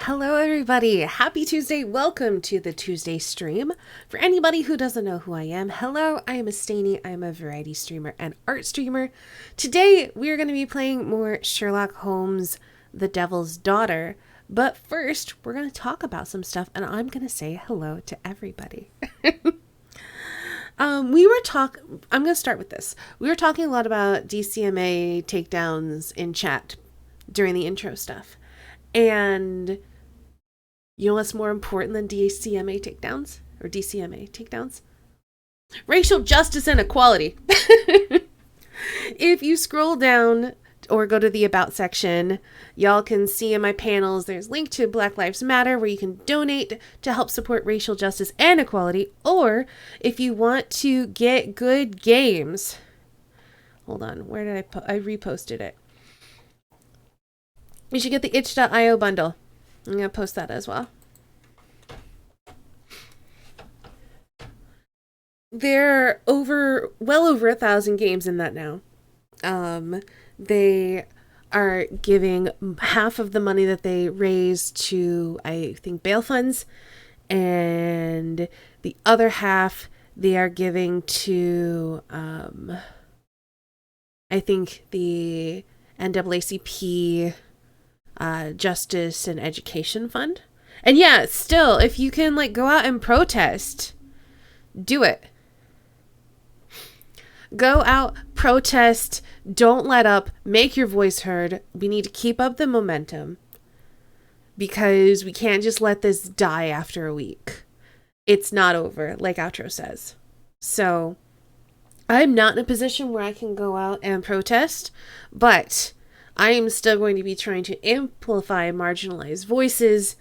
Hello, everybody. Happy Tuesday. Welcome to the Tuesday stream. For anybody who doesn't know who I am, hello, I am Estani. I am a variety streamer and art streamer. Today, we are going to be playing more Sherlock Holmes, The Devil's Daughter. But first, we're going to talk about some stuff, and I'm going to say hello to everybody. I'm going to start with this. We were talking a lot about DCMA takedowns in chat during the intro stuff. And you know what's more important than DCMA takedowns? Or DCMA takedowns? Racial justice and equality. If you scroll down or go to the About section, y'all can see in my panels there's a link to Black Lives Matter where you can donate to help support racial justice and equality. Or if you want to get good games. Hold on, where did I reposted it. You should get the itch.io bundle. I'm going to post that as well. There are well over 1,000 games in that now. They are giving half of the money that they raise to, I think, bail funds. And the other half they are giving to, I think, the NAACP Justice and Education Fund. And yeah, still, if you can go out and protest, do it. Go out, protest, don't let up, make your voice heard. We need to keep up the momentum because we can't just let this die after a week. It's not over, like Outro says. So I'm not in a position where I can go out and protest, but I am still going to be trying to amplify marginalized voices.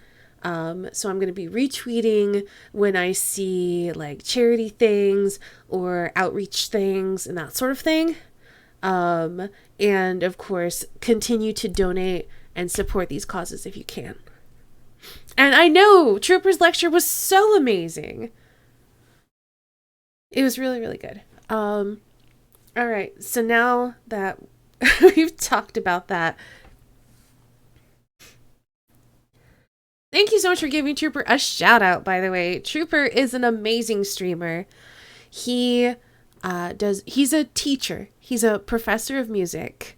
So I'm going to be retweeting when I see charity things or outreach things and that sort of thing. And of course, continue to donate and support these causes if you can. And I know Trooper's lecture was so amazing. It was really, really good. All right. So now that we've talked about that. Thank you so much for giving Trooper a shout out, by the way. Trooper is an amazing streamer. He's a teacher. He's a professor of music.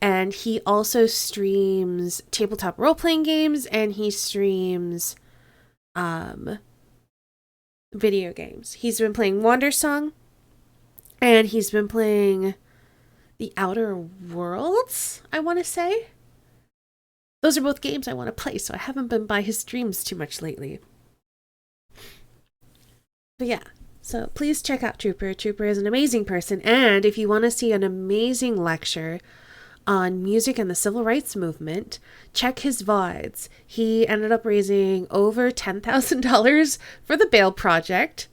And he also streams tabletop role-playing games and he streams video games. He's been playing Wandersong and he's been playing The Outer Worlds, I want to say. Those are both games I want to play, so I haven't been by his streams too much lately. But yeah, so please check out Trooper. Trooper is an amazing person, and if you want to see an amazing lecture on music and the civil rights movement, check his VODs. He ended up raising over $10,000 for the Bail Project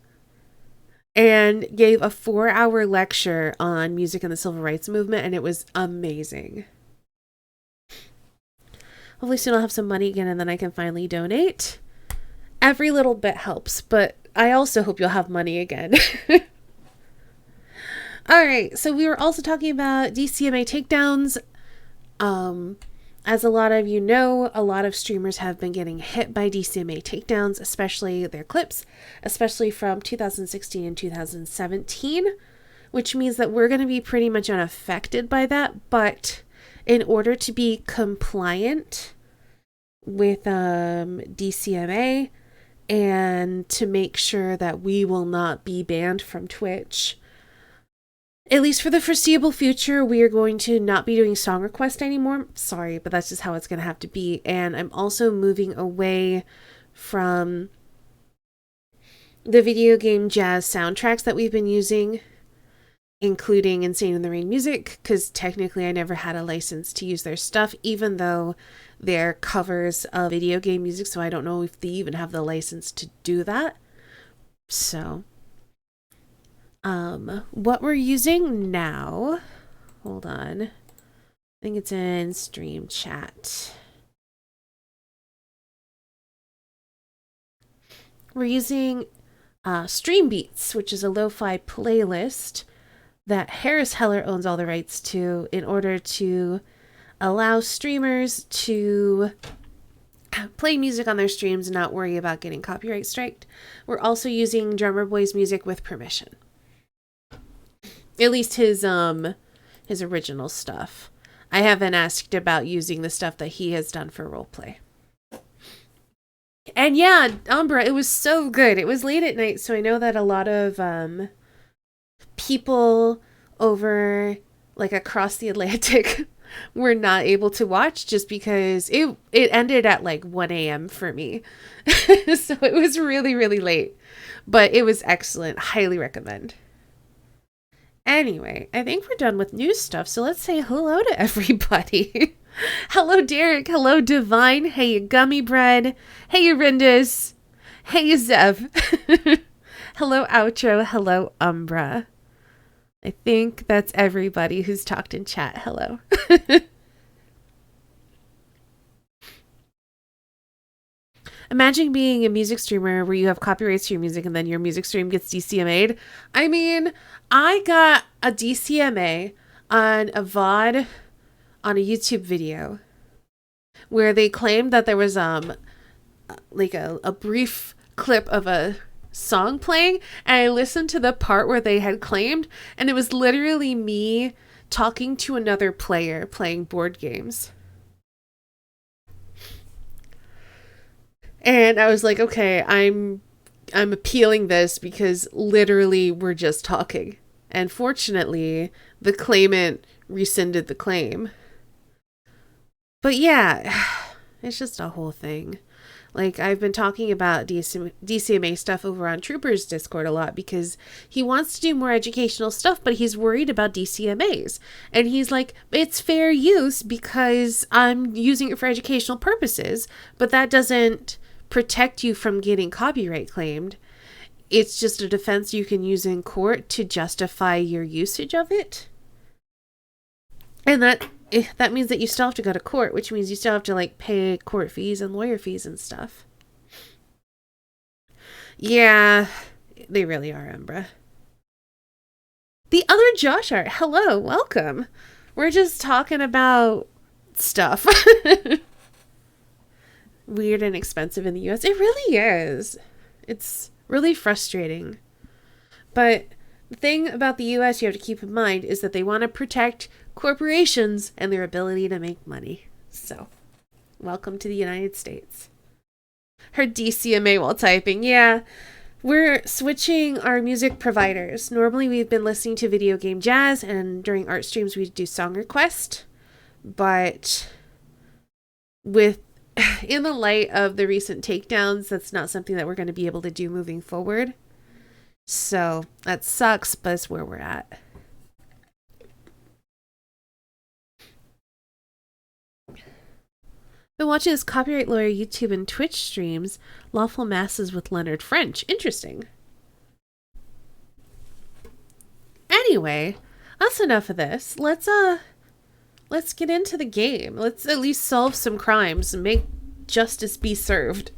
and gave a 4-hour lecture on music and the civil rights movement, and it was amazing. Hopefully soon I'll have some money again and then I can finally donate. Every little bit helps, but I also hope you'll have money again. Alright, so we were also talking about DCMA takedowns. As a lot of you know, a lot of streamers have been getting hit by DCMA takedowns, especially their clips, especially from 2016 and 2017, which means that we're going to be pretty much unaffected by that, but in order to be compliant with DCMA and to make sure that we will not be banned from Twitch, at least for the foreseeable future, we are going to not be doing song request anymore. Sorry, but that's just how it's going to have to be. And I'm also moving away from the video game jazz soundtracks that we've been using, including Insane in the Rain music, because technically I never had a license to use their stuff, even though they're covers of video game music, so I don't know if they even have the license to do that. So, what we're using now, hold on, I think it's in stream chat. We're using Stream Beats, which is a lo-fi playlist that Harris Heller owns all the rights to in order to allow streamers to play music on their streams and not worry about getting copyright striked. We're also using Drummer Boy's music with permission. At least his original stuff. I haven't asked about using the stuff that he has done for roleplay. And yeah, Umbra, it was so good. It was late at night, so I know that a lot of people over like across the Atlantic were not able to watch just because it ended at like 1 a.m. for me. So it was really, really late. But it was excellent. Highly recommend. Anyway, I think we're done with news stuff, so let's say hello to everybody. Hello, Derek. Hello, Divine. Hey, Gummy Bread. Hey, Arindus. Hey, Zev. Hello, Outro. Hello, Umbra. I think that's everybody who's talked in chat. Hello. Imagine being a music streamer where you have copyrights to your music and then your music stream gets DCMA'd. I mean, I got a DCMA on a VOD on a YouTube video where they claimed that there was like a brief clip of a song playing, and I listened to the part where they had claimed, and it was literally me talking to another player playing board games. And I was like, okay, I'm appealing this because literally we're just talking. And fortunately, the claimant rescinded the claim. But yeah, it's just a whole thing. Like, I've been talking about DCMA stuff over on Trooper's Discord a lot because he wants to do more educational stuff, but he's worried about DCMAs. And he's like, it's fair use because I'm using it for educational purposes, but that doesn't protect you from getting copyright claimed. It's just a defense you can use in court to justify your usage of it. And that means that you still have to go to court, which means you still have to like pay court fees and lawyer fees and stuff. Yeah, they really are, Umbra. The other Josh Art, hello, welcome. We're just talking about stuff. Weird and expensive in the US. It really is. It's really frustrating. But the thing about the US you have to keep in mind is that they want to protect corporations and their ability to make money. So, welcome to the United States. Heard DCMA while typing. Yeah, we're switching our music providers. Normally we've been listening to Video Game Jazz, and during art streams we do Song Request. But in the light of the recent takedowns, that's not something that we're going to be able to do moving forward. So that sucks, but it's where we're at. Been watching this copyright lawyer YouTube and Twitch streams, Lawful Masses with Leonard French. Interesting. Anyway, that's enough of this. Let's get into the game. Let's at least solve some crimes and make justice be served.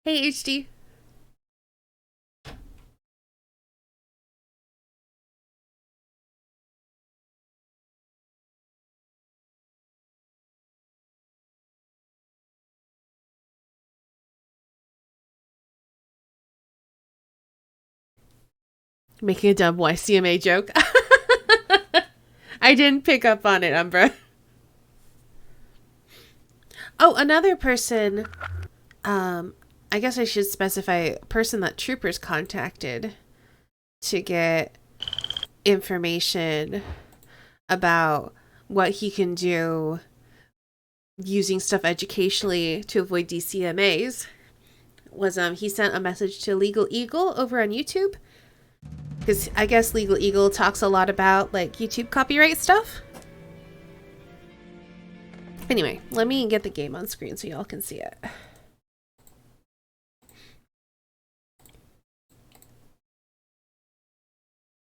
Hey, HD. Making a dumb YCMA joke. I didn't pick up on it, Umbra. Oh, another person, I guess I should specify a person that Troopers contacted to get information about what he can do using stuff educationally to avoid DCMAs was he sent a message to Legal Eagle over on YouTube, because I guess Legal Eagle talks a lot about like YouTube copyright stuff. Anyway, let me get the game on screen so y'all can see it.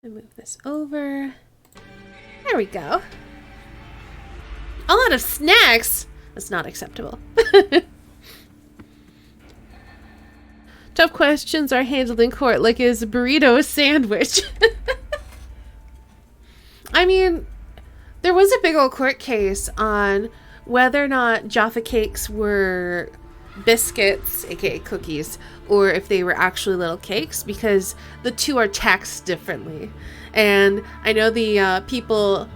And move this over. There we go. A lot of snacks. That's not acceptable. Tough questions are handled in court like is a burrito a sandwich. I mean, there was a big old court case on whether or not Jaffa cakes were biscuits, aka cookies, or if they were actually little cakes, because the two are taxed differently. And I know the people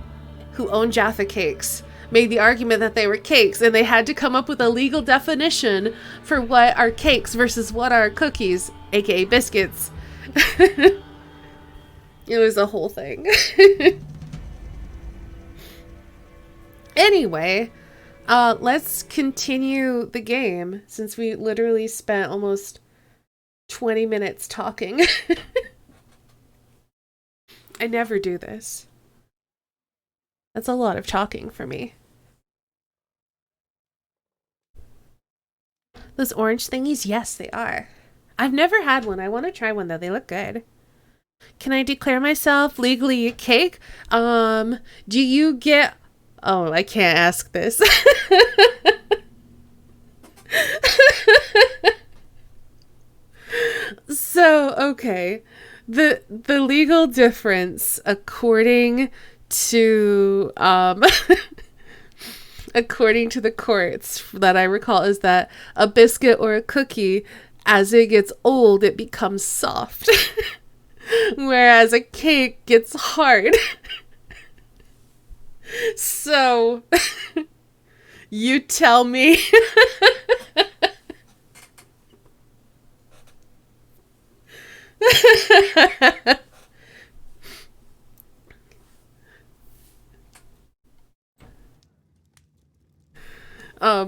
who own Jaffa cakes made the argument that they were cakes, and they had to come up with a legal definition for what are cakes versus what are cookies, aka biscuits. It was a whole thing. Anyway, let's continue the game, since we literally spent almost 20 minutes talking. I never do this. That's a lot of talking for me. Those orange thingies? Yes, they are. I've never had one. I want to try one, though. They look good. Can I declare myself legally a cake? Do you get... Oh, I can't ask this. So, okay. The legal difference according to according to the courts that I recall is that a biscuit or a cookie, as it gets old, it becomes soft. Whereas a cake gets hard. So, you tell me.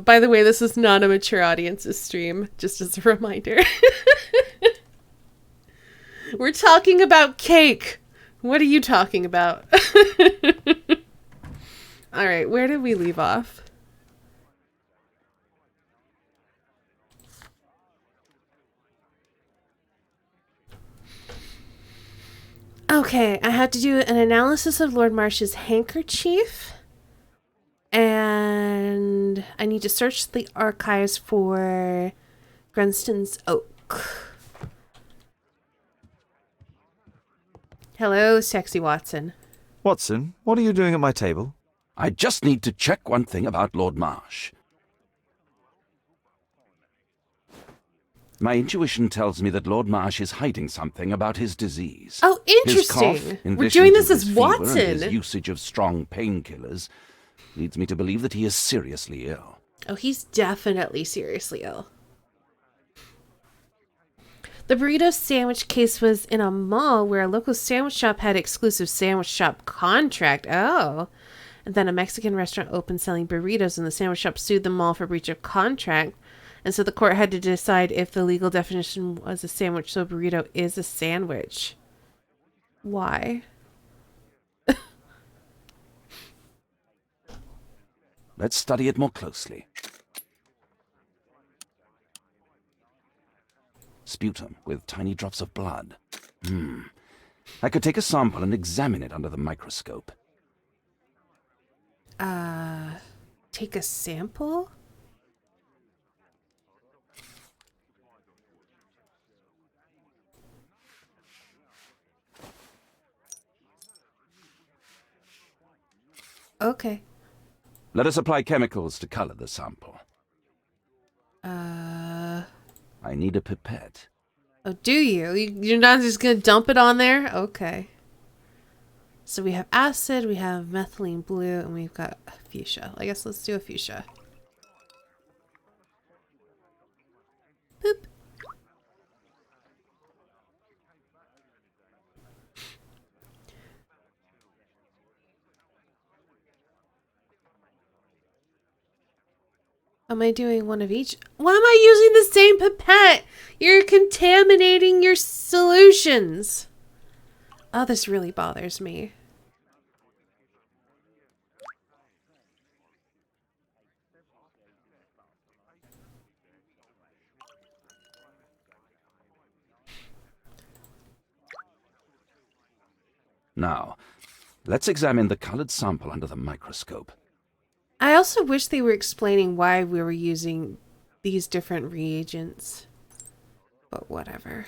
By the way, this is not a mature audience's stream, just as a reminder. We're talking about cake. What are you talking about? All right, where did we leave off? Okay, I had to do an analysis of Lord Marsh's handkerchief. And I need to search the archives for Grunston's oak. Hello, sexy Watson. Watson, what are you doing at my table? I just need to check one thing about Lord Marsh. My intuition tells me that Lord Marsh is hiding something about his disease. Oh, interesting. His cough, in We're addition doing to this as his fever and Watson. his usage of strong painkillers leads me to believe that he is seriously ill. Oh, he's definitely seriously ill. The burrito sandwich case was in a mall where a local sandwich shop had exclusive sandwich shop contract. Oh. And then a Mexican restaurant opened selling burritos, and the sandwich shop sued the mall for breach of contract. And so the court had to decide if the legal definition was a sandwich, so a burrito is a sandwich. Why? Let's study it more closely. Sputum with tiny drops of blood. I could take a sample and examine it under the microscope. Take a sample? Okay. Let us apply chemicals to color the sample. I need a pipette. Oh, do you? You're not just gonna dump it on there? Okay. So we have acid, we have methylene blue, and we've got fuchsia. I guess let's do a fuchsia. Boop. Am I doing one of each? Why am I using the same pipette? You're contaminating your solutions. Oh, this really bothers me. Now, let's examine the colored sample under the microscope. I also wish they were explaining why we were using these different reagents. But whatever.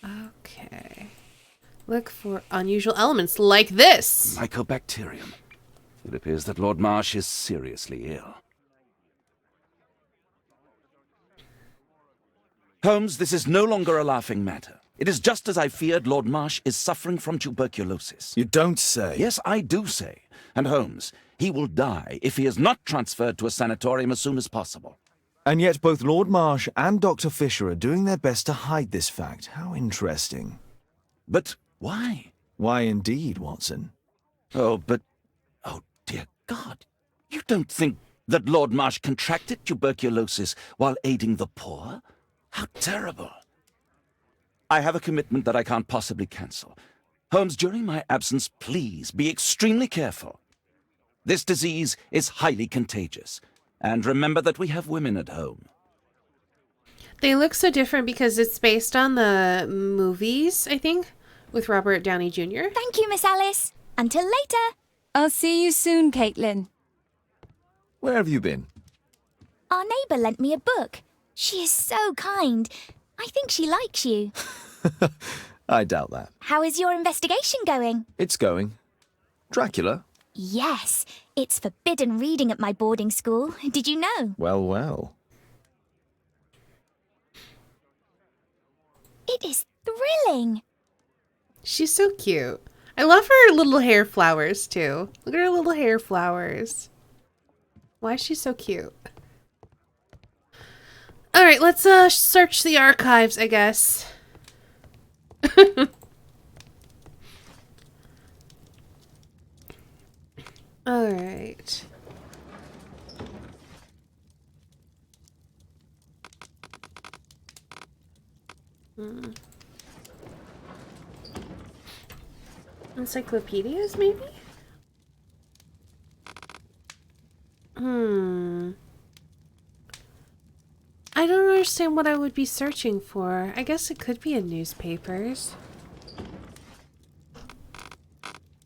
Okay. Look for unusual elements like this. Mycobacterium. It appears that Lord Marsh is seriously ill. Holmes, this is no longer a laughing matter. It is just as I feared. Lord Marsh is suffering from tuberculosis. You don't say. Yes, I do say. And Holmes, he will die if he is not transferred to a sanatorium as soon as possible. And yet both Lord Marsh and Dr. Fisher are doing their best to hide this fact. How interesting. But why? Why indeed, Watson? Oh, dear God. You don't think that Lord Marsh contracted tuberculosis while aiding the poor? How terrible. I have a commitment that I can't possibly cancel. Holmes, during my absence, please be extremely careful. This disease is highly contagious. And remember that we have women at home. They look so different because it's based on the movies, I think, with Robert Downey Jr. Thank you, Miss Alice. Until later. I'll see you soon, Caitlin. Where have you been? Our neighbour lent me a book. She is so kind. I think she likes you. I doubt that. How is your investigation going? It's going. Dracula? Yes, it's forbidden reading at my boarding school. Did you know? Well, well. It is thrilling. She's so cute. I love her little hair flowers, too. Look at her little hair flowers. Why is she so cute? All right, let's search the archives, I guess. All right. Encyclopedias, maybe? I don't understand what I would be searching for. I guess it could be in newspapers.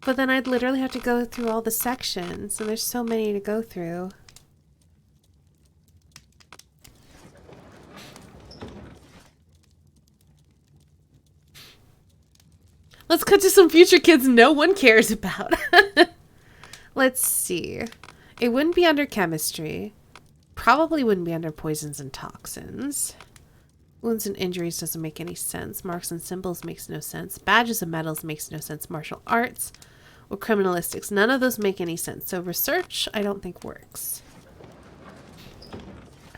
But then I'd literally have to go through all the sections, and there's so many to go through. Let's cut to some future kids no one cares about. Let's see. It wouldn't be under chemistry. Probably wouldn't be under poisons and toxins. Wounds and injuries doesn't make any sense. Marks and symbols makes no sense. Badges and medals makes no sense. Martial arts or criminalistics. None of those make any sense. So research, I don't think works.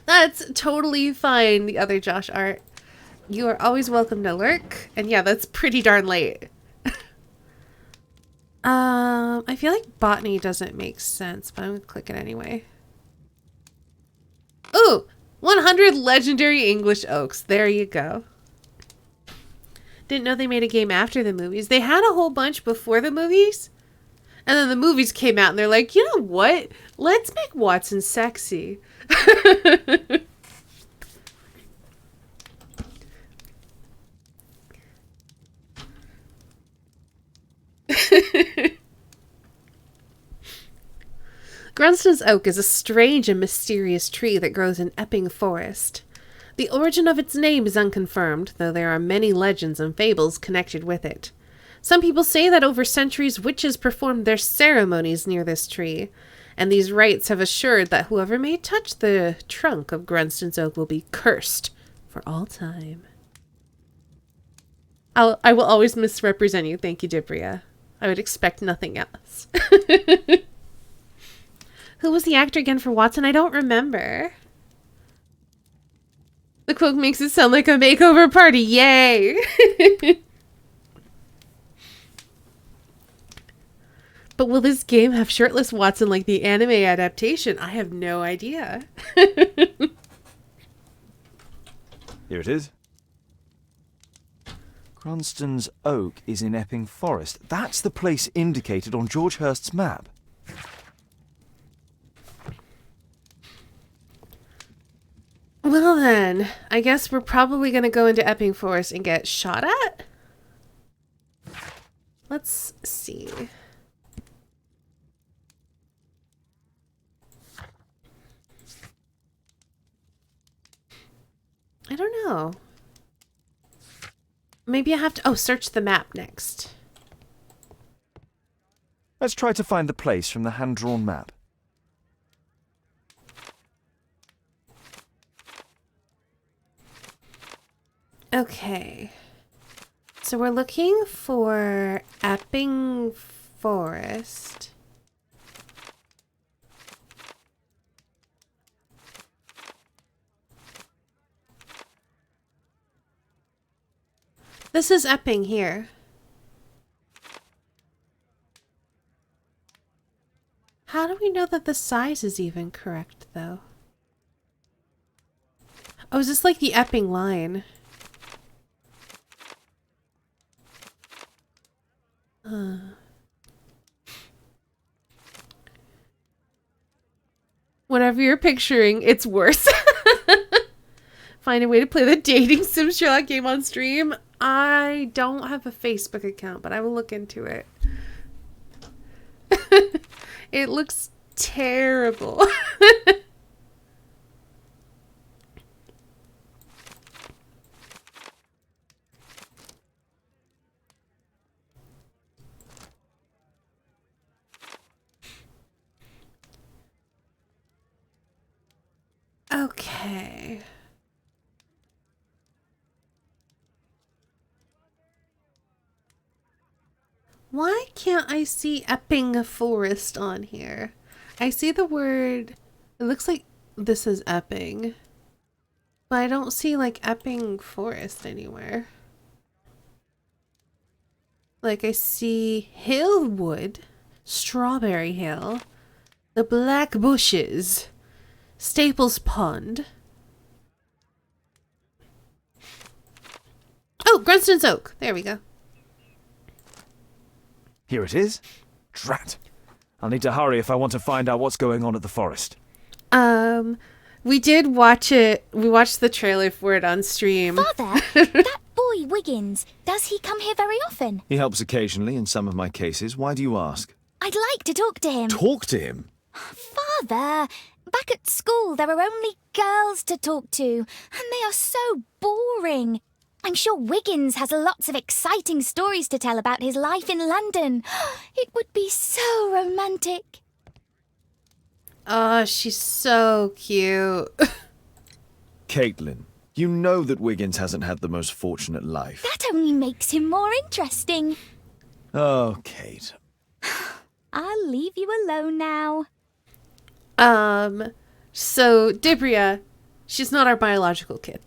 That's totally fine, the other Josh Art. You are always welcome to lurk. And yeah, that's pretty darn late. I feel like botany doesn't make sense, but I'm gonna click it anyway. Ooh, 100 legendary English oaks. There you go. Didn't know they made a game after the movies. They had a whole bunch before the movies. And then the movies came out and they're like, you know what? Let's make Watson sexy. Grunston's oak is a strange and mysterious tree that grows in Epping Forest. The origin of its name is unconfirmed, though there are many legends and fables connected with it. Some people say that over centuries witches performed their ceremonies near this tree, and these rites have assured that whoever may touch the trunk of Grunston's oak will be cursed for all time. I will always misrepresent you. Thank you, Dibria. I would expect nothing else. Who was the actor again for Watson? I don't remember. The quote makes it sound like a makeover party. Yay! But will this game have shirtless Watson like the anime adaptation? I have no idea. Here it is. Grunston's Oak is in Epping Forest. That's the place indicated on George Hurst's map. Well then, I guess we're probably going to go into Epping Forest and get shot at? Let's see. I don't know. Maybe I have to... Oh, search the map next. Let's try to find the place from the hand-drawn map. Okay. So we're looking for Epping Forest. This is Epping here. How do we know that the size is even correct, though? Oh, is this like the Epping line? Whatever you're picturing, it's worse. Find a way to play the dating sim Sherlock game on stream. I don't have a Facebook account, but I will look into it. It looks terrible. Okay. Why can't I see Epping Forest on here? I see the word... It looks like this is Epping. But I don't see like Epping Forest anywhere. Like I see Hillwood, Strawberry Hill, the Black Bushes, Staples Pond. Oh, Grunston's Oak. There we go. Here it is. Drat. I'll need to hurry if I want to find out what's going on at the forest. We did watch it. We watched the trailer for it on stream. Father, that boy Wiggins, does he come here very often? He helps occasionally in some of my cases. Why do you ask? I'd like to talk to him. Talk to him? Father, back at school there are only girls to talk to, and they are so boring. I'm sure Wiggins has lots of exciting stories to tell about his life in London. It would be so romantic. Oh, she's so cute. Caitlin, you know that Wiggins hasn't had the most fortunate life. That only makes him more interesting. Oh, Kate. I'll leave you alone now. So Dibria, she's not our biological kid.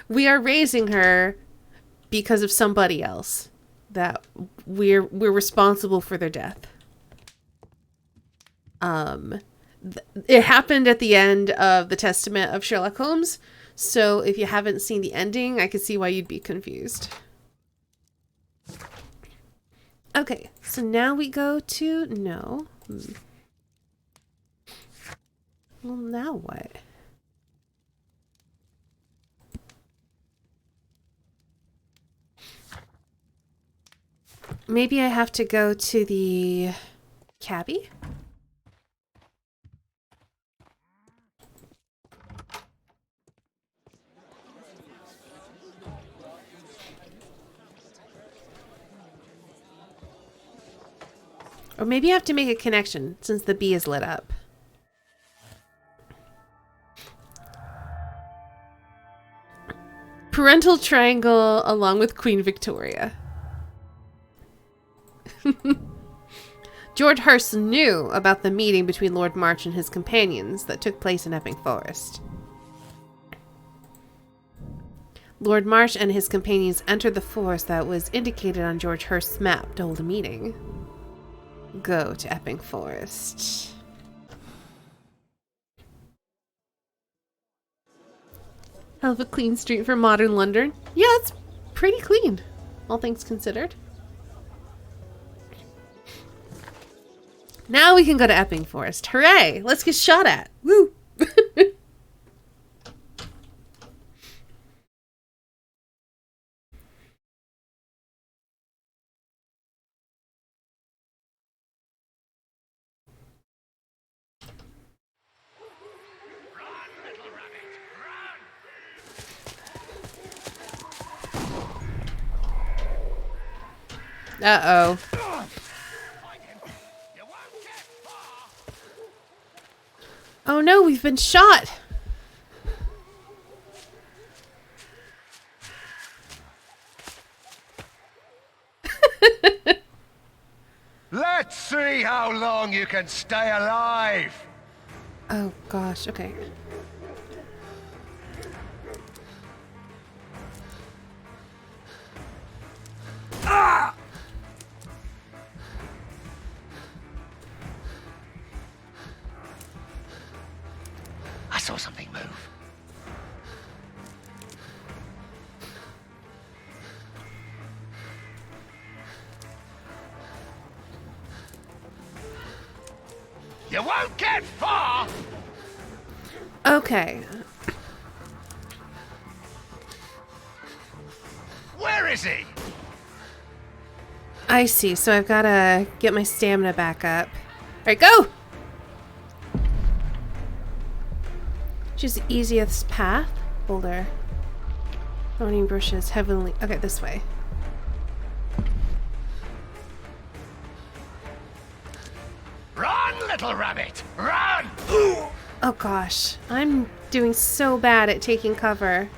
We are raising her because of somebody else that we're responsible for their death. It happened at the end of the Testament of Sherlock Holmes, so if you haven't seen the ending, I can see why you'd be confused. Okay, so now we go to no. Well, now what? Maybe I have to go to the cabbie? Or maybe I have to make a connection since the bee is lit up. Parental triangle along with Queen Victoria. George Hurst knew about the meeting between Lord March and his companions that took place in Epping Forest. Lord March and his companions entered the forest that was indicated on George Hurst's map to hold a meeting. Go to Epping Forest. Hell of a clean street for modern London. Yeah, it's pretty clean, all things considered. Now we can go to Epping Forest. Hooray! Let's get shot at. Woo! Uh-oh. Oh no, we've been shot! Let's see how long you can stay alive. Oh gosh, okay. I saw something move. You won't get far. Okay. Where is he? I see, so I've gotta get my stamina back up. Alright, go! Choose the easiest path. Boulder. Thorny bushes, heavenly. Okay, this way. Run, little rabbit, run! Oh gosh, I'm doing so bad at taking cover.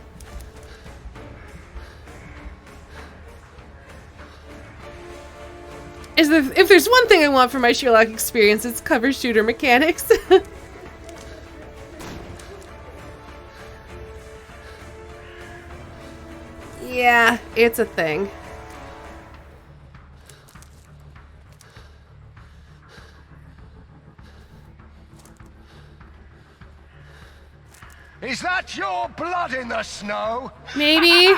If there's one thing I want for my Sherlock experience, it's cover shooter mechanics. Yeah, it's a thing. Is that your blood in the snow? Maybe.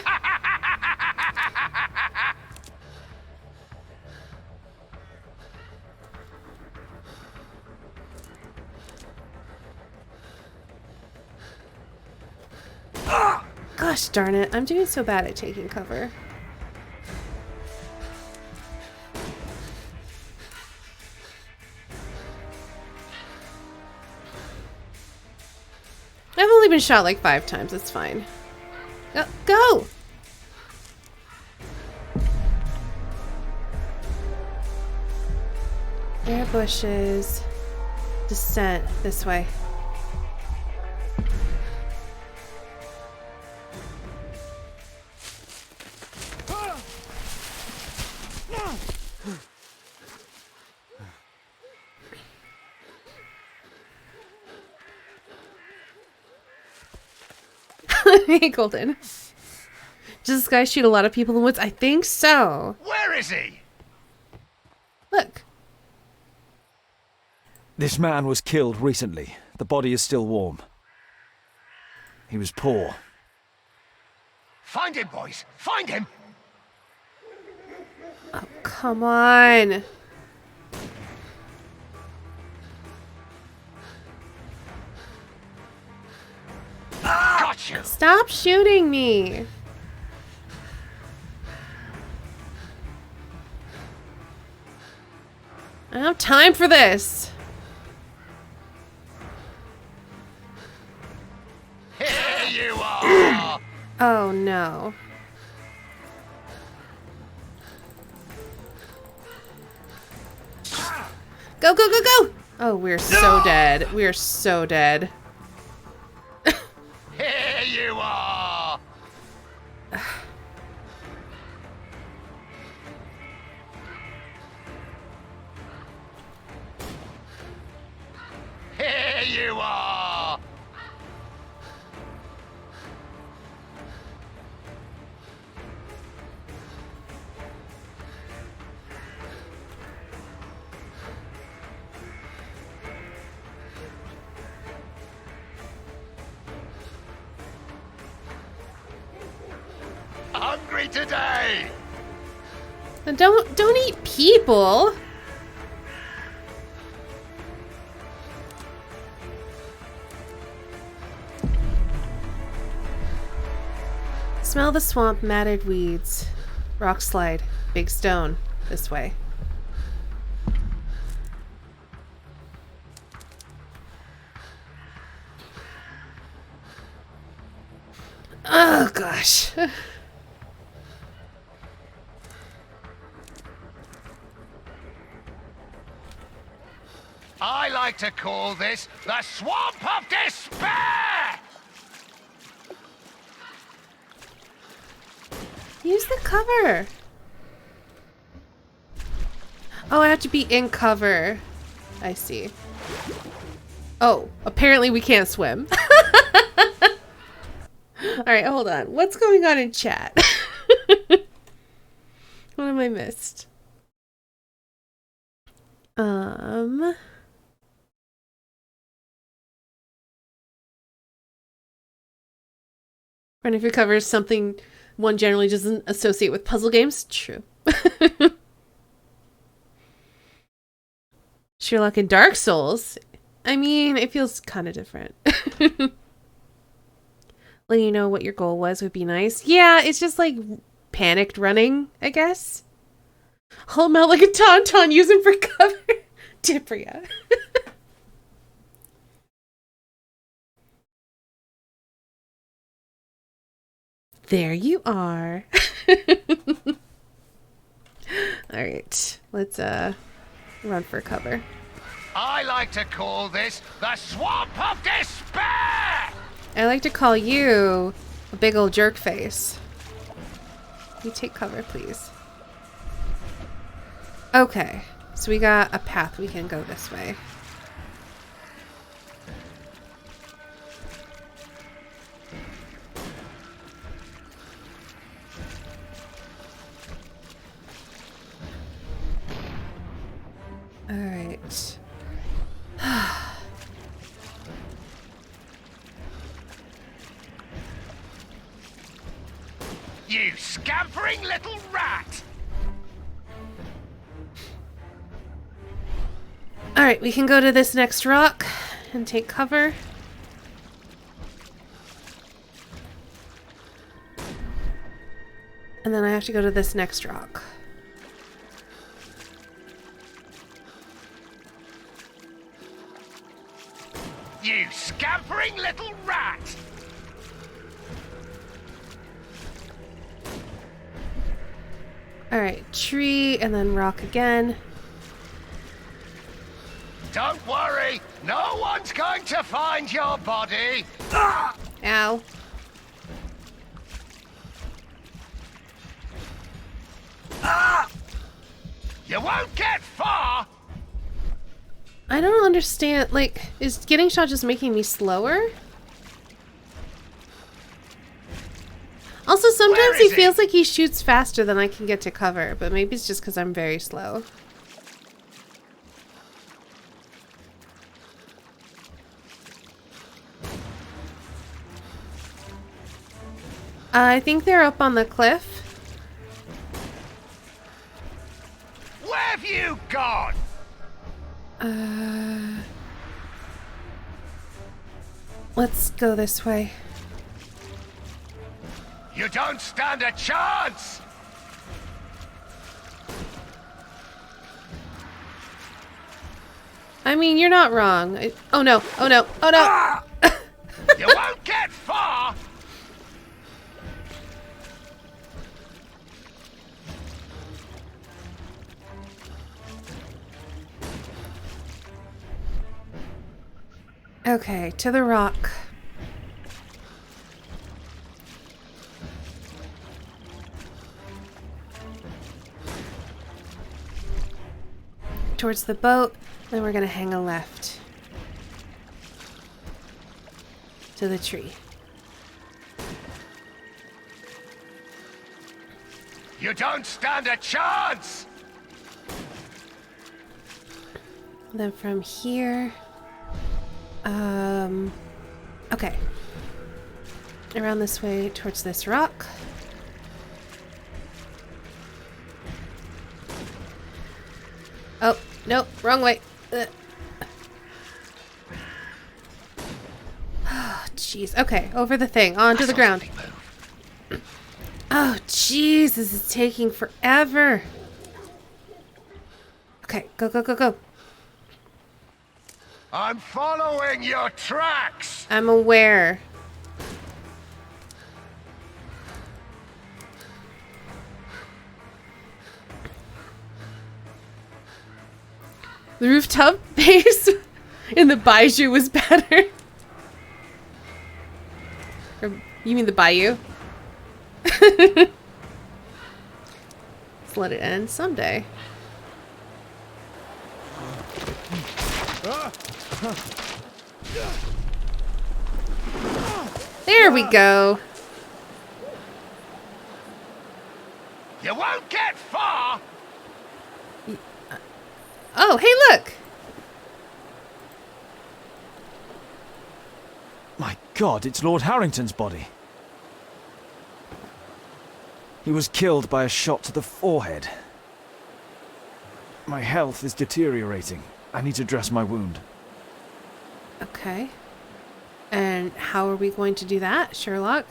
Gosh darn it, I'm doing so bad at taking cover. I've only been shot like 5 times, it's fine. Go! Air bushes. Descent, this way. Hey, Golden. Does this guy shoot a lot of people in the woods? I think so. Where is he? Look. This man was killed recently. The body is still warm. He was poor. Find him, boys. Find him. Oh, come on. Got you. Stop shooting me. I don't have time for this. Here you are. Oh no. Go, go, go, go! Oh, we're so dead. We are so dead. Here you are. Here you are. Hungry today. Don't eat people. Smell the swamp, matted weeds. Rock slide, big stone. This way. Oh gosh. I like to call this the Swamp of Despair! Use the cover. Oh, I have to be in cover. I see. Oh, apparently we can't swim. Alright, hold on. What's going on in chat? What have I missed? Run if your cover is something one generally doesn't associate with puzzle games. True. Sherlock and Dark Souls. I mean, it feels kind of different. Letting you know what your goal was would be nice. Yeah, it's just like panicked running, I guess. Hold him out like a tauntaun, use him for cover. Dipria. There you are. Alright, let's run for cover. I like to call this the Swamp of Despair! I like to call you a big old jerk face. You take cover, please. Okay, so we got a path we can go this way. All right. You scampering little rat! All right, we can go to this next rock and take cover. And then I have to go to this next rock. You scampering little rat! All right, tree and then rock again. Don't worry, no one's going to find your body. Ow. You won't get far. I don't understand, like, is getting shot just making me slower? Also, sometimes he feels like he shoots faster than I can get to cover, but maybe it's just because I'm very slow. I think they're up on the cliff. Where have you gone? Let's go this way. You don't stand a chance. I mean, you're not wrong. Oh no, oh no, oh no! You won't get far. Okay, to the rock. Towards the boat, then we're gonna hang a left. To the tree. You don't stand a chance. Then from here... okay. Around this way towards this rock. Oh, no, wrong way. Oh, jeez. Okay, over the thing, onto the ground. Oh, jeez, this is taking forever. Okay, go, go, go, go. I'm following your tracks. I'm aware. The rooftop base in the Baiju was better. Or, you mean the Bayou? Let's let it end someday. There we go. You won't get far! Oh, hey, look! My God, it's Lord Harrington's body. He was killed by a shot to the forehead. My health is deteriorating. I need to dress my wound. Okay. And how are we going to do that, Sherlock?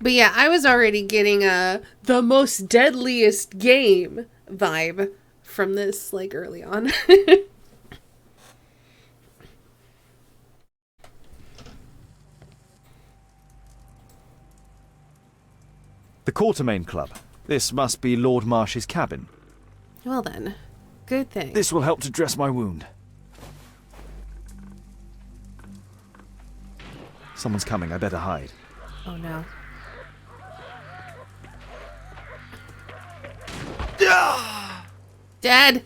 But yeah, I was already getting the most deadliest game vibe from this, like, early on. The Quartermain Club. This must be Lord Marsh's cabin. Well then, good thing. This will help to dress my wound. Someone's coming, I better hide. Oh no. Dead!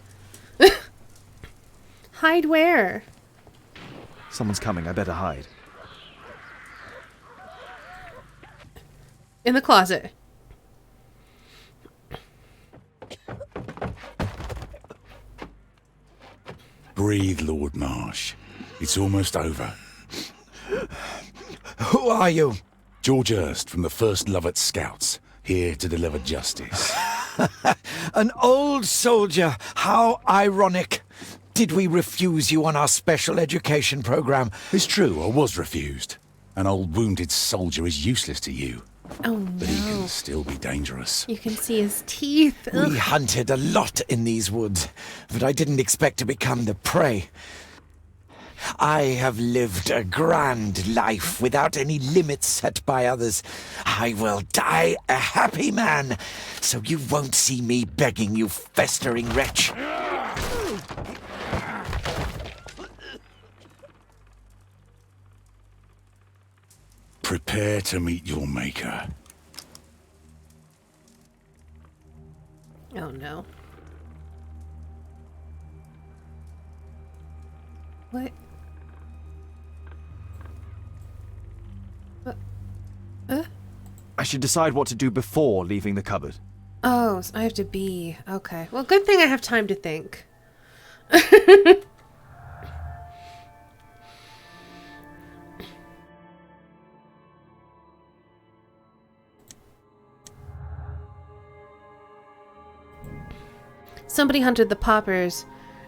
Hide where? Someone's coming, I better hide. In the closet. Breathe, Lord Marsh. It's almost over. Who are you? George Hurst from the 1st Lovat Scouts, here to deliver justice. An old soldier. How ironic. Did we refuse you on our special education program? It's true, I was refused. An old wounded soldier is useless to you, Oh but he no. can still be dangerous. You can see his teeth. We Ugh. hunted a lot in these woods, but I didn't expect to become the prey. I have lived a grand life without any limits set by others. I will die a happy man, so you won't see me begging, you festering wretch. Prepare to meet your maker. Oh no. What? I should decide what to do before leaving the cupboard. Oh, so I have to be. Okay. Well, good thing I have time to think. Somebody hunted the paupers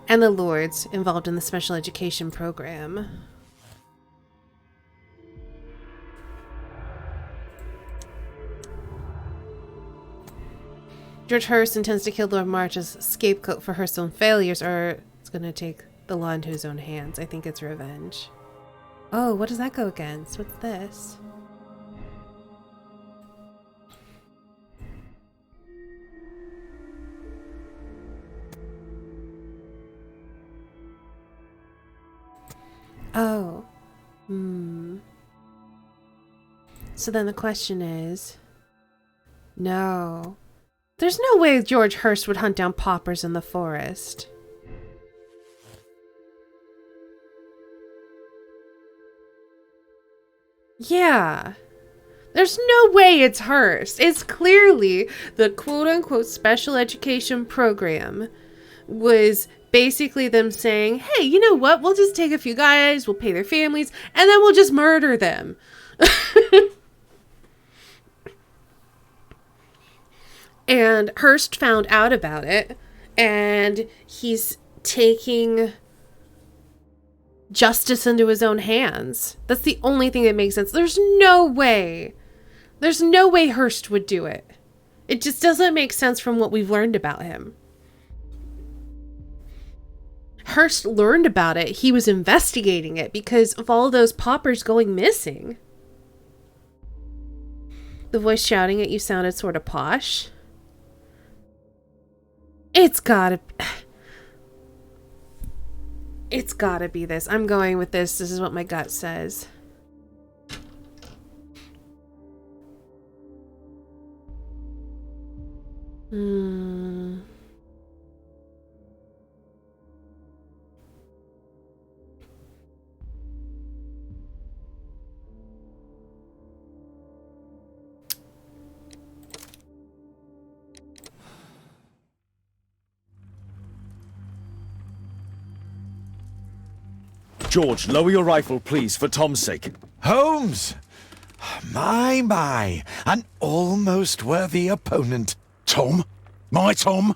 and the lords involved in the special education program. George Hurst intends to kill Lord March as scapegoat for Hurst's own failures, or it's going to take the law into his own hands. I think it's revenge. Oh, what does that go against? What's this? Oh. So then the question is... No. There's no way George Hurst would hunt down paupers in the forest. Yeah. There's no way it's Hurst. It's clearly the quote-unquote special education program was basically them saying, hey, you know what? We'll just take a few guys, we'll pay their families, and then we'll just murder them. And Hurst found out about it, and he's taking justice into his own hands. That's the only thing that makes sense. There's no way Hearst would do it. It just doesn't make sense from what we've learned about him. Hearst learned about it. He was investigating it because of all those paupers going missing. The voice shouting at you sounded sort of posh. It's gotta be this. I'm going with this. This is what my gut says. George, lower your rifle, please, for Tom's sake. Holmes! My, an almost worthy opponent. Tom? My Tom?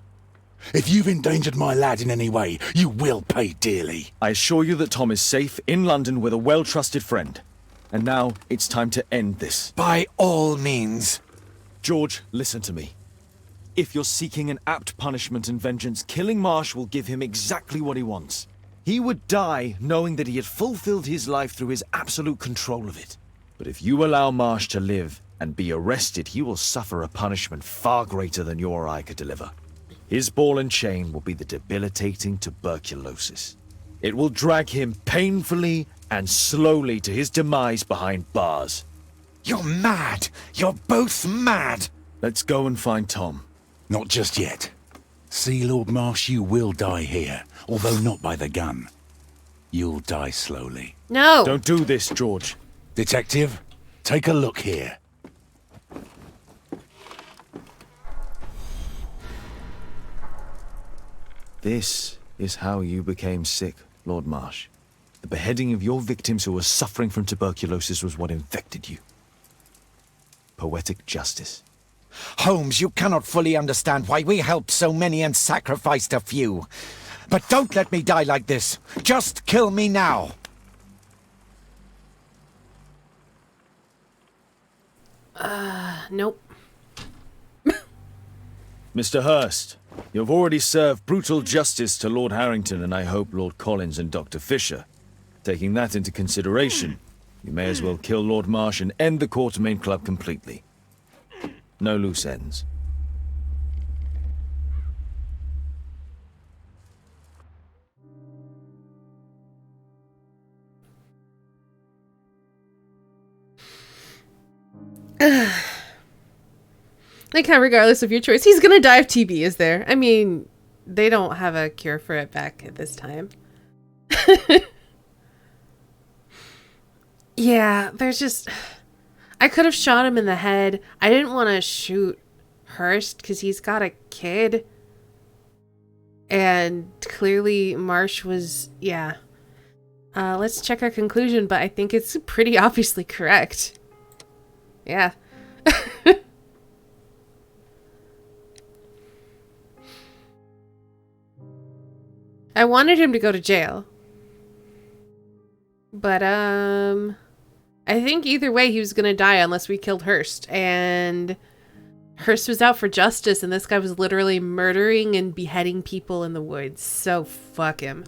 If you've endangered my lad in any way, you will pay dearly. I assure you that Tom is safe in London with a well-trusted friend. And now it's time to end this. By all means. George, listen to me. If you're seeking an apt punishment and vengeance, killing Marsh will give him exactly what he wants. He would die knowing that he had fulfilled his life through his absolute control of it. But if you allow Marsh to live and be arrested, he will suffer a punishment far greater than you or I could deliver. His ball and chain will be the debilitating tuberculosis. It will drag him painfully and slowly to his demise behind bars. You're mad. You're both mad. Let's go and find Tom. Not just yet. See, Lord Marsh, you will die here, although not by the gun. You'll die slowly. No. Don't do this, George. Detective, take a look here. This is how you became sick, Lord Marsh. The beheading of your victims who were suffering from tuberculosis was what infected you. Poetic justice. Holmes, you cannot fully understand why we helped so many and sacrificed a few. But don't let me die like this. Just kill me now. Nope. Mr. Hurst, you've already served brutal justice to Lord Harrington and I hope Lord Collins and Dr. Fisher. Taking that into consideration, you may as well kill Lord Marsh and end the Quartermain Club completely. No loose ends. Like, regardless of your choice, he's gonna die of TB, is there? I mean, they don't have a cure for it back at this time. Yeah, there's just... I could have shot him in the head. I didn't want to shoot Hurst because he's got a kid. And clearly Marsh was... Yeah. Let's check our conclusion, but I think it's pretty obviously correct. Yeah. I wanted him to go to jail. But, I think either way he was gonna die unless we killed Hurst. And Hurst was out for justice and this guy was literally murdering and beheading people in the woods. So fuck him.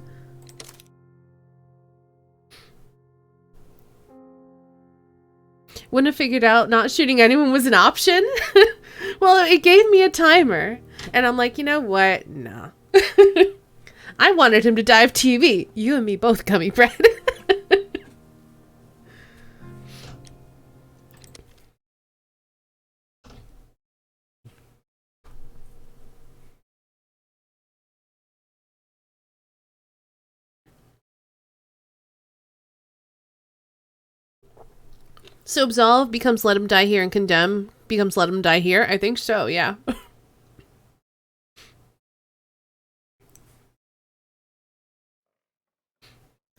Wouldn't have figured out not shooting anyone was an option. Well, it gave me a timer. And I'm like, you know what? No. I wanted him to die of TV. You and me both, gummy bread. So absolve becomes let him die here and condemn becomes let him die here? I think so, yeah.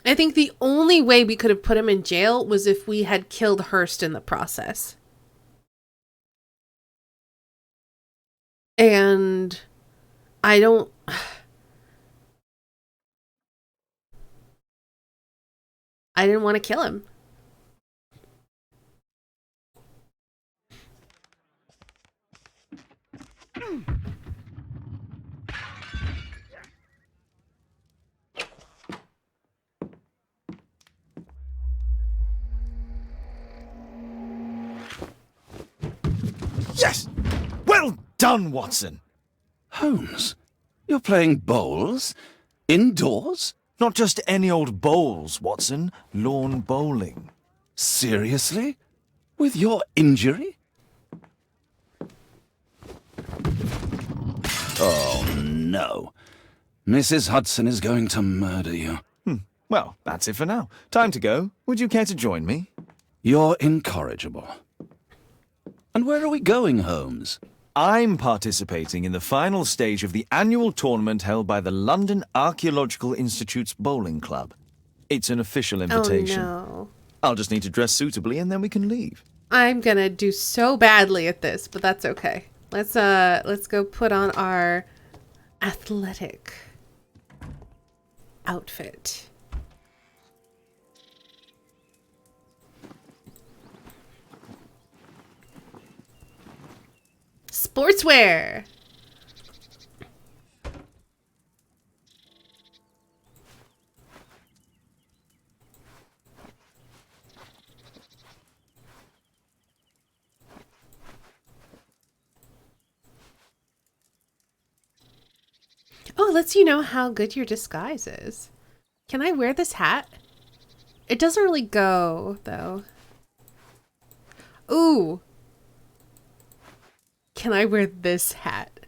I think the only way we could have put him in jail was if we had killed Hurst in the process. And I don't... I didn't want to kill him. Yes! Well done, Watson! Holmes, you're playing bowls? Indoors? Not just any old bowls, Watson. Lawn bowling. Seriously? With your injury? Oh, no. Mrs. Hudson is going to murder you. Well, that's it for now. Time to go. Would you care to join me? You're incorrigible. And where are we going, Holmes? I'm participating in the final stage of the annual tournament held by the London Archaeological Institute's bowling club. It's an official invitation. Oh, no. I'll just need to dress suitably and then we can leave. I'm gonna do so badly at this, but that's okay. Let's go put on our athletic outfit. Sportswear. Oh, it lets you know how good your disguise is. Can I wear this hat? It doesn't really go, though. Ooh. Can I wear this hat?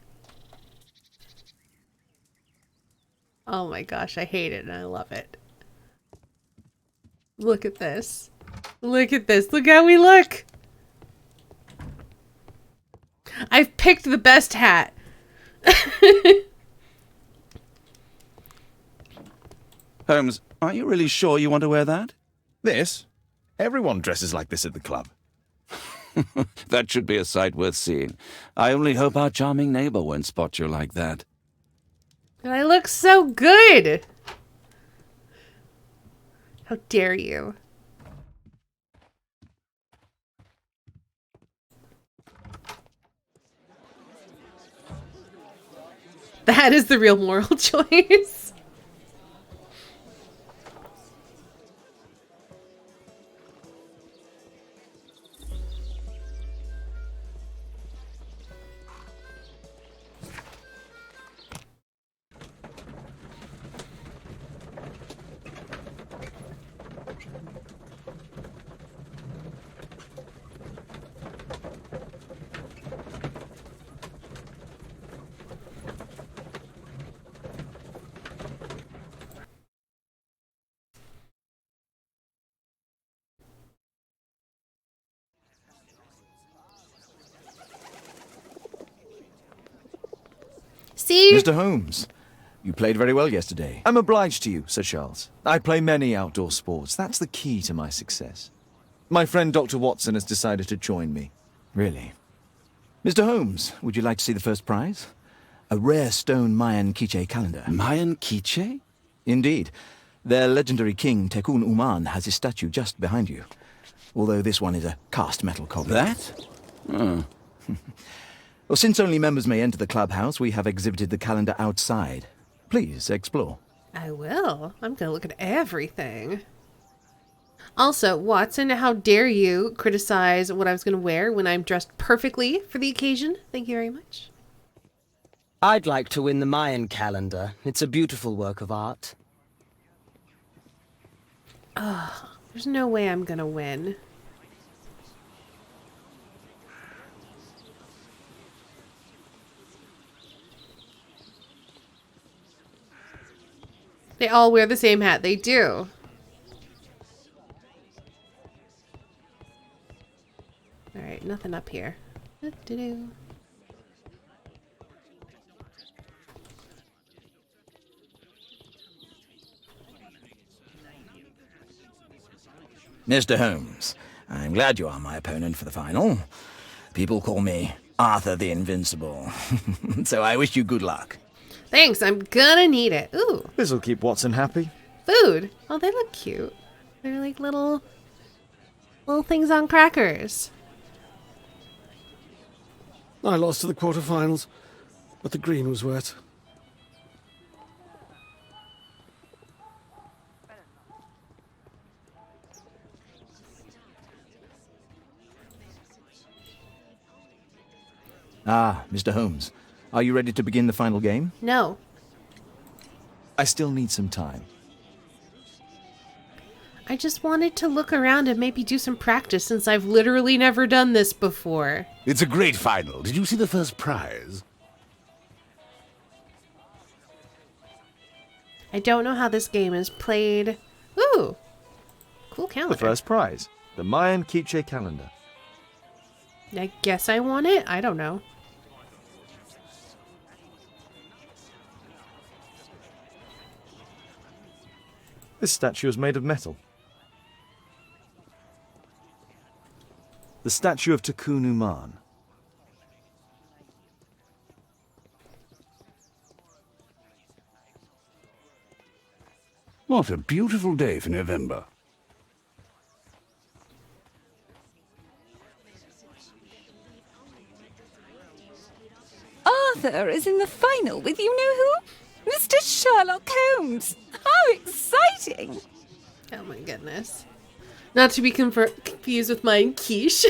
Oh my gosh, I hate it and I love it. Look at this. Look at this. Look how we look. I've picked the best hat. Holmes, are you really sure you want to wear that? This? Everyone dresses like this at the club. That should be a sight worth seeing. I only hope our charming neighbor won't spot you like that. And I look so good. How dare you? That is the real moral choice. See? Mr. Holmes, you played very well yesterday. I'm obliged to you, Sir Charles. I play many outdoor sports. That's the key to my success. My friend Dr. Watson has decided to join me. Really? Mr. Holmes, Would you like to see the first prize? A rare stone Mayan Quiche calendar. Mayan Quiche? Indeed. Their legendary king, Tekun Uman, has his statue just behind you. Although this one is a cast metal copy. That? Oh. Well, since only members may enter the clubhouse, we have exhibited the calendar outside. Please, explore. I will. I'm gonna look at everything. Also, Watson, how dare you criticize what I was gonna wear when I'm dressed perfectly for the occasion? Thank you very much. I'd like to win the Mayan calendar. It's a beautiful work of art. There's no way I'm gonna win. They all wear the same hat. They do. Alright, nothing up here. Do-do-do. Mr. Holmes, I'm glad you are my opponent for the final. People call me Arthur the Invincible. So I wish you good luck. Thanks, I'm gonna need it. Ooh, this'll keep Watson happy. food. Oh, they look cute. They're like little things on crackers. I lost to the quarterfinals, but the green was wet. Ah, Mr. Holmes. Are you ready to begin the final game? No. I still need some time. I just wanted to look around and maybe do some practice since I've literally never done this before. It's a great final. Did you see the first prize? I don't know how this game is played. Ooh, cool calendar. The first prize, the Mayan Quiche calendar. I guess I want it. I don't know. This statue is made of metal. The statue of Tikkun Uman. What a beautiful day for November. Arthur is in the final with you know who? Mr. Sherlock Holmes. How exciting! Oh my goodness. Not to be confused with my quiche.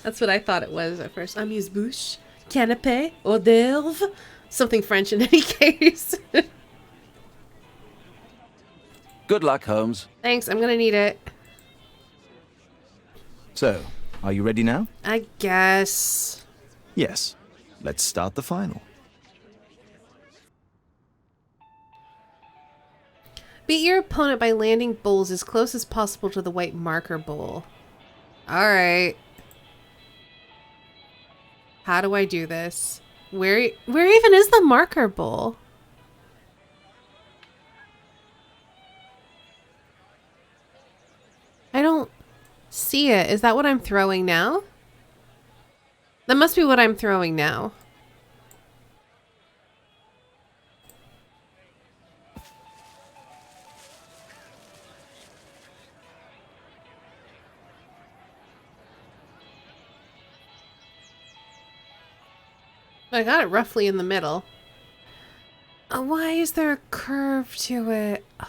That's what I thought it was at first. Amuse-bouche, canapé, hors d'oeuvre. Something French in any case. Good luck, Holmes. Thanks, I'm gonna need it. So, are you ready now? I guess. Yes. Let's start the final. Beat your opponent by landing bowls as close as possible to the white marker bowl. Alright. How do I do this? Where even is the marker bowl? I don't see it. Is that what I'm throwing now? That must be what I'm throwing now. I got it roughly in the middle. Why is there a curve to it? Ugh.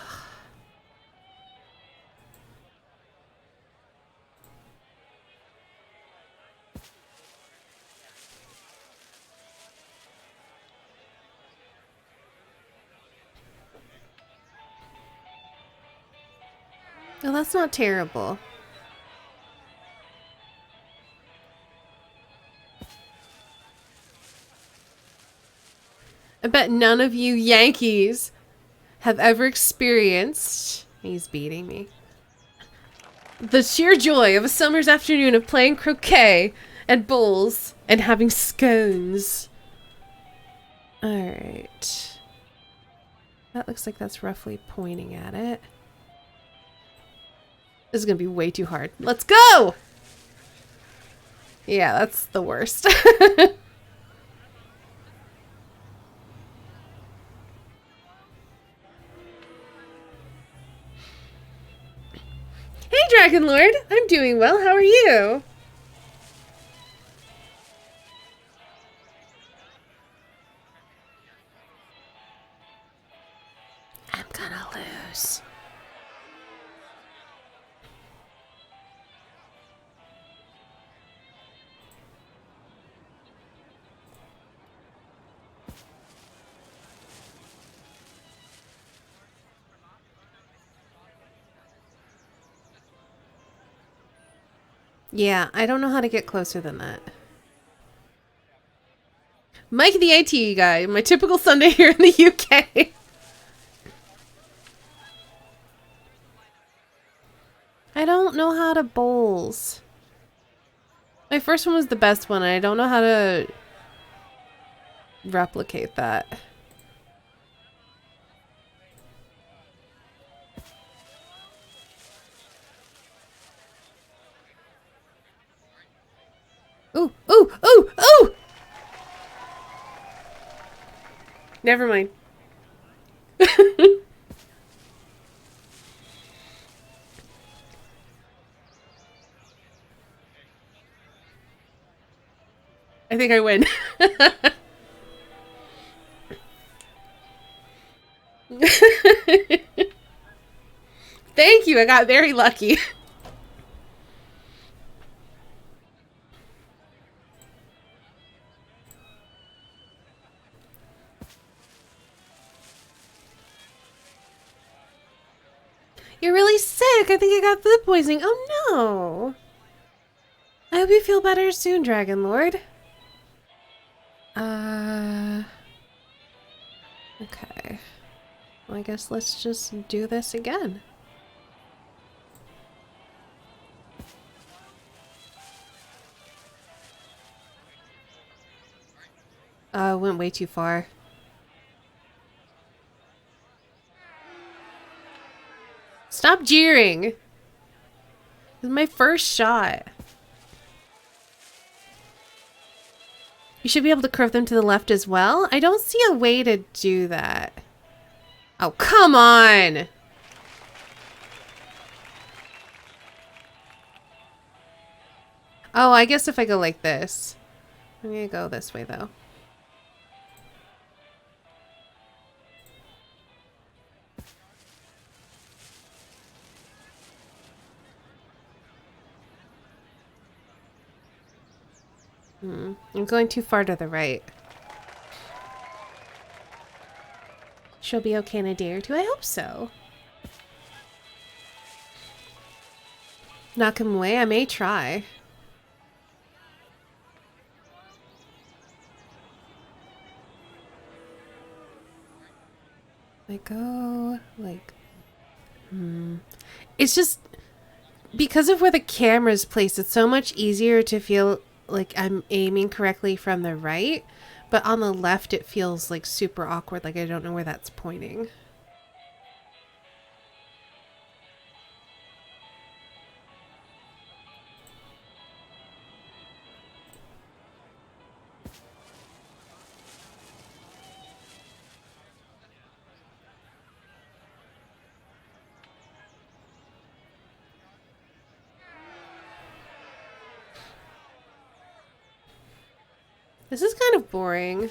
Oh, that's not terrible. I bet none of you Yankees have ever experienced, he's beating me, the sheer joy of a summer's afternoon of playing croquet and bowls and having scones. Alright. That looks like that's roughly pointing at it. This is going to be way too hard. Let's go! Yeah, that's the worst. Hey, Dragon Lord! I'm doing well. How are you? I'm gonna lose. Yeah, I don't know how to get closer than that. Mike the IT guy, my typical Sunday here in the UK. I don't know how to bowls. My first one was the best one, and I don't know how to replicate that. Ooh, ooh, ooh, ooh! Never mind. I think I win. Thank you. I got very lucky. You're really sick. I think I got food poisoning. Oh no. I hope you feel better soon, Dragon Lord. Okay. Well, I guess let's just do this again. Went way too far. Stop jeering. This is my first shot. You should be able to curve them to the left as well. I don't see a way to do that. Oh, come on. Oh, I guess if I go like this. I'm gonna go this way though. I'm going too far to the right. She'll be okay in a day or two. I hope so. Knock him away? I may try. I go like... It's just... Because of where the camera's placed, it's so much easier to feel like I'm aiming correctly from the right. But on the left, it feels like super awkward. Like I don't know where that's pointing. This is kind of boring.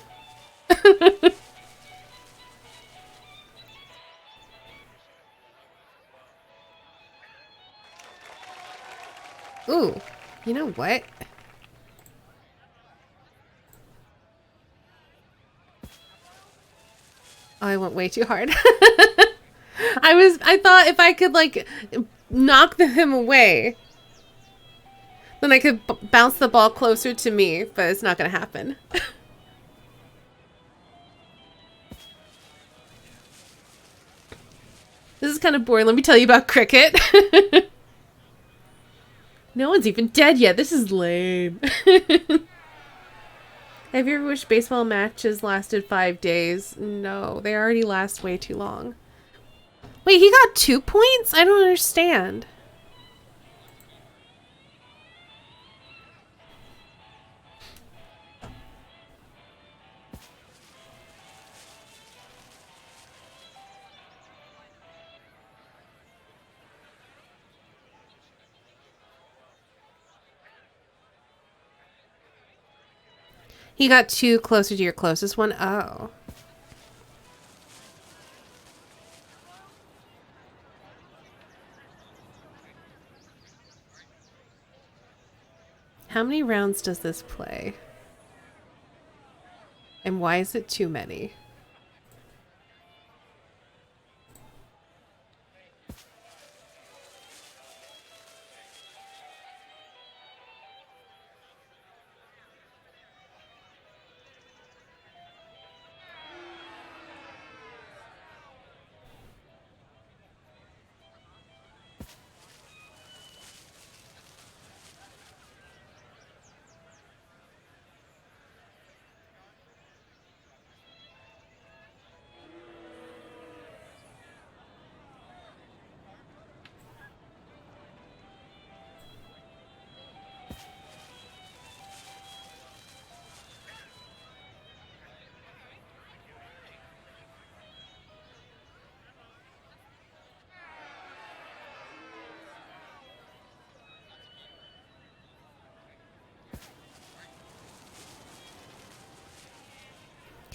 Ooh, you know what? Oh, I went way too hard. I thought if I could like knock him away, then I could bounce the ball closer to me, but it's not gonna happen. This is kind of boring. Let me tell you about cricket. No one's even dead yet. This is lame. Have you ever wished baseball matches lasted 5 days? No, they already last way too long. Wait, he got 2 points? I don't understand. He got 2 closer to your closest one? Oh. How many rounds does this play? And why is it too many?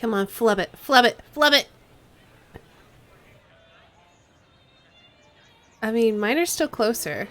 Come on, flub it, flub it, flub it. I mean, mine are still closer.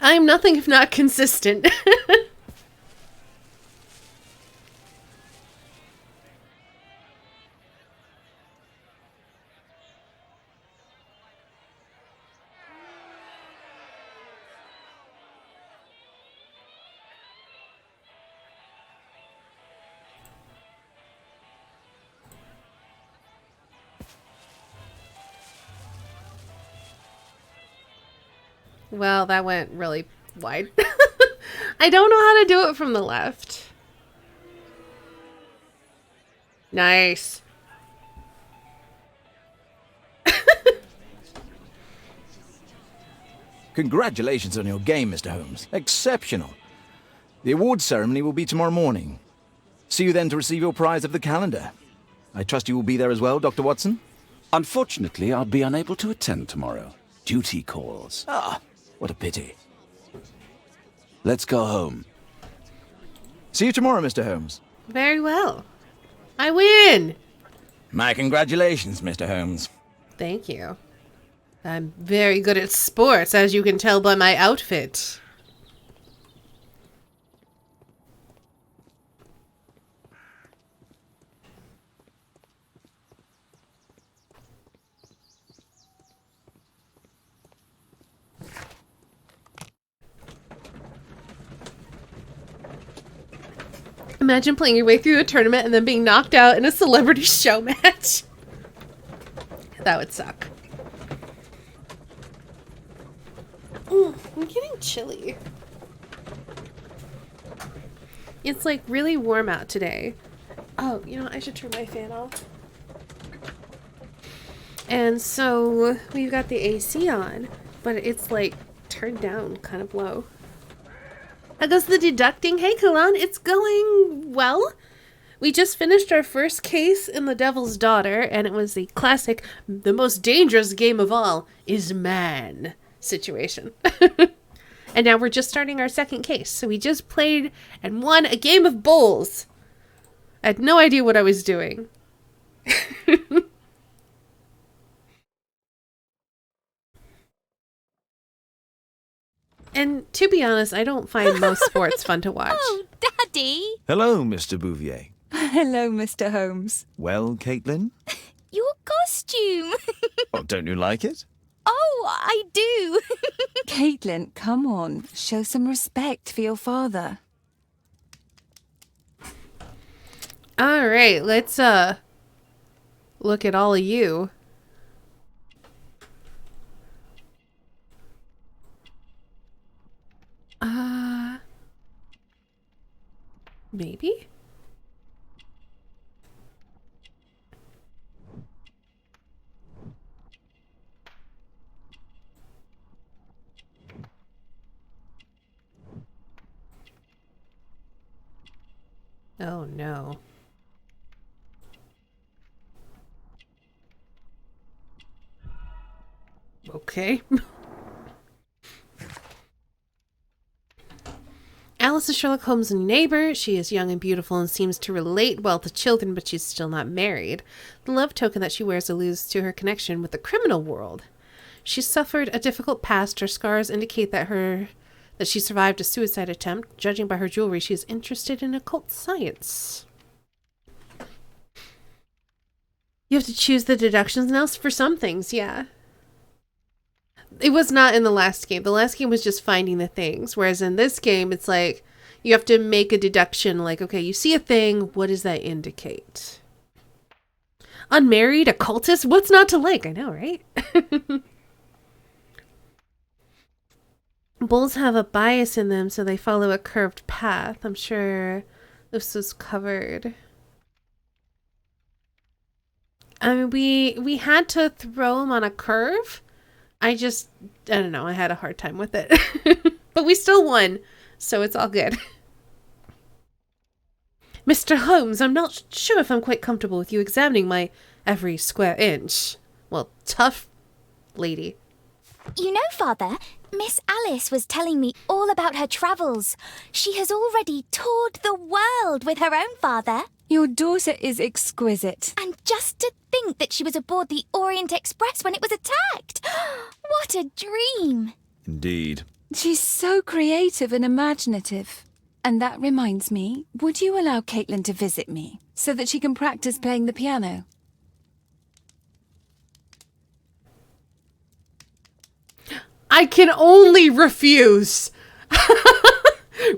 I'm nothing if not consistent. Well, that went really wide. I don't know how to do it from the left. Nice. Congratulations on your game, Mr. Holmes. Exceptional. The awards ceremony will be tomorrow morning. See you then to receive your prize of the calendar. I trust you will be there as well, Dr. Watson? Unfortunately, I'll be unable to attend tomorrow. Duty calls. Ah, what a pity. Let's go home. See you tomorrow, Mr. Holmes. Very well. I win! My congratulations, Mr. Holmes. Thank you. I'm very good at sports, as you can tell by my outfit. Imagine playing your way through a tournament and then being knocked out in a celebrity show match. That would suck. Ooh, I'm getting chilly. It's like really warm out today. Oh, you know, I should turn my fan off. And so we've got the AC on, but it's like turned down kind of low. How goes the deducting? Hey, Kalan, it's going well. We just finished our first case in The Devil's Daughter, and it was the classic, the most dangerous game of all is man situation. And now we're just starting our second case. So we just played and won a game of bowls. I had no idea what I was doing. And to be honest, I don't find most sports fun to watch. Oh, Daddy! Hello, Mr. Bouvier. Hello, Mr. Holmes. Well, Caitlin? Your costume! Oh, don't you like it? Oh, I do! Caitlin, come on. Show some respect for your father. All right, let's look at all of you. Maybe? Oh no. Okay. Alice is Sherlock Holmes' neighbor. She is young and beautiful and seems to relate well to children, but she's still not married. The love token that she wears alludes to her connection with the criminal world. She suffered a difficult past. Her scars indicate that she survived a suicide attempt. Judging by her jewelry, she is interested in occult science. You have to choose the deductions now for some things, yeah. It was not in the last game. The last game was just finding the things. Whereas in this game, it's like you have to make a deduction. Like, okay, you see a thing. What does that indicate? Unmarried, occultist? What's not to like? I know, right? Bulls have a bias in them, so they follow a curved path. I'm sure this was covered. I mean, we had to throw them on a curve. I don't know, I had a hard time with it. But we still won, so it's all good. Mr. Holmes, I'm not sure if I'm quite comfortable with you examining my every square inch. Well, tough lady. You know, Father, Miss Alice was telling me all about her travels. She has already toured the world with her own father. Your daughter is exquisite. And just to think that she was aboard the Orient Express when it was attacked. What a dream. Indeed. She's so creative and imaginative. And that reminds me, would you allow Caitlin to visit me so that she can practice playing the piano? I can only refuse.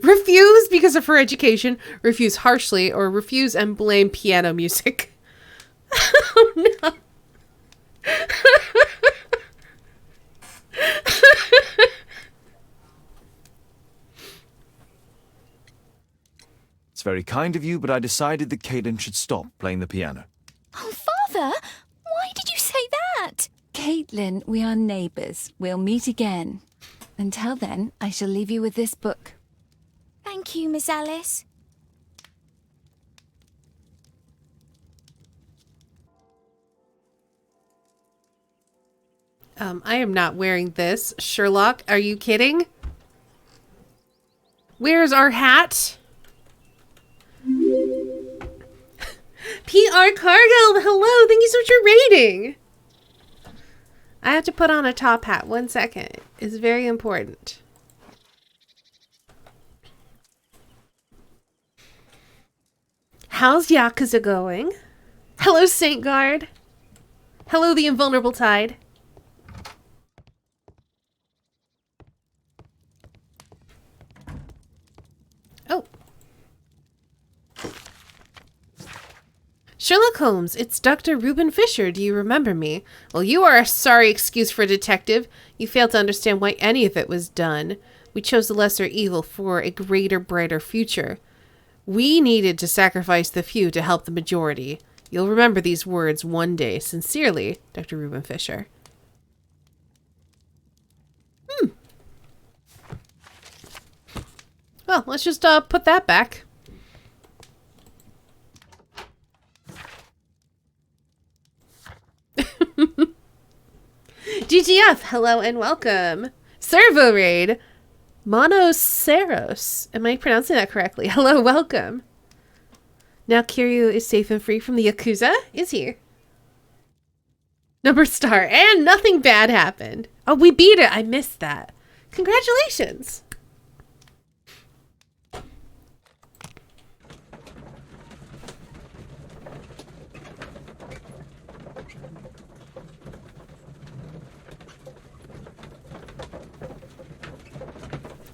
Refuse because of her education, refuse harshly, or refuse and blame piano music. Oh no. It's very kind of you, but I decided that Caitlin should stop playing the piano. Oh, Father, why did you say that? Caitlin, we are neighbours. We'll meet again. Until then, I shall leave you with this book. Thank you, Miss Alice. I am not wearing this. Sherlock, are you kidding? Where's our hat? PR Cargill, hello, thank you so much for rating. I have to put on a top hat. 1 second. It's very important. How's Yakuza going? Hello, Saint Guard. Hello, the Invulnerable Tide. Oh. Sherlock Holmes, it's Dr. Reuben Fisher. Do you remember me? Well, you are a sorry excuse for a detective. You failed to understand why any of it was done. We chose the lesser evil for a greater, brighter future. We needed to sacrifice the few to help the majority. You'll remember these words one day. Sincerely, Dr. Reuben Fisher. Well, let's just put that back. GGF, hello and welcome. Servo Raid. Monoceros. Am I pronouncing that correctly? Hello, welcome. Now Kiryu is safe and free from the Yakuza? Is he? Number star. And nothing bad happened. Oh, we beat it. I missed that. Congratulations.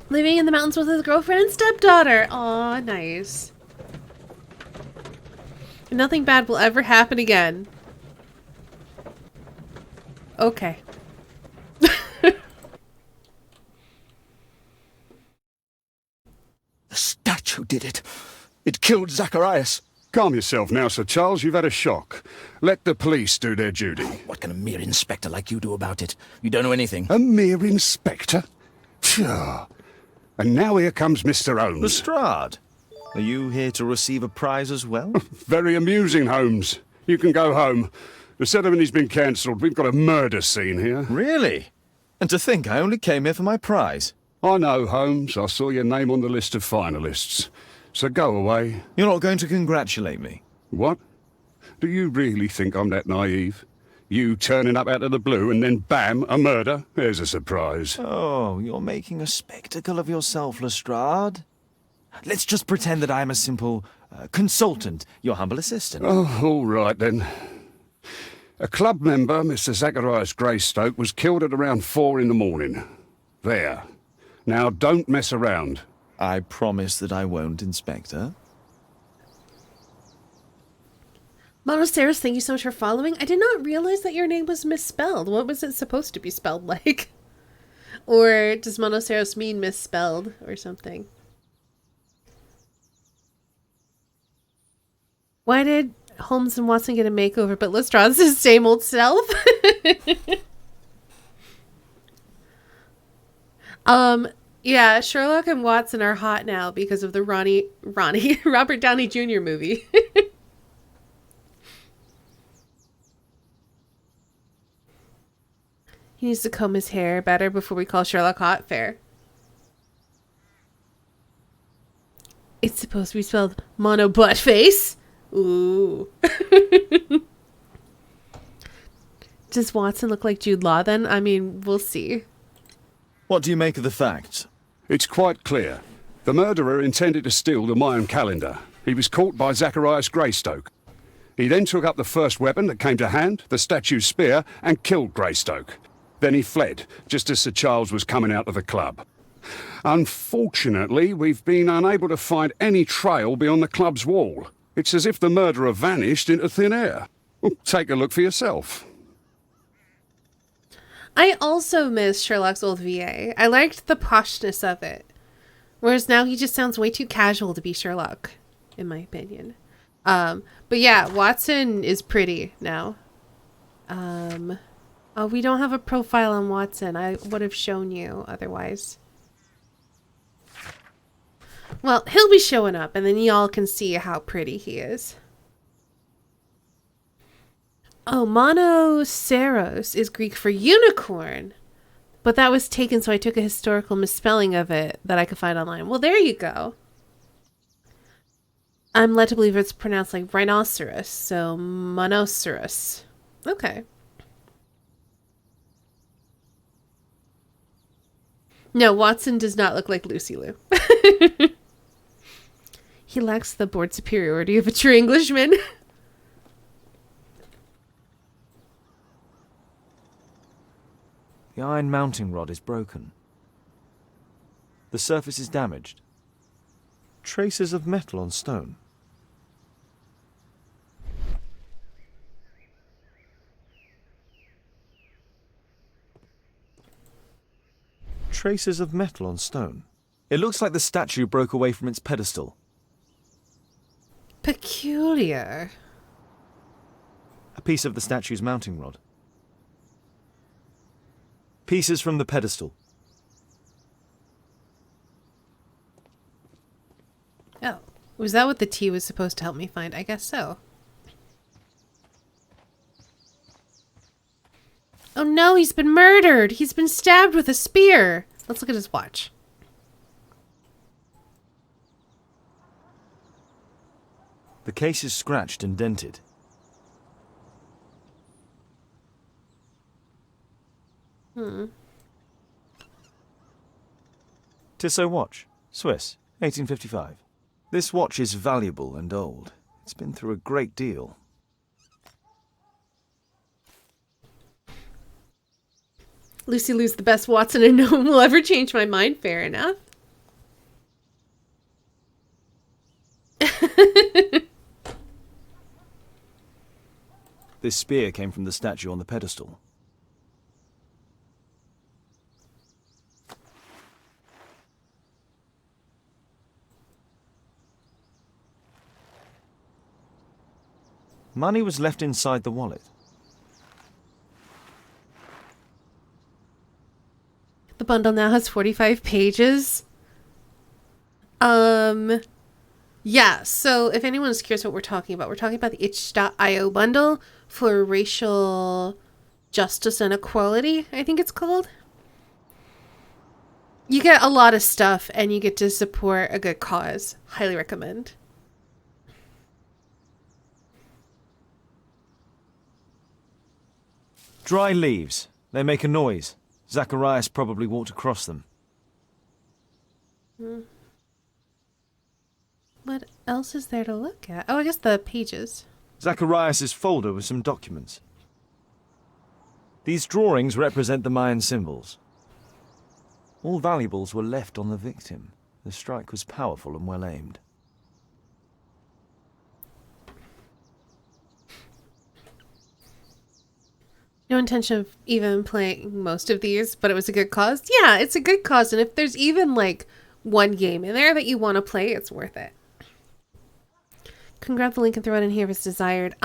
Living in the mountains with his girlfriend and stepdaughter. Aw, nice. Nothing bad will ever happen again. Okay. The statue did it. It killed Zacharias. Calm yourself now, Sir Charles. You've had a shock. Let the police do their duty. What can a mere inspector like you do about it? You don't know anything. A mere inspector? Phew. And now here comes Mr. Holmes. Lestrade, are you here to receive a prize as well? Very amusing, Holmes. You can go home. The ceremony's been cancelled. We've got a murder scene here. Really? And to think I only came here for my prize. I know, Holmes. I saw your name on the list of finalists. So go away. You're not going to congratulate me? What? Do you really think I'm that naive? You turning up out of the blue and then bam, a murder? There's a surprise. Oh, you're making a spectacle of yourself, Lestrade. Let's just pretend that I'm a simple consultant, your humble assistant. Oh, all right then. A club member, Mr. Zacharias Greystoke, was killed at around 4 in the morning. There. Now, don't mess around. I promise that I won't, Inspector. Monoceros, thank you so much for following. I did not realize that your name was misspelled. What was it supposed to be spelled like? Or does Monoceros mean misspelled or something? Why did Holmes and Watson get a makeover, but Lestrade's his same old self? Yeah, Sherlock and Watson are hot now because of the Ronnie Robert Downey Jr. movie. He needs to comb his hair better before we call Sherlock hot. Fair. It's supposed to be spelled mono butt face. Ooh. Does Watson look like Jude Law then? I mean, we'll see. What do you make of the facts? It's quite clear. The murderer intended to steal the Mayan calendar. He was caught by Zacharias Greystoke. He then took up the first weapon that came to hand, the statue's spear, and killed Greystoke. Then he fled, just as Sir Charles was coming out of the club. Unfortunately, we've been unable to find any trail beyond the club's wall. It's as if the murderer vanished into thin air. Well, take a look for yourself. I also miss Sherlock's old VA. I liked the poshness of it. Whereas now he just sounds way too casual to be Sherlock, in my opinion. But yeah, Watson is pretty now. Oh, we don't have a profile on Watson. I would have shown you otherwise. Well, he'll be showing up, and then y'all can see how pretty he is. Oh, monoceros is Greek for unicorn. But that was taken, so I took a historical misspelling of it that I could find online. Well, there you go. I'm led to believe it's pronounced like rhinoceros, so monoceros. Okay. No, Watson does not look like Lucy Liu. He lacks the board superiority of a true Englishman. The iron mounting rod is broken. The surface is damaged. Traces of metal on stone. Traces of metal on stone. It looks like the statue broke away from its pedestal. Peculiar. A piece of the statue's mounting rod. Pieces from the pedestal. Oh, was that what the T was supposed to help me find? I guess so. Oh no, he's been murdered! He's been stabbed with a spear! Let's look at his watch. The case is scratched and dented. Tissot watch, Swiss, 1855. This watch is valuable and old. It's been through a great deal. Lucy Liu's the best Watson and no one will ever change my mind. Fair enough. This spear came from the statue on the pedestal. Money was left inside the wallet. The bundle now has 45 pages. Yeah, so if anyone's curious what we're talking about the itch.io bundle for racial justice and equality, I think it's called. You get a lot of stuff and you get to support a good cause. Highly recommend. Dry leaves. They make a noise. Zacharias probably walked across them. What else is there to look at? Oh, I guess the pages. Zacharias' folder with some documents. These drawings represent the Mayan symbols. All valuables were left on the victim. The strike was powerful and well aimed. No intention of even playing most of these, but it was a good cause. Yeah, it's a good cause, and if there's even like one game in there that you want to play, it's worth it. Can grab the link and throw it in here if it's desired.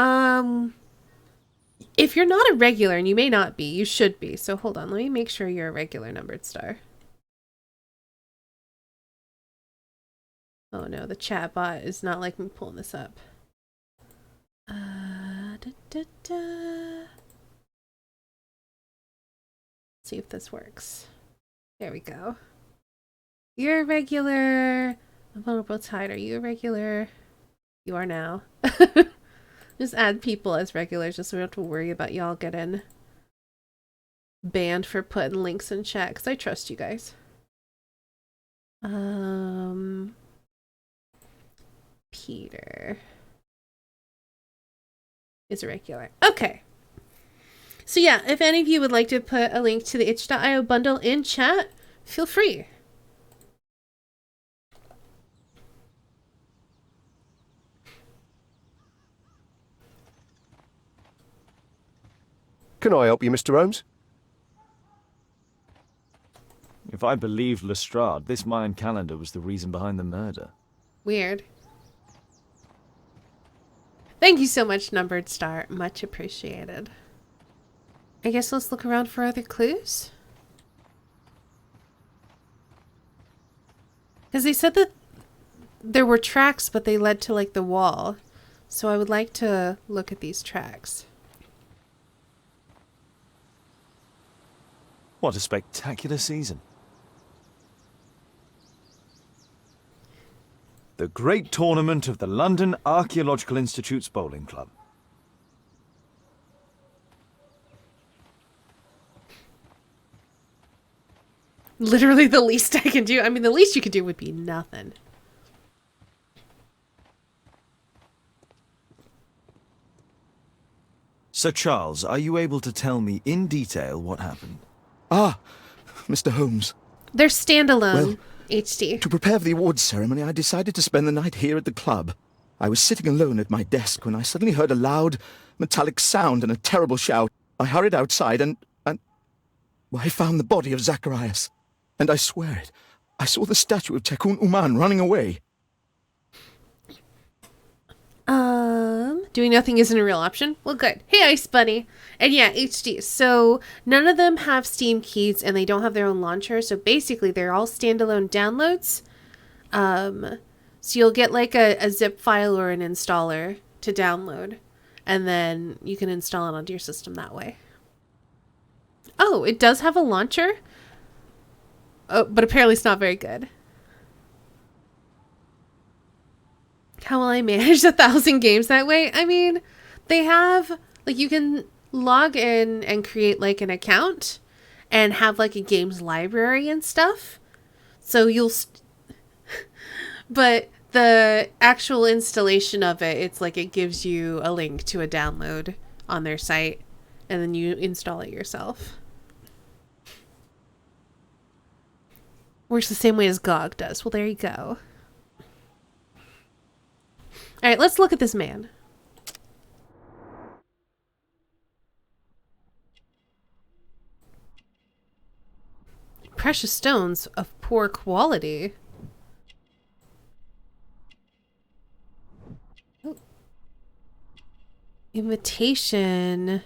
If you're not a regular, and you may not be, you should be. So hold on, let me make sure you're a regular numbered star. Oh no, the chat bot is not like me pulling this up. See if this works. There we go. You're a regular. A vulnerable tide. Are you a regular? You are now. Just add people as regulars just so we don't have to worry about y'all getting banned for putting links in chat, because I trust you guys. Peter is a regular. Okay. So yeah, if any of you would like to put a link to the itch.io bundle in chat, feel free. Can I help you, Mr. Holmes? If I believed Lestrade, this Mayan calendar was the reason behind the murder. Weird. Thank you so much, Numbered Star. Much appreciated. I guess let's look around for other clues. Because they said that there were tracks, but they led to like the wall. So I would like to look at these tracks. What a spectacular season. The great tournament of the London Archaeological Institute's bowling club. Literally the least I can do. I mean, the least you could do would be nothing. Sir Charles, are you able to tell me in detail what happened? Ah, Mr. Holmes. They're standalone, Well, HD. To prepare for the awards ceremony, I decided to spend the night here at the club. I was sitting alone at my desk when I suddenly heard a loud, metallic sound and a terrible shout. I hurried outside and I found the body of Zacharias. And I swear it, I saw the statue of Tekun Uman running away. Doing nothing isn't a real option. Well, good. Hey, Ice Bunny. And yeah, HD. So none of them have Steam keys and they don't have their own launcher. So basically they're all standalone downloads. So you'll get like a zip file or an installer to download. And then you can install it onto your system that way. Oh, it does have a launcher? Oh, but apparently it's not very good. How will I manage 1,000 games that way? I mean, they have, like, you can log in and create, like, an account and have, like, a games library and stuff. So you'll, but the actual installation of it, it's like it gives you a link to a download on their site and then you install it yourself. Works the same way as GOG does. Well, there you go. All right, let's look at this man. Precious stones of poor quality. Ooh. Imitation.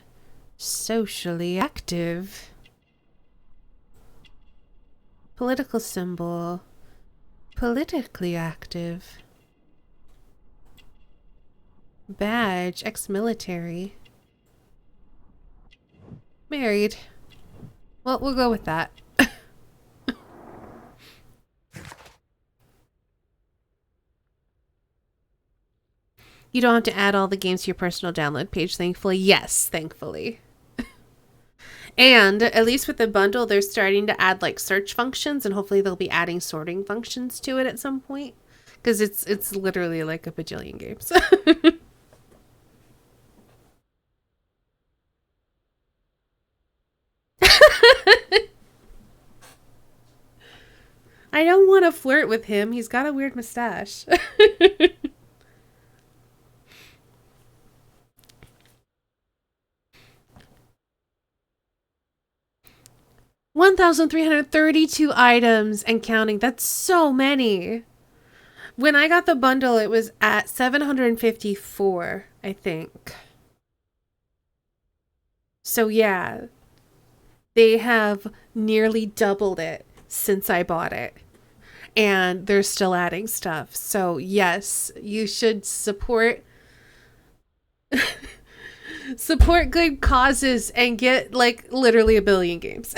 Socially active. Political symbol. Politically active. Badge, ex-military. Married. Well, we'll go with that. You don't have to add all the games to your personal download page, thankfully. Yes, thankfully. And at least with the bundle, they're starting to add like search functions, and hopefully they'll be adding sorting functions to it at some point. Because it's literally like a bajillion games. I don't want to flirt with him. He's got a weird mustache. 1,332 items and counting. That's so many. When I got the bundle, it was at 754, I think. So yeah, they have nearly doubled it since I bought it. and they're still adding stuff. So yes, you should support support good causes and get like literally a billion games.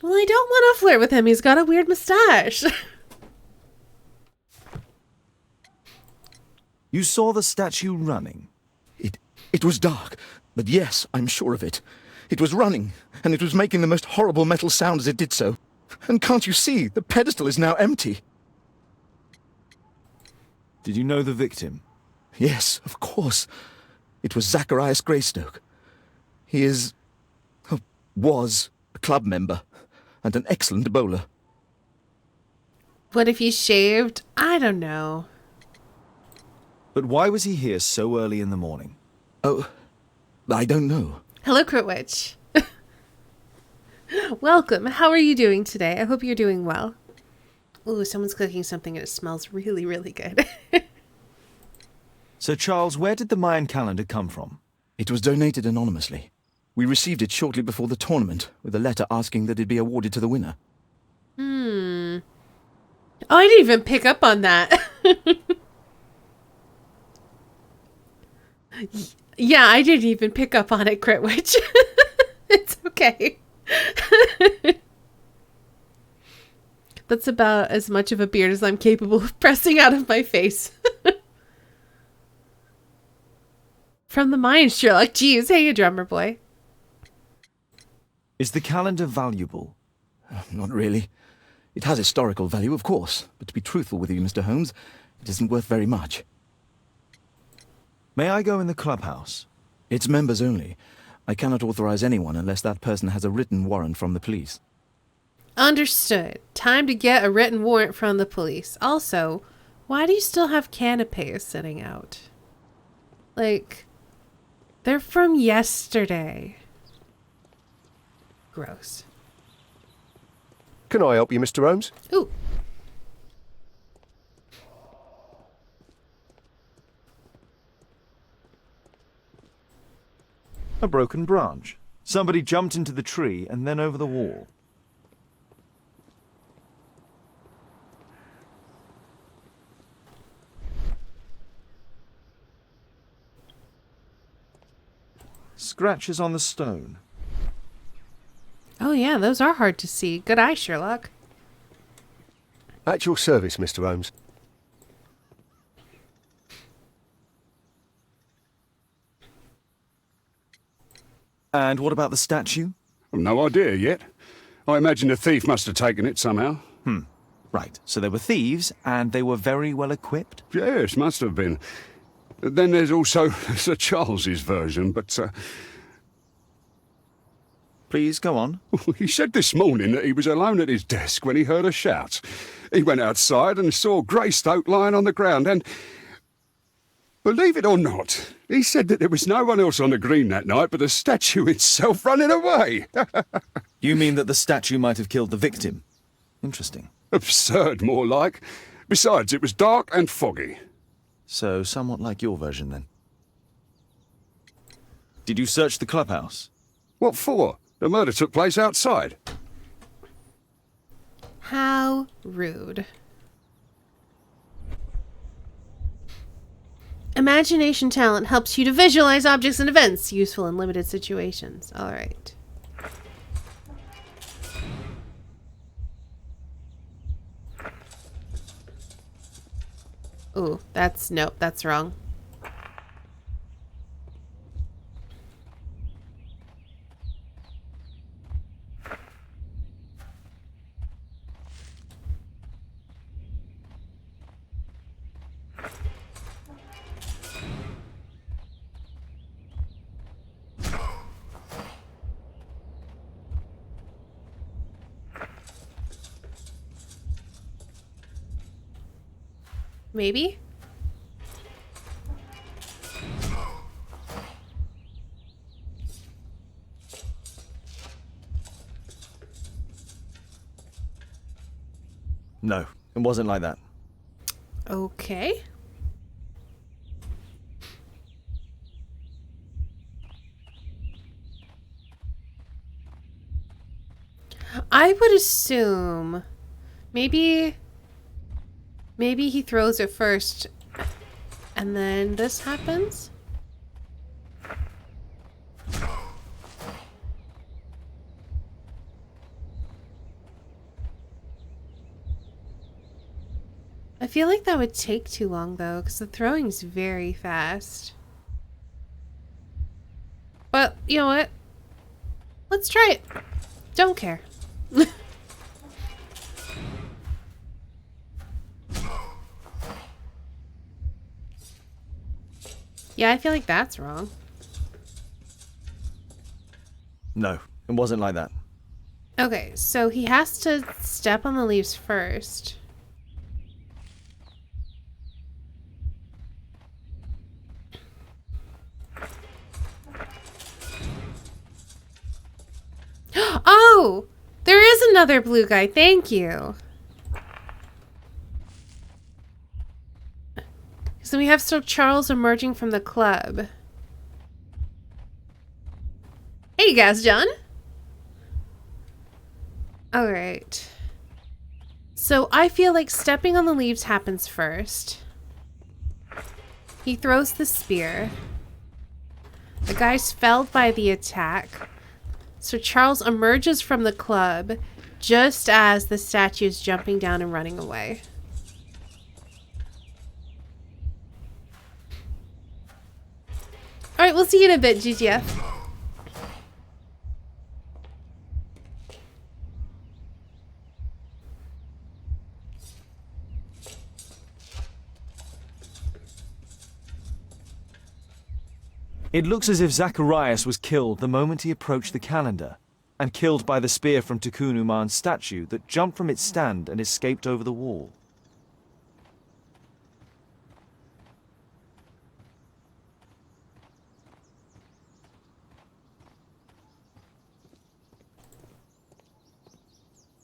Well, I don't want to flirt with him. He's got a weird mustache. You saw the statue running? It was dark, but yes, I'm sure of it. It was running, and it was making the most horrible metal sound as it did so. And can't you see, the pedestal is now empty. Did you know the victim? Yes, of course. It was Zacharias Greystoke. He was a club member, and an excellent bowler. What if he's shaved? I don't know. But why was he here so early in the morning? Oh, I don't know. Hello, Critwitch. Welcome. How are you doing today? I hope you're doing well. Ooh, someone's cooking something and it smells really, really good. So, Charles, where did the Mayan calendar come from? It was donated anonymously. We received it shortly before the tournament, with a letter asking that it be awarded to the winner. Oh, I didn't even pick up on that. Yeah, I didn't even pick up on it, Critwitch. It's okay. That's about as much of a beard as I'm capable of pressing out of my face. From the mine, Sherlock. Jeez, hey, you drummer boy. Is the calendar valuable? Not really. It has historical value, of course, but to be truthful with you, Mr. Holmes, it isn't worth very much. May I go in the clubhouse? It's members only. I cannot authorize anyone unless that person has a written warrant from the police. Understood. Time to get a written warrant from the police. Also, why do you still have canapes sitting out? Like, they're from yesterday. Gross. Can I help you, Mr. Holmes? Ooh. A broken branch. Somebody jumped into the tree and then over the wall. Scratches on the stone. Oh yeah, those are hard to see. Good eye, Sherlock. At your service, Mr. Holmes. And what about the statue? I've no idea yet. I imagine a thief must have taken it somehow. Right, so they were thieves, and they were very well equipped? Yes, must have been. Then there's also Sir Charles's version, but... Please, go on. He said this morning that he was alone at his desk when he heard a shout. He went outside and saw Greystoke lying on the ground and... Believe it or not, he said that there was no one else on the green that night but the statue itself running away. You mean that the statue might have killed the victim? Interesting. Absurd, more like. Besides, it was dark and foggy. So, somewhat like your version, then. Did you search the clubhouse? What for? The murder took place outside. How rude. Imagination talent helps you to visualize objects and events, useful in limited situations. All right. Ooh, nope, that's wrong. Maybe? No, it wasn't like that. Okay. I would assume maybe he throws it first and then this happens. I feel like that would take too long though, because the throwing's very fast. But you know what? Let's try it. Don't care. Yeah, I feel like that's wrong. No, it wasn't like that. Okay, so he has to step on the leaves first. Oh! There is another blue guy. Thank you. So we have Sir Charles emerging from the club. Hey, guys, John. Alright. So I feel like stepping on the leaves happens first. He throws the spear. The guy's felled by the attack. Sir Charles emerges from the club just as the statue is jumping down and running away. Alright, we'll see you in a bit, GGF. It looks as if Zacharias was killed the moment he approached the calendar, and killed by the spear from Tikkun Uman's statue that jumped from its stand and escaped over the wall.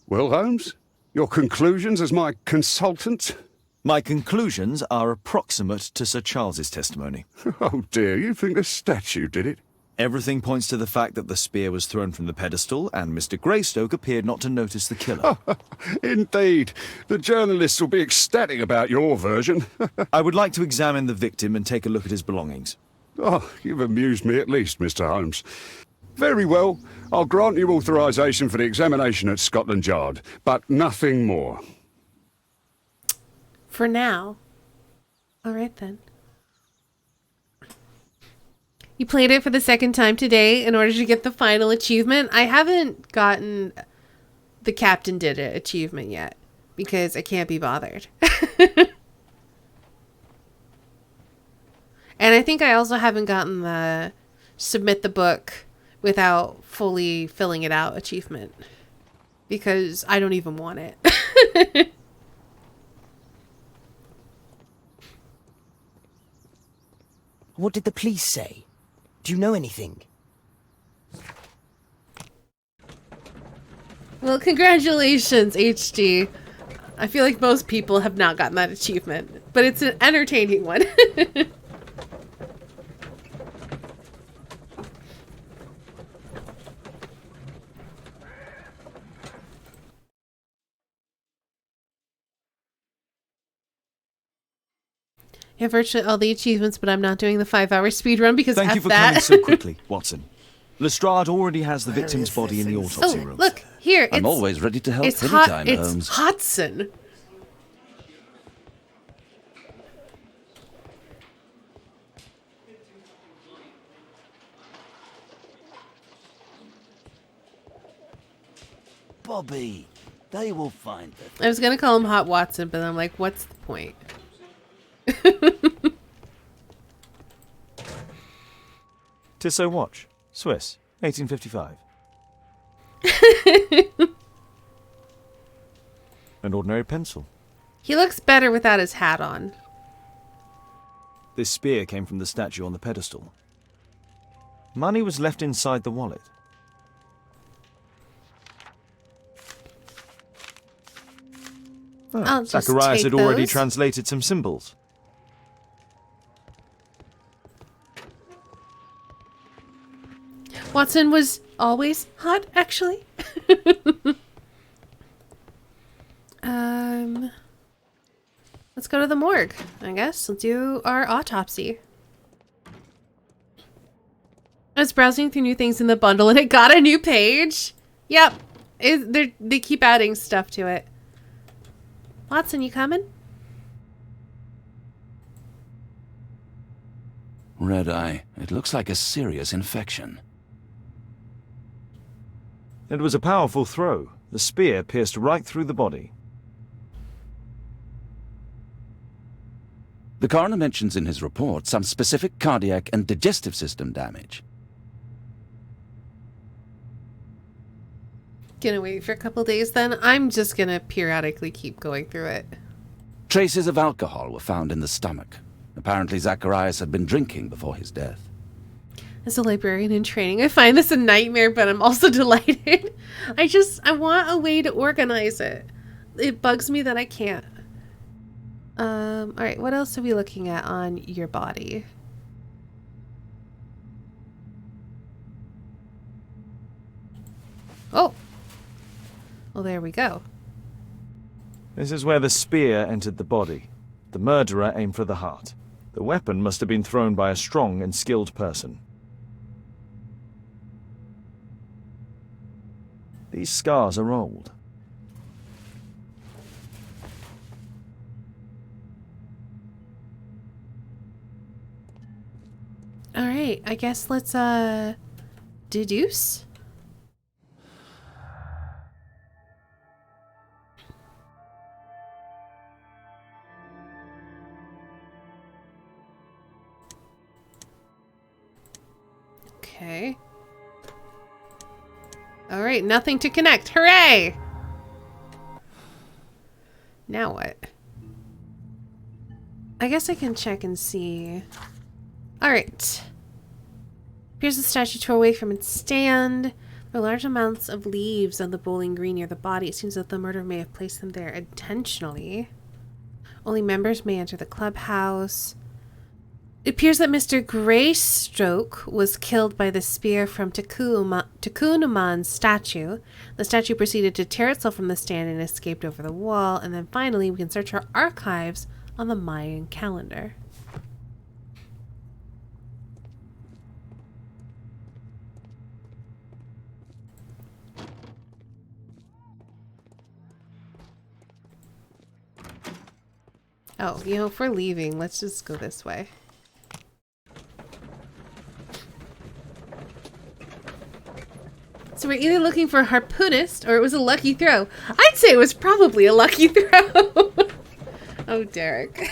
Well, Holmes, your conclusions as my consultant? My conclusions are approximate to Sir Charles's testimony. Oh dear, you think the statue did it? Everything points to the fact that the spear was thrown from the pedestal, and Mr. Greystoke appeared not to notice the killer. Indeed. The journalists will be ecstatic about your version. I would like to examine the victim and take a look at his belongings. Oh, you've amused me at least, Mr. Holmes. Very well. I'll grant you authorization for the examination at Scotland Yard, but nothing more. For now. Alright then. You played it for the second time today in order to get the final achievement. I haven't gotten the Captain Did It achievement yet because I can't be bothered. And I think I also haven't gotten the submit the book without fully filling it out achievement because I don't even want it. What did the police say? Do you know anything? Well, congratulations, HD. I feel like most people have not gotten that achievement, but it's an entertaining one. Yeah, virtually all the achievements, but I'm not doing the 5-hour speedrun because Thank you for coming so quickly, Watson. Lestrade already has the victim's body in the autopsy room. Look, here. I'm always ready to help it's anytime, It's Holmes. Hodson. Bobby, they will find it. I was going to call him Hot Watson, but I'm like, what's the point? Tissot watch, Swiss, 1855. An ordinary pencil. He looks better without his hat on. This spear came from the statue on the pedestal. Money was left inside the wallet. I'll just Zacharias take had already those. translated some symbols. Watson was always hot, actually. the morgue, I guess. We'll do our autopsy. I was browsing through new things in the bundle and it got a new page. Yep. They keep adding stuff to it. Watson, you coming? Red eye. It looks like a serious infection. It was a powerful throw. The spear pierced right through the body. The coroner mentions in his report some specific cardiac and digestive system damage. Gonna wait for a couple days then. I'm just gonna periodically keep going through it. Traces of alcohol were found in the stomach. Apparently Zacharias had been drinking before his death. As a librarian in training, I find this a nightmare, but I'm also delighted. I want a way to organize it. It bugs me that I can't. Alright, what else are we looking at on your body? Oh! Well, there we go. This is where the spear entered the body. The murderer aimed for the heart. The weapon must have been thrown by a strong and skilled person. These scars are old. Alright, I guess let's, deduce? Okay. Alright, nothing to connect. Hooray! Now what? I guess I can check and see. Alright. Appears the statue tore away from its stand. There are large amounts of leaves on the bowling green near the body. It seems that the murderer may have placed them there intentionally. Only members may enter the clubhouse. It appears that Mr. Greystoke was killed by the spear from Takunaman's statue. The statue proceeded to tear itself from the stand and escaped over the wall. And then finally, we can search our archives on the Mayan calendar. Oh, you know, if we're leaving, let's just go this way. So we're either looking for a harpoonist or it was a lucky throw. I'd say it was probably a lucky throw. Oh, Derek.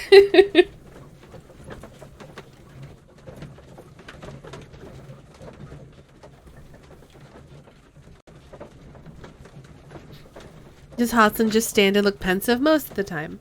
Does Hodson just stand and look pensive most of the time?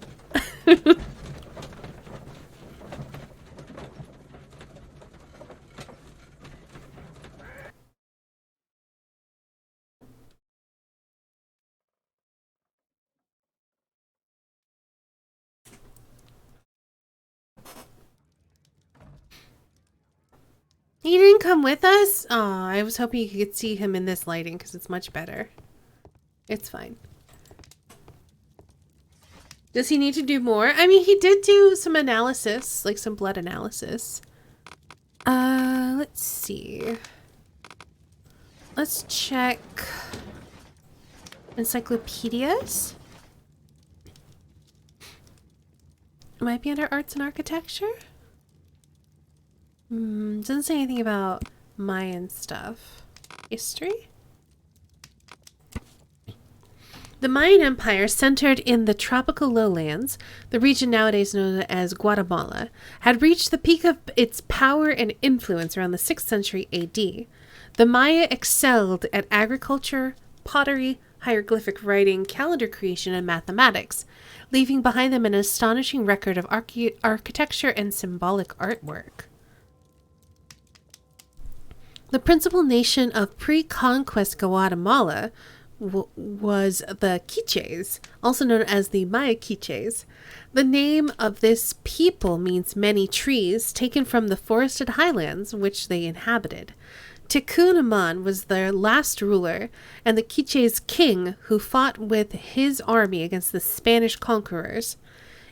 He didn't come with us? Aw, I was hoping you could see him in this lighting because it's much better. It's fine. Does he need to do more? I mean, he did do some analysis, like some blood analysis. Let's see. Let's check encyclopedias. It might be under arts and architecture. Doesn't say anything about Mayan stuff. History? The Mayan Empire, centered in the tropical lowlands, the region nowadays known as Guatemala, had reached the peak of its power and influence around the 6th century AD. The Maya excelled at agriculture, pottery, hieroglyphic writing, calendar creation, and mathematics, leaving behind them an astonishing record of architecture and symbolic artwork. The principal nation of pre-conquest Guatemala was the Quiches, also known as the Maya Quiches. The name of this people means many trees, taken from the forested highlands which they inhabited. Ticunaman was their last ruler, and the Quiches' king, who fought with his army against the Spanish conquerors.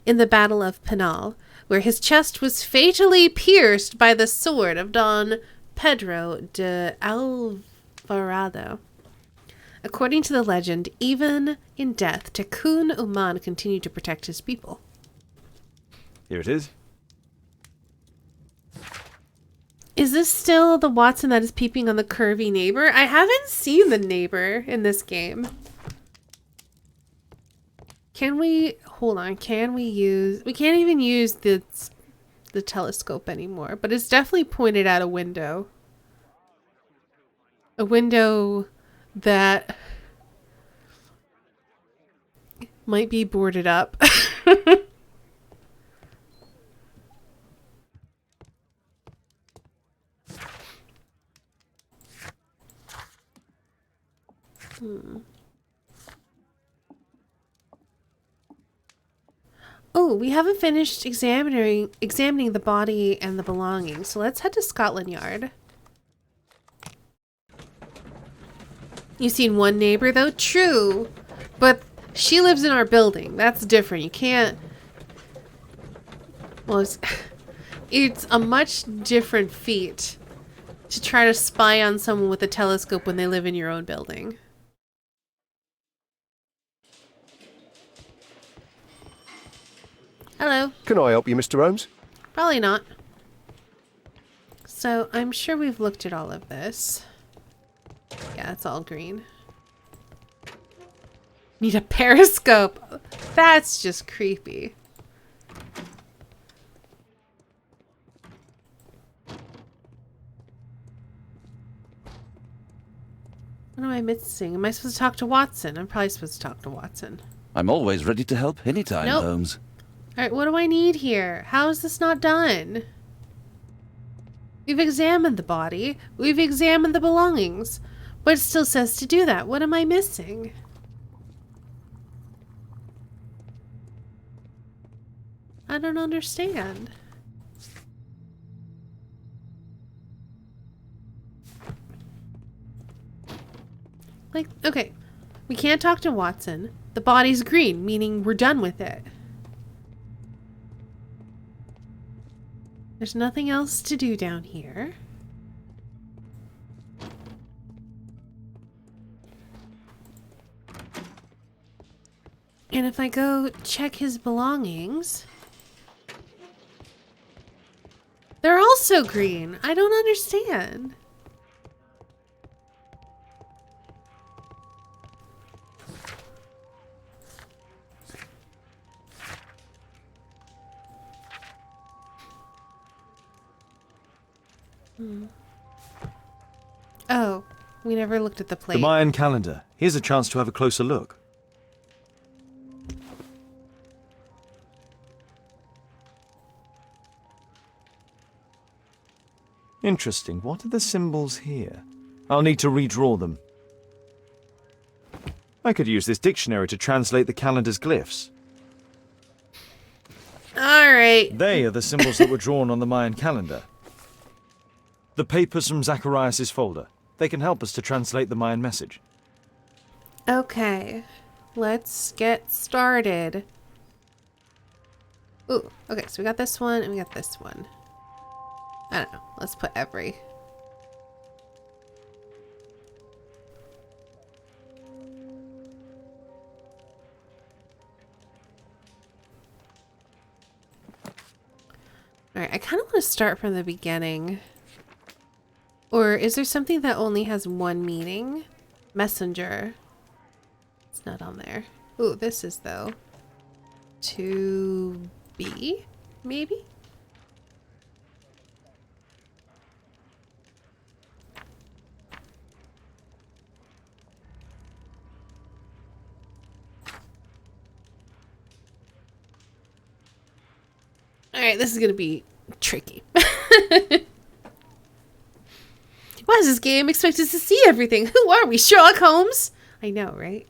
in the Battle of Penal, where his chest was fatally pierced by the sword of Don Pedro de Alvarado. According to the legend, even in death, Tekun Uman continued to protect his people. Here it is. Is this still the Watson that is peeping on the curvy neighbor? I haven't seen the neighbor in this game. Can we... Hold on. Can we use... We can't even use the telescope anymore, but it's definitely pointed at a window. A window that might be boarded up. Oh, we haven't finished examining the body and the belongings, so let's head to Scotland Yard. You've seen one neighbor, though? True. But she lives in our building. That's different. You can't... Well, it's a much different feat to try to spy on someone with a telescope when they live in your own building. Hello. Can I help you, Mr. Holmes? Probably not. So, I'm sure we've looked at all of this. Yeah, it's all green. Need a periscope. That's just creepy. What am I missing? Am I supposed to talk to Watson? I'm probably supposed to talk to Watson. I'm always ready to help anytime, Nope. Holmes. Alright, what do I need here? How is this not done? We've examined the body. We've examined the belongings. But it still says to do that. What am I missing? I don't understand. Like, okay. We can't talk to Watson. The body's green, meaning we're done with it. There's nothing else to do down here. And if I go check his belongings, they're also green. I don't understand. Oh, we never looked at the plate. The Mayan calendar. Here's a chance to have a closer look. Interesting. What are the symbols here? I'll need to redraw them. I could use this dictionary to translate the calendar's glyphs. Alright. They are the symbols that were drawn on the Mayan calendar. The papers from Zacharias' folder. They can help us to translate the Mayan message. Okay. Let's get started. Ooh, okay, so we got this one and we got this one. I don't know. Let's put every. Alright, I kind of want to start from the beginning. Or is there something that only has one meaning? Messenger. It's not on there. Ooh, this is though. To be? Maybe? Alright, this is gonna be tricky. Why does this game expect us to see everything? Who are we, Sherlock Holmes? I know, right?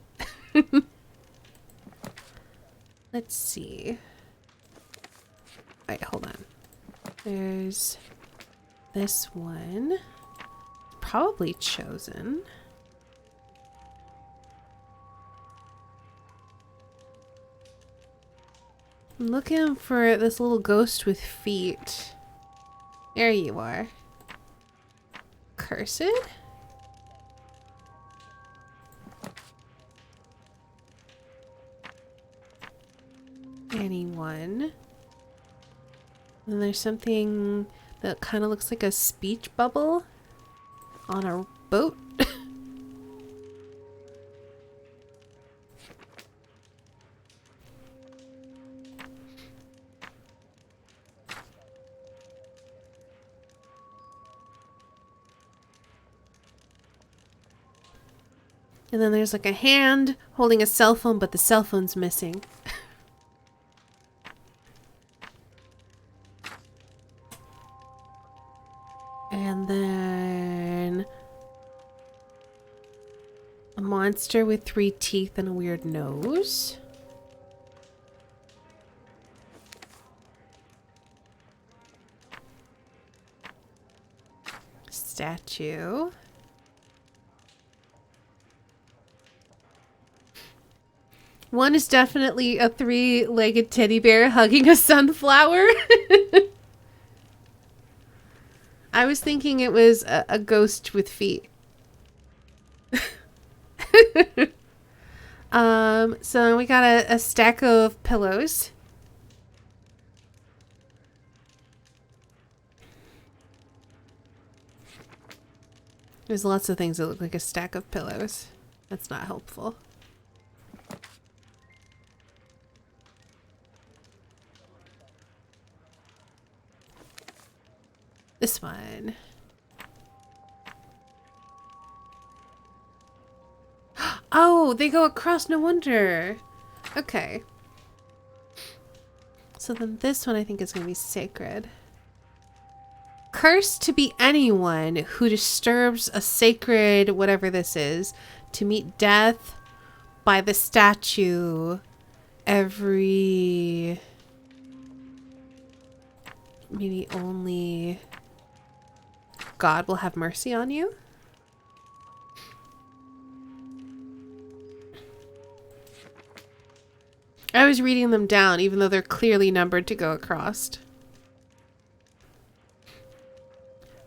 Let's see. Alright, hold on. There's this one. Probably chosen. I'm looking for this little ghost with feet. There you are. Cursed? Anyone? And there's something that kind of looks like a speech bubble on a boat. And then there's like a hand holding a cell phone, but the cell phone's missing. And then a monster with 3 teeth and a weird nose. Statue. One is definitely a 3-legged teddy bear hugging a sunflower. I was thinking it was a ghost with feet. So we got a stack of pillows. There's lots of things that look like a stack of pillows. That's not helpful. This one. Oh, they go across, no wonder. Okay. So then this one I think is going to be sacred. Cursed to be anyone who disturbs a sacred, whatever this is, to meet death by the statue every... Maybe only God will have mercy on you. I was reading them down, even though they're clearly numbered to go across.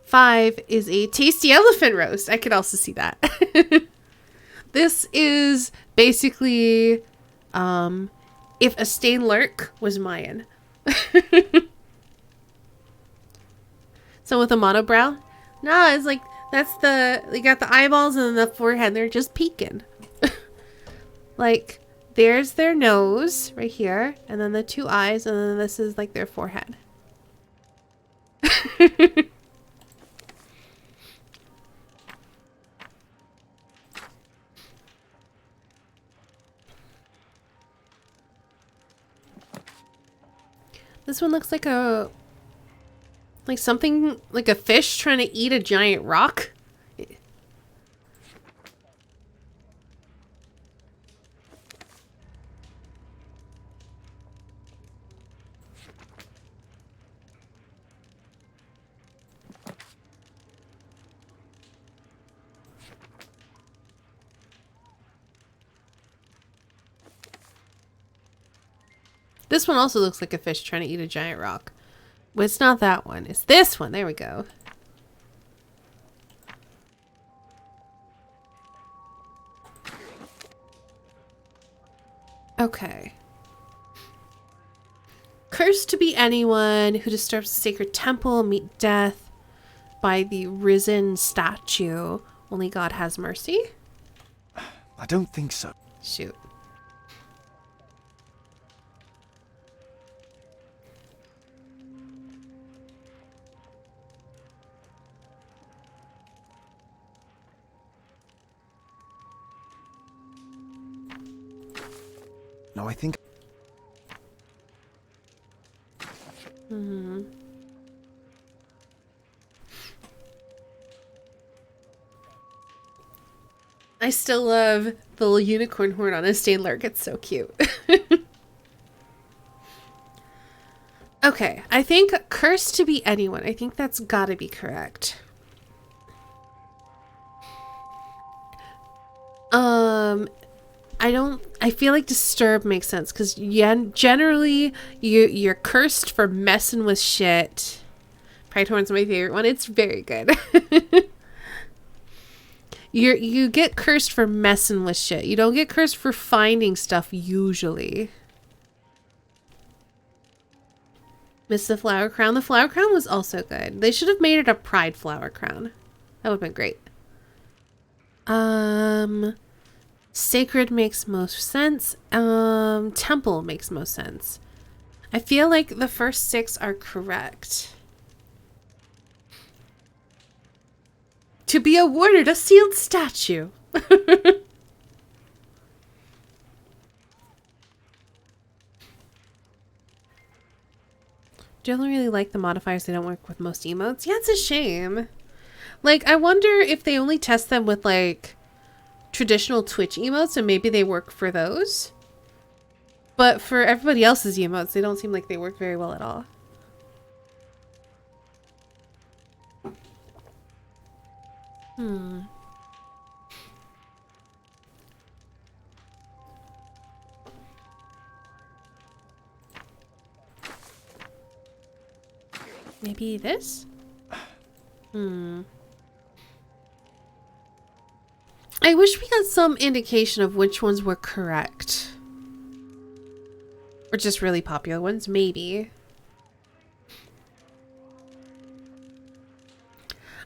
5 is a tasty elephant roast. I could also see that. This is basically if a stained lurk was Mayan. So with a monobrow? No, it's like, that's they got the eyeballs and the forehead. They're just peeking. Like, there's their nose right here. And then the 2 eyes. And then this is like their forehead. This one looks like something, like a fish trying to eat a giant rock. This one also looks like a fish trying to eat a giant rock. But it's not that one. It's this one. There we go. Okay. Cursed to be anyone who disturbs the sacred temple, meet death by the risen statue. Only God has mercy? I don't think so. Shoot. No, I think... I still love the little unicorn horn on a stained lurk. It's so cute. Okay, I think cursed to be anyone. I think that's gotta be correct. I feel like disturb makes sense because generally you're cursed for messing with shit. Pridehorn's my favorite one. It's very good. You get cursed for messing with shit. You don't get cursed for finding stuff usually. Miss the flower crown. The flower crown was also good. They should have made it a pride flower crown. That would have been great. Sacred makes most sense. Temple makes most sense. I feel like the first 6 are correct. To be awarded a sealed statue. Don't really like the modifiers. They don't work with most emotes. Yeah, it's a shame. Like, I wonder if they only test them with, like, traditional Twitch emotes and maybe they work for those. But for everybody else's emotes, they don't seem like they work very well at all. Maybe this? I wish we got some indication of which ones were correct. Or just really popular ones, maybe.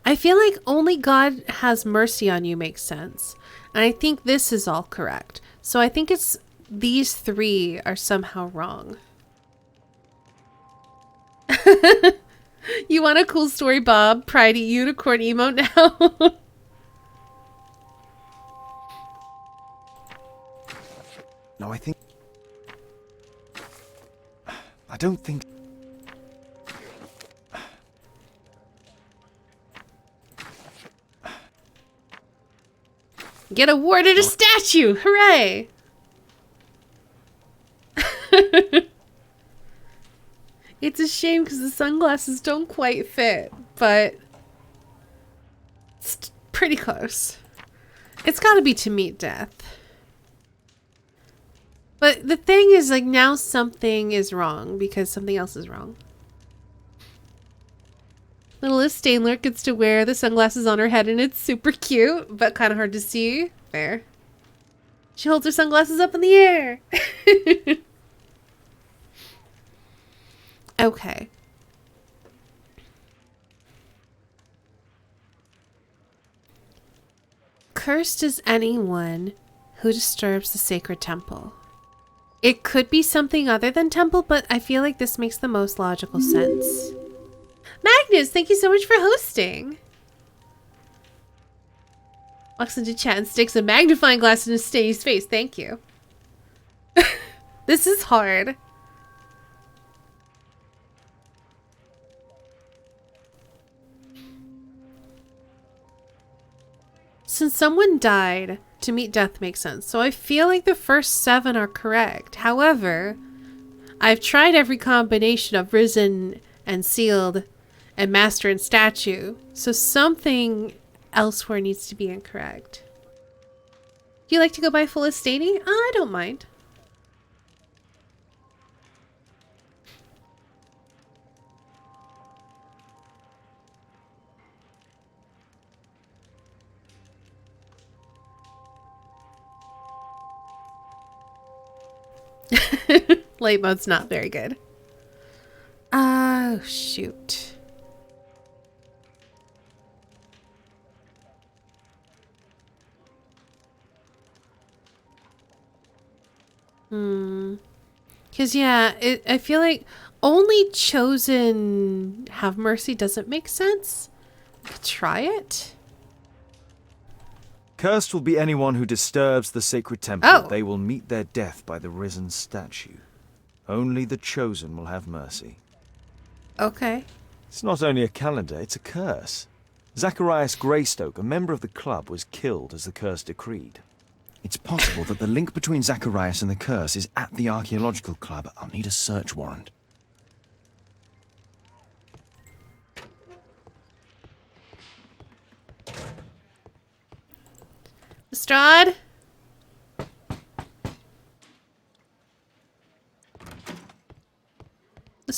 I feel like only God has mercy on you makes sense. And I think this is all correct. So I think it's these 3 are somehow wrong. You want a cool story, Bob? Pride unicorn emote now. No, I don't think... Get awarded a statue! Hooray! It's a shame because the sunglasses don't quite fit, but it's pretty close. It's got to be to meet death. But the thing is, like, now something is wrong because something else is wrong. Little Liz Stainler gets to wear the sunglasses on her head and it's super cute, but kind of hard to see. Fair. She holds her sunglasses up in the air. Okay. Cursed is anyone who disturbs the sacred temple. It could be something other than temple, but I feel like this makes the most logical sense. Magnus, thank you so much for hosting. Walks into chat and sticks a magnifying glass in Stay's face. Thank you. This is hard. Since someone died, to meet death makes sense. So I feel like the first 7 are correct. However, I've tried every combination of risen and sealed and master and statue. So something elsewhere needs to be incorrect. Do you like to go by full estatey? I don't mind. Light mode's not very good. Oh, shoot. Because, yeah, I feel like only chosen have mercy doesn't make sense. I could try it. Cursed will be anyone who disturbs the sacred temple. Oh. They will meet their death by the risen statue. Only the chosen will have mercy. Okay. It's not only a calendar, it's a curse. Zacharias Greystoke, a member of the club, was killed as the curse decreed. It's possible that the link between Zacharias and the curse is at the archaeological club. I'll need a search warrant. Lestrade?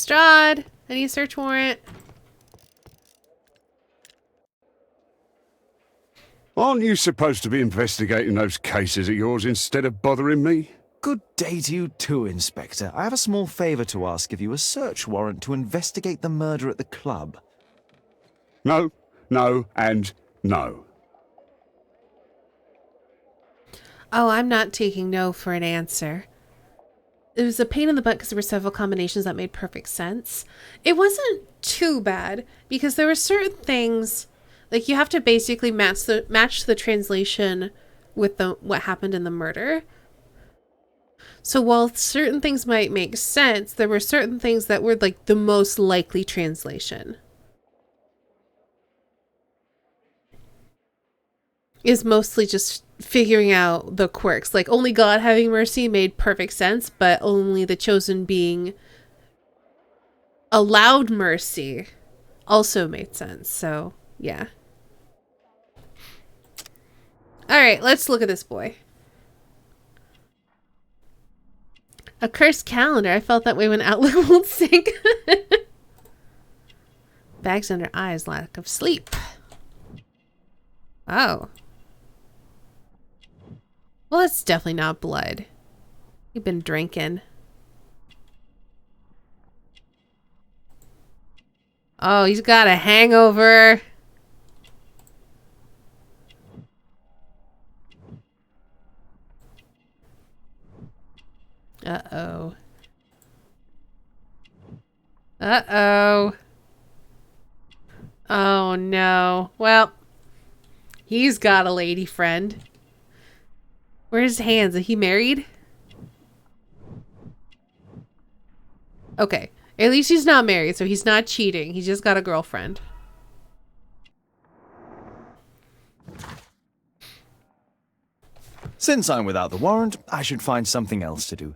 Lestrade, I need a search warrant. Aren't you supposed to be investigating those cases of yours instead of bothering me? Good day to you too, Inspector. I have a small favour to ask of you, a search warrant to investigate the murder at the club. No, no, and no. Oh, I'm not taking no for an answer. It was a pain in the butt because there were several combinations that made perfect sense. It wasn't too bad because there were certain things, like you have to basically match the translation with what happened in the murder. So while certain things might make sense, there were certain things that were like the most likely translation. Is mostly just figuring out the quirks. Like only God having mercy made perfect sense, but only the chosen being allowed mercy also made sense. So yeah. All right, let's look at this boy. A cursed calendar. I felt that way when Outlook won't sync. Bags under eyes, lack of sleep. Oh. Well, that's definitely not blood. You've been drinking. Oh, he's got a hangover. Uh-oh. Uh-oh. Oh, no. Well, he's got a lady friend. Where's his hands? Is he married? Okay. At least he's not married, so he's not cheating. He's just got a girlfriend. Since I'm without the warrant, I should find something else to do.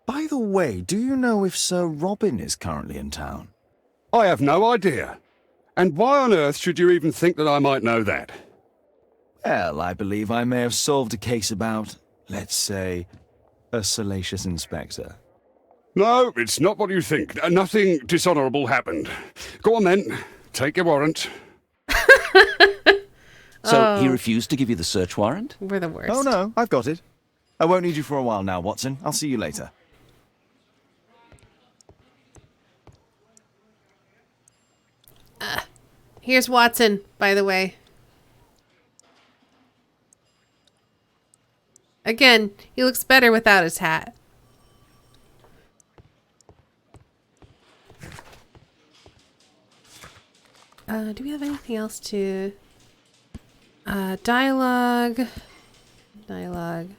By the way, do you know if Sir Robin is currently in town? I have no idea. And why on earth should you even think that I might know that? Well, I believe I may have solved a case about, let's say, a salacious inspector. No, it's not what you think. Nothing dishonourable happened. Go on then. Take your warrant. So he refused to give you the search warrant? We're the worst. Oh no, I've got it. I won't need you for a while now, Watson. I'll see you later. Here's Watson, by the way. Again, he looks better without his hat. Do we have anything else to... dialogue. Dialogue.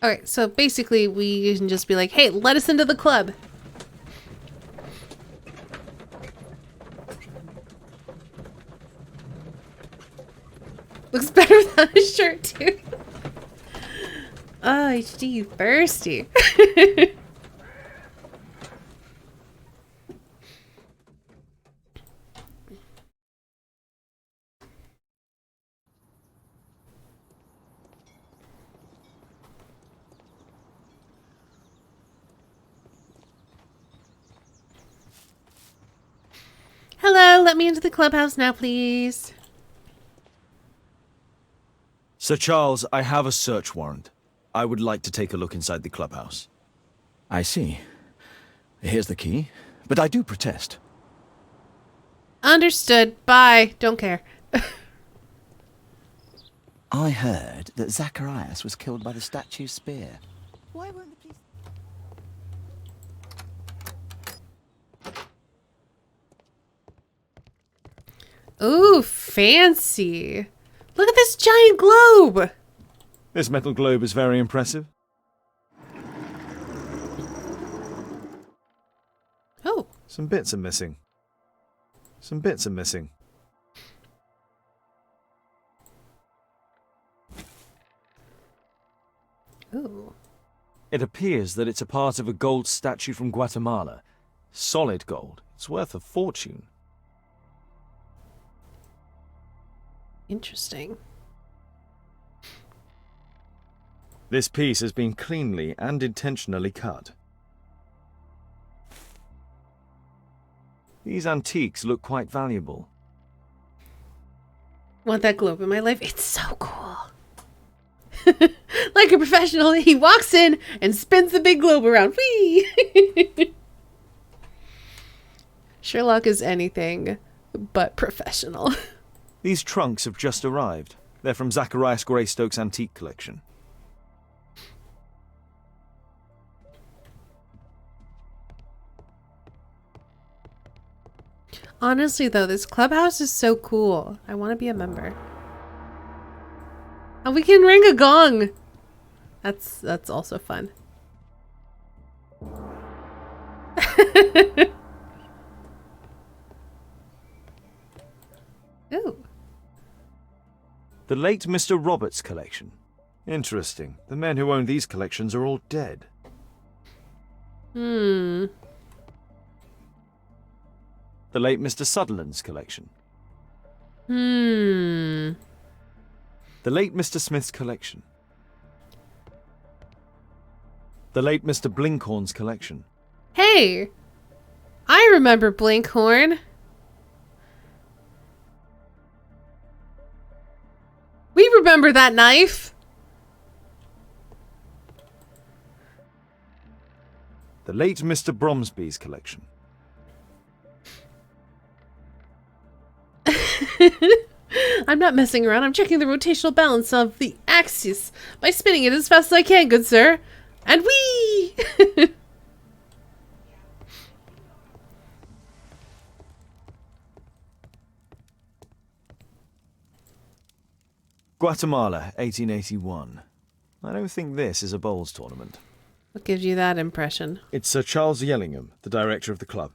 Okay, so basically we can just be like, hey, let us into the club. Looks better without a shirt, too. Oh, HD, you thirsty. Hello, let me into the clubhouse now, please. Sir Charles, I have a search warrant. I would like to take a look inside the clubhouse. I see. Here's the key, but I do protest. Understood. Bye. Don't care. I heard that Zacharias was killed by the statue's spear. Why won't the police... Ooh, fancy. Look at this giant globe. This metal globe is very impressive. Oh. Some bits are missing. Some bits are missing. Ooh. It appears that it's a part of a gold statue from Guatemala. Solid gold. It's worth a fortune. Interesting. This piece has been cleanly and intentionally cut. These antiques look quite valuable. Want that globe in my life? It's so cool. Like a professional, he walks in and spins the big globe around. Whee! Sherlock is anything but professional. These trunks have just arrived. They're from Zacharias Greystoke's antique collection. Honestly, though, this clubhouse is so cool. I want to be a member. And we can ring a gong. That's also fun. Ooh. The late Mr. Roberts' collection. Interesting. The men who own these collections are all dead. Hmm. The late Mr. Sutherland's collection. Hmm. The late Mr. Smith's collection. The late Mr. Blinkhorn's collection. Hey! I remember Blinkhorn. We remember that knife. The late Mr. Bromsby's collection. I'm not messing around. I'm checking the rotational balance of the axis by spinning it as fast as I can, good sir. And whee! Guatemala, 1881. I don't think this is a bowls tournament. What gives you that impression? It's Sir Charles Yellingham, the director of the club.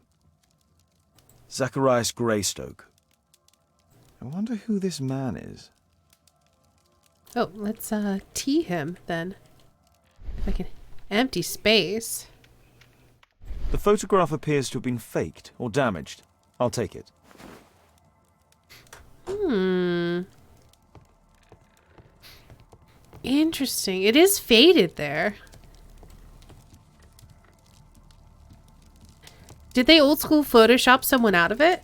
Zacharias Greystoke. I wonder who this man is. Oh, let's tee him then. If I can empty space. The photograph appears to have been faked or damaged. I'll take it. Interesting. It is faded there. Did they old school Photoshop someone out of it?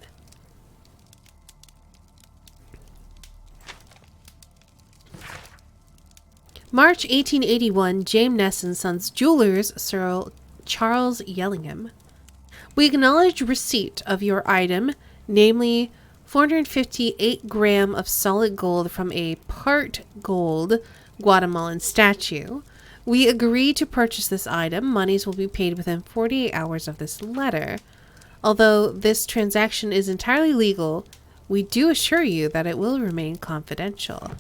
March 1881, James Ness and Sons Jewelers, Sir Charles Yellingham. We acknowledge receipt of your item, namely 458 gram of solid gold from a part gold Guatemalan statue. We agree to purchase this item. Monies will be paid within 48 hours of this letter. Although this transaction is entirely legal, we do assure you that it will remain confidential.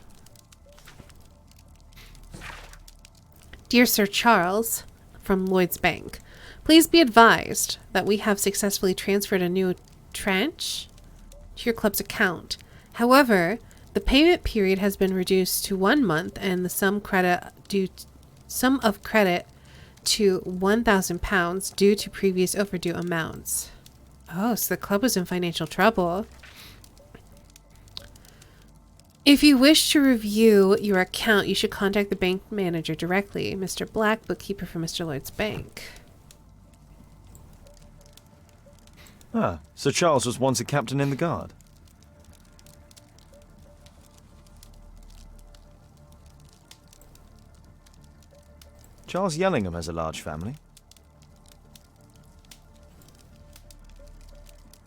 Dear Sir Charles, from Lloyd's Bank, please be advised that we have successfully transferred a new tranche to your club's account. However, the payment period has been reduced to 1 month and the sum of credit to £1,000 due to previous overdue amounts. Oh, so the club was in financial trouble. If you wish to review your account, you should contact the bank manager directly, Mr. Black, bookkeeper for Mr. Lloyd's Bank. Ah, Sir Charles was once a captain in the guard. Charles Yellingham has a large family.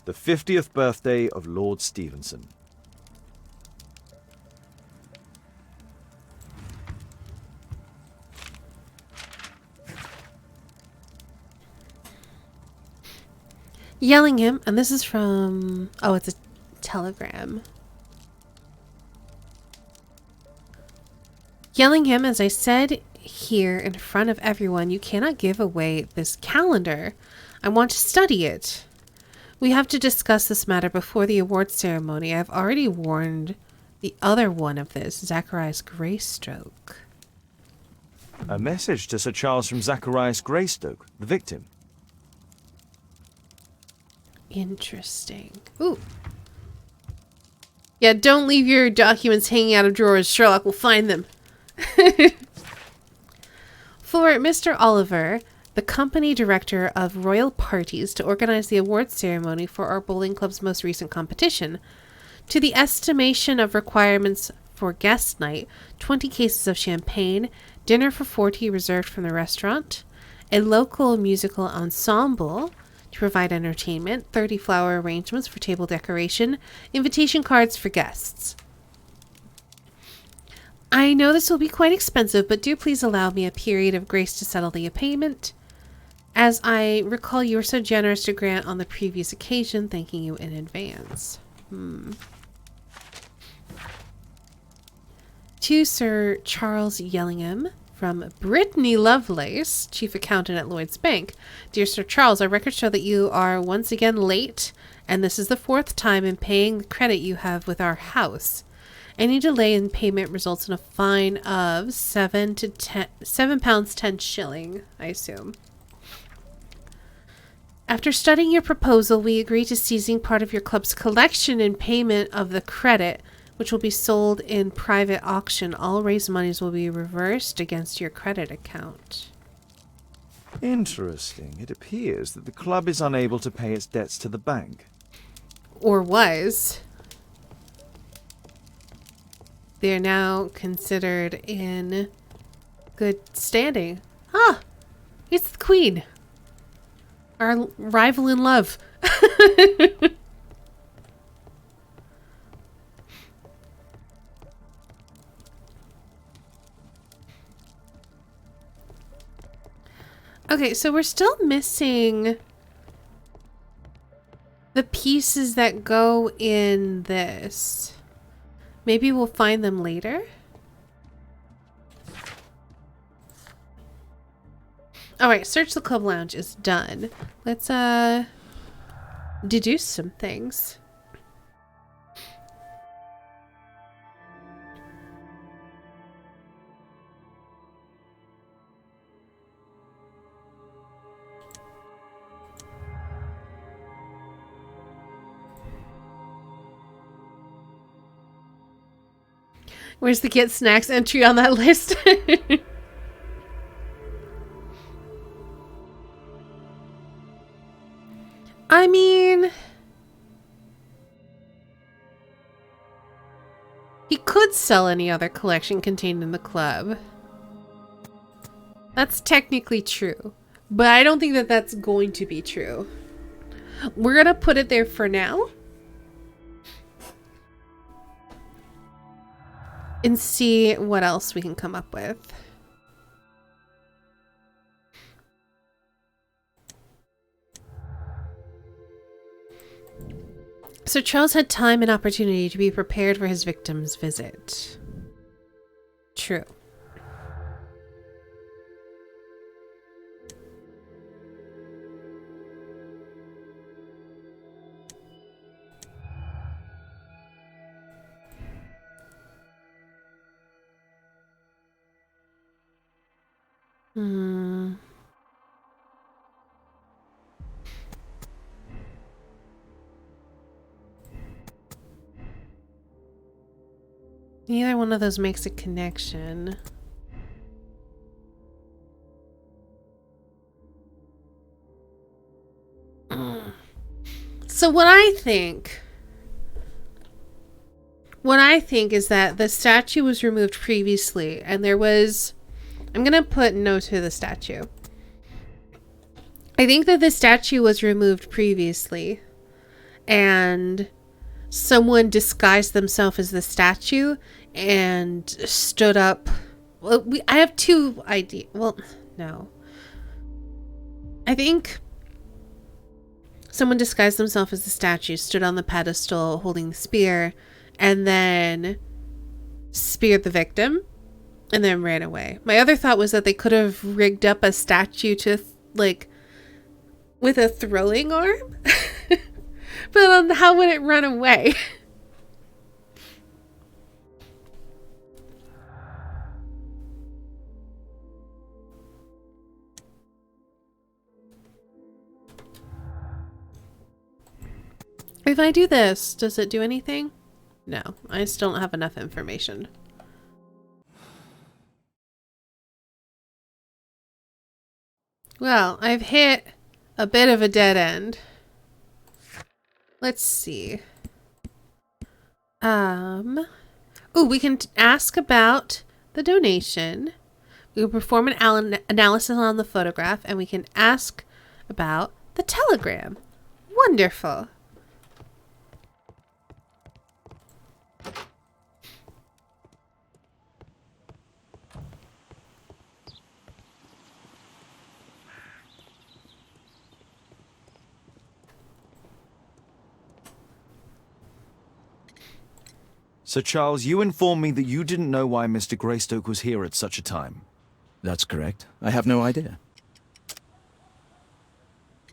The 50th birthday of Lord Stevenson. Yellingham, and this is from... Oh, it's a telegram. Yellingham, as I said here in front of everyone, you cannot give away this calendar. I want to study it. We have to discuss this matter before the award ceremony. I've already warned the other one of this, Zacharias Greystoke. A message to Sir Charles from Zacharias Greystoke, the victim. Interesting. Ooh. Yeah, don't leave your documents hanging out of drawers. Sherlock will find them. For Mr. Oliver, the company director of Royal Parties, to organize the awards ceremony for our bowling club's most recent competition. To the estimation of requirements for guest night, 20 cases of champagne, dinner for 40 reserved from the restaurant, a local musical ensemble to provide entertainment, 30 flower arrangements for table decoration, invitation cards for guests. I know this will be quite expensive, but do please allow me a period of grace to settle the payment. As I recall, you were so generous to grant on the previous occasion, thanking you in advance. To Sir Charles Yellingham from Brittany Lovelace, Chief Accountant at Lloyd's Bank. Dear Sir Charles, our records show that you are once again late, and this is the 4th time in paying the credit you have with our house. Any delay in payment results in a fine of £7 10 shilling, I assume. After studying your proposal, we agree to seizing part of your club's collection in payment of the credit, which will be sold in private auction. All raised monies will be reversed against your credit account. Interesting. It appears that the club is unable to pay its debts to the bank. Or was. They are now considered in good standing. Ah! It's the Queen. Our rival in love. Okay, so we're still missing the pieces that go in this. Maybe we'll find them later. Alright, search the club lounge is done. Let's deduce some things. Where's the get snacks entry on that list? I mean, he could sell any other collection contained in the club. That's technically true, but I don't think that that's going to be true. We're going to put it there for now and see what else we can come up with. So Charles had time and opportunity to be prepared for his victim's visit. True. Neither one of those makes a connection. So what I think is that the statue was removed previously, and there was, I'm gonna put no to the statue. I think that the statue was removed previously, and someone disguised themselves as the statue and stood up. Well, I have two ideas. Well, no. I think someone disguised themselves as the statue, stood on the pedestal holding the spear, and then speared the victim and then ran away. My other thought was that they could have rigged up a statue to, like, with a throwing arm. But how would it run away? If I do this, does it do anything? No, I still don't have enough information. Well, I've hit a bit of a dead end. Let's see. We can ask about the donation. We can perform an analysis on the photograph, and we can ask about the telegram. Wonderful. Sir Charles, you informed me that you didn't know why Mr. Greystoke was here at such a time. That's correct. I have no idea.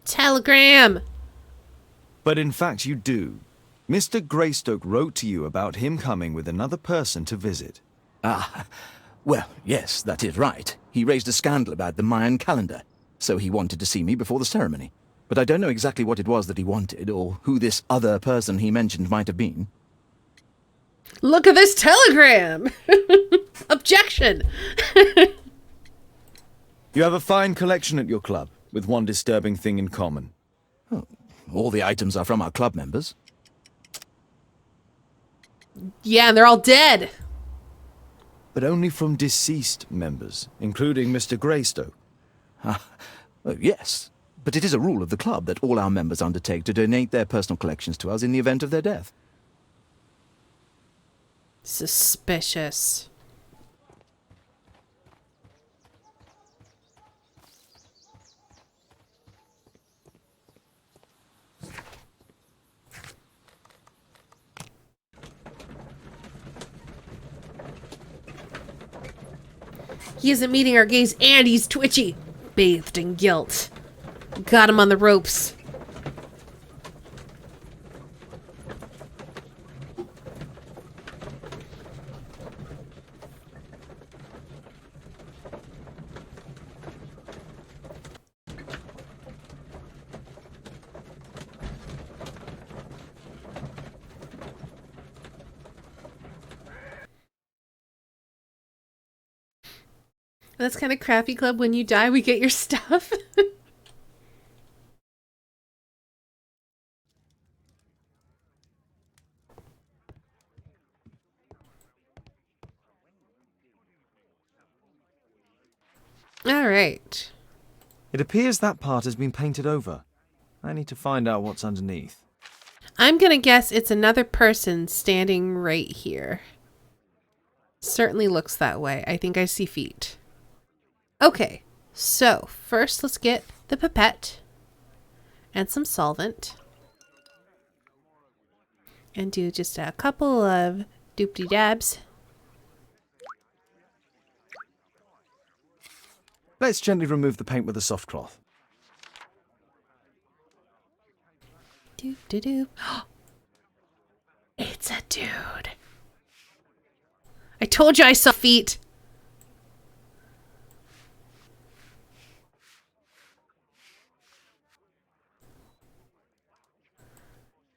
Telegram! But in fact you do. Mr. Greystoke wrote to you about him coming with another person to visit. Ah, well, yes, that is right. He raised a scandal about the Mayan calendar, so he wanted to see me before the ceremony. But I don't know exactly what it was that he wanted, or who this other person he mentioned might have been. Look at this telegram! Objection! You have a fine collection at your club, with one disturbing thing in common. Oh, all the items are from our club members. Yeah, and they're all dead. But only from deceased members, including Mr. Greystoke. Yes, but it is a rule of the club that all our members undertake to donate their personal collections to us in the event of their death. Suspicious. He isn't meeting our gaze and he's twitchy. Bathed in guilt. Got him on the ropes. That's kind of crappy, Club. When you die, we get your stuff. All right. It appears that part has been painted over. I need to find out what's underneath. I'm going to guess it's another person standing right here. Certainly looks that way. I think I see feet. Okay, so first let's get the pipette and some solvent and do just a couple of doop-de-dabs. Let's gently remove the paint with a soft cloth. Doop-de-doop. It's a dude. I told you I saw feet.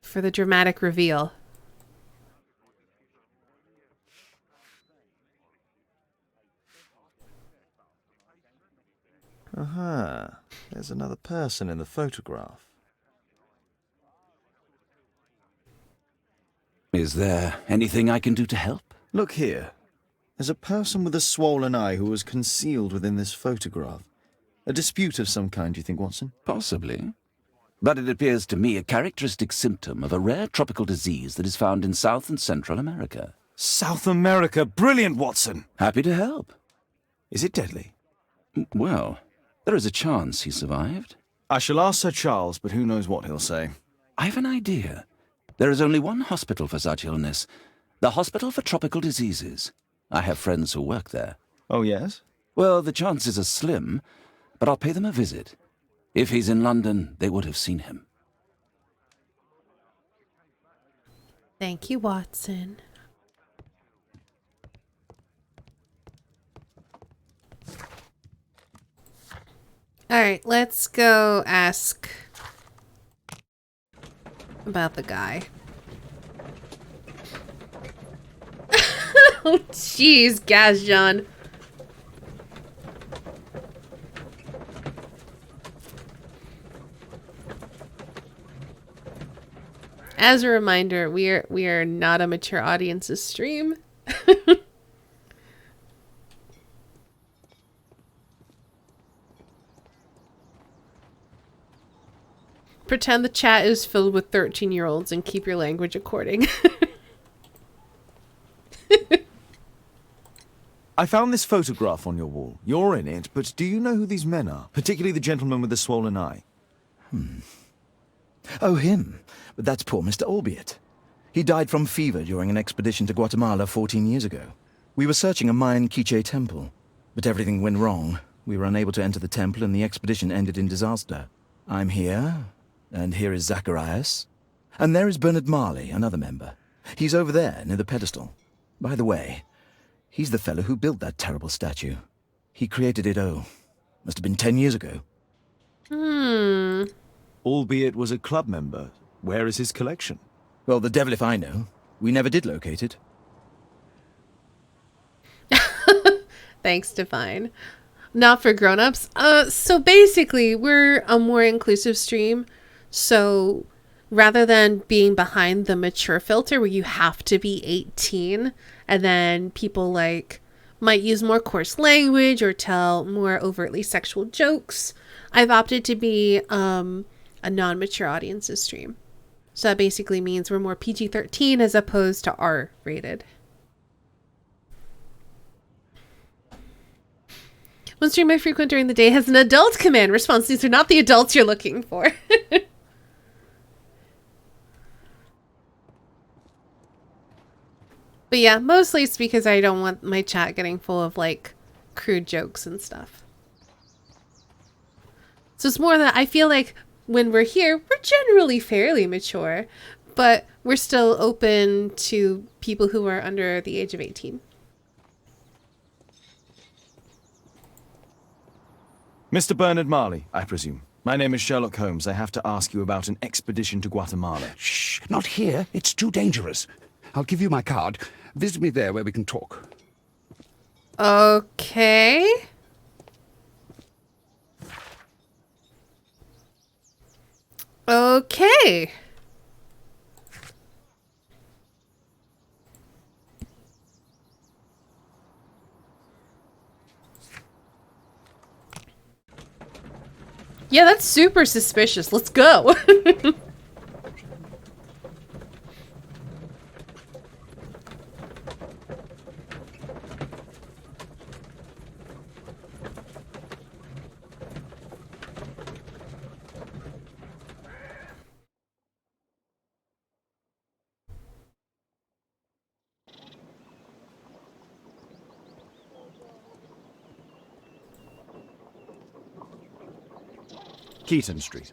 For the dramatic reveal. Aha, there's another person in the photograph. Is there anything I can do to help? Look here. There's a person with a swollen eye who was concealed within this photograph. A dispute of some kind, do you think, Watson? Possibly. But it appears to me a characteristic symptom of a rare tropical disease that is found in South and Central America. South America! Brilliant, Watson! Happy to help. Is it deadly? Well, there is a chance he survived. I shall ask Sir Charles, but who knows what he'll say. I have an idea. There is only one hospital for such illness. The Hospital for Tropical Diseases. I have friends who work there. Oh, yes? Well, the chances are slim, but I'll pay them a visit. If he's in London, they would have seen him. Thank you, Watson. All right, let's go ask about the guy. Oh, jeez, Gazjan. As a reminder, we are not a mature audience's stream. Pretend the chat is filled with 13-year-olds and keep your language according. I found this photograph on your wall. You're in it, but do you know who these men are? Particularly the gentleman with the swollen eye. Oh, him. But that's poor Mr. Albiot. He died from fever during an expedition to Guatemala 14 years ago. We were searching a Mayan Quiche temple, but everything went wrong. We were unable to enter the temple and the expedition ended in disaster. I'm here, and here is Zacharias. And there is Bernard Marley, another member. He's over there, near the pedestal. By the way, he's the fellow who built that terrible statue. He created it, must have been 10 years ago. Albeit was a club member. Where is his collection? Well, the devil if I know. We never did locate it. Thanks, Define. Not for grown-ups. So basically, we're a more inclusive stream. So rather than being behind the mature filter where you have to be 18, and then people like might use more coarse language or tell more overtly sexual jokes, I've opted to be a non-mature audiences stream. So that basically means we're more PG-13 as opposed to R-rated. One stream I frequent during the day has an adult command response. These are not the adults you're looking for. But yeah, mostly it's because I don't want my chat getting full of like crude jokes and stuff. So it's more that I feel like when we're here, we're generally fairly mature, but we're still open to people who are under the age of 18. Mr. Bernard Marley, I presume. My name is Sherlock Holmes. I have to ask you about an expedition to Guatemala. Shh, not here. It's too dangerous. I'll give you my card. Visit me there where we can talk. Okay. Okay. Yeah, that's super suspicious. Let's go. Keaton Street.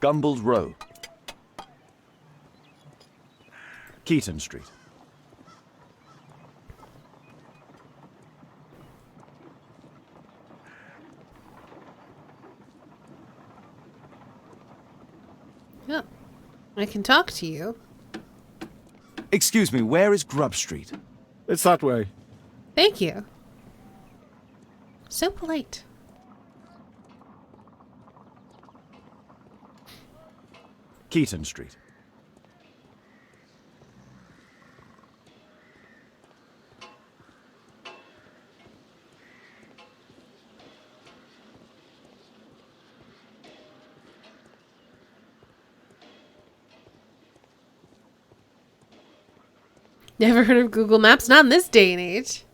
Gumbald Row. Keaton Street. Yeah, I can talk to you. Excuse me, where is Grub Street? It's that way. Thank you. So polite. Keaton Street. Never heard of Google Maps? Not in this day and age.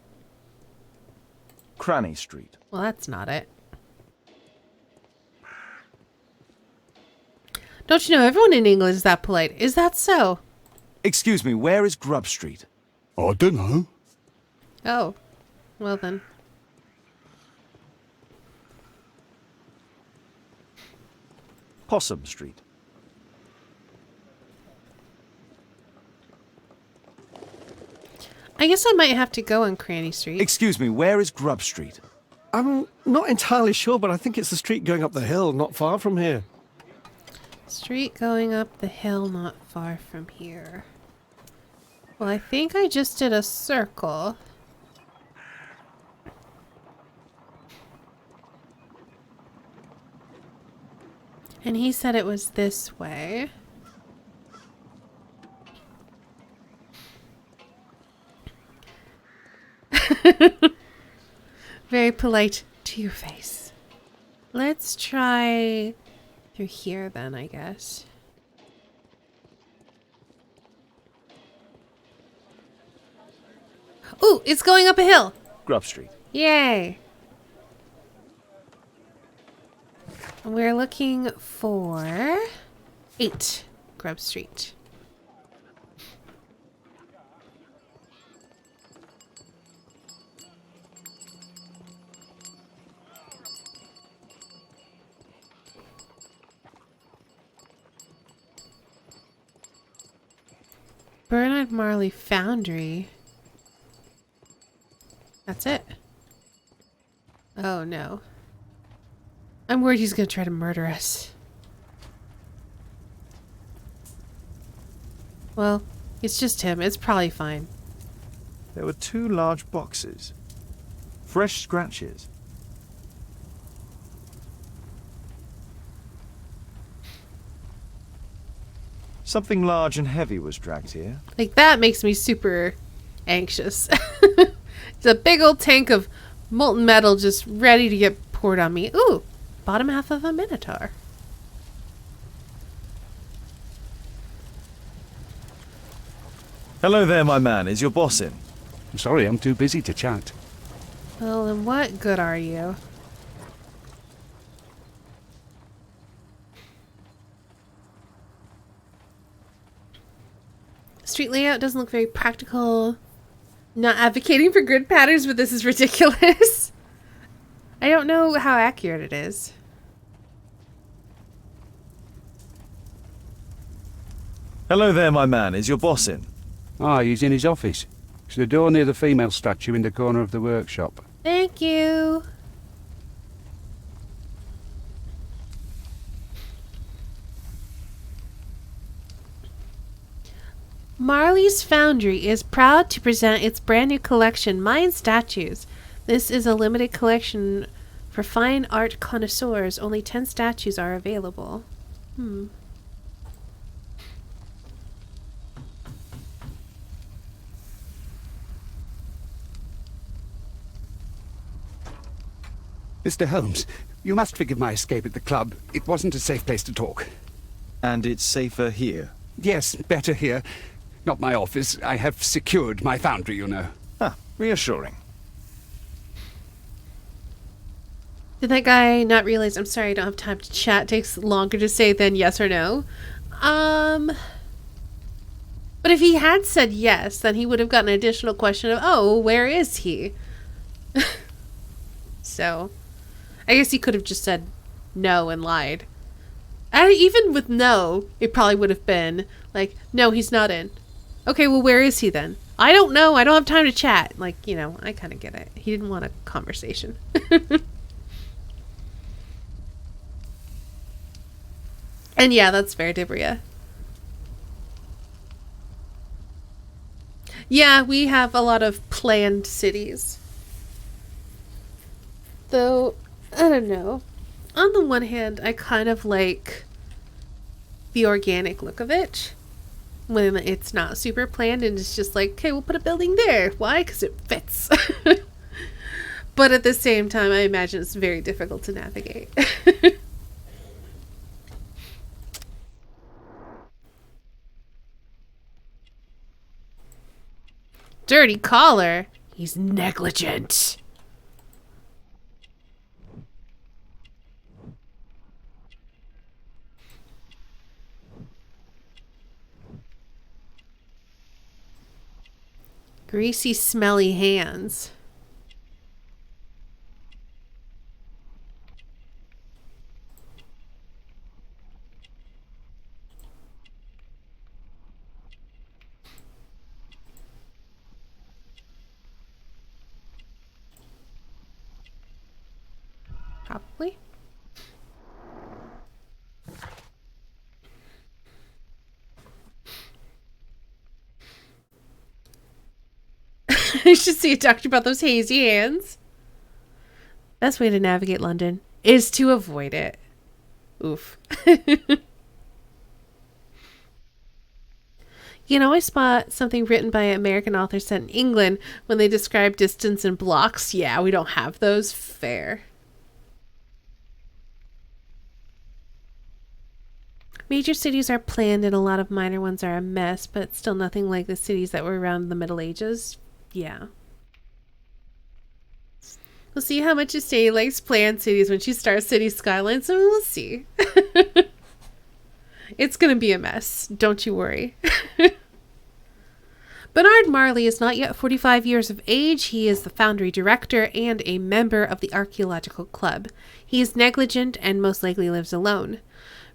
Cranny Street. Well, that's not it. Don't you know everyone in England is that polite? Is that so? Excuse me, where is Grub Street? I don't know. Oh, well then. Possum Street. I guess I might have to go on Cranny Street. Excuse me, where is Grub Street? I'm not entirely sure, but I think it's the street going up the hill, not far from here. Street going up the hill not far from here. Well, I think I just did a circle. And he said it was this way. Very polite to your face. Let's try through here then, I guess. Ooh, it's going up a hill. Grub Street. Yay. We're looking for 8 Grub Street. Bernard Marley Foundry. That's it. Oh no. I'm worried he's gonna try to murder us. Well, it's just him. It's probably fine. There were 2 large boxes. Fresh scratches. Something large and heavy was dragged here. Like, that makes me super anxious. It's a big old tank of molten metal just ready to get poured on me. Ooh, bottom half of a minotaur. Hello there, my man. Is your boss in? I'm sorry, I'm too busy to chat. Well, then what good are you? Street layout doesn't look very practical. Not advocating for grid patterns, but this is ridiculous. I don't know how accurate it is. Hello there, my man. Is your boss in? Ah, he's in his office. It's the door near the female statue in the corner of the workshop. Thank you. Marley's Foundry is proud to present its brand new collection, Mayan Statues. This is a limited collection for fine art connoisseurs. Only 10 statues are available. Mr. Holmes, you must forgive my escape at the club. It wasn't a safe place to talk. And it's safer here? Yes, better here. Not my office. I have secured my foundry, you know. Ah, reassuring. Did that guy not realize? I'm sorry, I don't have time to chat. It takes longer to say than yes or no. But if he had said yes, then he would have gotten an additional question of, oh, where is he? So, I guess he could have just said no and lied. And even with no, it probably would have been like, no, he's not in. Okay, well, where is he then? I don't know. I don't have time to chat. Like, you know, I kind of get it. He didn't want a conversation. And yeah, that's fair, Dibria. Yeah, we have a lot of planned cities. Though, I don't know. On the one hand, I kind of like the organic look of it. When it's not super planned and it's just like, okay, we'll put a building there. Why? Because it fits. But at the same time, I imagine it's very difficult to navigate. Dirty collar. He's negligent. Greasy, smelly hands. Probably. I should see a doctor about those hazy hands. Best way to navigate London is to avoid it. Oof. You know, I spot something written by an American author set in England when they describe distance in blocks. Yeah, we don't have those. Fair. Major cities are planned and a lot of minor ones are a mess, but still nothing like the cities that were around the Middle Ages. Yeah. We'll see how much Estee likes planned cities when she starts City Skylines, so we'll see. It's going to be a mess. Don't you worry. Bernard Marley is not yet 45 years of age. He is the foundry director and a member of the Archaeological Club. He is negligent and most likely lives alone.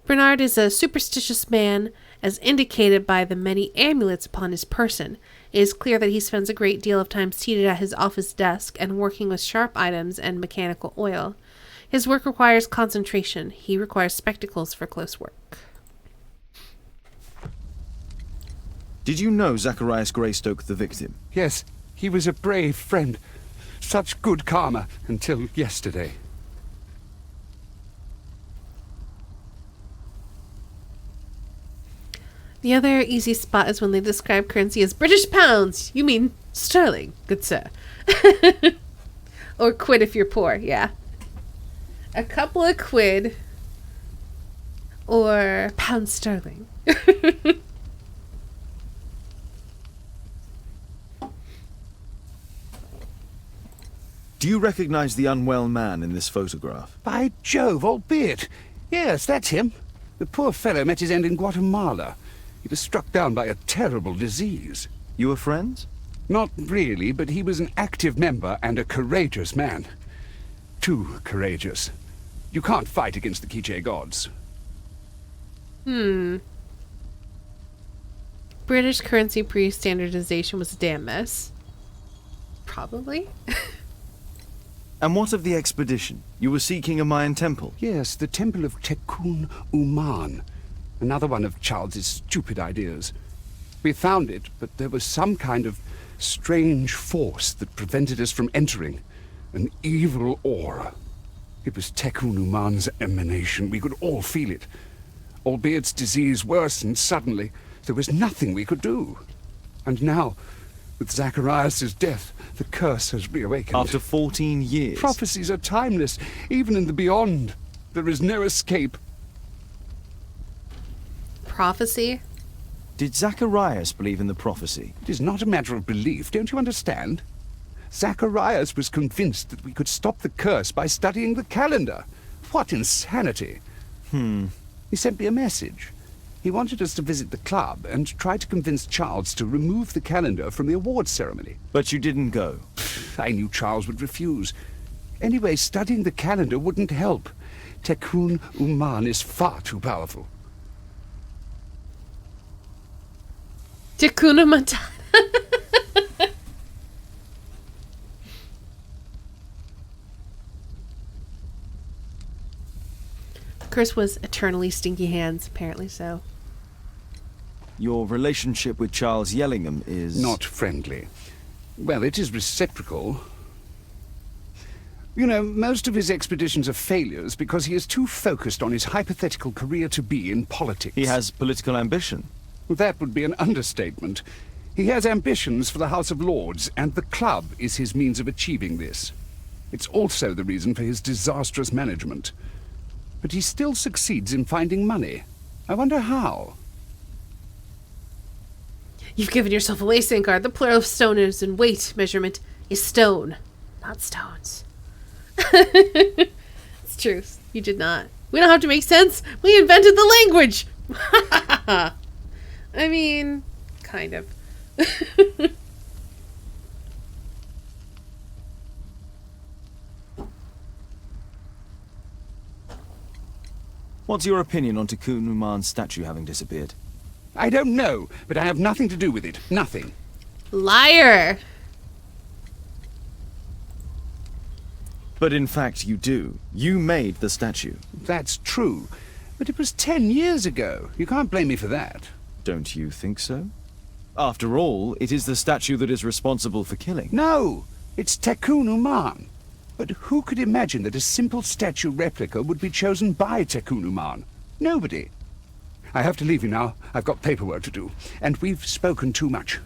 Bernard is a superstitious man, as indicated by the many amulets upon his person. It is clear that he spends a great deal of time seated at his office desk and working with sharp items and mechanical oil. His work requires concentration. He requires spectacles for close work. Did you know Zacharias Greystoke, the victim? Yes, he was a brave friend. Such good karma until yesterday. The other easy spot is when they describe currency as British pounds. You mean sterling, good sir. Or quid if you're poor, yeah. A couple of quid. Or pound sterling. Do you recognize the unwell man in this photograph? By Jove, albeit. Yes, that's him. The poor fellow met his end in Guatemala. He was struck down by a terrible disease. You were friends? Not really, but he was an active member and a courageous man. Too courageous. You can't fight against the Quiche gods. British currency pre-standardization was a damn mess. Probably. And what of the expedition? You were seeking a Mayan temple? Yes, the temple of Tekun Uman. Another one of Charles's stupid ideas. We found it, but there was some kind of strange force that prevented us from entering. An evil aura. It was Tekun Uman's emanation. We could all feel it. Albiet's disease worsened suddenly. There was nothing we could do. And now, with Zacharias' death, the curse has reawakened. After 14 years? Prophecies are timeless, even in the beyond. There is no escape. Prophecy? Did Zacharias believe in the prophecy? It is not a matter of belief, don't you understand? Zacharias was convinced that we could stop the curse by studying the calendar. What insanity! He sent me a message. He wanted us to visit the club and try to convince Charles to remove the calendar from the awards ceremony. But you didn't go? I knew Charles would refuse. Anyway, studying the calendar wouldn't help. Tekun Uman is far too powerful. Takuna Matata. Curse was eternally stinky hands, apparently so. Your relationship with Charles Yellingham is... Not friendly. Well, it is reciprocal. You know, most of his expeditions are failures because he is too focused on his hypothetical career to be in politics. He has political ambition. That would be an understatement. He has ambitions for the House of Lords, and the club is his means of achieving this. It's also the reason for his disastrous management. But he still succeeds in finding money. I wonder how. You've given yourself away, Sankar. The plural of stone is in weight measurement is stone, not stones. It's true. You did not. We don't have to make sense. We invented the language. I mean, kind of. What's your opinion on Tekun Uman's statue having disappeared? I don't know, but I have nothing to do with it. Nothing. Liar. But in fact you do. You made the statue. That's true. But it was 10 years ago. You can't blame me for that. Don't you think so? After all, it is the statue that is responsible for killing. No! It's Tekun Uman. But who could imagine that a simple statue replica would be chosen by Tekun Uman? Nobody. I have to leave you now. I've got paperwork to do. And we've spoken too much.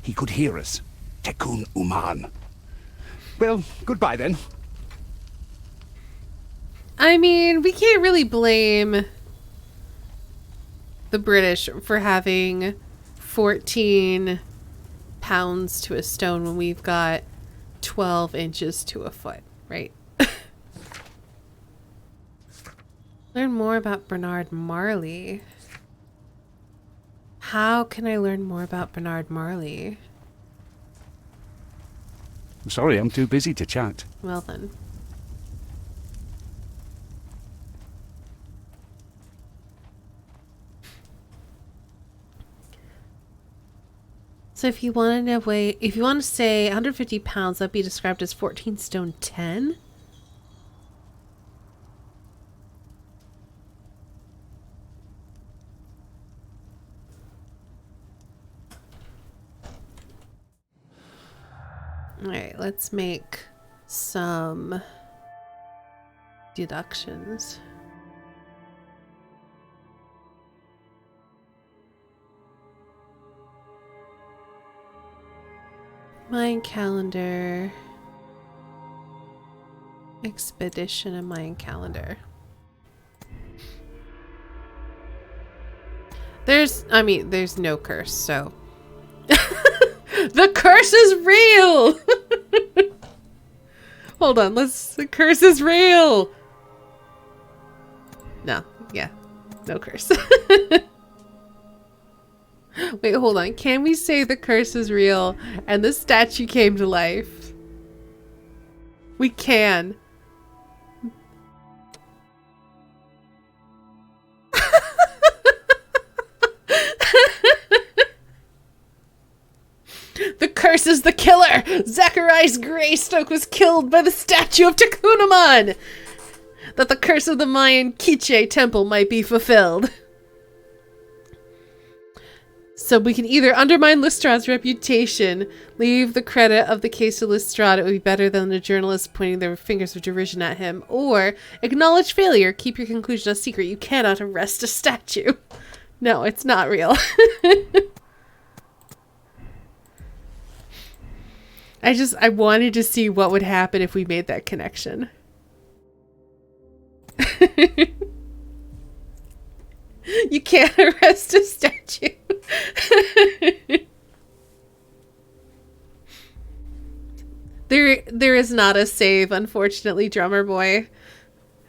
He could hear us. Tekun Uman. Well, goodbye then. I mean, we can't really blame the British for having 14 pounds to a stone when we've got 12 inches to a foot, right? Learn more about Bernard Marley. How can I learn more about Bernard Marley? I'm sorry, I'm too busy to chat. Well then. So if you want to weigh, if you want to say 150 pounds, that'd be described as 14 stone 10. All right, let's make some deductions. Mayan calendar. Expedition and Mayan calendar. There's no curse, so. The curse is real! Hold on, the curse is real! No, yeah, no curse. Wait, hold on. Can we say the curse is real and the statue came to life? We can. The curse is the killer! Zacharias Greystoke was killed by the statue of Tekunaman! That the curse of the Mayan Quiche temple might be fulfilled. So we can either undermine Lestrade's reputation, leave the credit of the case to Lestrade, it would be better than the journalists pointing their fingers of derision at him, or acknowledge failure, keep your conclusion a secret. You cannot arrest a statue. No, it's not real. I wanted to see what would happen if we made that connection. You can't arrest a statue. There is not a save, unfortunately, drummer boy.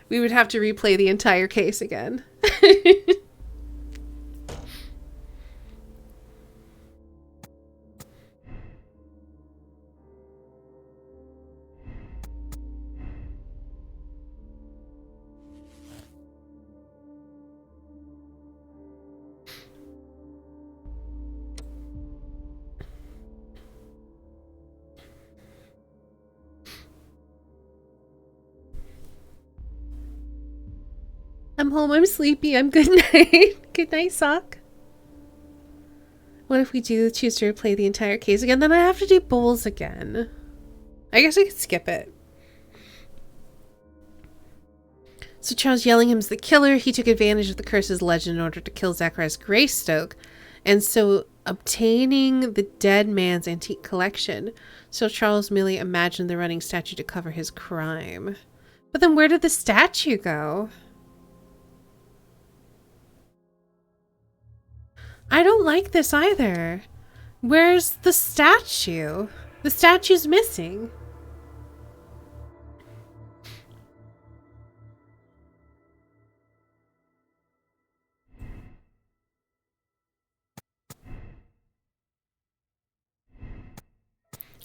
We would have to replay the entire case again. I'm home, I'm sleepy, I'm good night. Good night, Sock. What if we do choose to replay the entire case again? Then I have to do bowls again. I guess I could skip it. So Charles Yellingham's the killer. He took advantage of the curse's legend in order to kill Zacharias Greystoke. And so obtaining the dead man's antique collection. So Charles merely imagined the running statue to cover his crime. But then where did the statue go? I don't like this either. Where's the statue? The statue's missing.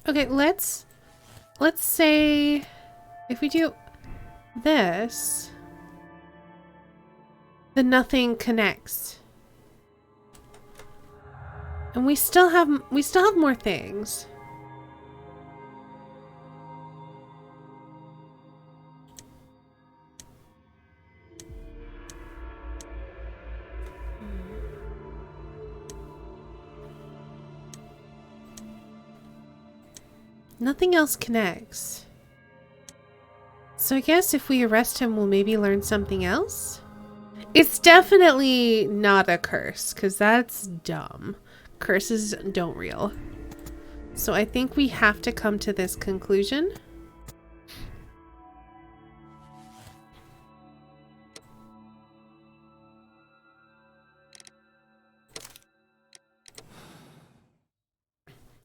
Okay, let's say if we do this, then nothing connects. And we still have more things. Nothing else connects. So I guess if we arrest him, we'll maybe learn something else? It's definitely not a curse, because that's dumb. Curses don't real. So I think we have to come to this conclusion.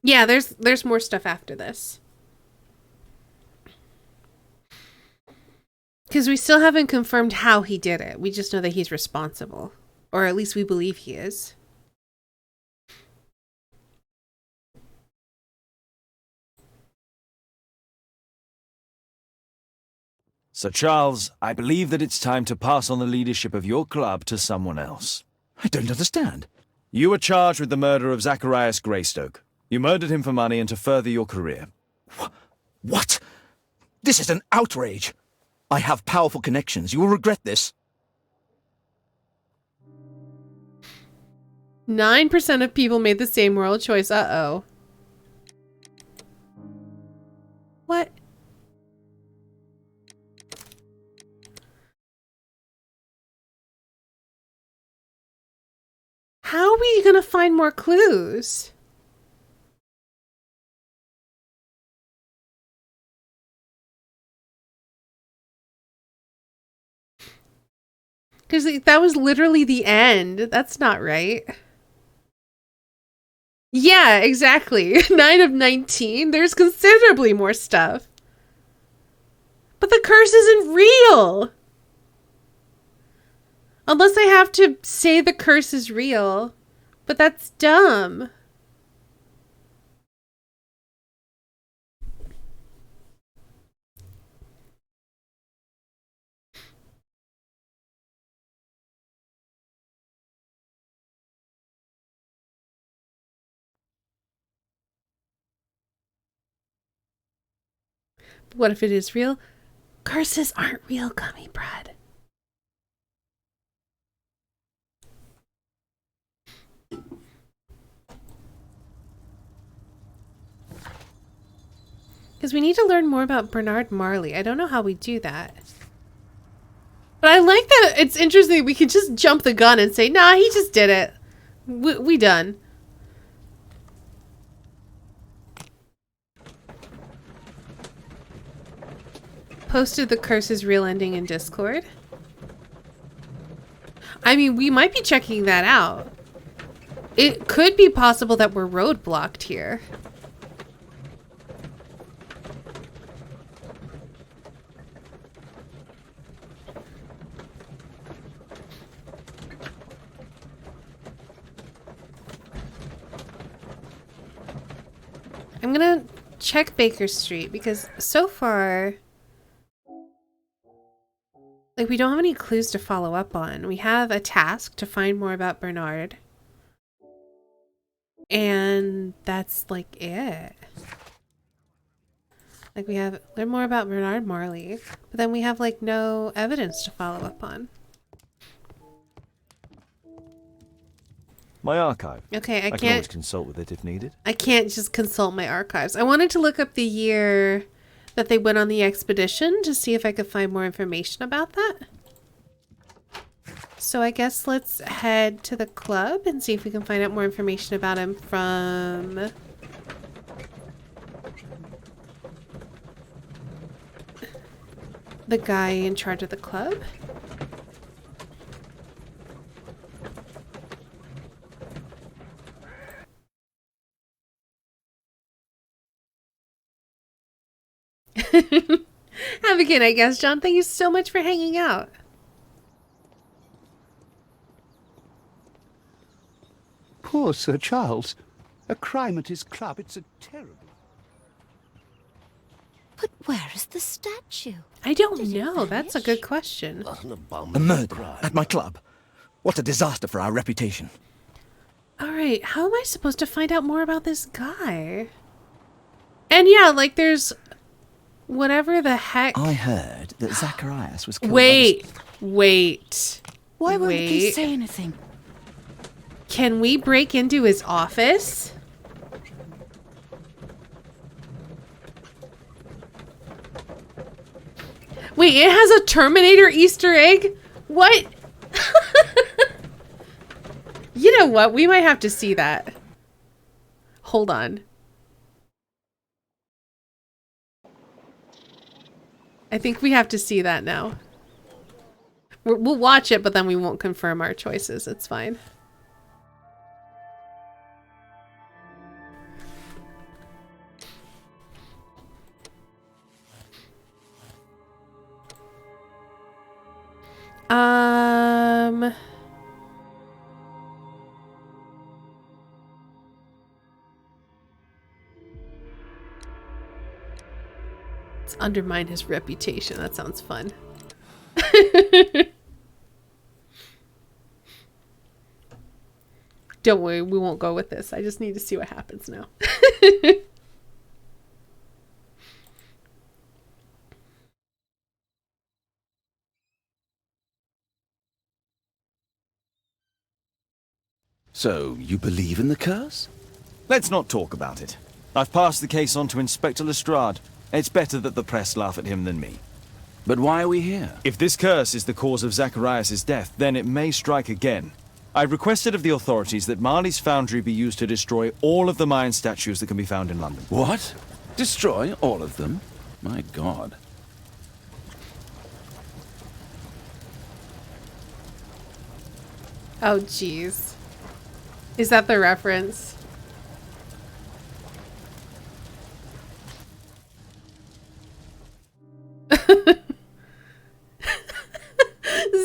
Yeah, there's more stuff after this. Because we still haven't confirmed how he did it. We just know that he's responsible. Or at least we believe he is. Sir Charles, I believe that it's time to pass on the leadership of your club to someone else. I don't understand. You were charged with the murder of Zacharias Greystoke. You murdered him for money and to further your career. What? This is an outrage. I have powerful connections. You will regret this. 9% of people made the same moral choice. Uh-oh. What? How are we gonna find more clues? Because that was literally the end. That's not right. Yeah, exactly. 9 of 19. There's considerably more stuff. But the curse isn't real. Unless I have to say the curse is real. But that's dumb. What if it is real? Curses aren't real, gummy bread. Because we need to learn more about Bernard Marley. I don't know how we do that. But I like that it's interesting. We could just jump the gun and say, nah, he just did it. We done. Posted the curse's real ending in Discord. I mean, we might be checking that out. It could be possible that we're roadblocked here. I'm gonna check Baker Street because so far, like, we don't have any clues to follow up on. We have a task to find more about Bernard. And that's like it. Like, we have learn more about Bernard Marley, but then we have like no evidence to follow up on. My archive. Okay, I can can't always consult with it if needed. I can't just consult my archives. I wanted to look up the year that they went on the expedition to see if I could find more information about that. So I guess let's head to the club and see if we can find out more information about him from the guy in charge of the club. Have again, I guess, John. Thank you so much for hanging out. Poor Sir Charles. A crime at his club. It's a terrible... But where is the statue? I don't know. That's a good question. A murder at my club. What a disaster for our reputation. All right, how am I supposed to find out more about this guy? And yeah, like there's whatever the heck. I heard that Zacharias was killed. Wait. Why won't he say anything? Can we break into his office? Wait, it has a Terminator Easter egg? What? You know what? We might have to see that. Hold on. I think we have to see that now. We'll watch it, but then we won't confirm our choices. It's fine. Let's undermine his reputation. That sounds fun. Don't worry, we won't go with this. I just need to see what happens now. So, you believe in the curse? Let's not talk about it. I've passed the case on to Inspector Lestrade. It's better that the press laugh at him than me. But why are we here? If this curse is the cause of Zacharias' death, then it may strike again. I requested of the authorities that Marley's foundry be used to destroy all of the Mayan statues that can be found in London. What? Destroy all of them? My God. Oh, jeez. Is that the reference?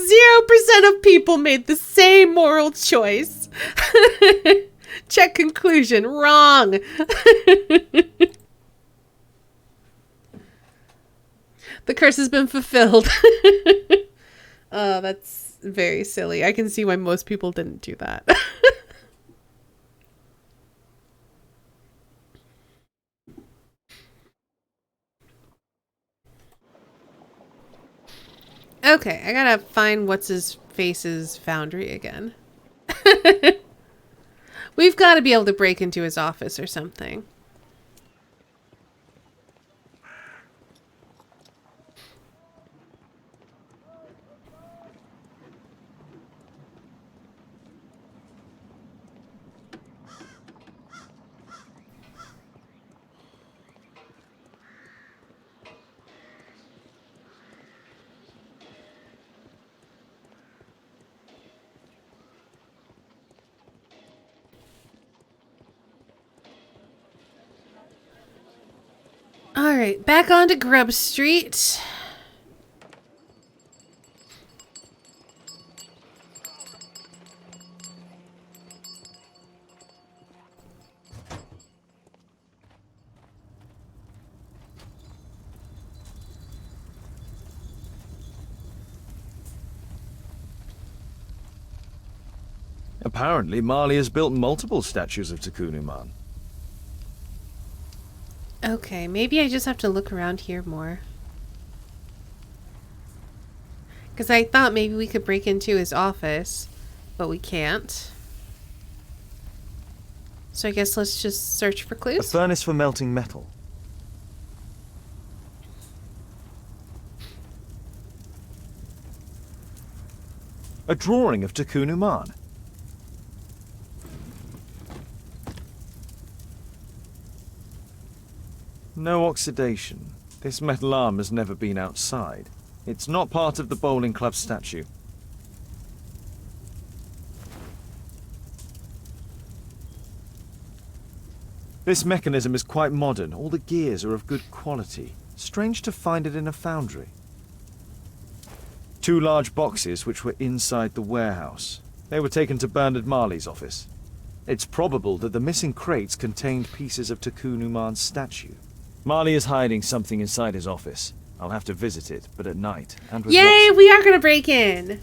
0% of people made the same moral choice. Check conclusion. Wrong. The curse has been fulfilled. Oh, that's very silly. I can see why most people didn't do that. Okay, I gotta find what's-his-face's foundry again. We've got to be able to break into his office or something. Alright, back onto Grub Street. Apparently, Marley has built multiple statues of Takunuman. Okay, maybe I just have to look around here more. Because I thought maybe we could break into his office, but we can't. So I guess let's just search for A clues. furnace for melting metal. A drawing of Takunuman. No oxidation. This metal arm has never been outside. It's not part of the bowling club statue. This mechanism is quite modern. All the gears are of good quality. Strange to find it in a foundry. 2 large boxes which were inside the warehouse. They were taken to Bernard Marley's office. It's probable that the missing crates contained pieces of Takunuman's statue. Marley is hiding something inside his office. I'll have to visit it, but at night. And with Yay, we are going to break in!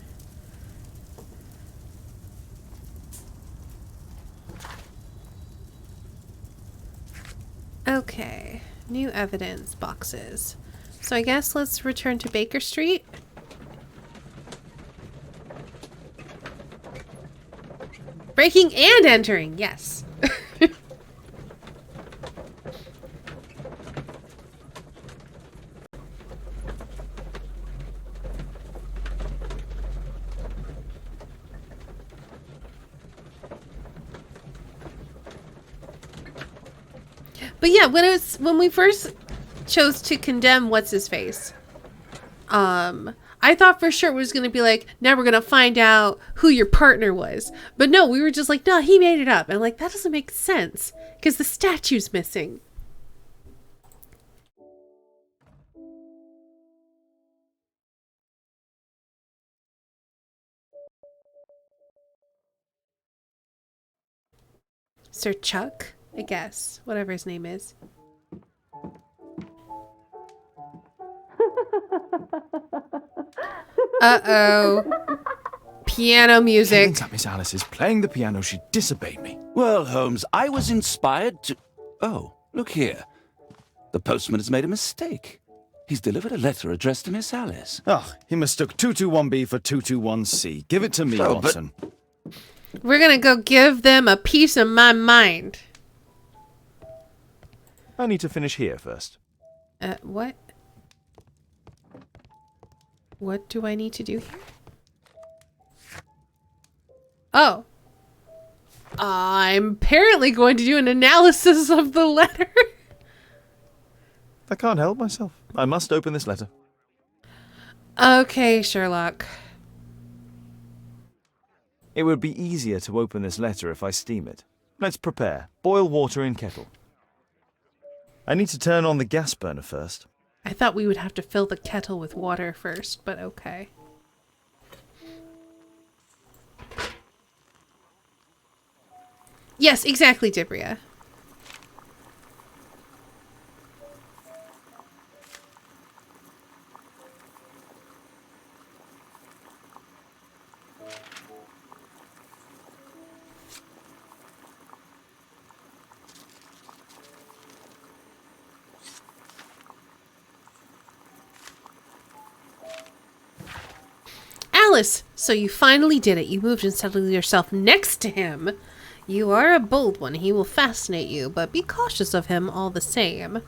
Okay, new evidence boxes. So I guess let's return to Baker Street. Breaking and entering, yes. But yeah, when we first chose to condemn what's his face, I thought for sure it was going to be like, now we're going to find out who your partner was. But no, we were just like, no, he made it up. And I'm like, that doesn't make sense because the statue's missing. Sir Chuck, I guess, whatever his name is. Uh-oh. Piano music. That Miss Alice is playing the piano. She disobeyed me. Well, Holmes, I was inspired to... Oh, look here. The postman has made a mistake. He's delivered a letter addressed to Miss Alice. Oh, he mistook 221B for 221C. Give it to me, Watson. We're gonna go give them a piece of my mind. I need to finish here first. What? What do I need to do here? Oh. I'm apparently going to do an analysis of the letter. I can't help myself. I must open this letter. Okay, Sherlock. It would be easier to open this letter if I steam it. Let's prepare. Boil water in kettle. I need to turn on the gas burner first. I thought we would have to fill the kettle with water first, but okay. Yes, exactly, Dibria. Alice, so you finally did it. You moved and settled yourself next to him. You are a bold one. He will fascinate you, but be cautious of him all the same.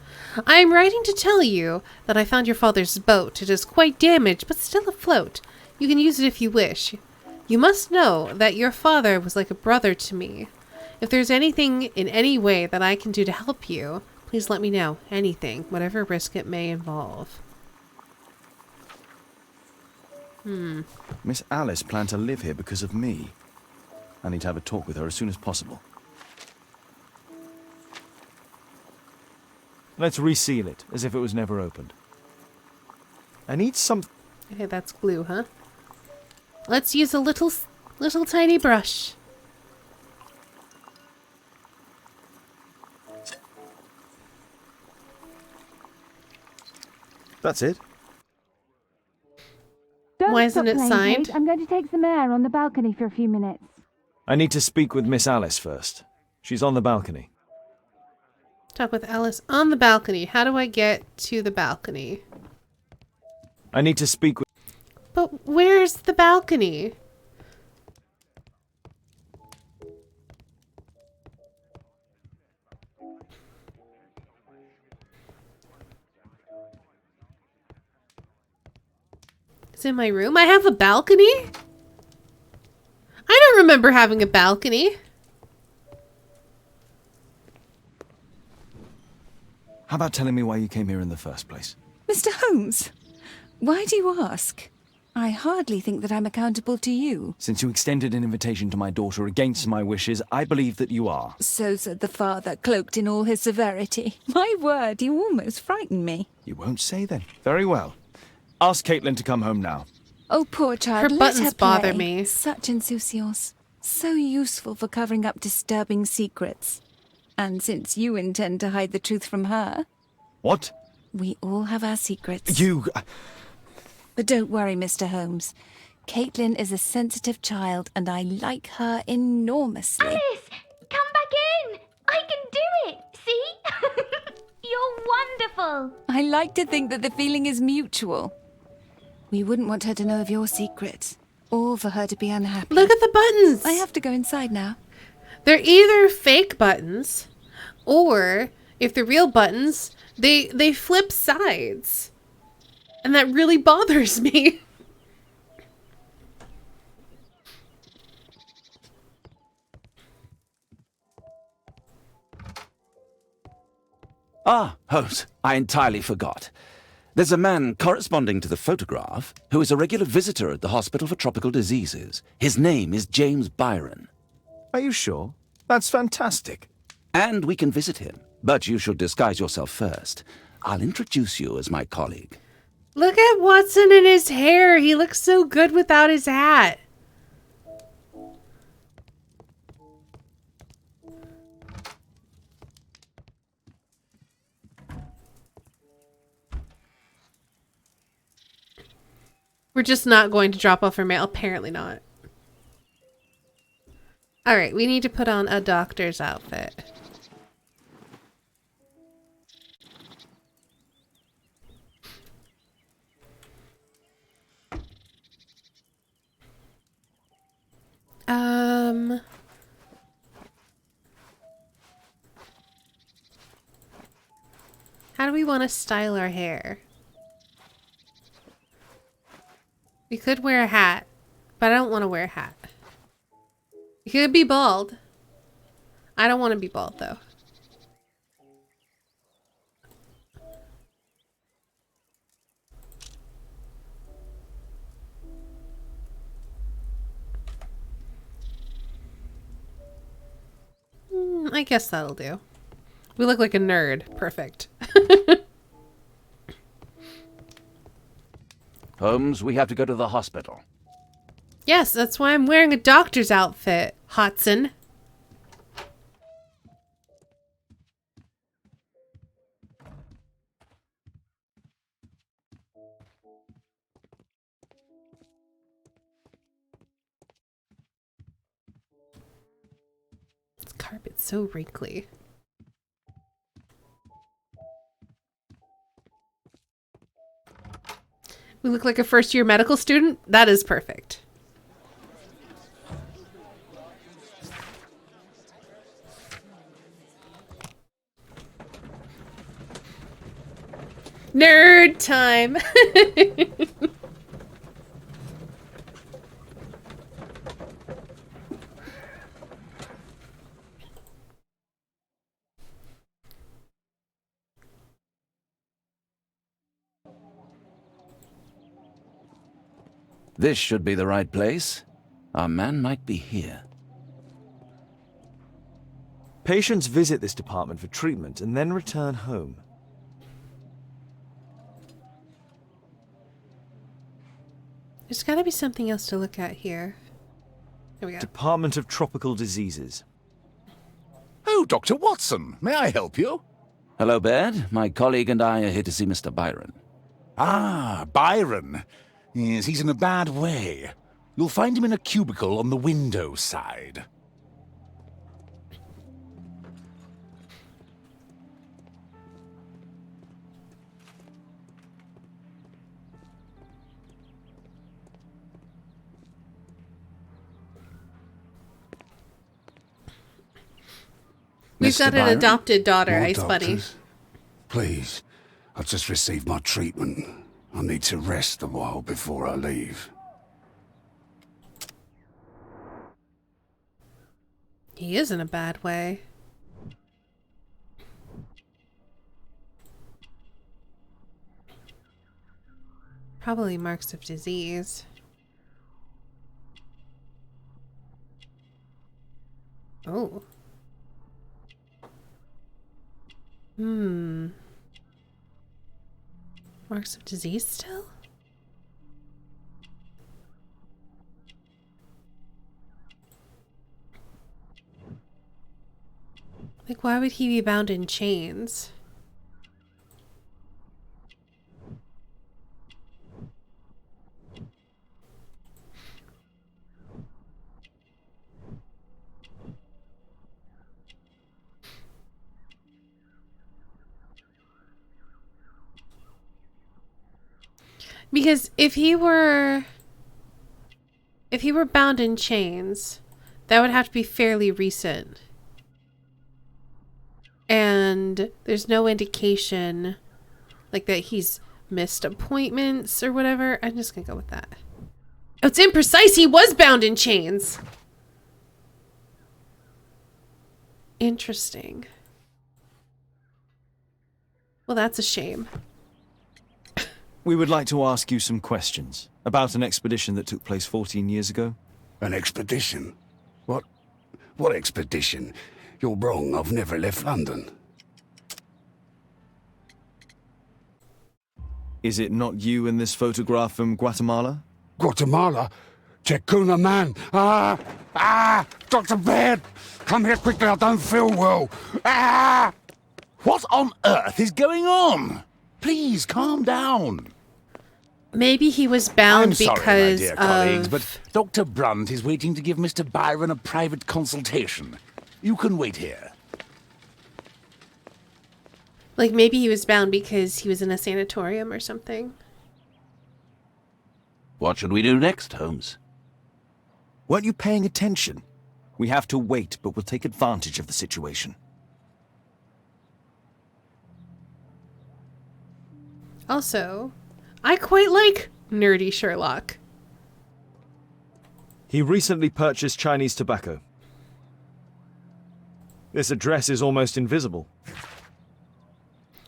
I am writing to tell you that I found your father's boat. It is quite damaged, but still afloat. You can use it if you wish. You must know that your father was like a brother to me. If there's anything in any way that I can do to help you, please let me know. Anything, whatever risk it may involve. Miss Alice planned to live here because of me. I need to have a talk with her as soon as possible. Let's reseal it, as if it was never opened. I need some... Okay, that's glue, huh? Let's use a little tiny brush. That's it. Why isn't it signed? I'm going to take some air on the balcony for a few minutes. I need to speak with Miss Alice first. She's on the balcony. Talk with Alice on the balcony. How do I get to the balcony? I need to speak with... But where's the balcony? It's in my room. I have a balcony? I don't remember having a balcony. How about telling me why you came here in the first place? Mr. Holmes, why do you ask? I hardly think that I'm accountable to you. Since you extended an invitation to my daughter against my wishes, I believe that you are. So said the father, cloaked in all his severity. My word, you almost frightened me. You won't say then. Very well. Ask Caitlin to come home now. Oh, poor child, Her let buttons her play. bother me. Such insouciance. So useful for covering up disturbing secrets. And since you intend to hide the truth from her... What? We all have our secrets. You... But don't worry, Mr. Holmes. Caitlin is a sensitive child, and I like her enormously. Alice, come back in. I can do it. See? You're wonderful. I like to think that the feeling is mutual. We wouldn't want her to know of your secret, or for her to be unhappy. Look at the buttons. I have to go inside now. They're either fake buttons, or if they're real buttons, they flip sides. And that really bothers me. Ah, Holmes, I entirely forgot. There's a man corresponding to the photograph who is a regular visitor at the Hospital for Tropical Diseases. His name is James Byron. Are you sure? That's fantastic. And we can visit him, but you should disguise yourself first. I'll introduce you as my colleague. Look at Watson and his hair. He looks so good without his hat. We're just not going to drop off our mail. Apparently not. All right, we need to put on a doctor's outfit. How do we want to style our hair? We could wear a hat, but I don't want to wear a hat. You could be bald. I don't want to be bald, though. I guess that'll do. We look like a nerd. Perfect. Holmes, we have to go to the hospital. Yes, that's why I'm wearing a doctor's outfit, Hodson. This carpet's so wrinkly. We look like a first-year medical student? That is perfect. Nerd time! This should be the right place. Our man might be here. Patients visit this department for treatment and then return home. There's gotta be something else to look at here. Here we go. Department of Tropical Diseases. Oh, Dr. Watson, may I help you? Hello, Baird. My colleague and I are here to see Mr. Byron. Ah, Byron. Yes, he's in a bad way. You'll find him in a cubicle on the window side. We've got an adopted daughter, More Ice Bunny. doctors? Please, I've just received my treatment. I need to rest a while before I leave. He is in a bad way. Probably marks of disease. Oh. Marks of disease still? Like, why would he be bound in chains? Because if he were bound in chains, that would have to be fairly recent. And there's no indication like that he's missed appointments or whatever. I'm just gonna go with that. Oh, it's imprecise. He was bound in chains. Interesting. Well, that's a shame. We would like to ask you some questions about an expedition that took place 14 years ago. An expedition? What expedition? You're wrong, I've never left London. Is it not you in this photograph from Guatemala? Guatemala? Checuna man! Dr. Baird! Come here quickly, I don't feel well! What on earth is going on? Please, calm down. Maybe he was bound I'm sorry, because my dear of... colleagues, but Dr. Brunt is waiting to give Mr. Byron a private consultation. You can wait here. Like, maybe he was bound because he was in a sanatorium or something. What should we do next, Holmes? Weren't you paying attention? We have to wait, but we'll take advantage of the situation. Also, I quite like nerdy Sherlock. He recently purchased Chinese tobacco. This address is almost invisible.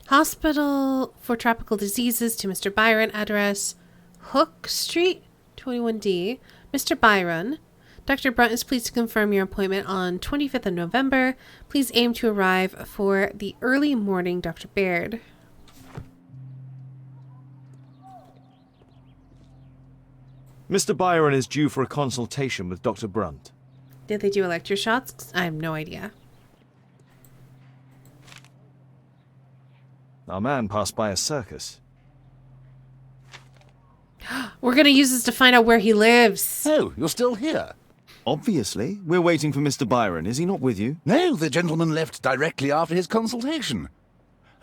Hospital for Tropical Diseases to Mr. Byron, address Hook Street, 21D. Mr. Byron, Dr. Brunt is pleased to confirm your appointment on 25th of November. Please aim to arrive for the early morning, Dr. Baird. Mr. Byron is due for a consultation with Dr. Brunt. Did they do electro shots? I have no idea. Our man passed by a circus. We're going to use this to find out where he lives. Oh, you're still here? Obviously. We're waiting for Mr. Byron. Is he not with you? No, the gentleman left directly after his consultation.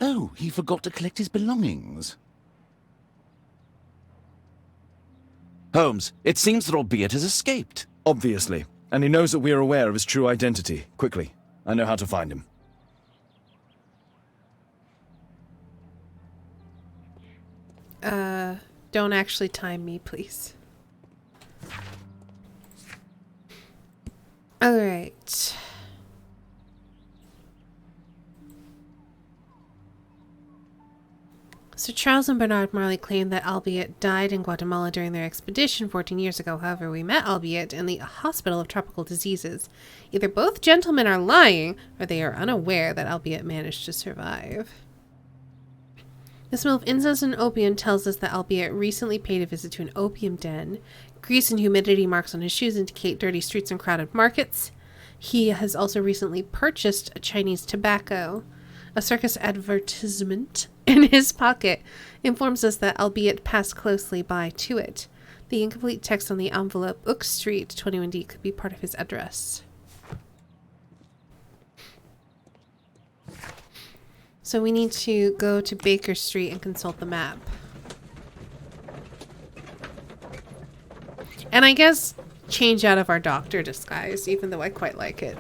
Oh, he forgot to collect his belongings. Holmes, it seems that Albeit has escaped. Obviously. And he knows that we are aware of his true identity. Quickly. I know how to find him. Don't actually time me, please. All right. So Charles and Bernard Marley claim that Albeit died in Guatemala during their expedition 14 years ago. However, we met Albeit in the Hospital of Tropical Diseases. Either both gentlemen are lying, or they are unaware that Albeit managed to survive. The smell of incense and opium tells us that Albeit recently paid a visit to an opium den. Grease and humidity marks on his shoes indicate dirty streets and crowded markets. He has also recently purchased a Chinese tobacco. A circus advertisement in his pocket informs us that Albeit passed closely by to it. The incomplete text on the envelope, Oak Street, 21D, could be part of his address. So we need to go to Baker Street and consult the map. And I guess change out of our doctor disguise, even though I quite like it.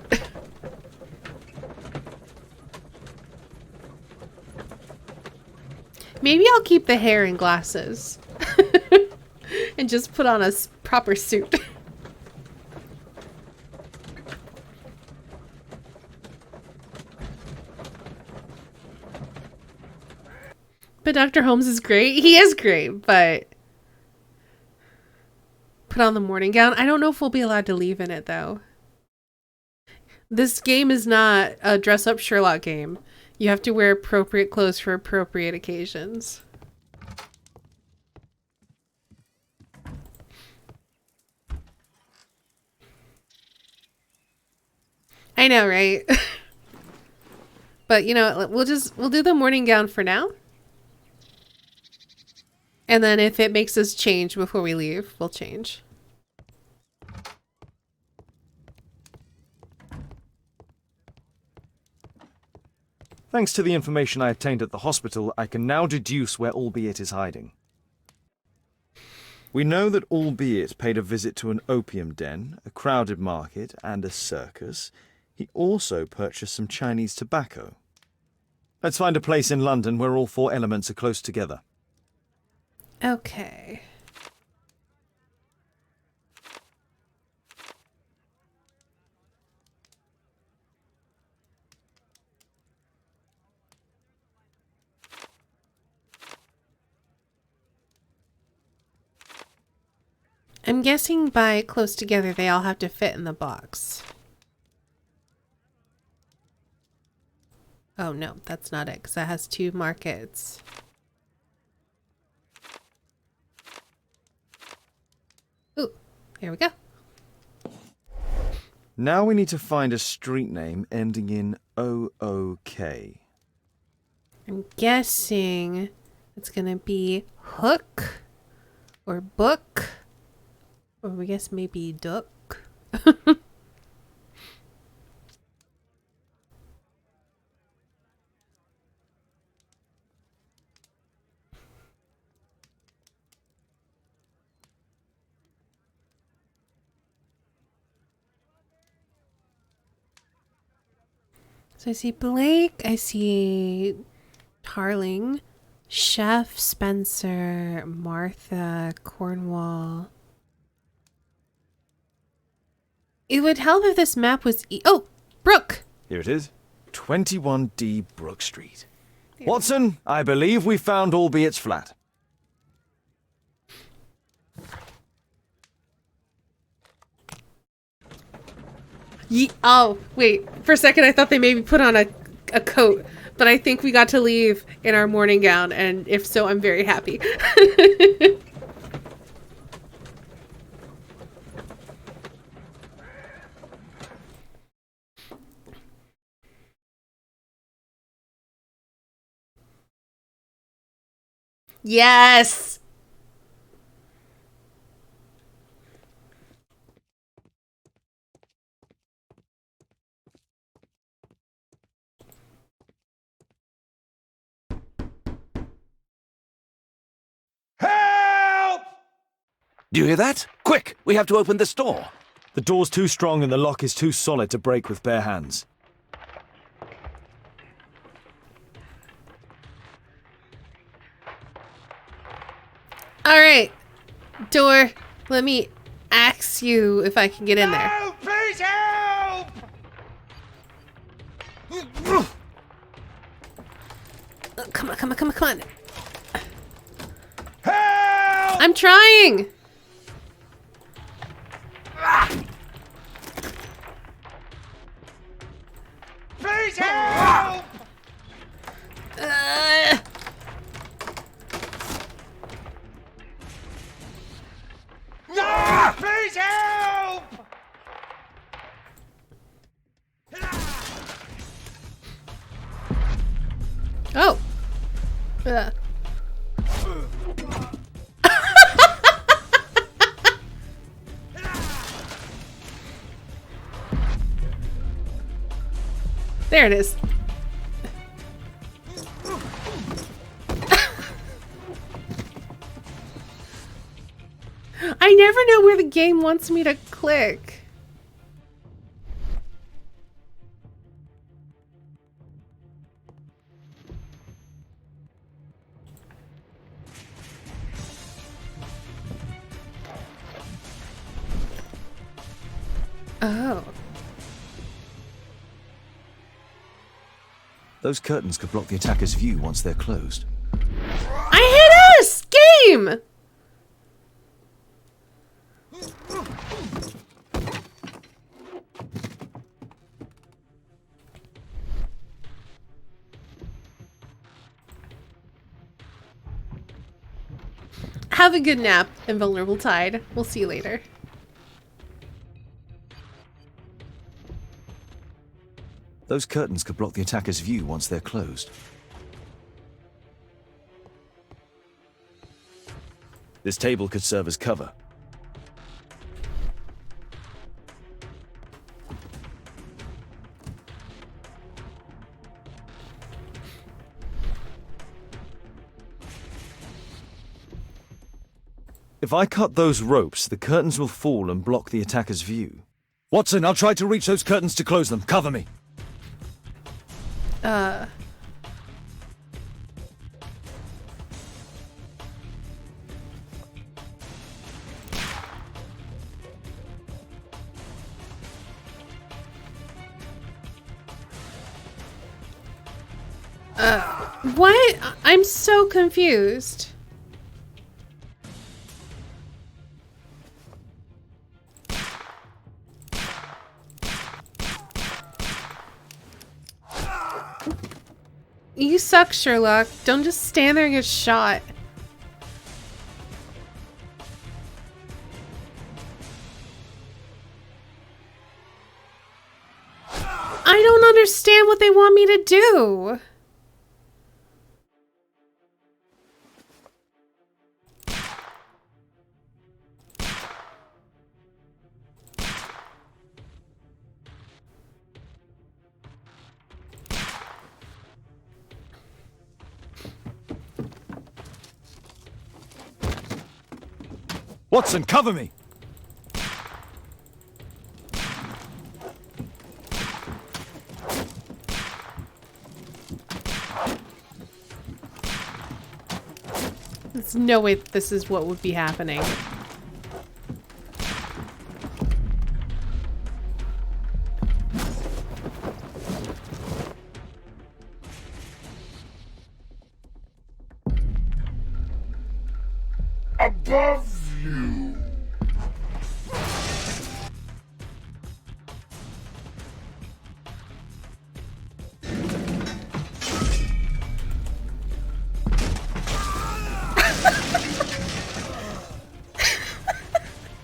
Maybe I'll keep the hair and glasses. And just put on a proper suit. But Dr. Holmes is great. He is great, but put on the morning gown. I don't know if we'll be allowed to leave in it, though. This game is not a dress-up Sherlock game. You have to wear appropriate clothes for appropriate occasions. I know, right? But, you know, we'll do the morning gown for now. And then if it makes us change before we leave, we'll change. Thanks to the information I obtained at the hospital, I can now deduce where Albeit is hiding. We know that Albeit paid a visit to an opium den, a crowded market, and a circus. He also purchased some Chinese tobacco. Let's find a place in London where all four elements are close together. Okay. I'm guessing by close together, they all have to fit in the box. Oh no, that's not it, because that has 2 markets. Ooh, here we go. Now we need to find a street name ending in OOK. I'm guessing it's gonna be Hook or Book, or we guess maybe Duck. So I see Blake, I see Tarling, Chef, Spencer, Martha, Cornwall. It would help if this map was oh, Brooke! Here it is. 21D Brook Street. Watson, I believe we found Albeit's flat. Oh, wait. For a second, I thought they maybe put on a coat. But I think we got to leave in our morning gown. And if so, I'm very happy. Yes! Do you hear that? Quick! We have to open this door. The door's too strong and the lock is too solid to break with bare hands. Alright. Door. Let me ask you if I can get in there. No, please help! Come on, come on, come on, come on. Help! I'm trying! Please help! No! Please help! Oh. There it is. I never know where the game wants me to click. Oh. Those curtains could block the attacker's view once they're closed. I hit us! Game! Have a good nap, Invulnerable Tide. We'll see you later. Those curtains could block the attacker's view once they're closed. This table could serve as cover. If I cut those ropes, the curtains will fall and block the attacker's view. Watson, I'll try to reach those curtains to close them. Cover me. What? I'm so confused. You suck, Sherlock. Don't just stand there and get shot. I don't understand what they want me to do. Watson, cover me! There's no way this is what would be happening. Above you.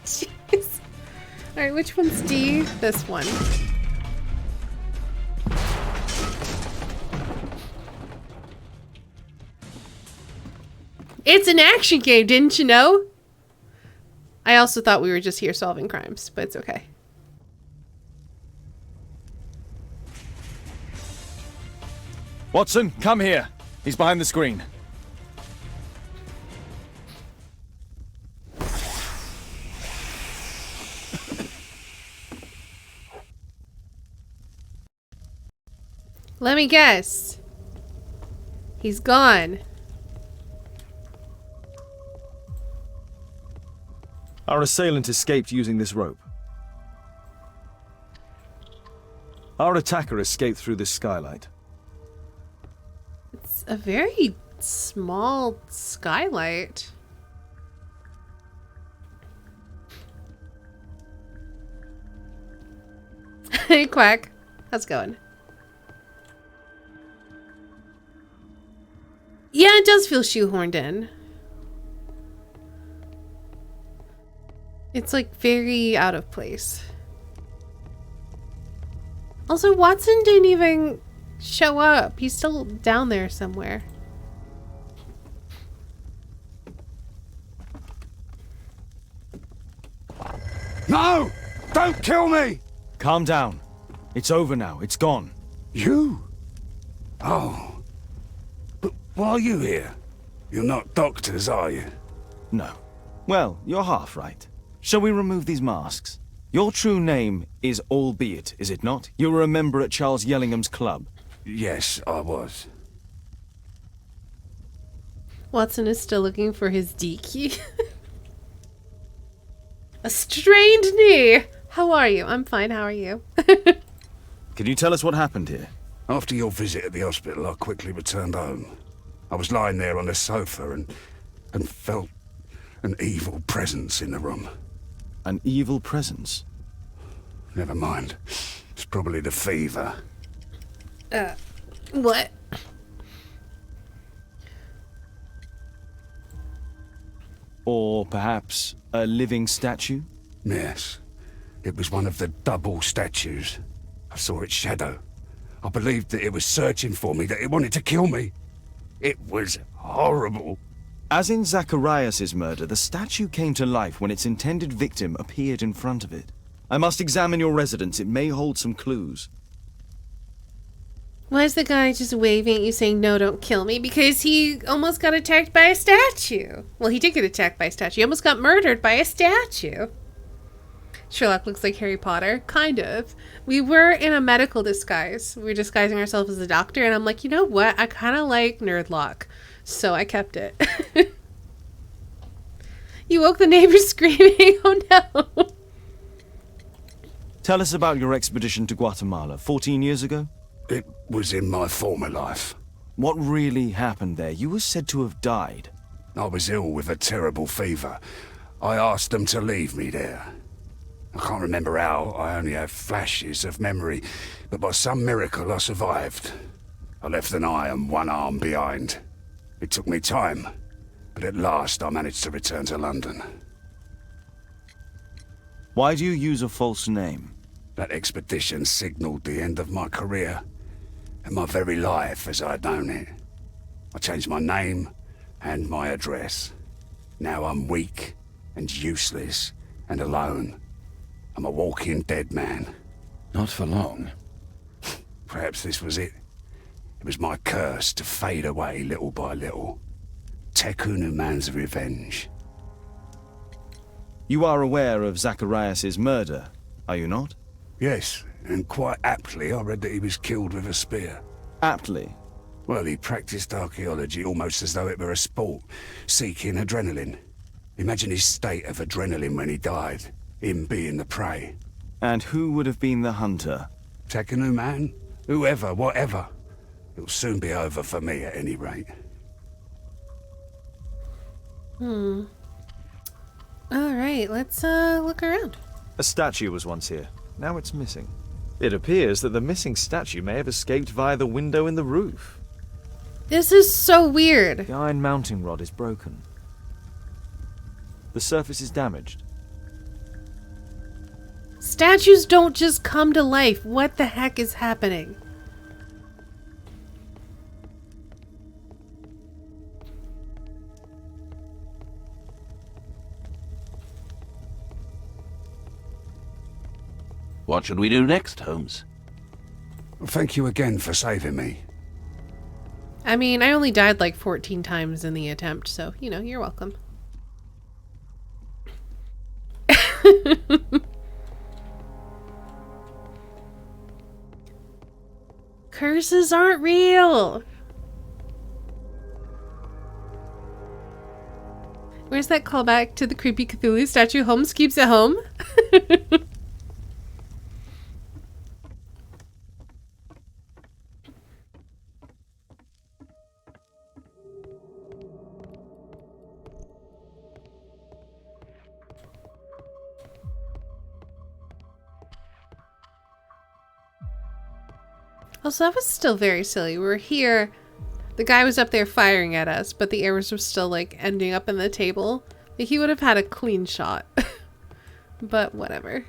Jeez. Alright, which one's D? This one. It's an action game, didn't you know? I also thought we were just here solving crimes, but it's okay. Watson, come here. He's behind the screen. Let me guess. He's gone. Our assailant escaped using this rope. Our attacker escaped through this skylight. It's a very small skylight. Hey, Quack. How's it going? Yeah, it does feel shoehorned in. It's like very out of place. Also, Watson didn't even show up. He's still down there somewhere. No! Don't kill me! Calm down. It's over now. It's gone. You? Oh. But why are you here? You're not doctors, are you? No. Well, you're half right. Shall we remove these masks? Your true name is Albeit, is it not? You were a member at Charles Yellingham's club. Yes, I was. Watson is still looking for his D key. A strained knee! How are you? I'm fine, how are you? Can you tell us what happened here? After your visit at the hospital, I quickly returned home. I was lying there on the sofa and felt an evil presence in the room. An evil presence? Never mind. It's probably the fever. What? Or perhaps a living statue? Yes. It was one of the double statues. I saw its shadow. I believed that it was searching for me, that it wanted to kill me. It was horrible. As in Zacharias' murder, the statue came to life when its intended victim appeared in front of it. I must examine your residence. It may hold some clues. Why is the guy just waving at you saying, no, don't kill me? Because he almost got attacked by a statue. Well, he did get attacked by a statue. He almost got murdered by a statue. Sherlock looks like Harry Potter. Kind of. We were in a medical disguise. We were disguising ourselves as a doctor. And I'm like, you know what? I kind of like Nerdlock. So I kept it. You woke the neighbors screaming. Oh, no. Tell us about your expedition to Guatemala 14 years ago. It was in my former life. What really happened there? You were said to have died. I was ill with a terrible fever. I asked them to leave me there. I can't remember how. I only have flashes of memory. But by some miracle, I survived. I left an eye and one arm behind. It took me time, but at last I managed to return to London. Why do you use a false name? That expedition signalled the end of my career, and my very life as I'd known it. I changed my name and my address. Now I'm weak and useless and alone. I'm a walking dead man. Not for long. Perhaps this was it. It was my curse to fade away little by little. Tekunu man's revenge. You are aware of Zacharias's murder, are you not? Yes, and quite aptly I read that he was killed with a spear. Aptly? Well, he practiced archaeology almost as though it were a sport, seeking adrenaline. Imagine his state of adrenaline when he died, him being the prey. And who would have been the hunter? Tekunu man? Whoever, whatever. It'll soon be over for me at any rate. Alright, let's look around. A statue was once here. Now it's missing. It appears that the missing statue may have escaped via the window in the roof. This is so weird. The iron mounting rod is broken. The surface is damaged. Statues don't just come to life. What the heck is happening? What should we do next, Holmes? Thank you again for saving me. I mean, I only died like 14 times in the attempt, so, you know, you're welcome. Curses aren't real. Where's that callback to the creepy Cthulhu statue? Holmes keeps it home? Also, that was still very silly. We were here, the guy was up there firing at us, but the arrows were still like ending up in the table. Like, he would have had a clean shot. But whatever.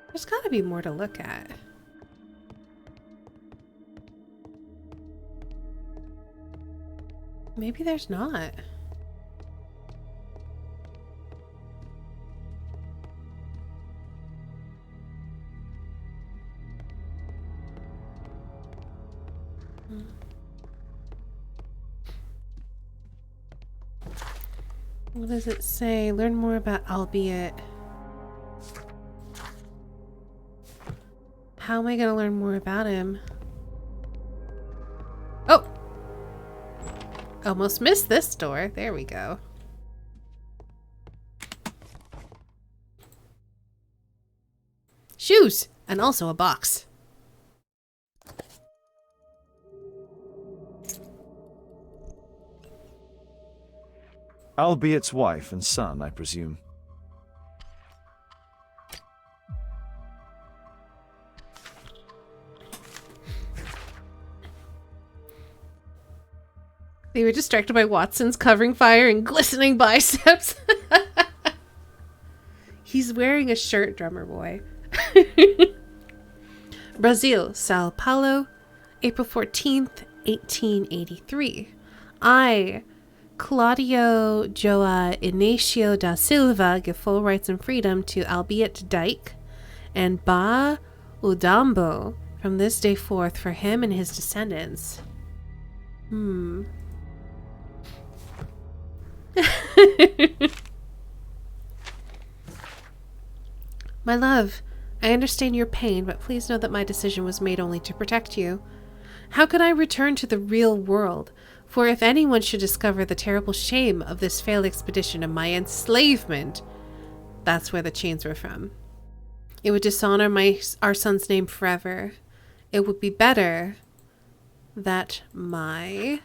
There's gotta be more to look at. Maybe there's not. What does it say? Learn more about Albeit. How am I going to learn more about him? Oh! Almost missed this door. There we go. Shoes! And also a box. Albiet's wife and son, I presume. They were distracted by Watson's covering fire and glistening biceps. He's wearing a shirt, drummer boy. Brazil, Sao Paulo, April 14th, 1883. I, Claudio Joa Inácio da Silva, give full rights and freedom to Albiet Dyke and Ba Udambo from this day forth for him and his descendants. My love, I understand your pain, but please know that my decision was made only to protect you. How could I return to the real world? For if anyone should discover the terrible shame of this failed expedition and my enslavement, that's where the chains were from. It would dishonor our son's name forever. It would be better that my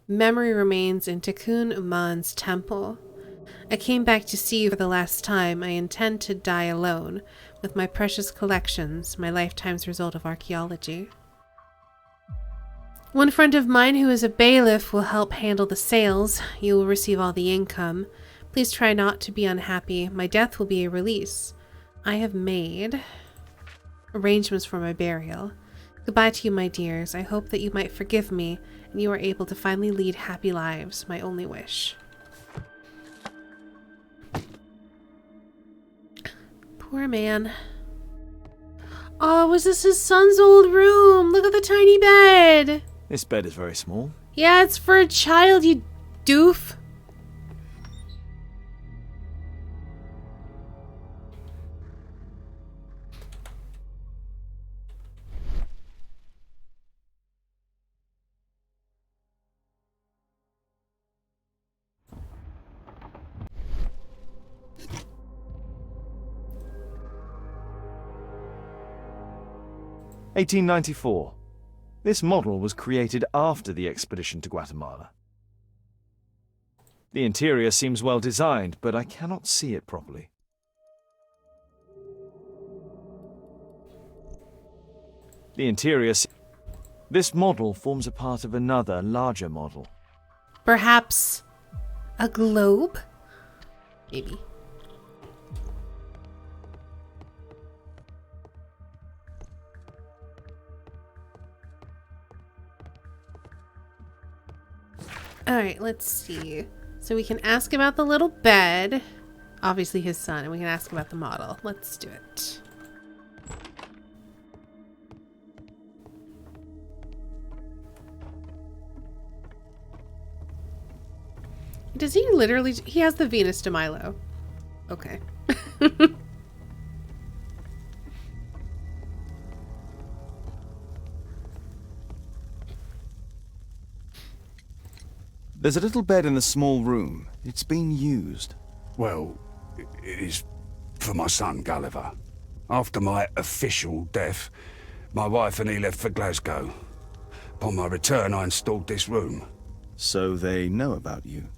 memory remains in Tikkun Uman's temple. I came back to see you for the last time. I intend to die alone, with my precious collections, my lifetime's result of archaeology. One friend of mine who is a bailiff will help handle the sales. You will receive all the income. Please try not to be unhappy. My death will be a release. I have made arrangements for my burial. Goodbye to you, my dears. I hope that you might forgive me and you are able to finally lead happy lives. My only wish. Poor man. Oh, was this his son's old room? Look at the tiny bed. This bed is very small. Yeah, it's for a child, you doof. (1894). This model was created after the expedition to Guatemala. The interior seems well designed, but I cannot see it properly. The interior... This model forms a part of another, larger model. Perhaps a globe? Maybe. Alright, let's see. So we can ask about the little bed. Obviously his son. And we can ask about the model. Let's do it. Does he literally... He has the Venus de Milo. Okay. There's a little bed in the small room. It's been used. Well, it is for my son, Gulliver. After my official death, my wife and he left for Glasgow. Upon my return, I installed this room. So they know about you?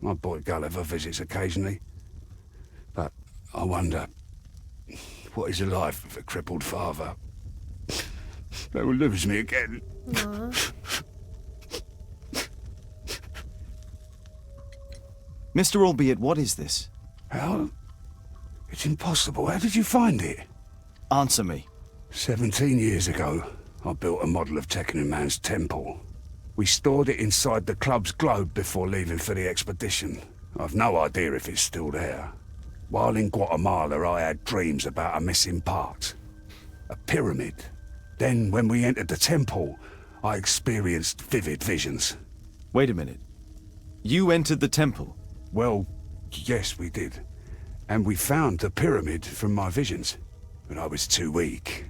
My boy Gulliver visits occasionally. But I wonder, what is the life of a crippled father? They will lose me again. Mr. Albeit, what is this? How? It's impossible. How did you find it? Answer me. 17 years ago, I built a model of Tekkening Man's temple. We stored it inside the club's globe before leaving for the expedition. I've no idea if it's still there. While in Guatemala, I had dreams about a missing part. A pyramid. Then, when we entered the temple, I experienced vivid visions. Wait a minute. You entered the temple? Well, yes, we did. And we found the pyramid from my visions. But I was too weak.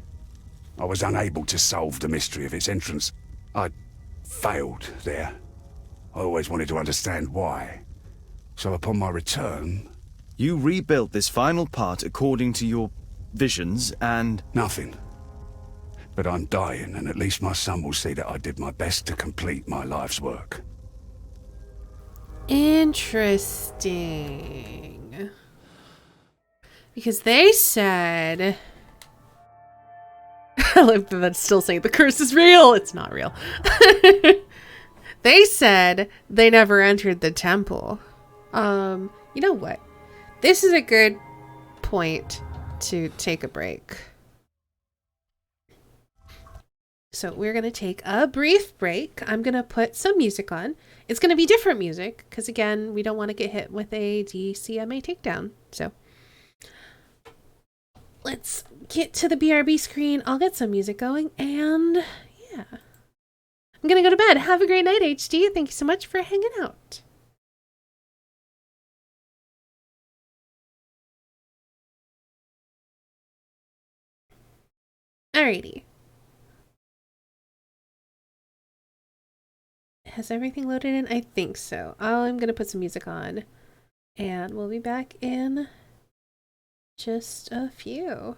I was unable to solve the mystery of its entrance. I failed there. I always wanted to understand why. So upon my return... You rebuilt this final part according to your visions and... Nothing. But I'm dying, and at least my son will see that I did my best to complete my life's work. Interesting. Because they said... I like that that's still saying the curse is real. It's not real. They said they never entered the temple. You know what? This is a good point to take a break. So we're going to take a brief break. I'm going to put some music on. It's going to be different music because, again, we don't want to get hit with a DCMA takedown. So let's get to the BRB screen. I'll get some music going and yeah. I'm going to go to bed. Have a great night, HD. Thank you so much for hanging out. Alrighty. Has everything loaded in? I think so. I'm going to put some music on. And we'll be back in just a few.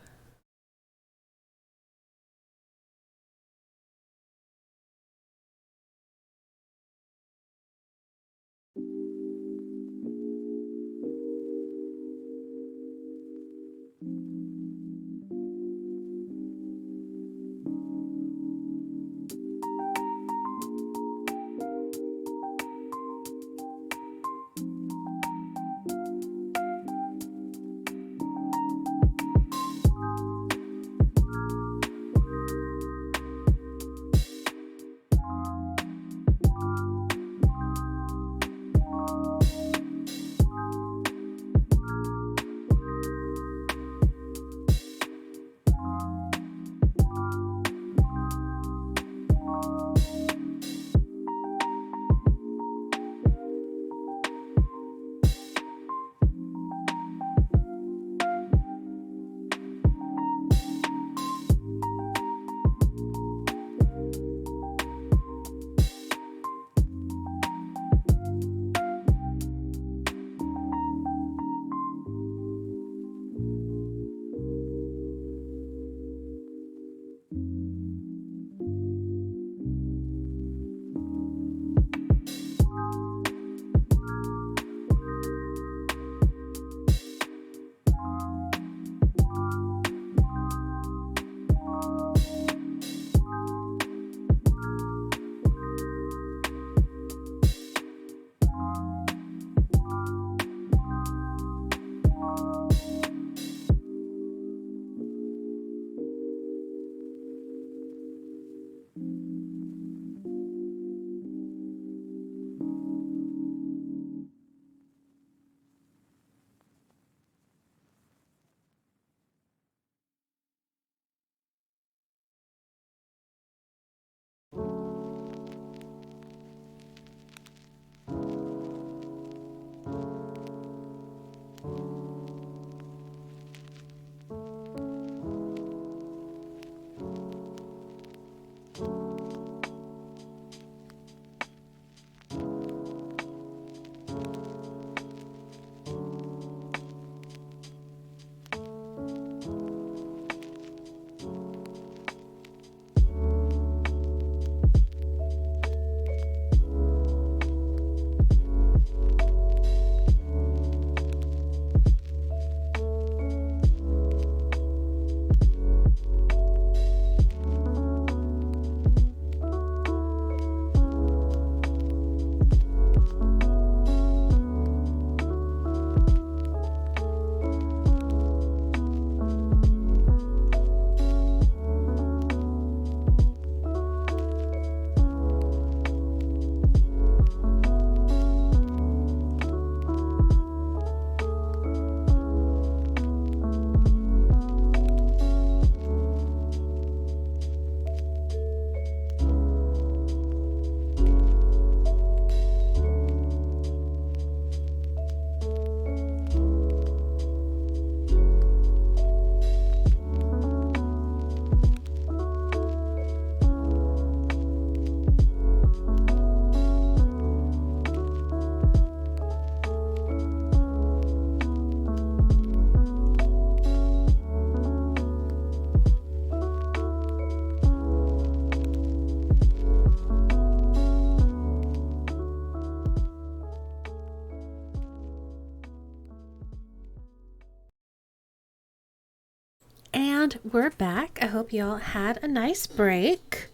And we're back. I hope y'all had a nice break.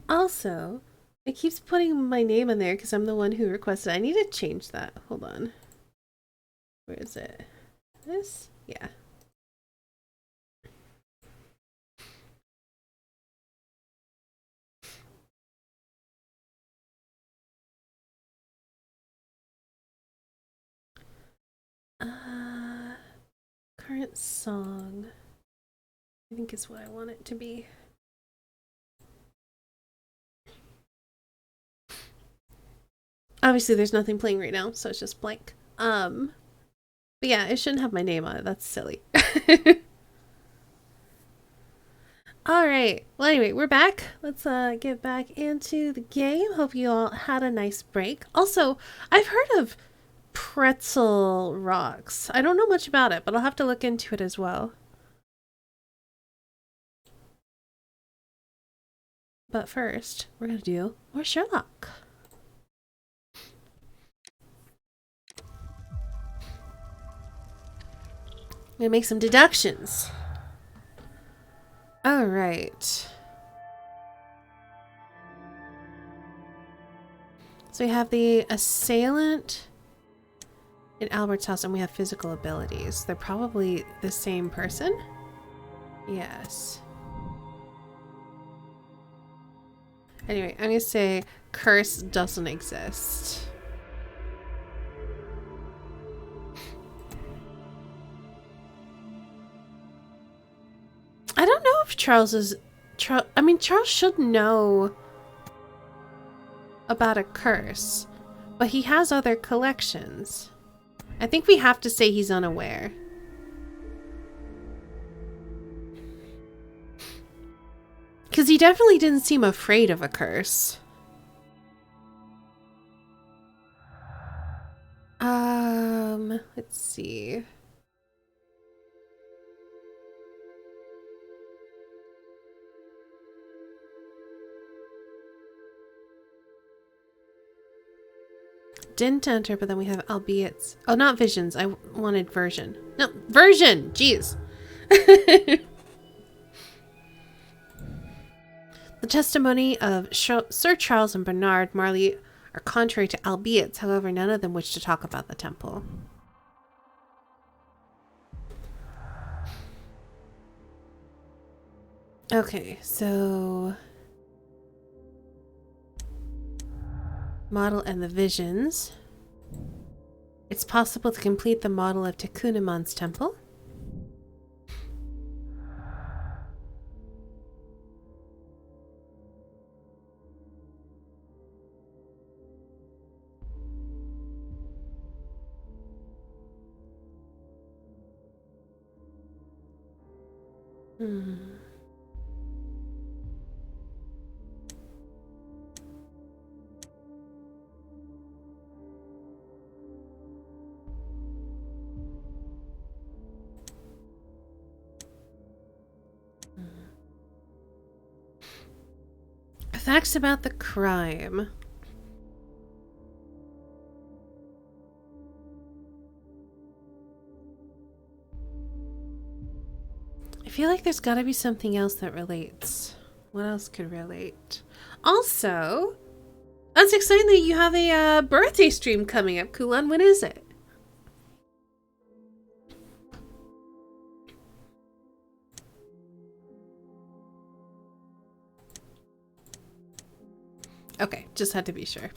Also, it keeps putting my name in there because I'm the one who requested. I need to change that. Hold on. Where is it? This? Yeah. Current song. I think is what I want it to be. Obviously, there's nothing playing right now, so it's just blank. But yeah, it shouldn't have my name on it. That's silly. All right. Well, anyway, we're back. Let's get back into the game. Hope you all had a nice break. Also, I've heard of pretzel rocks. I don't know much about it, but I'll have to look into it as well. But first, we're going to do more Sherlock. I'm gonna make some deductions. All right. So we have the assailant in Albert's house, and we have physical abilities. They're probably the same person? Yes. Anyway, I'm gonna say curse doesn't exist. I don't know if Charles is... I mean, Charles should know about a curse, but he has other collections. I think we have to say he's unaware. Because he definitely didn't seem afraid of a curse. Let's see. Didn't enter, but then we have albeit. Oh, not visions. I wanted version. No, version! Jeez. The testimony of Sir Charles and Bernard Marley are contrary to albeits. However, none of them wish to talk about the temple. Okay, so... model and the visions. It's possible to complete the model of Tekunamon's temple. Facts about the crime. I feel like there's gotta be something else that relates. What else could relate? Also, that's exciting that you have a birthday stream coming up, Kulan. When is it? Okay, just had to be sure.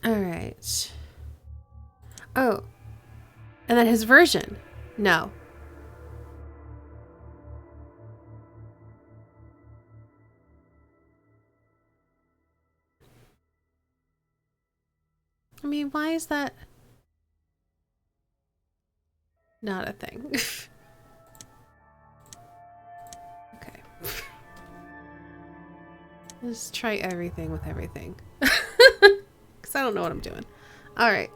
Alright. Oh. And then his version. No. I mean, why is that not a thing? Okay. Just try everything with everything. Because I don't know what I'm doing. Alright.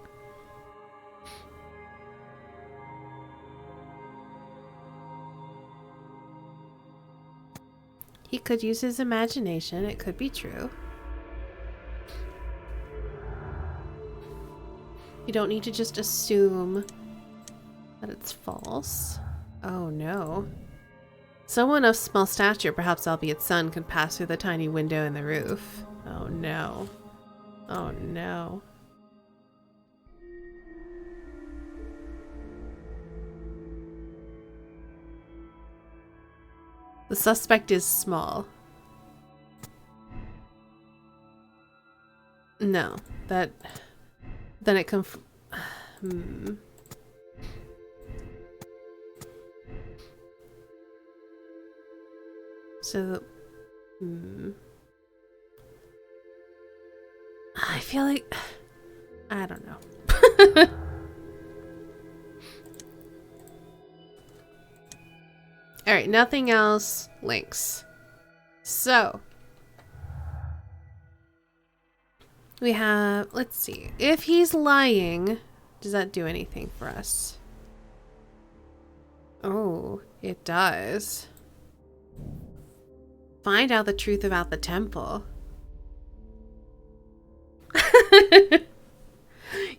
He could use his imagination. It could be true. You don't need to just assume But it's false. Oh no. Someone of small stature, perhaps albeit son, could pass through the tiny window in the roof. Oh no. Oh no. The suspect is small. No, that... Then it So, I feel like... I don't know. Alright, nothing else links. So, we have... Let's see. If he's lying, does that do anything for us? Oh, it does. Find out the truth about the temple.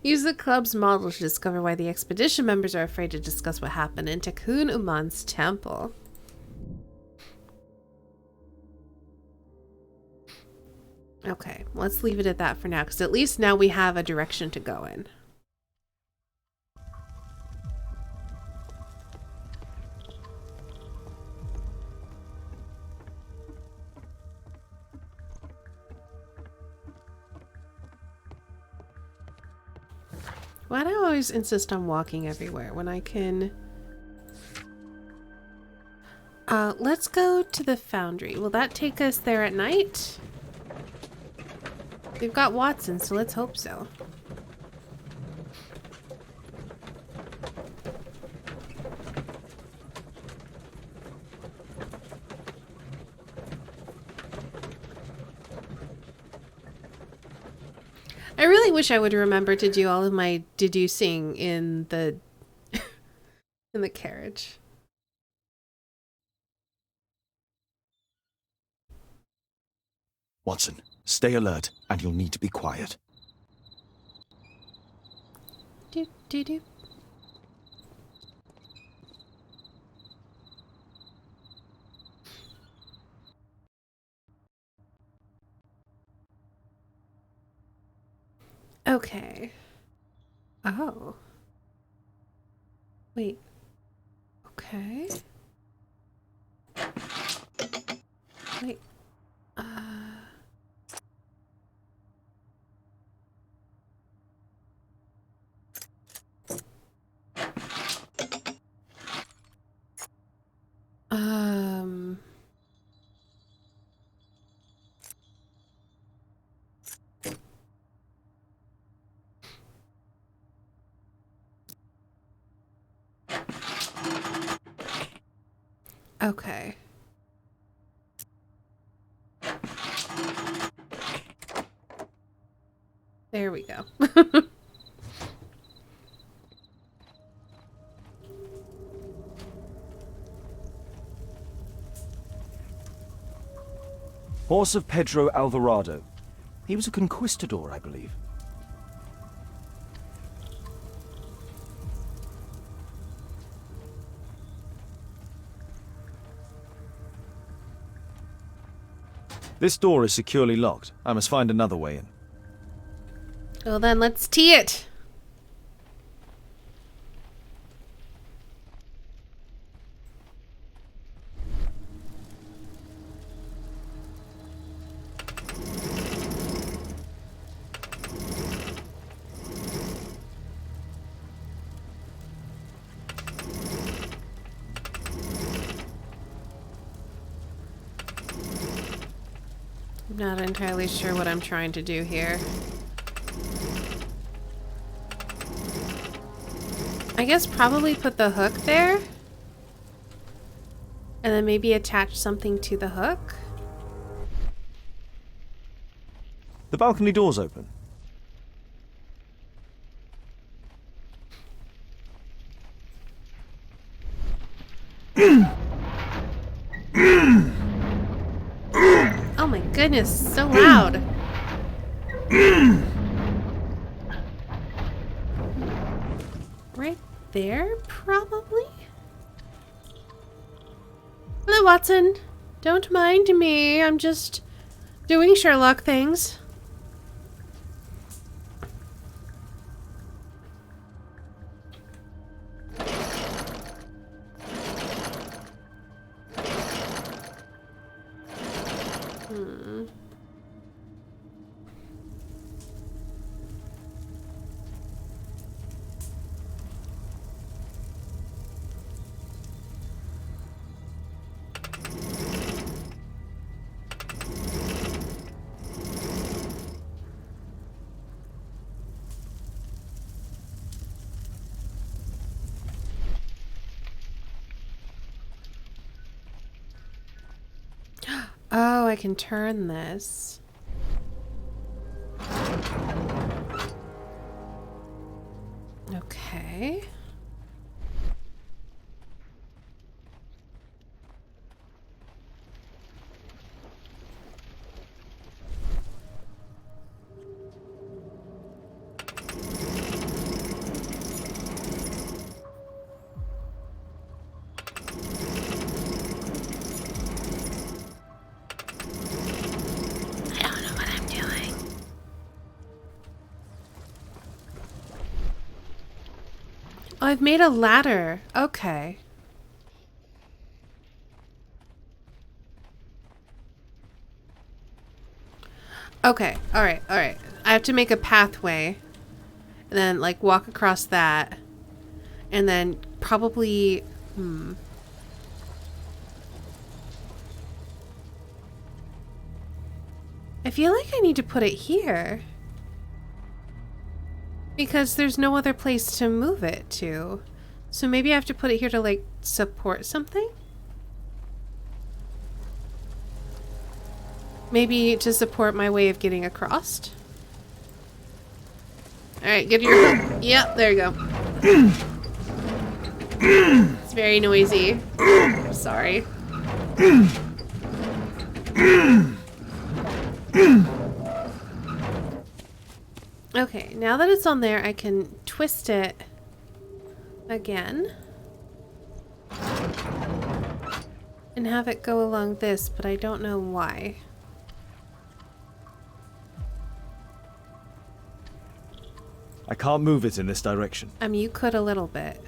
Use the club's model to discover why the expedition members are afraid to discuss what happened in Tikkun Uman's temple. Okay, let's leave it at that for now, because at least now we have a direction to go in. Why do I always insist on walking everywhere when I can... let's go to the foundry. Will that take us there at night? We've got Watson, so let's hope so. I really wish I would remember to do all of my deducing in the in the carriage. Watson, stay alert, and you'll need to be quiet. Do do do. Okay. Oh. Wait. Okay. Wait. Okay. There we go. Horse of Pedro Alvarado. He was a conquistador, I believe. This door is securely locked. I must find another way in. Well then, let's tee it! I'm not entirely sure what I'm trying to do here. I guess probably put the hook there. And then maybe attach something to the hook. The balcony door's open. Oh my goodness, so loud. Right there, probably? Hello, Watson. Don't mind me. I'm just doing Sherlock things. Oh, I can turn this. Okay. Oh, I've made a ladder. Okay. Okay, alright, alright. I have to make a pathway. And then, like, walk across that. And then probably... I feel like I need to put it here. Because there's no other place to move it to. So maybe I have to put it here to, like, support something? Maybe to support my way of getting across? Alright, get your... Yep, there you go. It's very noisy. Sorry. Okay, now that it's on there, I can twist it again and have it go along this, but I don't know why. I can't move it in this direction. You could a little bit,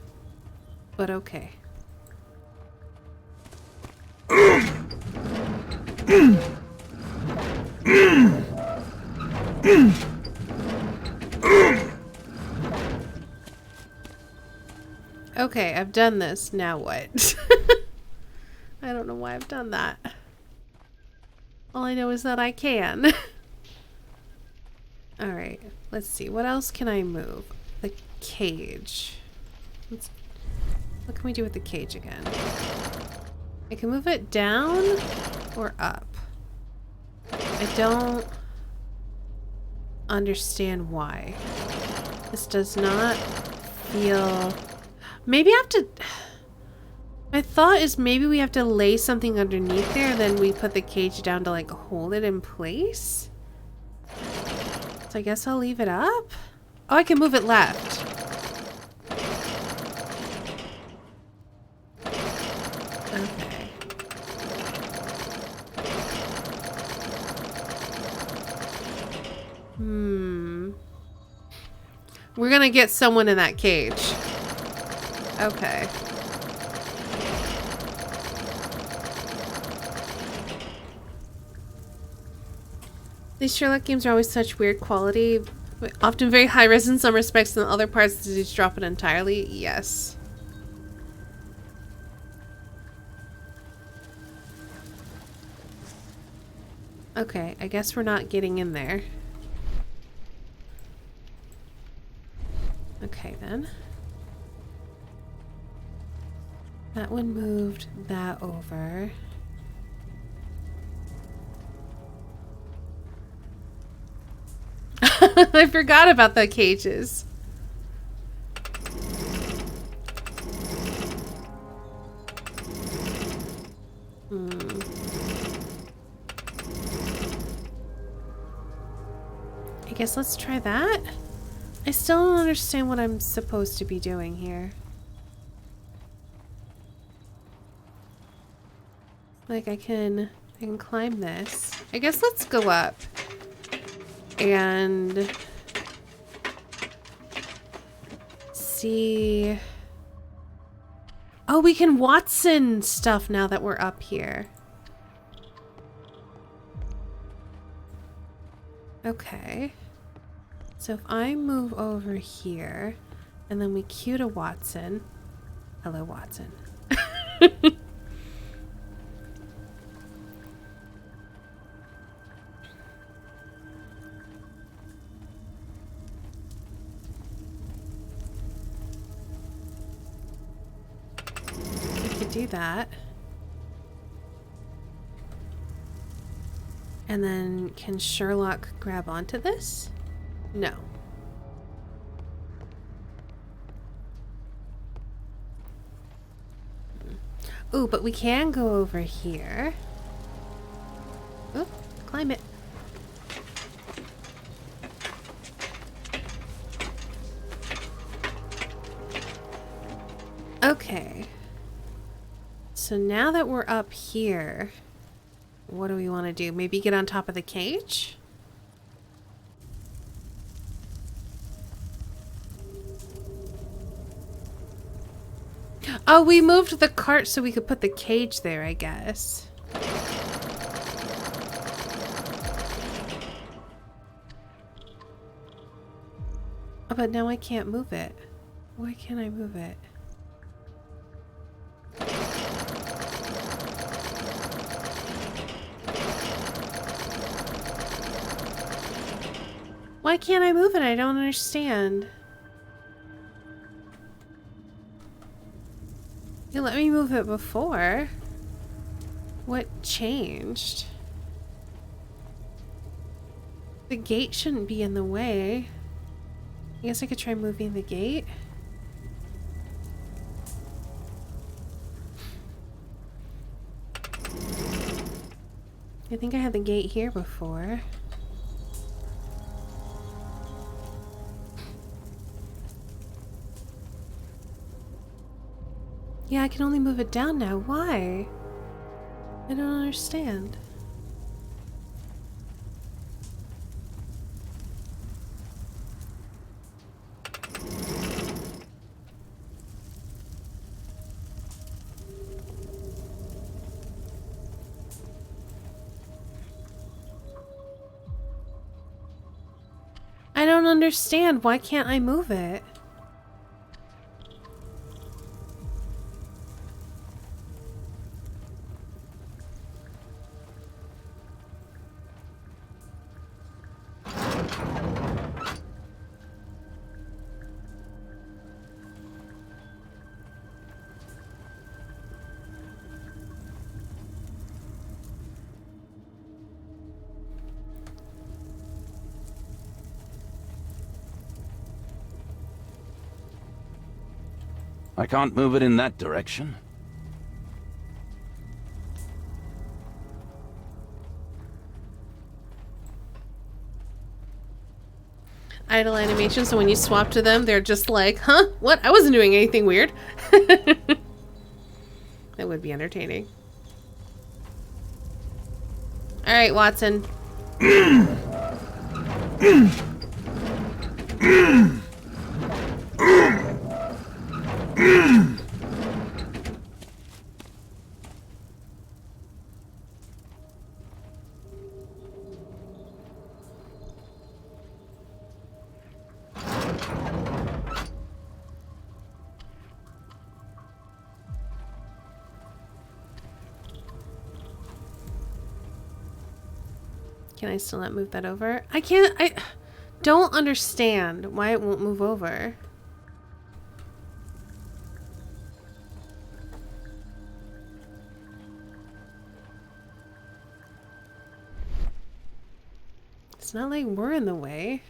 but okay. Okay, I've done this. Now what? I don't know why I've done that. All I know is that I can. Alright, let's see. What else can I move? The cage. What can we do with the cage again? I can move it down or up. I don't understand why. This does not feel... Maybe I have to... My thought is maybe we have to lay something underneath there, then we put the cage down to, like, hold it in place. So I guess I'll leave it up? Oh, I can move it left. Okay. We're gonna get someone in that cage. Okay. These Sherlock games are always such weird quality. Often very high res in some respects, and in other parts they just drop it entirely. Yes. Okay, I guess we're not getting in there. Okay, then. That one moved that over. I forgot about the cages. I guess let's try that. I still don't understand what I'm supposed to be doing here. Like I can climb this. I guess let's go up and see. Oh, we can Watson stuff now that we're up here. Okay. So if I move over here and then we queue to Watson. Hello, Watson. Do that. And then can Sherlock grab onto this? No. Ooh, but we can go over here. Ooh, climb it. Okay. So now that we're up here, what do we want to do? Maybe get on top of the cage? Oh, we moved the cart so we could put the cage there, I guess. Oh, but now I can't move it. Why can't I move it? Why can't I move it? I don't understand. You let me move it before. What changed? The gate shouldn't be in the way. I guess I could try moving the gate. I think I had the gate here before. Yeah, I can only move it down now. Why? I don't understand. I don't understand. Why can't I move it? I can't move it in that direction. Idle animation, so when you swap to them, they're just like, huh? What? I wasn't doing anything weird. That would be entertaining. Alright, Watson. Can I still not move that over? I can't. I don't understand why it won't move over. It's not like we're in the way.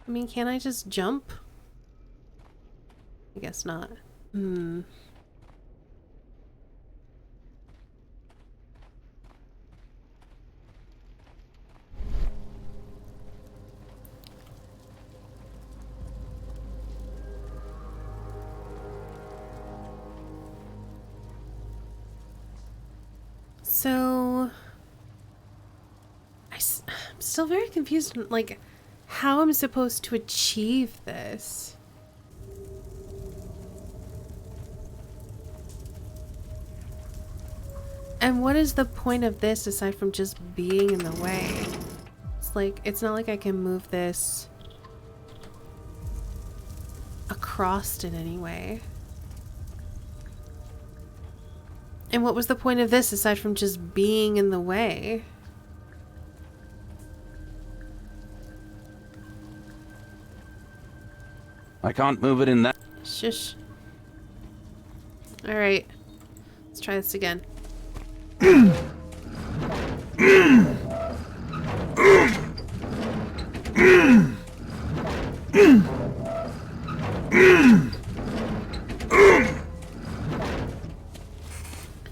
I mean, can I just jump? I guess not. Hmm. So I'm still very confused, like, how I'm supposed to achieve this. And what is the point of this aside from just being in the way? It's like, it's not like I can move this across in any way. And what was the point of this aside from just being in the way? I can't move it in that. Shush. Alright. Let's try this again.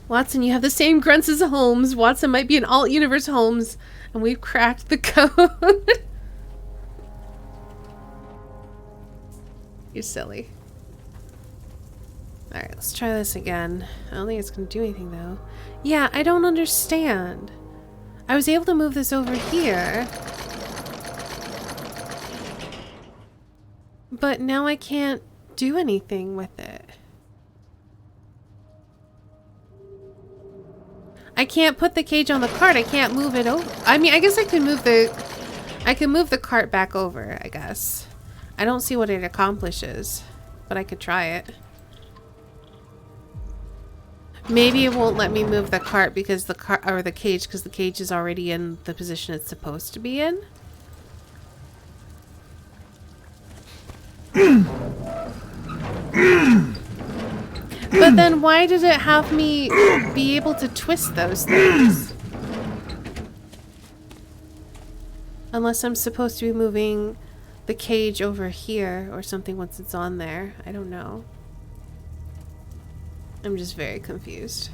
Watson, you have the same grunts as Holmes. Watson might be an alt-universe Holmes, and we've cracked the code. You're silly. Alright, let's try this again. I don't think it's going to do anything, though. Yeah, I don't understand. I was able to move this over here. But now I can't do anything with it. I can't put the cage on the cart. I can't move it over. I mean, I guess I can move the cart back over, I guess. I don't see what it accomplishes, but I could try it. Maybe it won't let me move the cart because the cage because the cage is already in the position it's supposed to be in. But then why did it have me be able to twist those things? Unless I'm supposed to be moving the cage over here or something once it's on there. I don't know. I'm just very confused.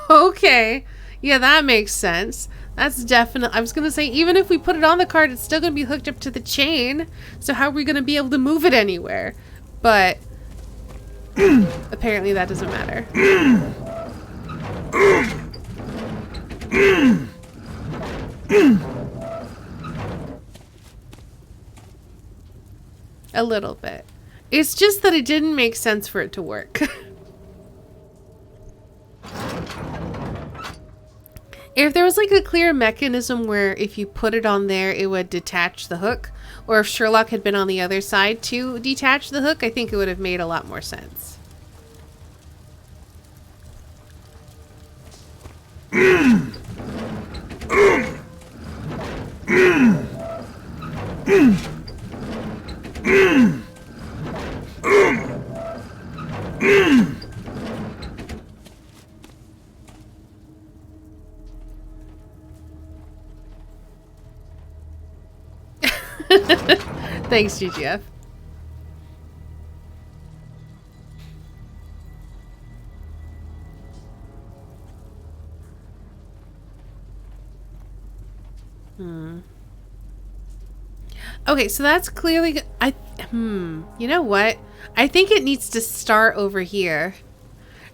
Okay. Yeah, that makes sense. That's definite. I was going to say, even if we put it on the cart, it's still going to be hooked up to the chain. So how are we going to be able to move it anywhere? But apparently that doesn't matter. A little bit. It's just that it didn't make sense for it to work. If there was like a clear mechanism where if you put it on there, it would detach the hook, or if Sherlock had been on the other side to detach the hook, I think it would have made a lot more sense. Thanks, GGF. Okay, so that's clearly... You know what? I think it needs to start over here.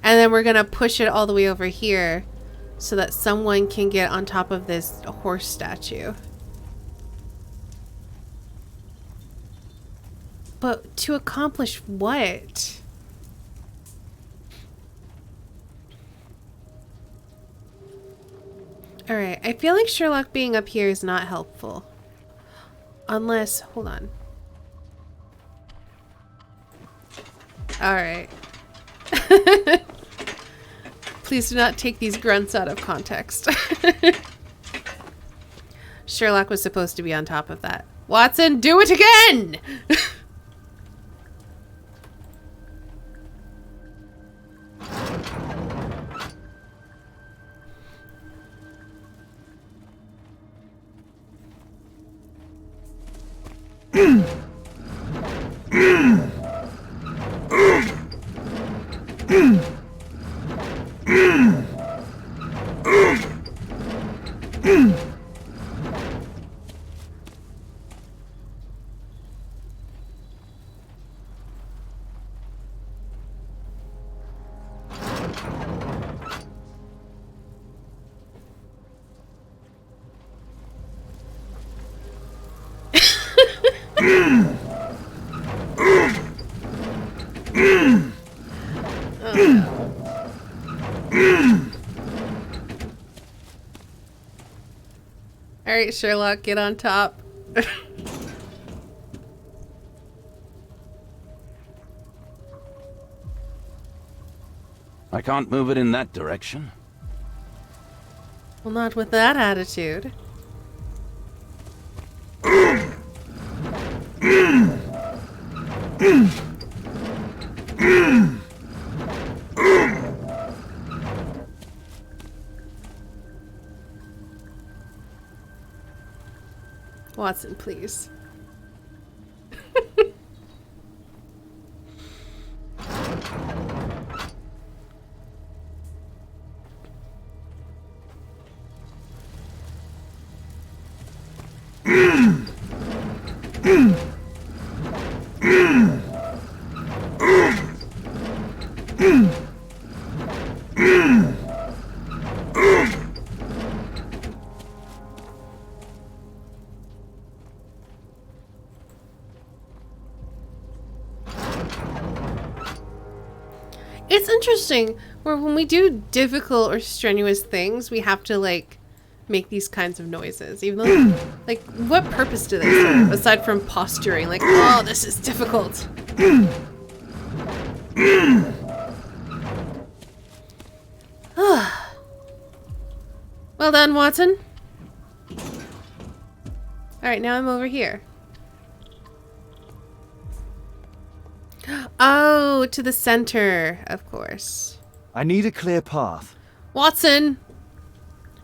And then we're going to push it all the way over here so that someone can get on top of this horse statue. But to accomplish what? Alright, I feel like Sherlock being up here is not helpful. Unless, hold on. Alright. Please do not take these grunts out of context. Sherlock was supposed to be on top of that. Watson, do it again! Alright, Sherlock, get on top. I can't move it in that direction. Well, not with that attitude. Watson, please. It's interesting where when we do difficult or strenuous things, we have to like make these kinds of noises. Even though, like, what purpose do they serve aside from posturing? Like, oh, this is difficult. Well done, Watson. Alright, now I'm over here. Oh, to the center, of course. I need a clear path. Watson!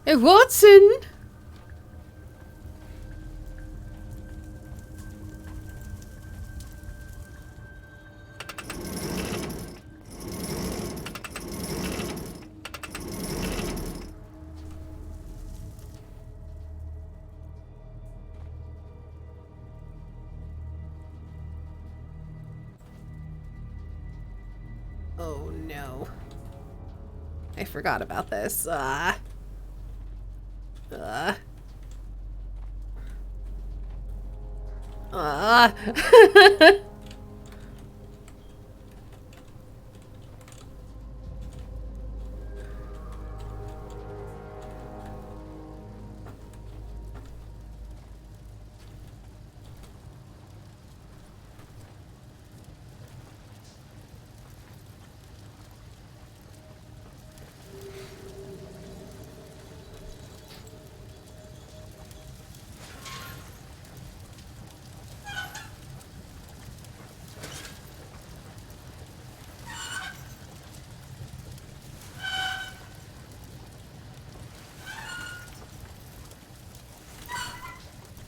Hey, Watson! Oh no. I forgot about this.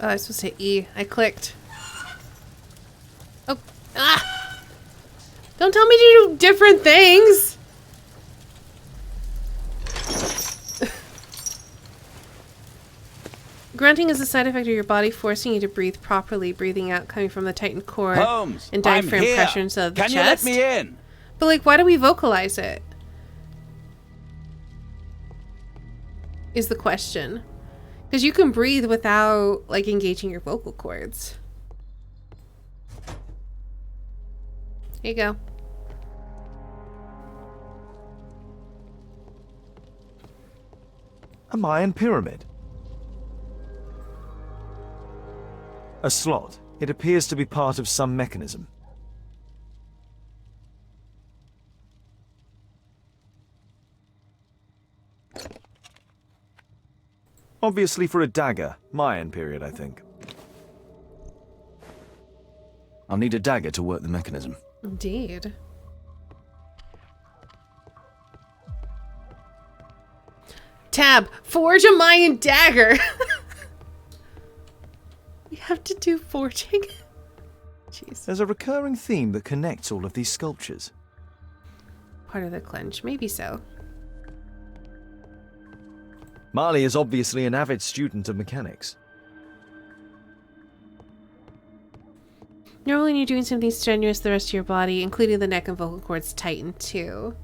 Oh, I was supposed to hit E. I clicked. Oh, don't tell me to do different things! Grunting is a side effect of your body forcing you to breathe properly, breathing out coming from the tightened core Holmes, and diaphragm I'm here. pressure instead of the Can chest. you let me in? But like, why do we vocalize it? Is the question. Because you can breathe without, like, engaging your vocal cords. Here you go. A Mayan pyramid. A slot. It appears to be part of some mechanism. Obviously for a dagger. Mayan period, I think. I'll need a dagger to work the mechanism. Indeed. Tab, forge a Mayan dagger. We have to do forging. Jeez. There's a recurring theme that connects all of these sculptures. Part of the clench, maybe so. Marley is obviously an avid student of mechanics. Normally when you're doing something strenuous, the rest of your body, including the neck and vocal cords, tighten too.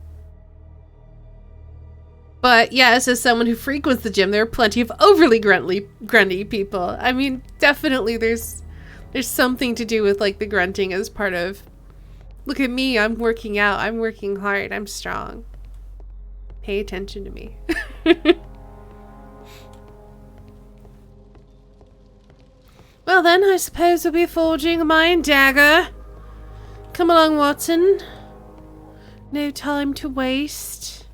But yes, as someone who frequents the gym, there are plenty of overly grunty people. I mean, definitely there's There's something to do with like the grunting as part of, look at me, I'm working out, I'm working hard, I'm strong. Pay attention to me. Well then, I suppose we'll be forging a mind dagger. Come along, Watson. No time to waste.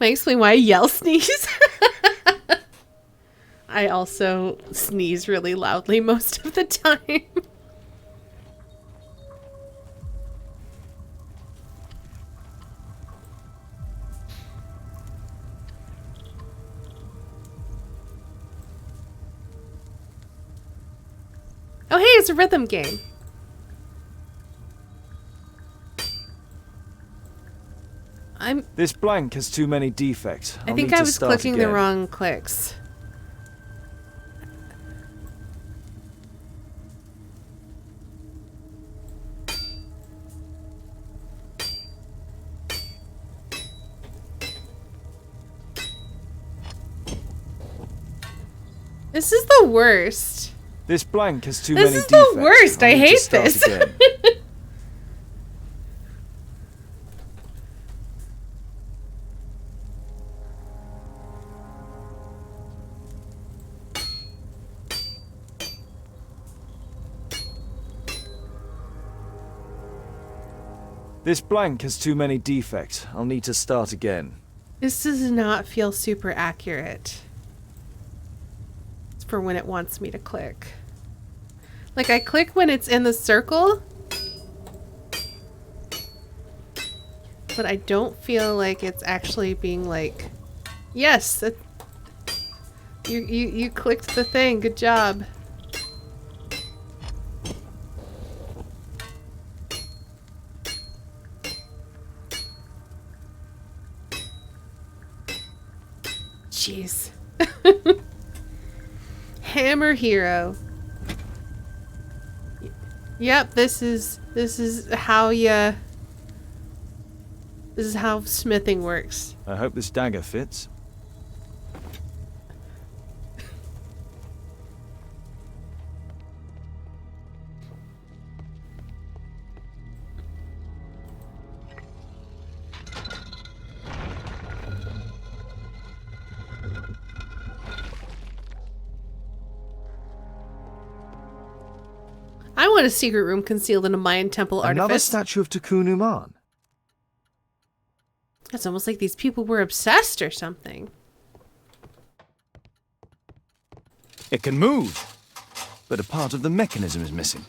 Might explain why I yell sneeze. I also sneeze really loudly most of the time. Oh hey, it's a rhythm game. This blank has too many defects. I think I was clicking the wrong clicks. This is the worst. This blank has too many defects. This is the worst. I hate this. This blank has too many defects. I'll need to start again. This does not feel super accurate. It's for when it wants me to click. Like, I click when it's in the circle, but I don't feel like it's actually being like, yes, you clicked the thing. Good job. Jeez. Hammer hero. Yep, this is how smithing works. I hope this dagger fits. I want a secret room concealed in a Mayan temple artifice. Another statue of Tikkun Uman. It's almost like these people were obsessed or something. It can move, but a part of the mechanism is missing.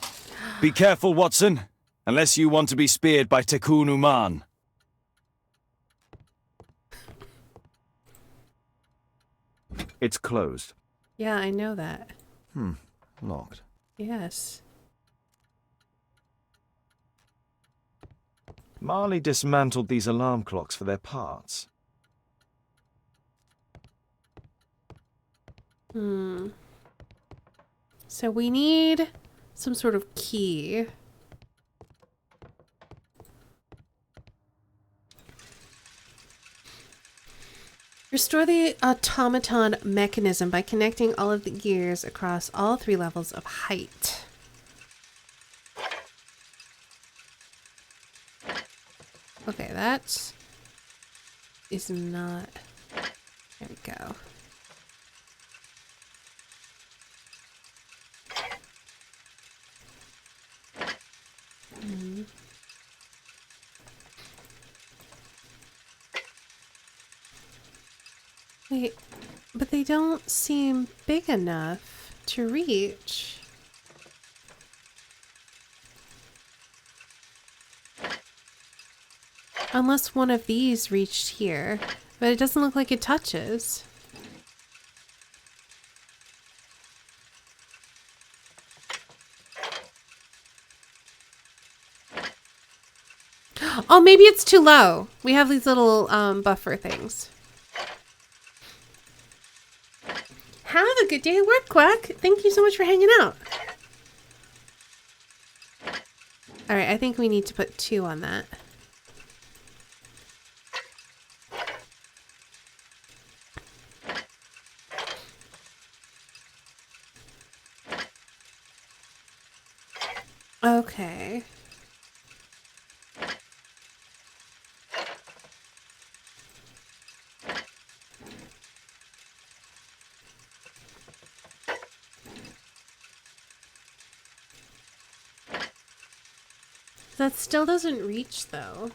Be careful, Watson, unless you want to be speared by Tikkun Uman. It's closed. Yeah, I know that. Locked. Yes. Marley dismantled these alarm clocks for their parts. So we need some sort of key. Restore the automaton mechanism by connecting all of the gears across all 3 levels of height. Okay, that is not... There we go. Wait, but they don't seem big enough to reach. Unless one of these reached here, but it doesn't look like it touches. Oh, maybe it's too low. We have these little buffer things. Have a good day at work, Quack. Thank you so much for hanging out. Alright, I think we need to put 2 on that. Okay. That still doesn't reach, though.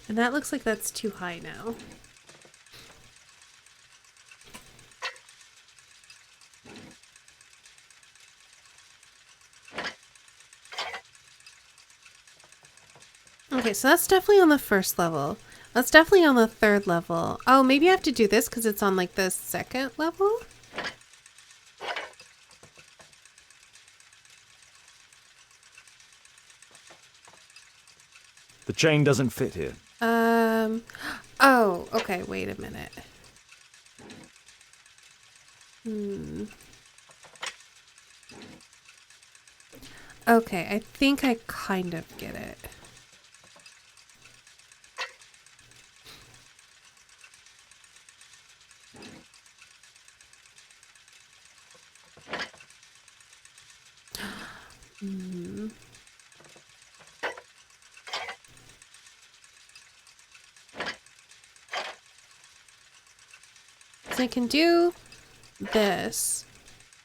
And that looks like that's too high now. Okay, so that's definitely on the first level. That's definitely on the third level. Oh, maybe I have to do this because it's on like the second level? The chain doesn't fit here. Oh, okay, wait a minute. Okay, I think I kind of get it. So I can do this,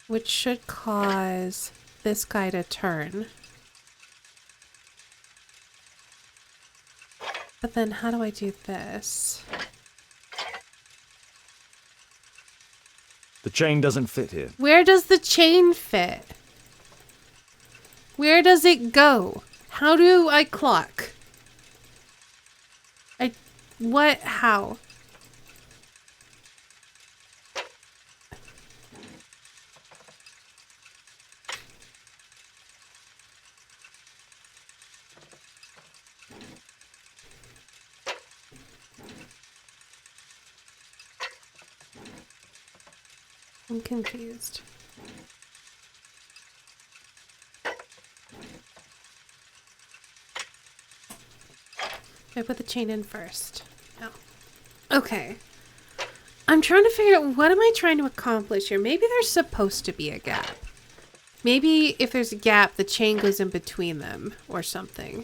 which should cause this guy to turn. But then how do I do this? The chain doesn't fit here. Where does the chain fit? Where does it go? How do I clock? What? How? I'm confused. I put the chain in first. No. Okay. I'm trying to figure out what am I trying to accomplish here. Maybe there's supposed to be a gap. Maybe if there's a gap, the chain goes in between them or something.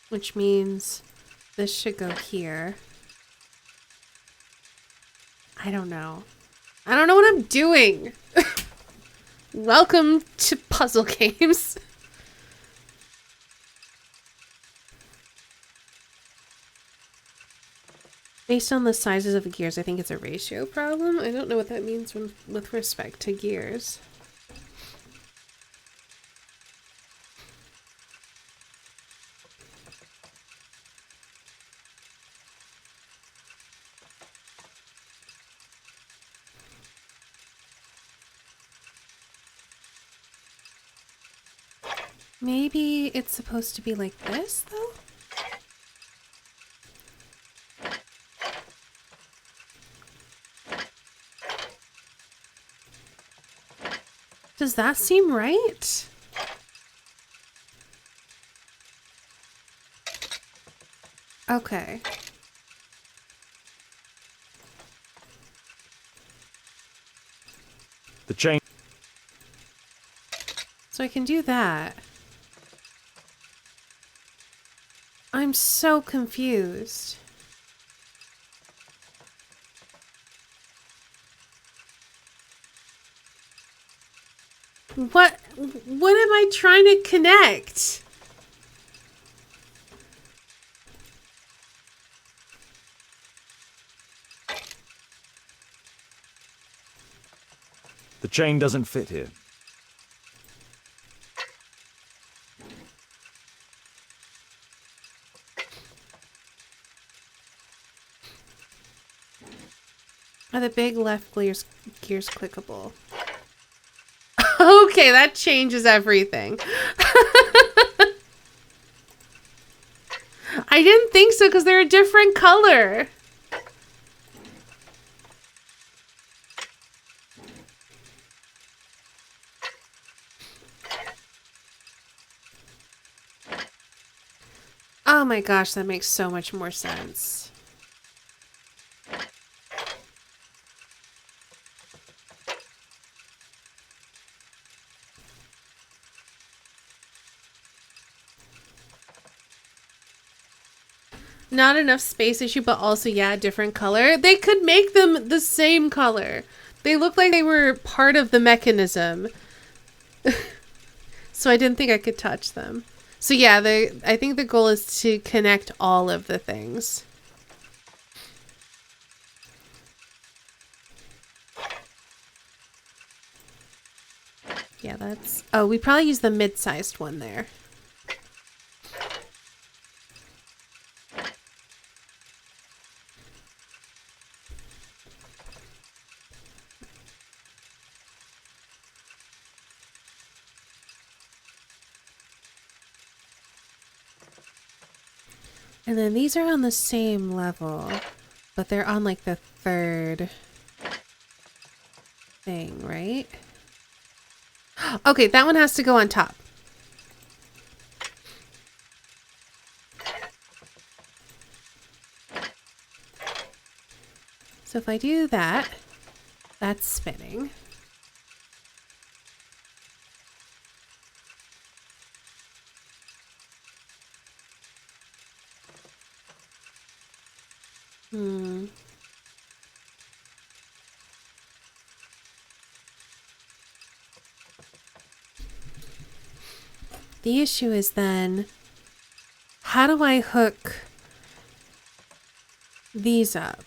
Which means this should go here. I don't know. I don't know what I'm doing. Welcome to puzzle games. Based on the sizes of the gears, I think it's a ratio problem. I don't know what that means with respect to gears. Maybe it's supposed to be like this, though? Does that seem right? Okay. The chain. So I can do that. I'm so confused. What am I trying to connect? The chain doesn't fit here. Are the big left gears clickable? Okay, that changes everything. I didn't think so because they're a different color. Oh my gosh, that makes so much more sense. Not enough space issue, but also, yeah, different color. They could make them the same color. They look like they were part of the mechanism. So I didn't think I could touch them. So yeah, I think the goal is to connect all of the things. Yeah, that's... Oh, we probably use the mid-sized one there. And then these are on the same level, but they're on like the third thing, right? Okay, that one has to go on top. So if I do that, that's spinning. The issue is then, how do I hook these up?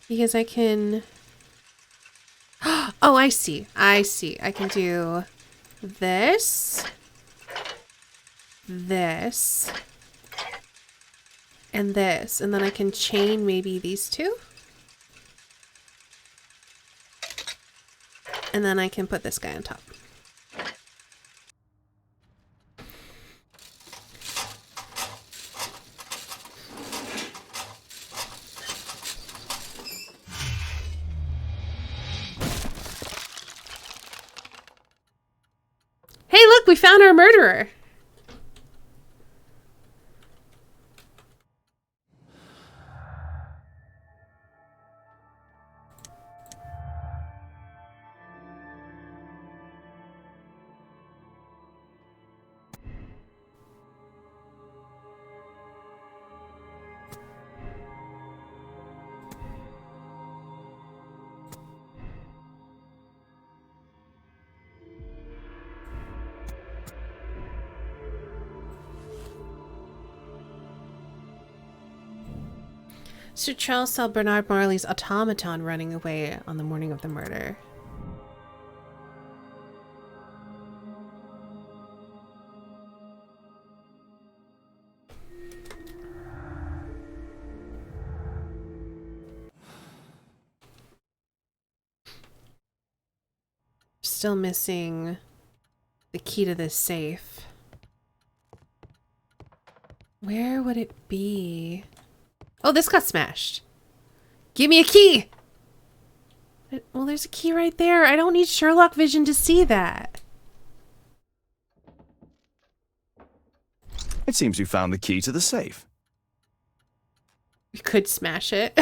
Because I can... Oh, I see. I see. I can do this, this, and this. And then I can chain maybe these two. And then I can put this guy on top. Hey, look, we found our murderer. Sir Charles saw Bernard Marley's automaton running away on the morning of the murder. Still missing the key to this safe. Where would it be? Oh, this got smashed. Give me a key! Well, there's a key right there. I don't need Sherlock vision to see that. It seems you found the key to the safe. We could smash it.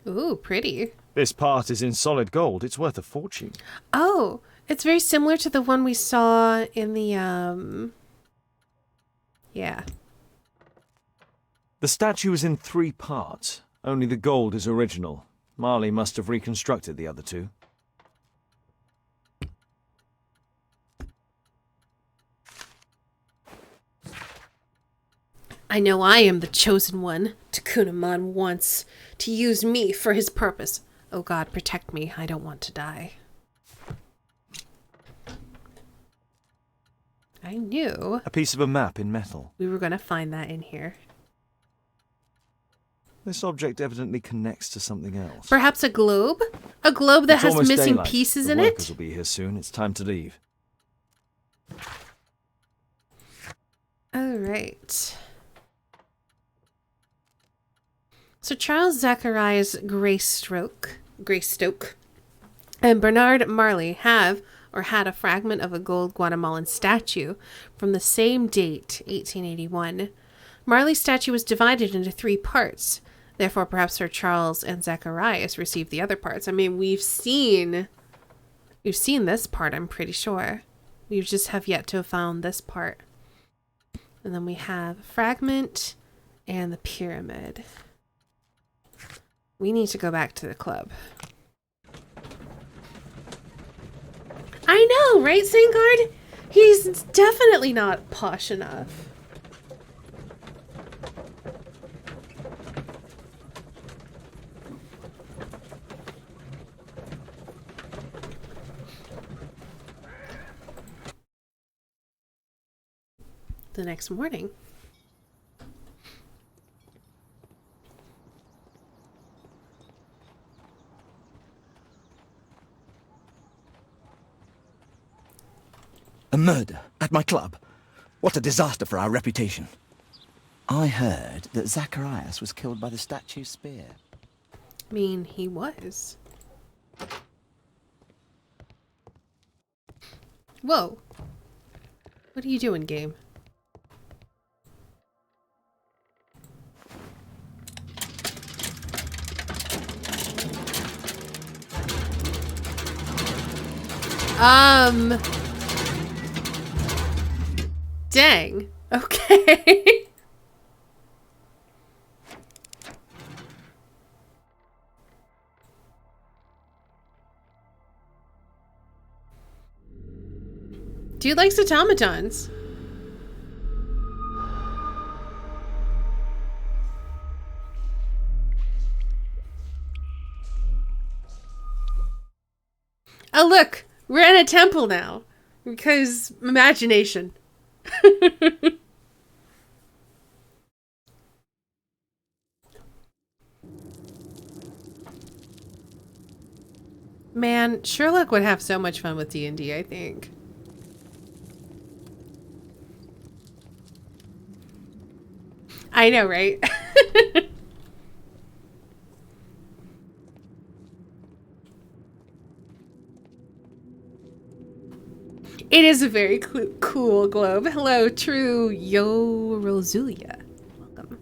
Ooh, pretty. This part is in solid gold. It's worth a fortune. Oh, it's very similar to the one we saw in the, yeah. The statue is in 3 parts. Only the gold is original. Marley must have reconstructed the other 2. I know I am the chosen one. Takunaman wants to use me for his purpose. Oh God, protect me. I don't want to die. I knew. A piece of a map in metal. We were going to find that in here. This object evidently connects to something else. Perhaps a globe? A globe that has missing daylight. pieces The in workers it? will be here soon. It's time to leave. All right. So Charles Zacharias Greystoke and Bernard Marley have or had a fragment of a gold Guatemalan statue from the same date, 1881. Marley's statue was divided into 3 parts. Therefore, perhaps Sir Charles and Zacharias received the other parts. I mean, we've seen this part, I'm pretty sure. We just have yet to have found this part. And then we have a fragment and the pyramid. We need to go back to the club. I know, right, Singard? He's definitely not posh enough. The next morning. A murder at my club. What a disaster for our reputation. I heard that Zacharias was killed by the statue's spear. I mean, he was. Whoa. What are you doing, game? Dang. Okay. Dude likes automatons. Oh, look. We're in a temple now. Because imagination. Man, Sherlock would have so much fun with D&D, I think. I know, right? It is a very cool globe. Hello, True Yo Rosulia. Welcome.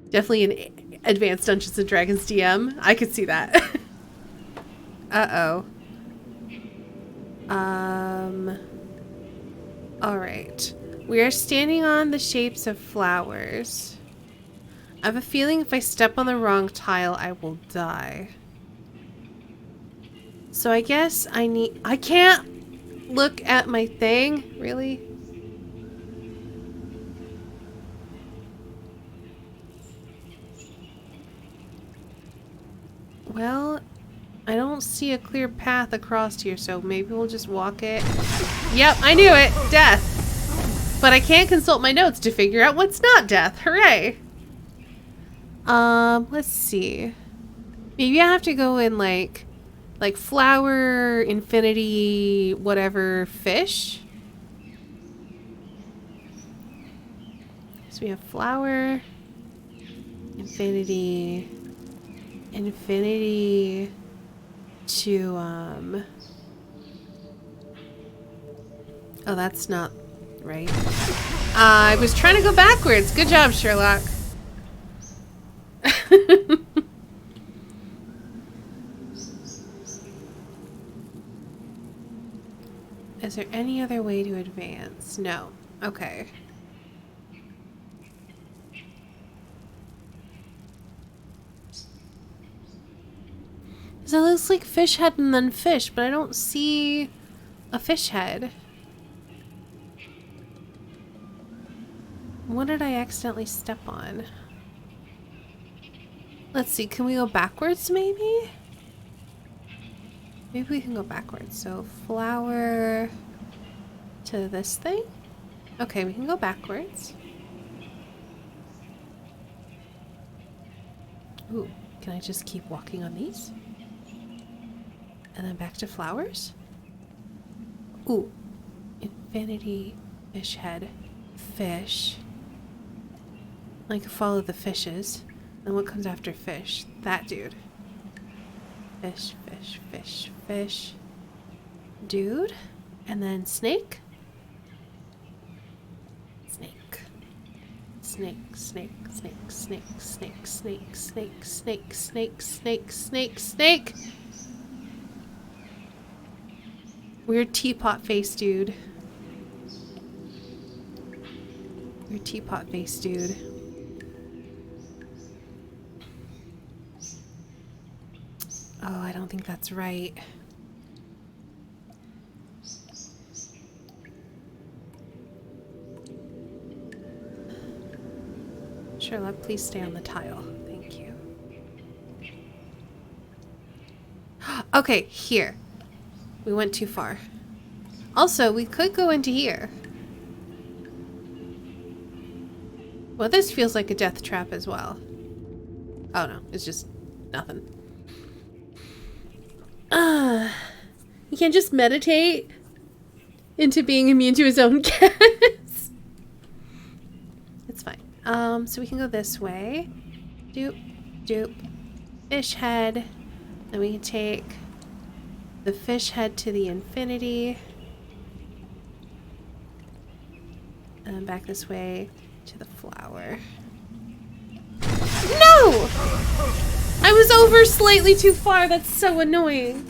Definitely an advanced Dungeons and Dragons DM. I could see that. Uh-oh. Alright. We are standing on the shapes of flowers. I have a feeling if I step on the wrong tile, I will die. So I guess I can't look at my thing, really? Well, I don't see a clear path across here, so maybe we'll just walk it. Yep, I knew it! Death! But I can't consult my notes to figure out what's not death. Hooray! Let's see. Maybe I have to go in like flower, infinity, whatever, fish. So we have flower, infinity to, oh, that's not right. I was trying to go backwards. Good job, Sherlock. Is there any other way to advance? No. Okay. So it looks like fish head and then fish, but I don't see a fish head. What did I accidentally step on? Let's see, can we go backwards maybe? Maybe we can go backwards. So flower to this thing. Okay, we can go backwards. Ooh, can I just keep walking on these? And then back to flowers? Ooh, Infinity, fish head, fish. Like follow the fishes. Then what comes after fish? That dude. Fish, fish, fish, fish. Dude. And then snake. Snake. Snake, snake, snake, snake, snake, snake, snake, snake, snake, snake, snake, snake. Weird teapot face dude. Weird teapot face dude. Oh, I don't think that's right. Sherlock, please stay on the tile. Thank you. Okay, here. We went too far. Also, we could go into here. Well, this feels like a death trap as well. Oh no, it's just nothing. You can't just meditate into being immune to his own gas. It's fine. So we can go this way. Doop, doop. Fish head. Then we can take the fish head to the infinity. And then back this way to the flower. No! I was over slightly too far. That's so annoying.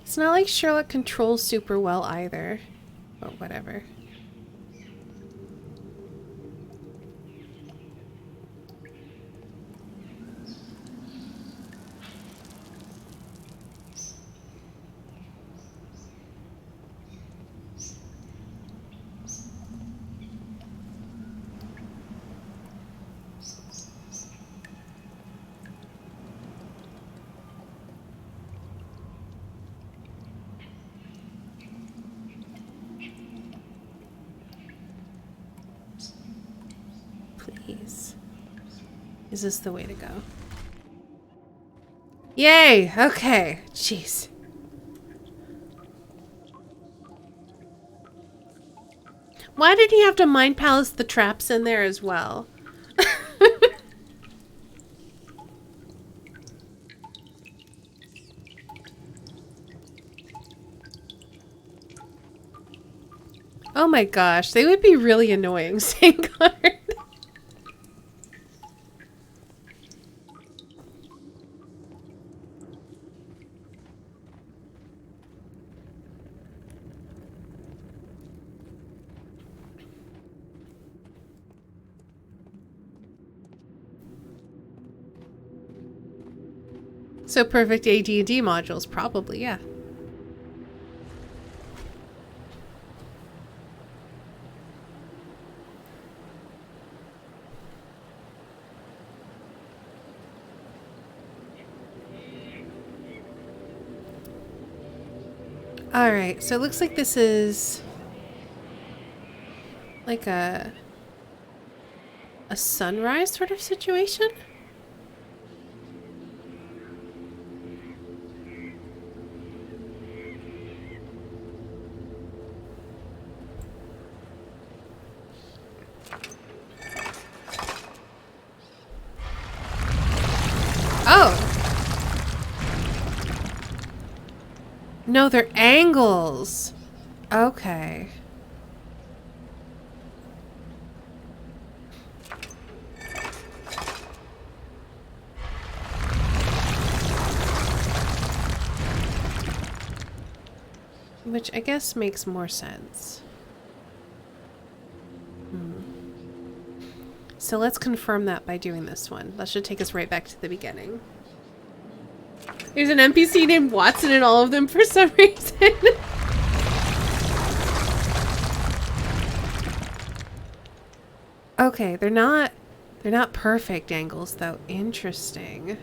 It's not like Sherlock controls super well either. But whatever. Please. Is this the way to go? Yay! Okay. Jeez. Why did he have to mind palace the traps in there as well? Oh my gosh, they would be really annoying, Sangard. So perfect AD&D modules, probably, yeah. Alright, so it looks like this is like a sunrise sort of situation? Oh! No, they're angles. Okay. Which I guess makes more sense. So let's confirm that by doing this one. That should take us right back to the beginning. There's an NPC named Watson in all of them for some reason. Okay, they're not perfect angles though. Interesting.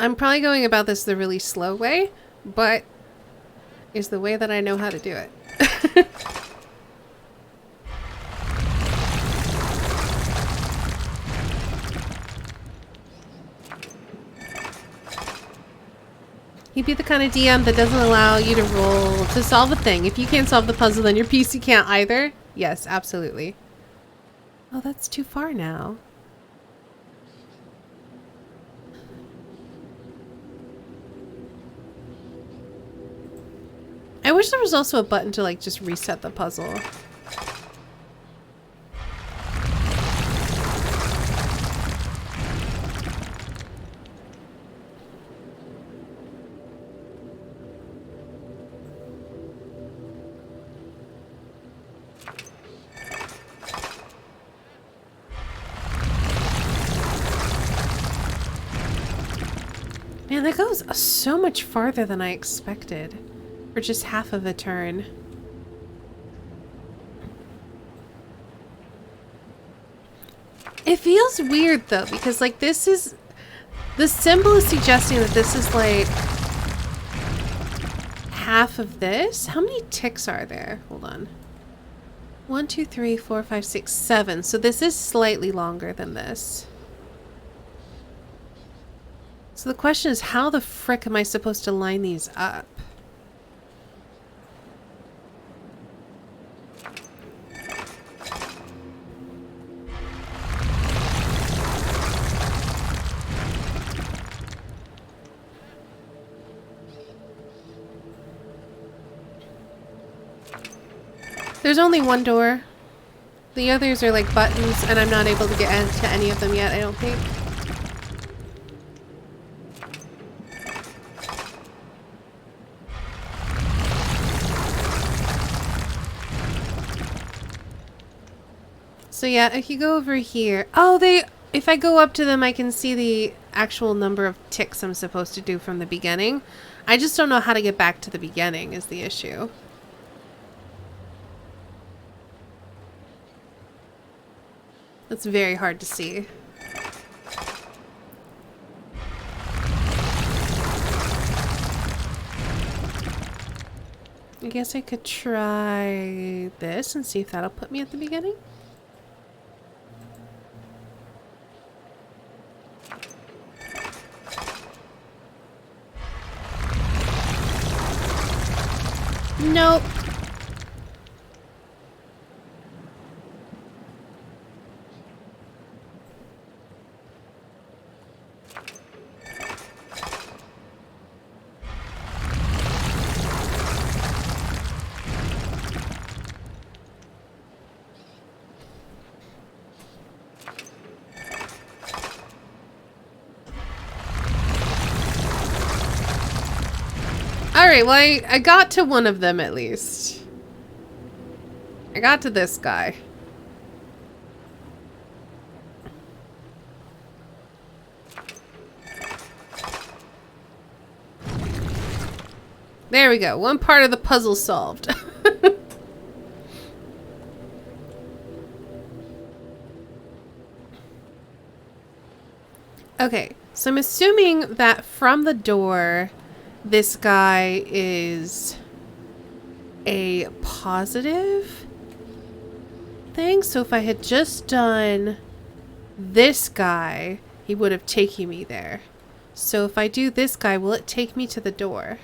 I'm probably going about this the really slow way, but is the way that I know how to do it. He'd be the kind of DM that doesn't allow you to roll to solve a thing. If you can't solve the puzzle, then your PC can't either. Yes, absolutely. Oh, that's too far now. I wish there was also a button to like just reset the puzzle. Man, that goes so much farther than I expected. For just half of a turn. It feels weird though, because like this is... The symbol is suggesting that this is like... half of this? How many ticks are there? Hold on. 1, 2, 3, 4, 5, 6, 7. So this is slightly longer than this. So the question is, how the frick am I supposed to line these up? There's only one door. The others are like buttons, and I'm not able to get into any of them yet, I don't think. So yeah, if you go over here... Oh, if I go up to them, I can see the actual number of ticks I'm supposed to do from the beginning. I just don't know how to get back to the beginning is the issue. That's very hard to see. I guess I could try this and see if that'll put me at the beginning. Nope. Alright, well I got to one of them at least. I got to this guy. There we go. One part of the puzzle solved. Okay, so I'm assuming that from the door, this guy is a positive thing. So if I had just done this guy, he would have taken me there. So if I do this guy, will it take me to the door?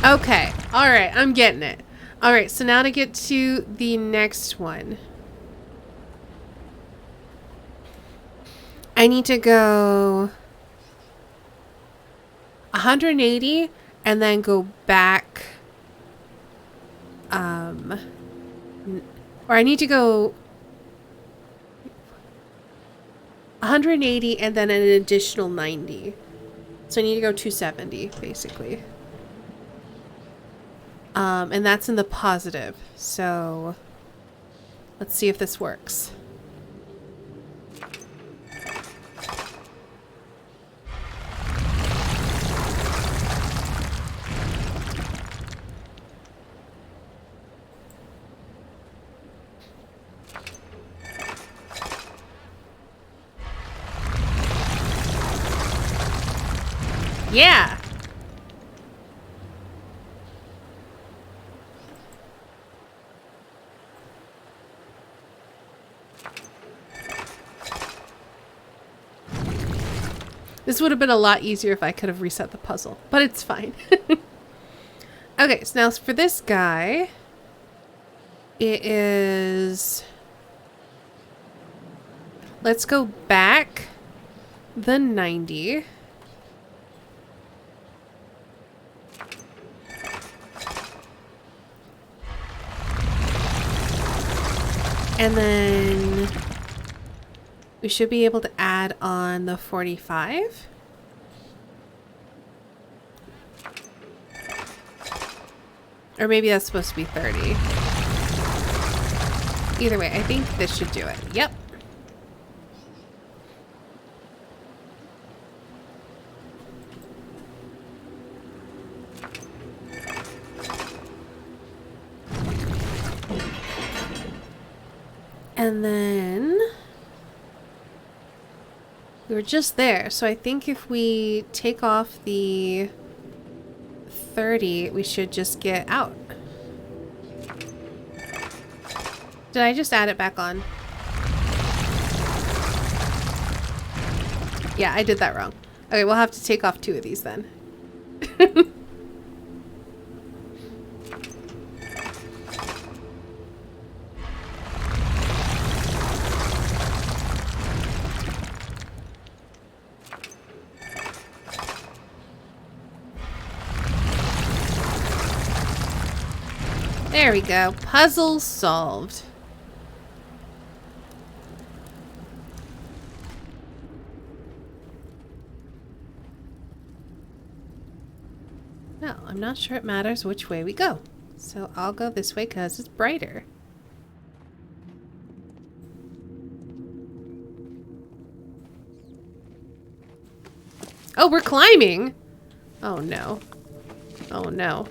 Okay. All right. I'm getting it. All right. So now to get to the next one. I need to go 180 and then go back. Or I need to go 180 and then an additional 90. So I need to go 270 basically. And that's in the positive. So let's see if this works. Yeah! This would have been a lot easier if I could have reset the puzzle, but it's fine. Okay, so now for this guy, it is... Let's go back the 90. And then we should be able to add on the 45. Or maybe that's supposed to be 30. Either way, I think this should do it. Yep. And then we were just there. So I think if we take off the 30, we should just get out. Did I just add it back on? Yeah, I did that wrong. Okay, we'll have to take off 2 of these then. There we go. Puzzle solved. Well, I'm not sure it matters which way we go. So I'll go this way because it's brighter. Oh, we're climbing! Oh no. Oh no.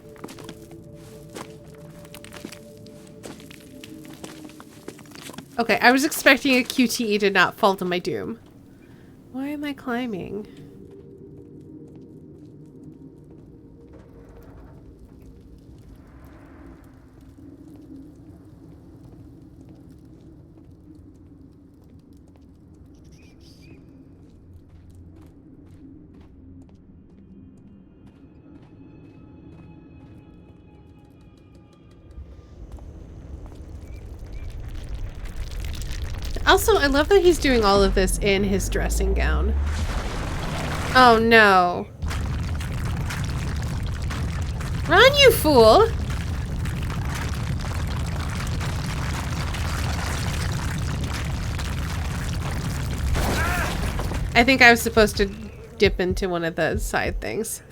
Okay, I was expecting a QTE to not fall to my doom. Why am I climbing? Also, I love that he's doing all of this in his dressing gown. Oh no. Run, you fool! I think I was supposed to dip into one of the side things.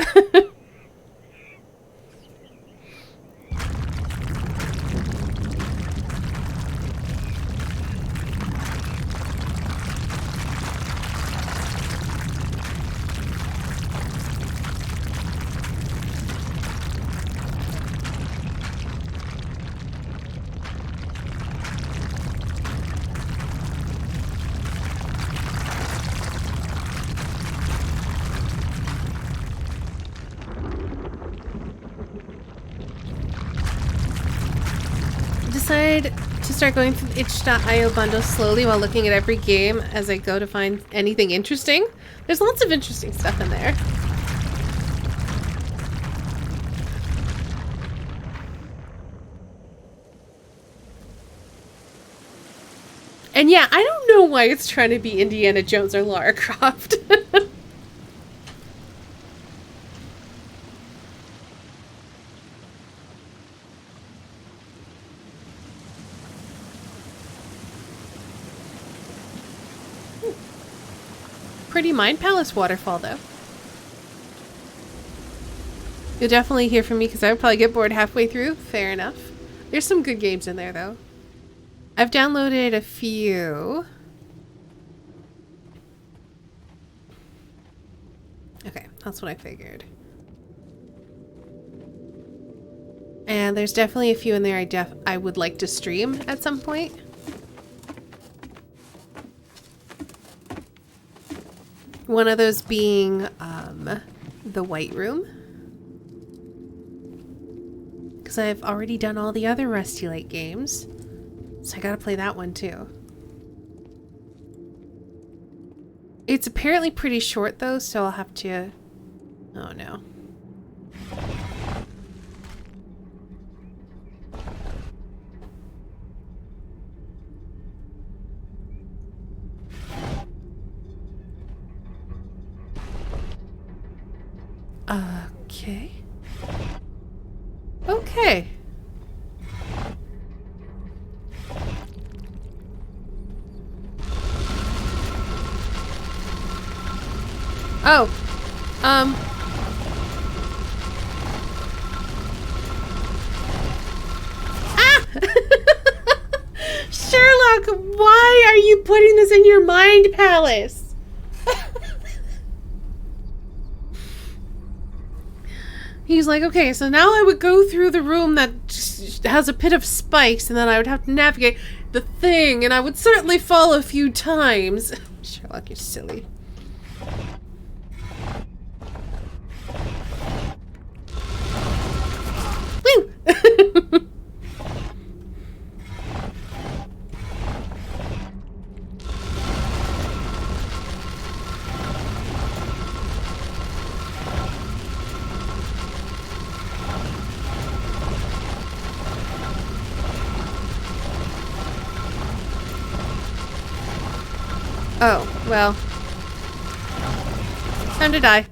Decide to start going through the itch.io bundle slowly while looking at every game as I go to find anything interesting. There's lots of interesting stuff in there. And yeah, I don't know why it's trying to be Indiana Jones or Lara Croft. Pretty Mind Palace waterfall, though. You'll definitely hear from me because I would probably get bored halfway through. Fair enough. There's some good games in there, though. I've downloaded a few. Okay, that's what I figured. And there's definitely a few in there I would like to stream at some point. One of those being the White Room. Because I've already done all the other Rusty Lake games. So I gotta play that one too. It's apparently pretty short though, so I'll have to... Oh no. Okay. Okay. Oh. Ah! Sherlock, why are you putting this in your mind palace? He's like, okay, so now I would go through the room that has a pit of spikes, and then I would have to navigate the thing, and I would certainly fall a few times. Sherlock, you're silly. Woo! Oh, well. Time to die.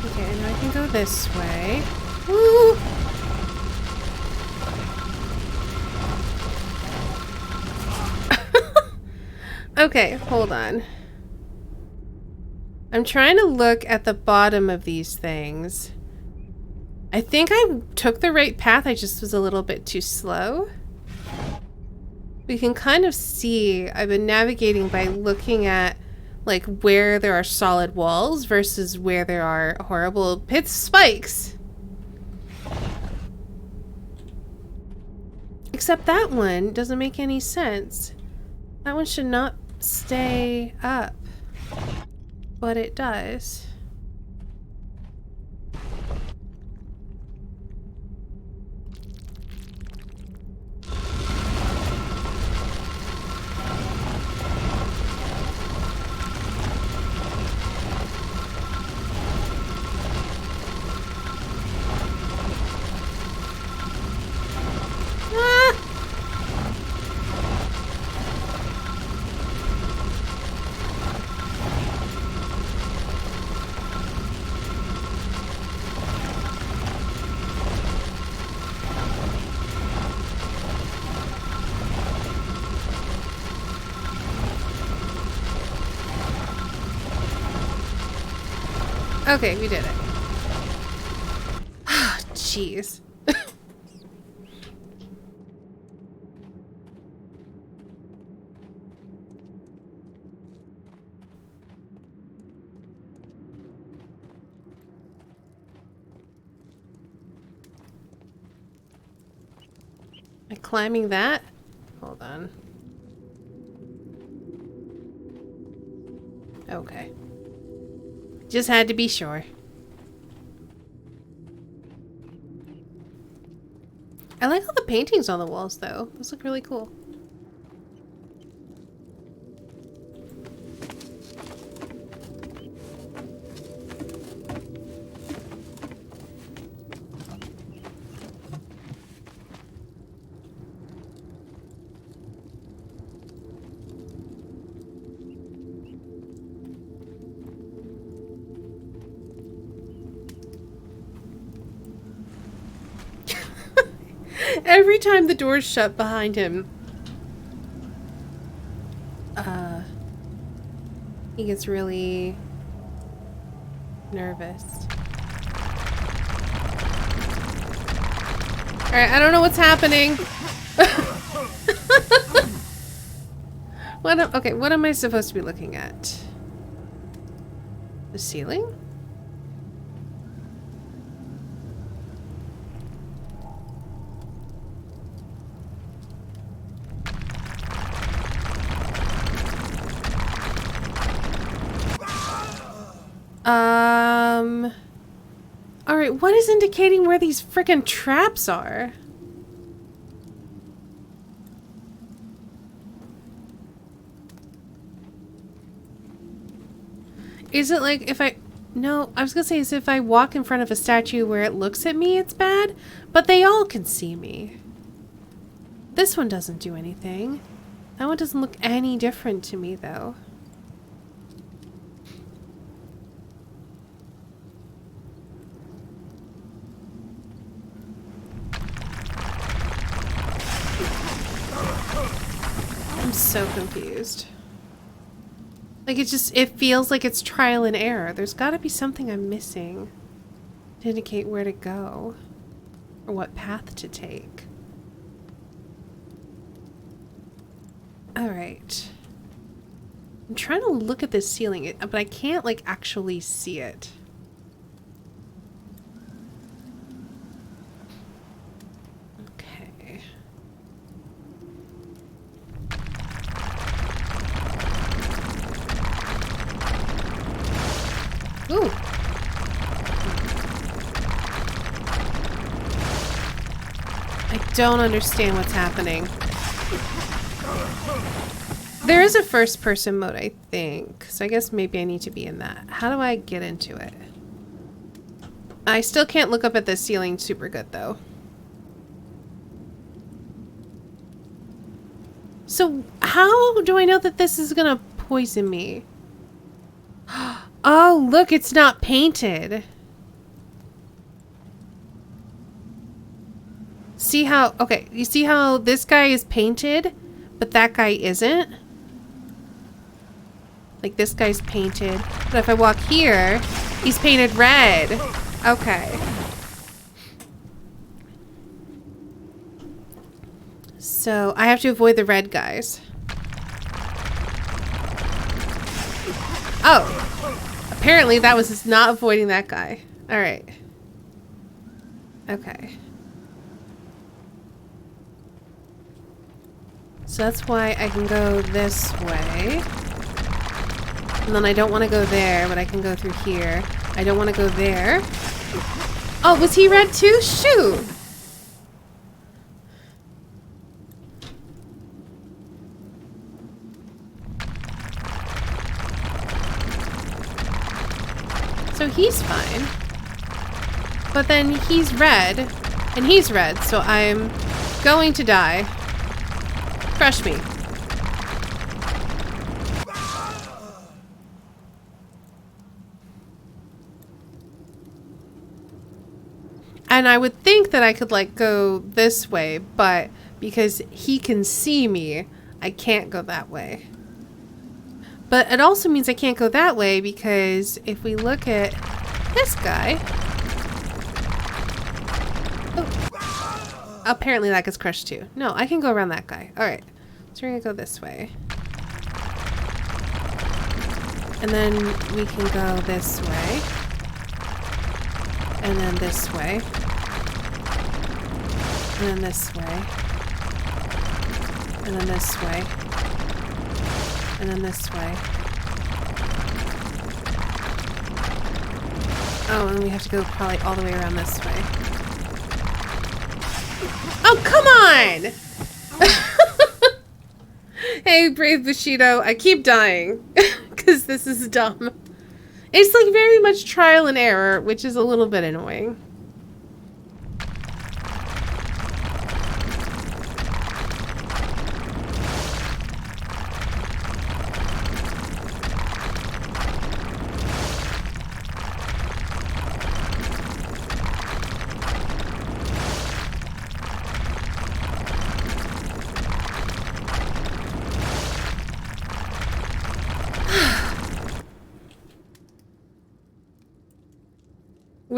Okay, now I can go this way. Woo! Okay, hold on. I'm trying to look at the bottom of these things. I think I took the right path, I just was a little bit too slow. We can kind of see I've been navigating by looking at like where there are solid walls versus where there are horrible pits of spikes. Except that one doesn't make any sense. That one should not stay up, but it does. Okay, we did it. Jeez. Am I climbing that? Hold on. Okay. Just had to be sure. I like all the paintings on the walls, though. Those look really cool. Every time the door's shut behind him, He gets really nervous. Alright, I don't know what's happening. Okay, what am I supposed to be looking at? The ceiling? Alright, what is indicating where these frickin' traps are? Is it like if I... No, I was gonna say is if I walk in front of a statue where it looks at me, it's bad? But they all can see me. This one doesn't do anything. That one doesn't look any different to me, though. I'm so confused. Like, it feels like it's trial and error. There's gotta be something I'm missing to indicate where to go or what path to take. Alright. I'm trying to look at this ceiling, but I can't, like, actually see it. Okay. Ooh. I don't understand what's happening. There is a first-person mode, I think. So I guess maybe I need to be in that. How do I get into it? I still can't look up at the ceiling super good, though. So how do I know that this is gonna poison me? Oh, look, it's not painted. See how... Okay, you see how this guy is painted, but that guy isn't? Like, this guy's painted, but if I walk here, he's painted red. Okay. So, I have to avoid the red guys. Oh! Apparently that was not avoiding that guy. Alright. Okay. So that's why I can go this way. And then I don't want to go there, but I can go through here. I don't want to go there. Oh, was he red too? Shoot! So he's fine. But then he's red, and he's red, so I'm going to die. Crush me. And I would think that I could, like, go this way, but because he can see me, I can't go that way. But it also means I can't go that way because if we look at this guy... Oh. Apparently that gets crushed too. No, I can go around that guy. Alright. So we're gonna go this way. And then we can go this way. And then this way. And then this way. And then this way. And then this way. Oh, and we have to go probably all the way around this way. Oh, come on! Hey, Brave Bushido, I keep dying. Because this is dumb. It's like very much trial and error, which is a little bit annoying.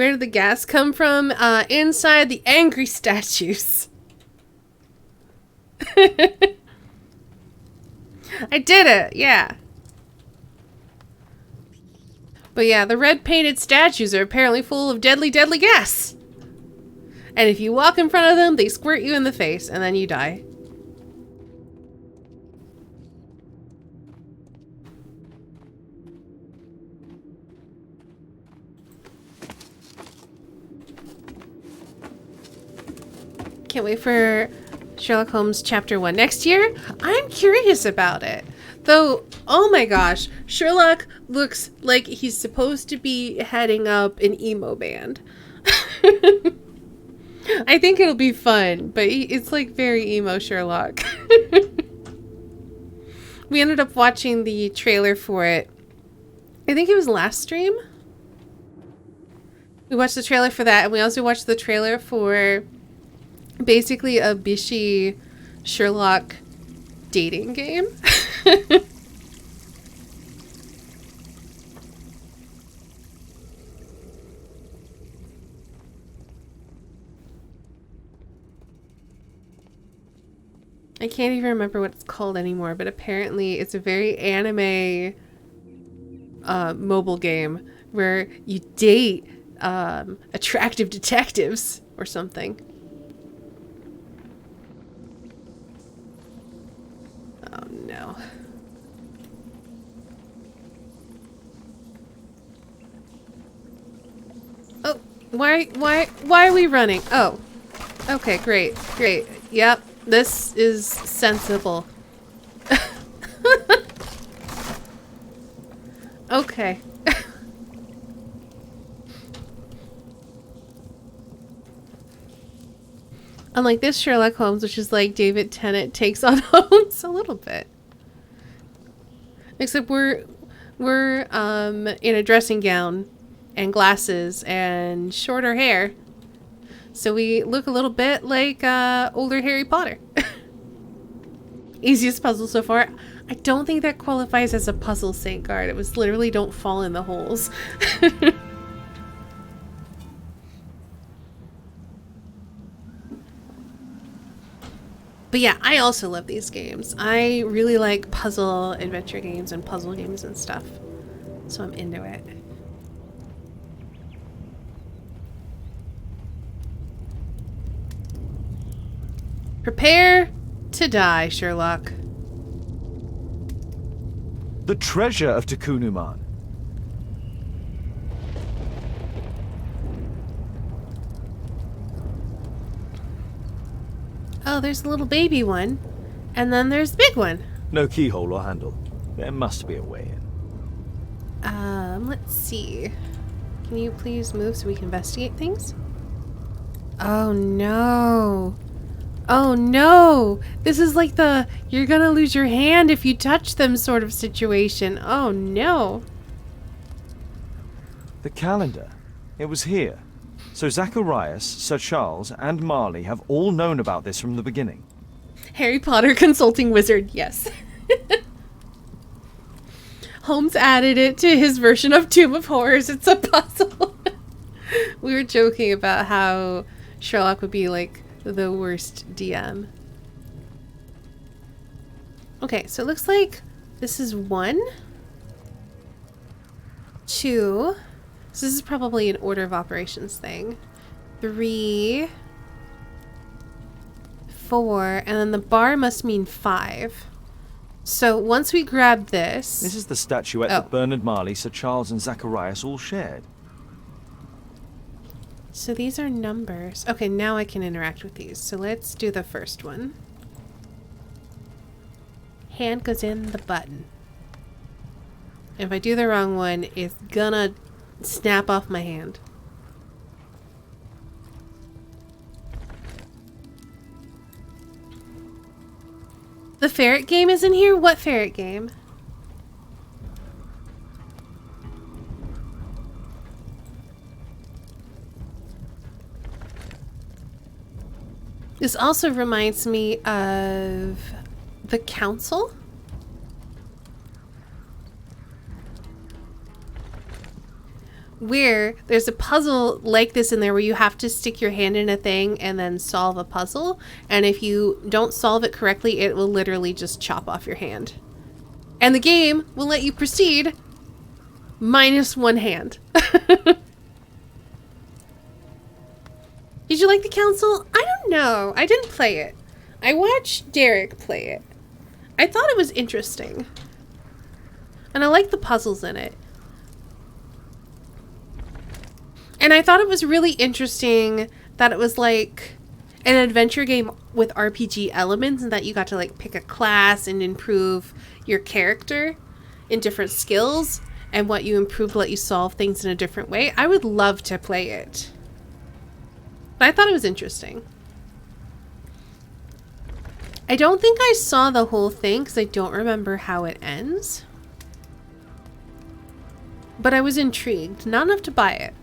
Where did the gas come from? Inside the angry statues. I did it, yeah. But yeah, the red painted statues are apparently full of deadly, deadly gas. And if you walk in front of them, they squirt you in the face and then you die. Can't wait for Sherlock Holmes Chapter 1 next year. I'm curious about it. Though, oh my gosh, Sherlock looks like he's supposed to be heading up an emo band. I think it'll be fun, but it's like very emo Sherlock. We ended up watching the trailer for it. I think it was last stream. We watched the trailer for that, and we also watched the trailer for basically a Bishy Sherlock dating game. I can't even remember what it's called anymore, but apparently it's a very anime mobile game where you date attractive detectives or something. Oh no. Oh, why are we running? Oh. Okay, great. Yep, this is sensible. Okay. Unlike this Sherlock Holmes, which is like David Tennant takes on Holmes a little bit. Except we're in a dressing gown and glasses and shorter hair. So we look a little bit like older Harry Potter. Easiest puzzle so far. I don't think that qualifies as a puzzle, Saint Guard. It was literally don't fall in the holes. But yeah, I also love these games. I really like puzzle adventure games and puzzle games and stuff. So I'm into it. Prepare to die, Sherlock. The treasure of Takunuman. Oh, there's a little baby one. And then there's the big one. No keyhole or handle. There must be a way in. Let's see. Can you please move so we can investigate things? Oh no. Oh no! This is like the you're gonna lose your hand if you touch them sort of situation. Oh no. The calendar. It was here. So Zacharias, Sir Charles, and Marley have all known about this from the beginning. Harry Potter consulting wizard, yes. Holmes added it to his version of Tomb of Horrors. It's a puzzle. We were joking about how Sherlock would be like the worst DM. Okay, so it looks like this is 1, 2. So this is probably an order of operations thing. 3, 4, and then the bar must mean 5. So once we grab this... This is the statuette that Bernard Marley, Sir Charles, and Zacharias all shared. So these are numbers. Okay, now I can interact with these. So let's do the first one. Hand goes in the button. If I do the wrong one, it's gonna snap off my hand. The ferret game is in here? What ferret game? This also reminds me of the council. where there's a puzzle like this in there where you have to stick your hand in a thing and then solve a puzzle. And if you don't solve it correctly, it will literally just chop off your hand. And the game will let you proceed minus one hand. Did you like the council? I don't know. I didn't play it. I watched Derek play it. I thought it was interesting. And I liked the puzzles in it. And I thought it was really interesting that it was like an adventure game with RPG elements and that you got to like pick a class and improve your character in different skills, and what you improved let you solve things in a different way. I would love to play it. But I thought it was interesting. I don't think I saw the whole thing because I don't remember how it ends. But I was intrigued. Not enough to buy it,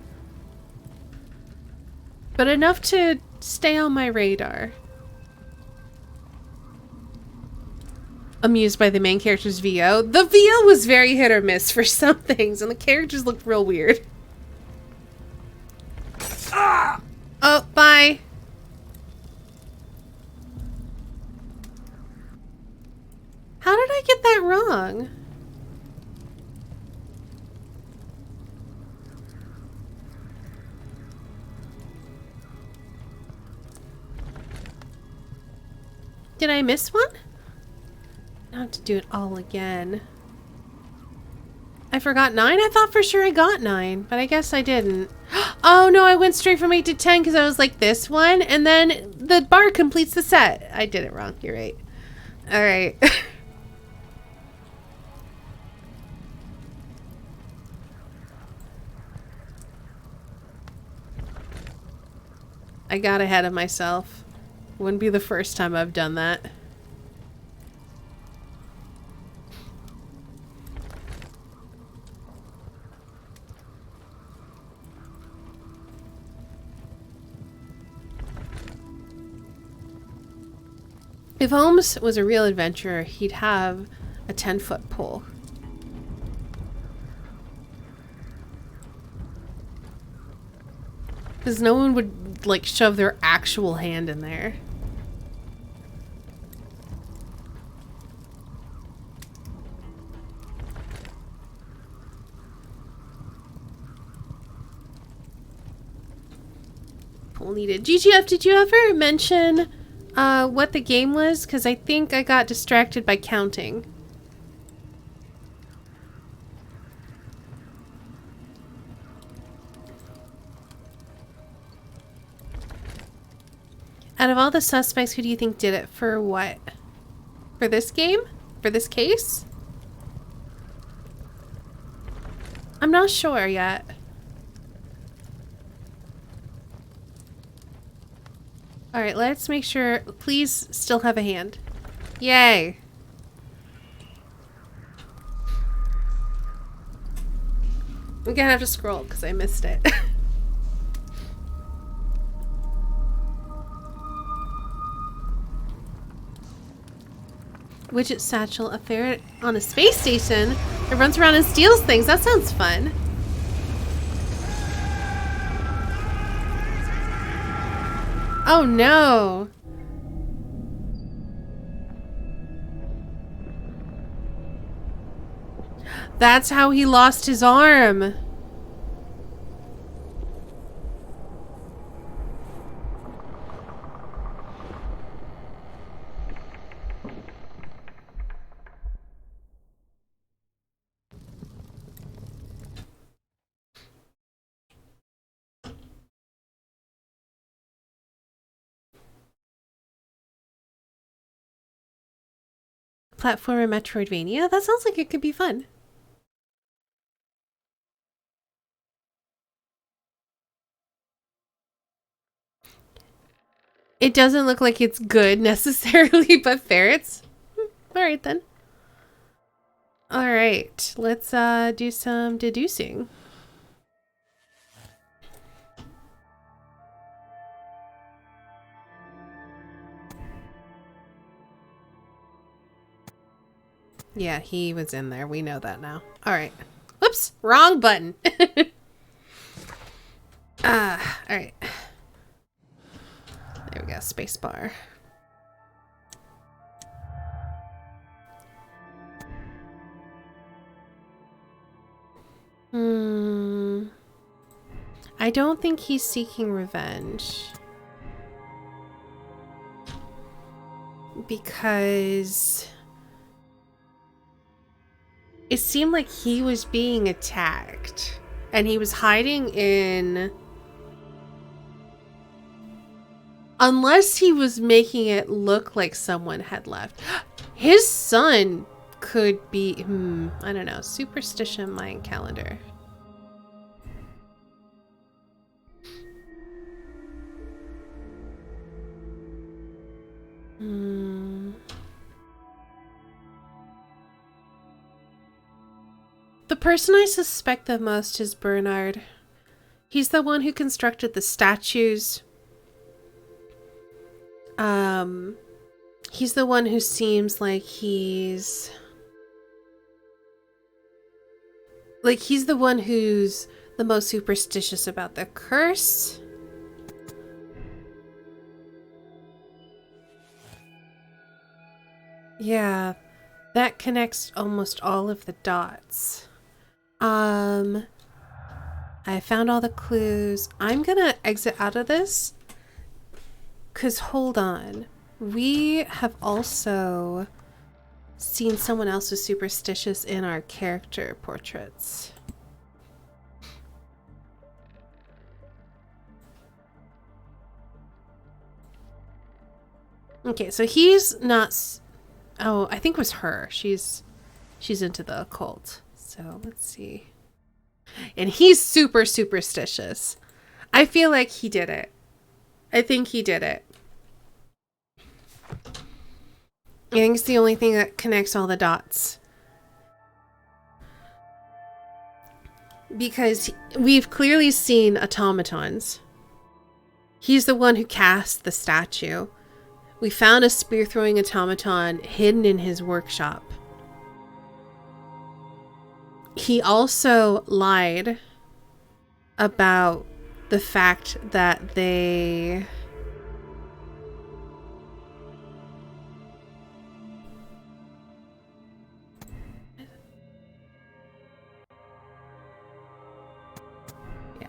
but enough to stay on my radar. Amused by the main character's VO. The VO was very hit or miss for some things, and the characters looked real weird. Ah! Oh, bye. How did I get that wrong? Did I miss one? Not to do it all again. I forgot 9? I thought for sure I got 9, but I guess I didn't. Oh no, I went straight from 8 to 10 because I was like this one, and then the bar completes the set. I did it wrong. You're right. Alright. I got ahead of myself. Wouldn't be the first time I've done that. If Holmes was a real adventurer, he'd have a 10-foot pole. Because no one would, like, shove their actual hand in there. Pole needed. GGF, did you ever mention what the game was? Because I think I got distracted by counting. Out of all the suspects, who do you think did it? For what? For this game? For this case? I'm not sure yet. Alright, let's make sure. Please still have a hand. Yay! I'm gonna have to scroll because I missed it. Widget satchel, a ferret on a space station that runs around and steals things. That sounds fun. Oh no. That's how he lost his arm. Platformer Metroidvania? That sounds like it could be fun. It doesn't look like it's good necessarily, but ferrets? Alright then. Alright, let's do some deducing. Yeah, he was in there. We know that now. Alright. Whoops! Wrong button! Alright. There we go, spacebar. I don't think he's seeking revenge. Because it seemed like he was being attacked. And he was hiding in... Unless he was making it look like someone had left. His son could be... I don't know. Superstition Mayan calendar. The person I suspect the most is Bernard. He's the one who constructed the statues. He's the one who seems like he's the one who's the most superstitious about the curse. Yeah, that connects almost all of the dots. I found all the clues. I'm gonna exit out of this. 'Cause hold on. We have also seen someone else who's superstitious in our character portraits. Okay, so he's not... Oh, I think it was her. She's into the occult. So let's see. And he's super superstitious. I feel like he did it. I think he did it. I think it's the only thing that connects all the dots. Because we've clearly seen automatons. He's the one who cast the statue. We found a spear-throwing automaton hidden in his workshop. He also lied about the fact that they... Yeah.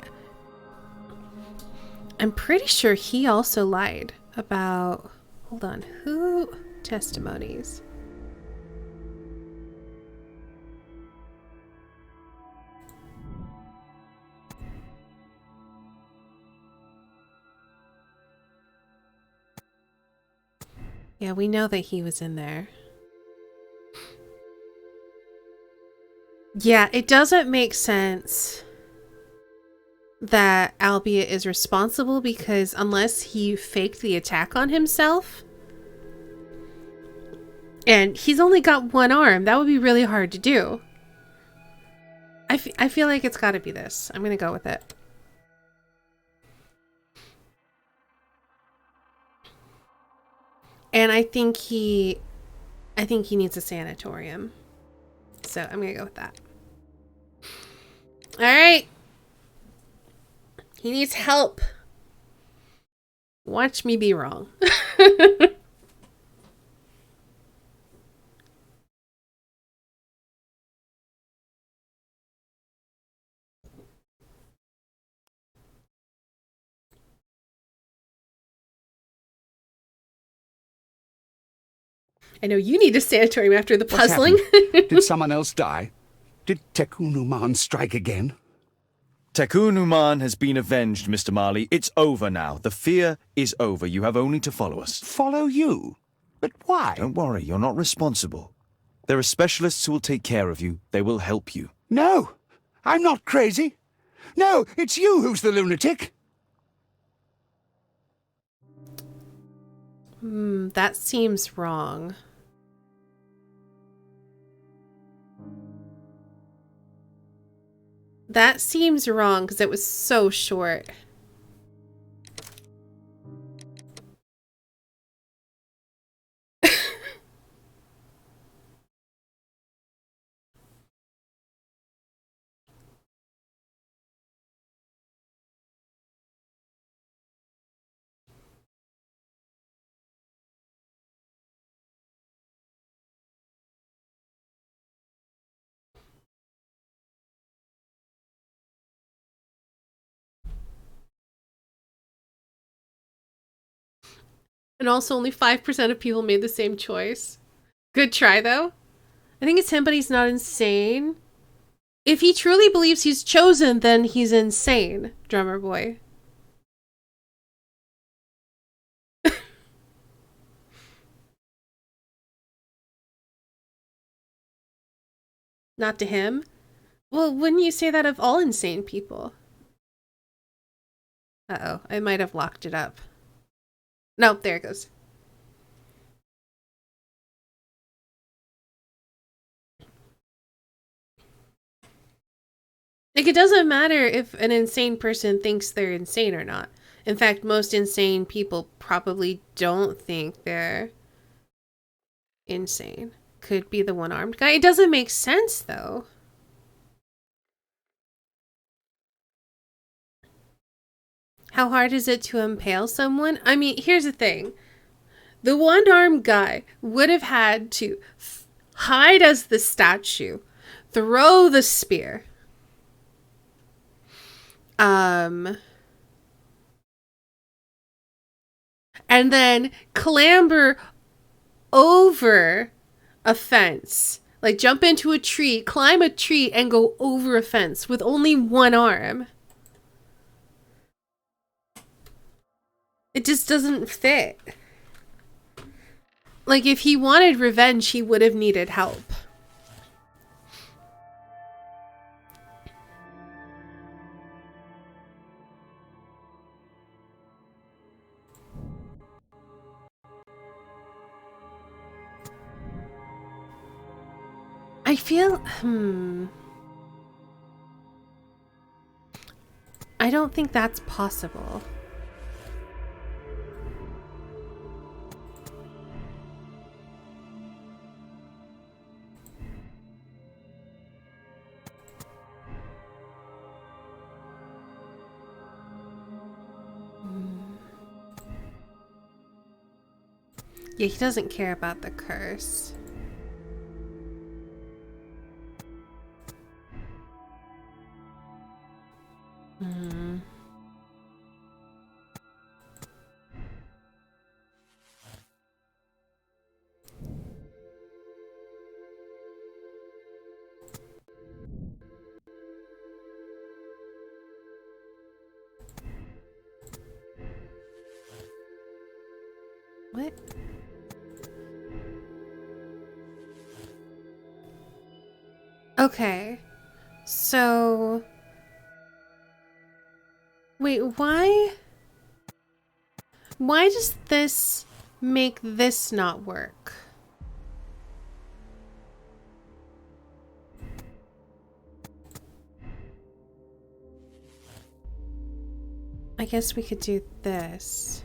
I'm pretty sure he also lied about... Hold on. Who? Testimonies. Yeah, we know that he was in there. Yeah, it doesn't make sense that Albia is responsible because unless he faked the attack on himself, and he's only got one arm, that would be really hard to do. I feel like it's got to be this. I'm going to go with it. And I think he needs a sanatorium. So I'm going to go with that. All right. He needs help. Watch me be wrong. I know you need a sanatorium after the puzzling. Did someone else die? Did Tekunuman strike again? Tekunuman has been avenged, Mr. Marley. It's over now. The fear is over. You have only to follow us. Follow you? But why? Don't worry, you're not responsible. There are specialists who will take care of you. They will help you. No, I'm not crazy. No, it's you who's the lunatic. That seems wrong. That seems wrong because it was so short. And also only 5% of people made the same choice. Good try, though. I think it's him, but he's not insane. If he truly believes he's chosen, then he's insane, drummer boy. Not to him? Well, wouldn't you say that of all insane people? Uh-oh, I might have locked it up. No, there it goes. Like, it doesn't matter if an insane person thinks they're insane or not. In fact, most insane people probably don't think they're insane. Could be the one-armed guy. It doesn't make sense, though. How hard is it to impale someone? I mean, here's the thing. The one-armed guy would have had to hide as the statue, throw the spear, and then clamber over a fence. Like, jump into a tree, climb a tree, and go over a fence with only one arm. It just doesn't fit. Like, if he wanted revenge, he would have needed help. I feel, I don't think that's possible. Yeah, he doesn't care about the curse. What? Okay. So... Wait, why? Why does this make this not work? I guess we could do this.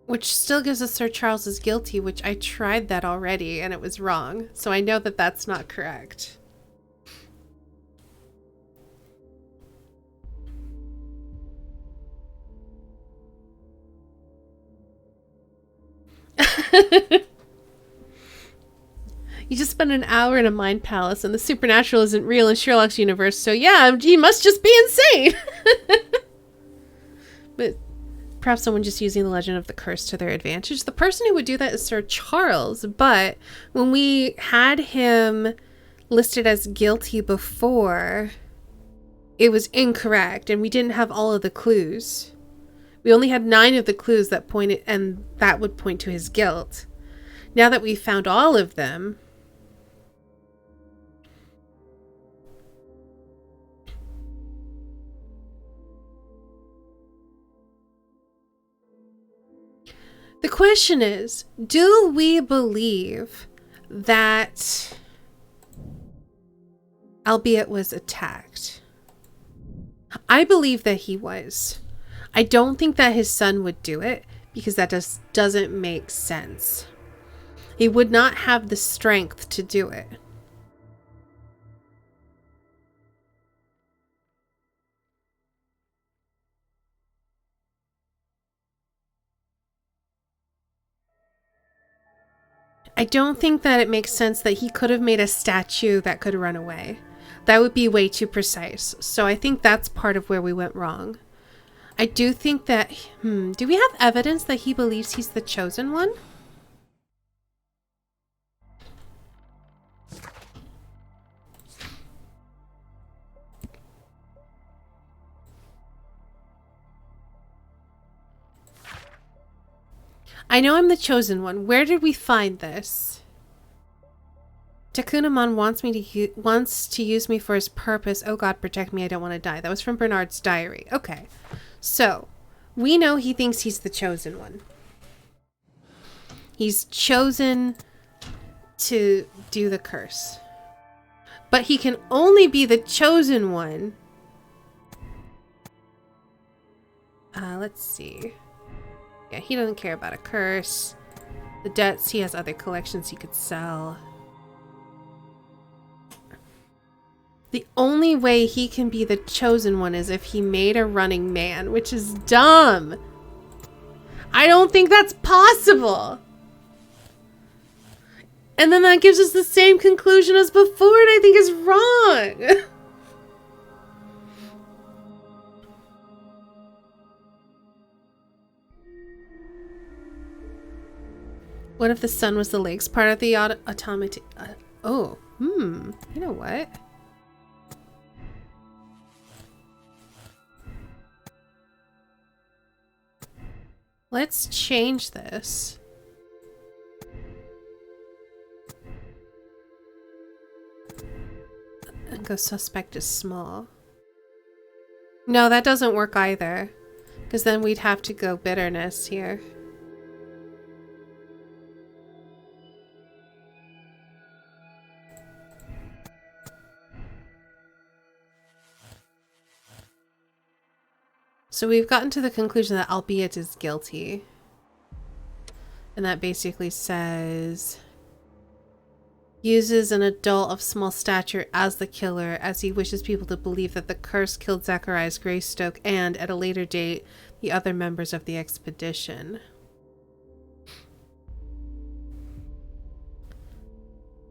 Which still gives us Sir Charles is guilty, which I tried that already and it was wrong. So I know that that's not correct. You just spent an hour in a mind palace and the supernatural isn't real in Sherlock's universe, so yeah, he must just be insane. But perhaps someone just using the legend of the curse to their advantage. The person who would do that is Sir Charles, but when we had him listed as guilty before, it was incorrect and we didn't have all of the clues. We only had 9 of the clues that pointed, and that would point to his guilt. Now that we've found all of them, the question is, do we believe that Albeit was attacked? I believe that he was. I don't think that his son would do it because that just doesn't make sense. He would not have the strength to do it. I don't think that it makes sense that he could have made a statue that could run away. That would be way too precise. So I think that's part of where we went wrong. I do think that... do we have evidence that he believes he's the chosen one? I know I'm the chosen one. Where did we find this? Takunaman wants to use me for his purpose. Oh God, protect me. I don't want to die. That was from Bernard's diary. Okay. So, we know he thinks he's the chosen one. He's chosen to do the curse. But he can only be the chosen one. Let's see. Yeah, he doesn't care about a curse. The debts, he has other collections he could sell. The only way he can be the chosen one is if he made a running man, which is dumb. I don't think that's possible. And then that gives us the same conclusion as before, and I think is wrong. What if the sun was the legs part of the automaton? You know what? Let's change this. And go suspect is small. No, that doesn't work either. Because then we'd have to go bitterness here. So we've gotten to the conclusion that albeit is guilty. And that basically says... uses an adult of small stature as the killer, as he wishes people to believe that the curse killed Zacharias Greystoke and, at a later date, the other members of the expedition.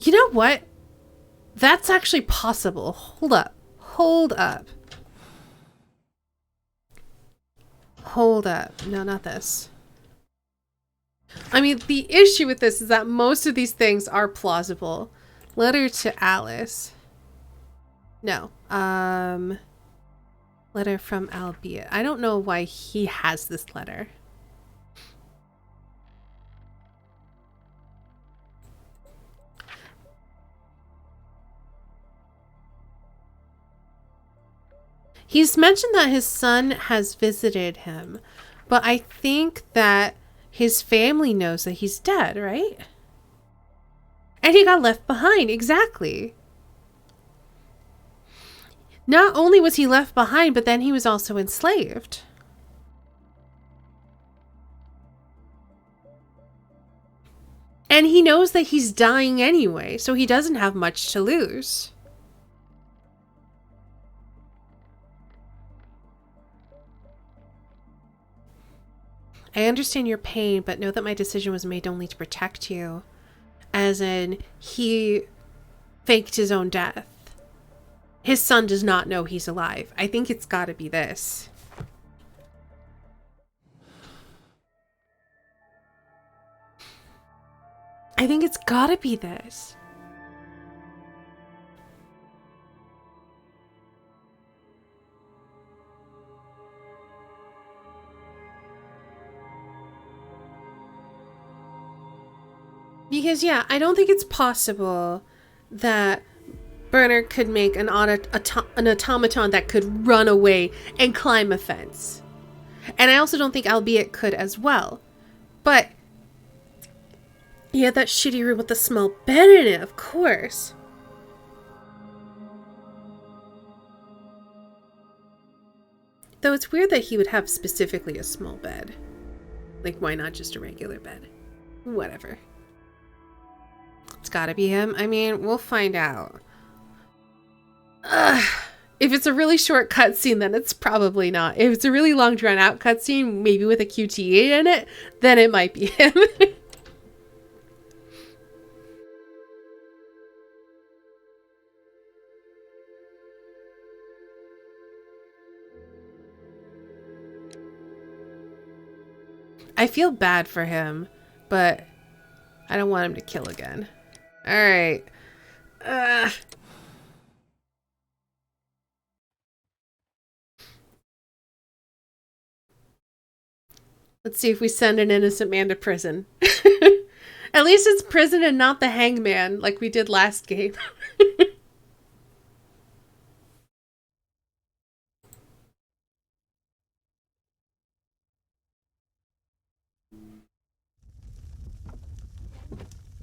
You know what? That's actually possible. Hold up. Hold up. Hold up. No, not this. I mean, the issue with this is that most of these things are plausible. Letter to Alice. No. Letter from Albeit. I don't know why he has this letter. He's mentioned that his son has visited him, but I think that his family knows that he's dead, right? And he got left behind, exactly. Not only was he left behind, but then he was also enslaved. And he knows that he's dying anyway, so he doesn't have much to lose. I understand your pain, but know that my decision was made only to protect you. As in, he faked his own death. His son does not know he's alive. I think it's gotta be this. I think it's gotta be this. Because, yeah, I don't think it's possible that Bernard could make an automaton that could run away and climb a fence. And I also don't think Albeit could as well. But he had that shitty room with the small bed in it, of course. Though it's weird that he would have specifically a small bed. Like, why not just a regular bed? Whatever. It's gotta be him. I mean, we'll find out. If it's a really short cutscene, then it's probably not. If it's a really long, drawn-out cutscene, maybe with a QTE in it, then it might be him. I feel bad for him, but I don't want him to kill again. All right. Let's see if we send an innocent man to prison. At least it's prison and not the hangman like we did last game.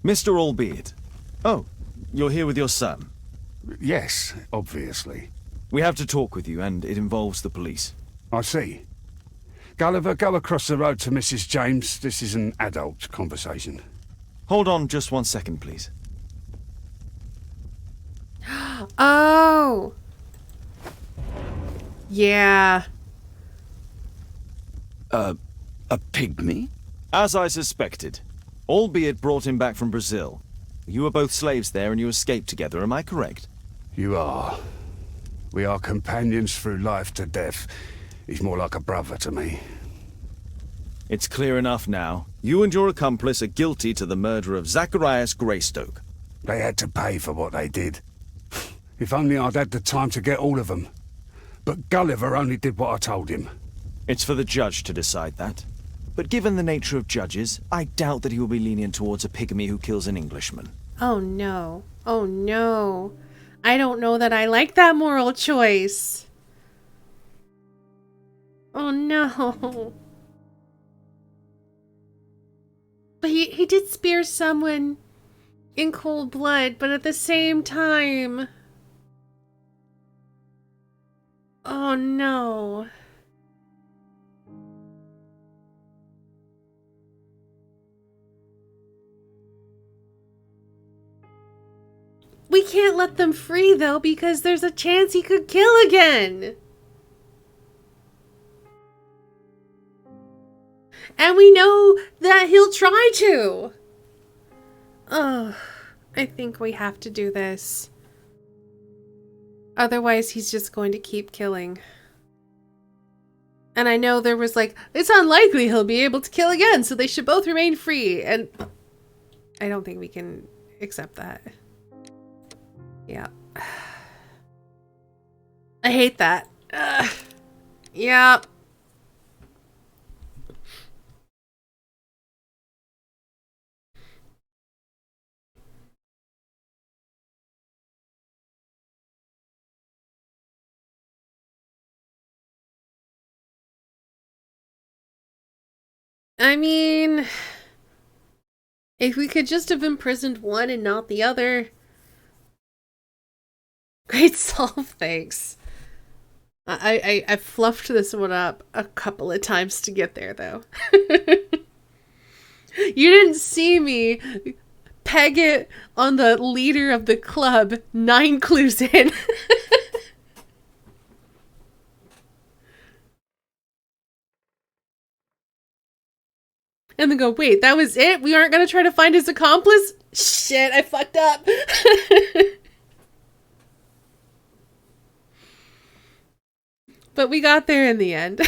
Mr. Albeit. Oh, you're here with your son. Yes, obviously. We have to talk with you, and it involves the police. I see. Gulliver, go across the road to Mrs. James. This is an adult conversation. Hold on just 1 second, please. Oh! Yeah. A pygmy? As I suspected. Albeit brought him back from Brazil. You were both slaves there and you escaped together, am I correct? You are. We are companions through life to death. He's more like a brother to me. It's clear enough now. You and your accomplice are guilty to the murder of Zacharias Greystoke. They had to pay for what they did. If only I'd had the time to get all of them. But Gulliver only did what I told him. It's for the judge to decide that. But given the nature of judges, I doubt that he will be lenient towards a pygmy who kills an Englishman. Oh no. Oh no. I don't know that I like that moral choice. Oh no. But he did spear someone in cold blood, but at the same time... Oh no. We can't let them free though, because there's a chance he could kill again. And we know that he'll try to. Ugh, I think we have to do this. Otherwise, he's just going to keep killing. And I know there was like, it's unlikely he'll be able to kill again, so they should both remain free. And I don't think we can accept that. Yeah. I hate that. Yeah. I mean, if we could just have imprisoned one and not the other. Great solve, thanks. I fluffed this one up a couple of times to get there, though. You didn't see me peg it on the leader of the club 9 clues in. And then go, wait, that was it? We aren't going to try to find his accomplice? Shit, I fucked up. But we got there in the end.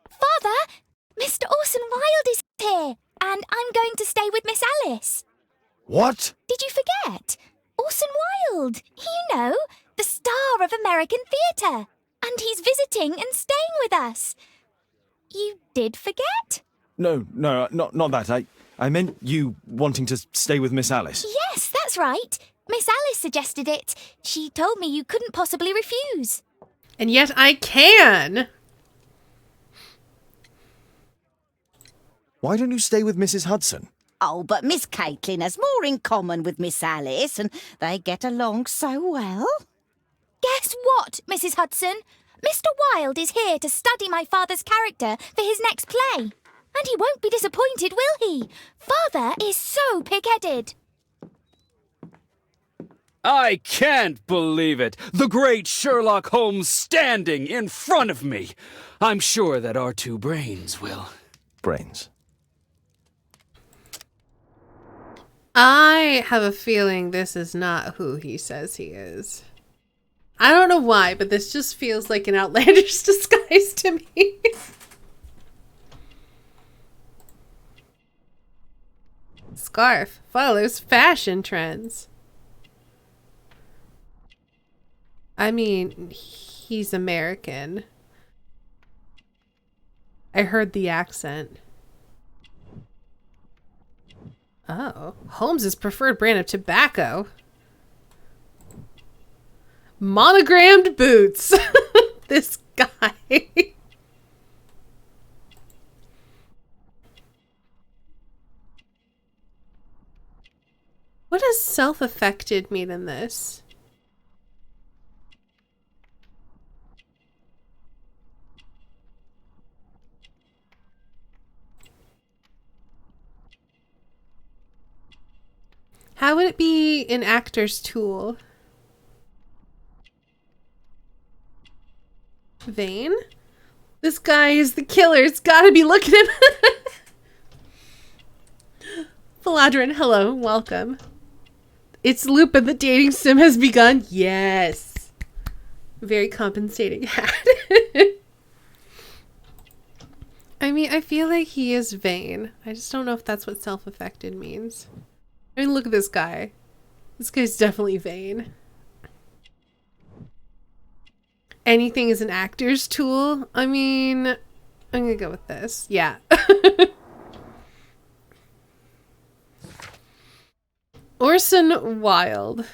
Father, Mr. Orson Wilde is here, and I'm going to stay with Miss Alice. What? Did you forget? Orson Wilde, you know, the star of American theatre. And he's visiting and staying with us. You did forget? No, not that. I meant you wanting to stay with Miss Alice. Yes, that's right. Miss Alice suggested it. She told me you couldn't possibly refuse. And yet I can. Why don't you stay with Mrs. Hudson? Oh, but Miss Caitlin has more in common with Miss Alice, and they get along so well. Guess what, Mrs. Hudson? Mr. Wilde is here to study my father's character for his next play. And he won't be disappointed, will he? Father is so pig-headed. I can't believe it! The great Sherlock Holmes standing in front of me! I'm sure that our two brains will... Brains. I have a feeling this is not who he says he is. I don't know why, but this just feels like an outlandish disguise to me. Scarf follows fashion trends. I mean, he's American. I heard the accent. Oh, Holmes's preferred brand of tobacco. Monogrammed boots. This guy. What does self-affected mean in this? How would it be an actor's tool? Vain? This guy is the killer. It's gotta be looking at him. Philadrin, hello, welcome. It's Lupin, the dating sim has begun. Yes. Very compensating hat. I mean, I feel like he is vain. I just don't know if that's what self-affected means. I mean, look at this guy. This guy's definitely vain. Anything is an actor's tool? I mean, I'm gonna go with this. Yeah. Orson Wilde.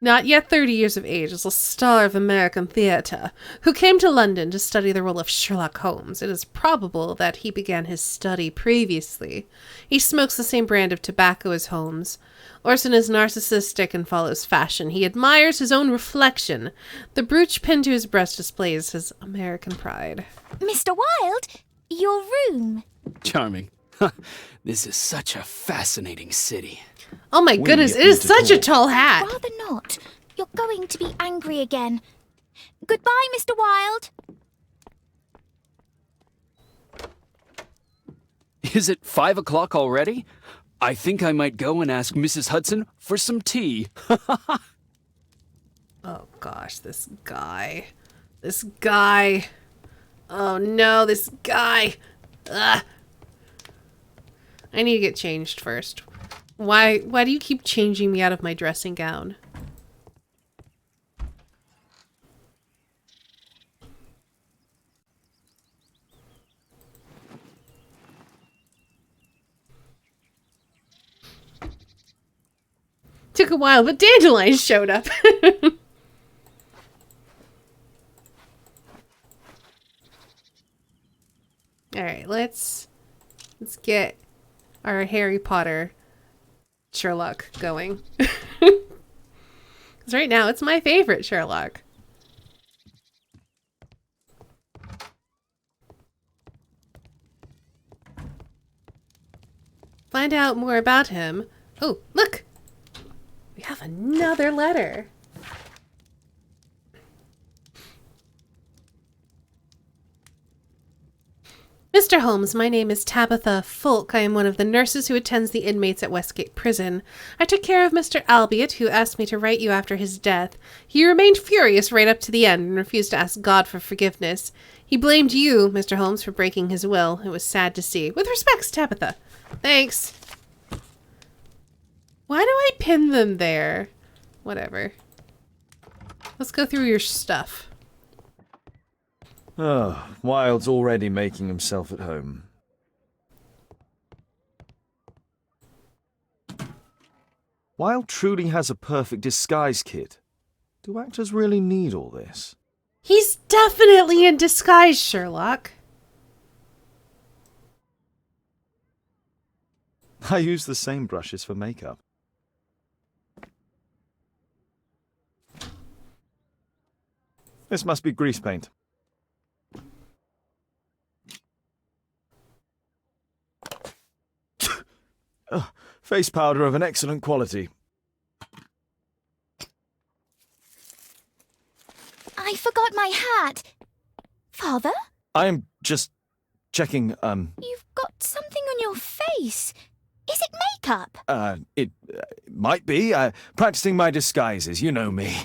Not yet 30 years of age, is a star of American theatre, who came to London to study the role of Sherlock Holmes. It is probable that he began his study previously. He smokes the same brand of tobacco as Holmes. Orson is narcissistic and follows fashion. He admires his own reflection. The brooch pinned to his breast displays his American pride. Mr. Wilde, your room. Charming. This is such a fascinating city. Oh my goodness, it is such a tall hat. Rather not. You're going to be angry again. Goodbye, Mr. Wilde. Is it 5 o'clock already? I think I might go and ask Mrs. Hudson for some tea. Oh gosh, this guy. This guy. Oh no, this guy. Ugh. I need to get changed first. Why do you keep changing me out of my dressing gown? Took a while, but dandelions showed up. All right, let's get our Harry Potter Sherlock going. Because right now it's my favorite Sherlock. Find out more about him. Oh, look! We have another letter. Mr. Holmes, my name is Tabitha Fulk. I am one of the nurses who attends the inmates at Westgate Prison. I took care of Mr. Albiot, who asked me to write you after his death. He remained furious right up to the end and refused to ask God for forgiveness. He blamed you, Mr. Holmes, for breaking his will. It was sad to see. With respects, Tabitha. Thanks. Why do I pin them there? Whatever. Let's go through your stuff. Oh, Wilde's already making himself at home. Wilde truly has a perfect disguise kit. Do actors really need all this? He's definitely in disguise, Sherlock. I use the same brushes for makeup. This must be grease paint. Face powder of an excellent quality. I forgot my hat. Father? I'm just checking, You've got something on your face. Is it makeup? It might be. Practicing my disguises, you know me.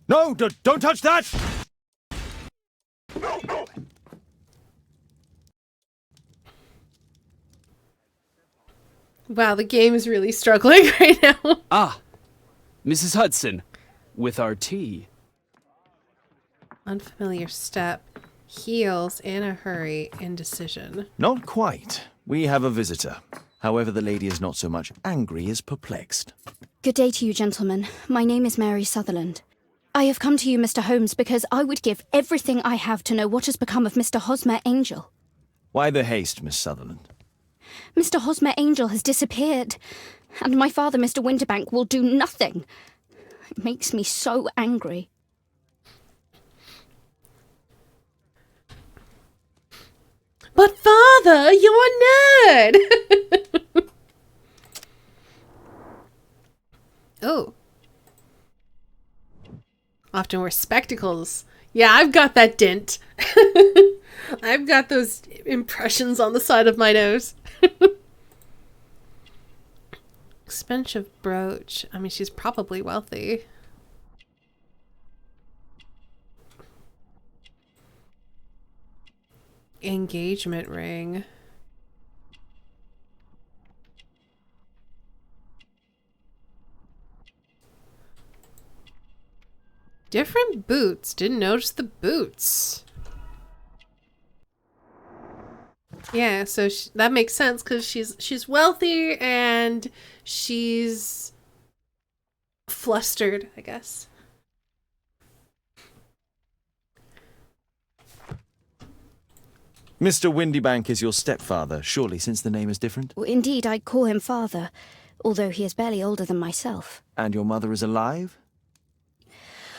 No, don't touch that! Wow, the game is really struggling right now. Ah, Mrs. Hudson, with our tea. Unfamiliar step. Heels in a hurry. Indecision. Not quite. We have a visitor. However, the lady is not so much angry as perplexed. Good day to you, gentlemen. My name is Mary Sutherland. I have come to you, Mr. Holmes, because I would give everything I have to know what has become of Mr. Hosmer Angel. Why the haste, Miss Sutherland? Mr. Hosmer Angel has disappeared, and my father, Mr. Winterbank, will do nothing. It makes me so angry. But father, you're a nerd! Oh. Often wear spectacles. Yeah, I've got that dent. I've got those impressions on the side of my nose. Expensive brooch. I mean, she's probably wealthy. Engagement ring. Different boots. Didn't notice the boots. Yeah, so that makes sense because she's wealthy and she's flustered, I guess. Mr. Windybank is your stepfather, surely, since the name is different? Well, indeed, I call him father, although he is barely older than myself. And your mother is alive?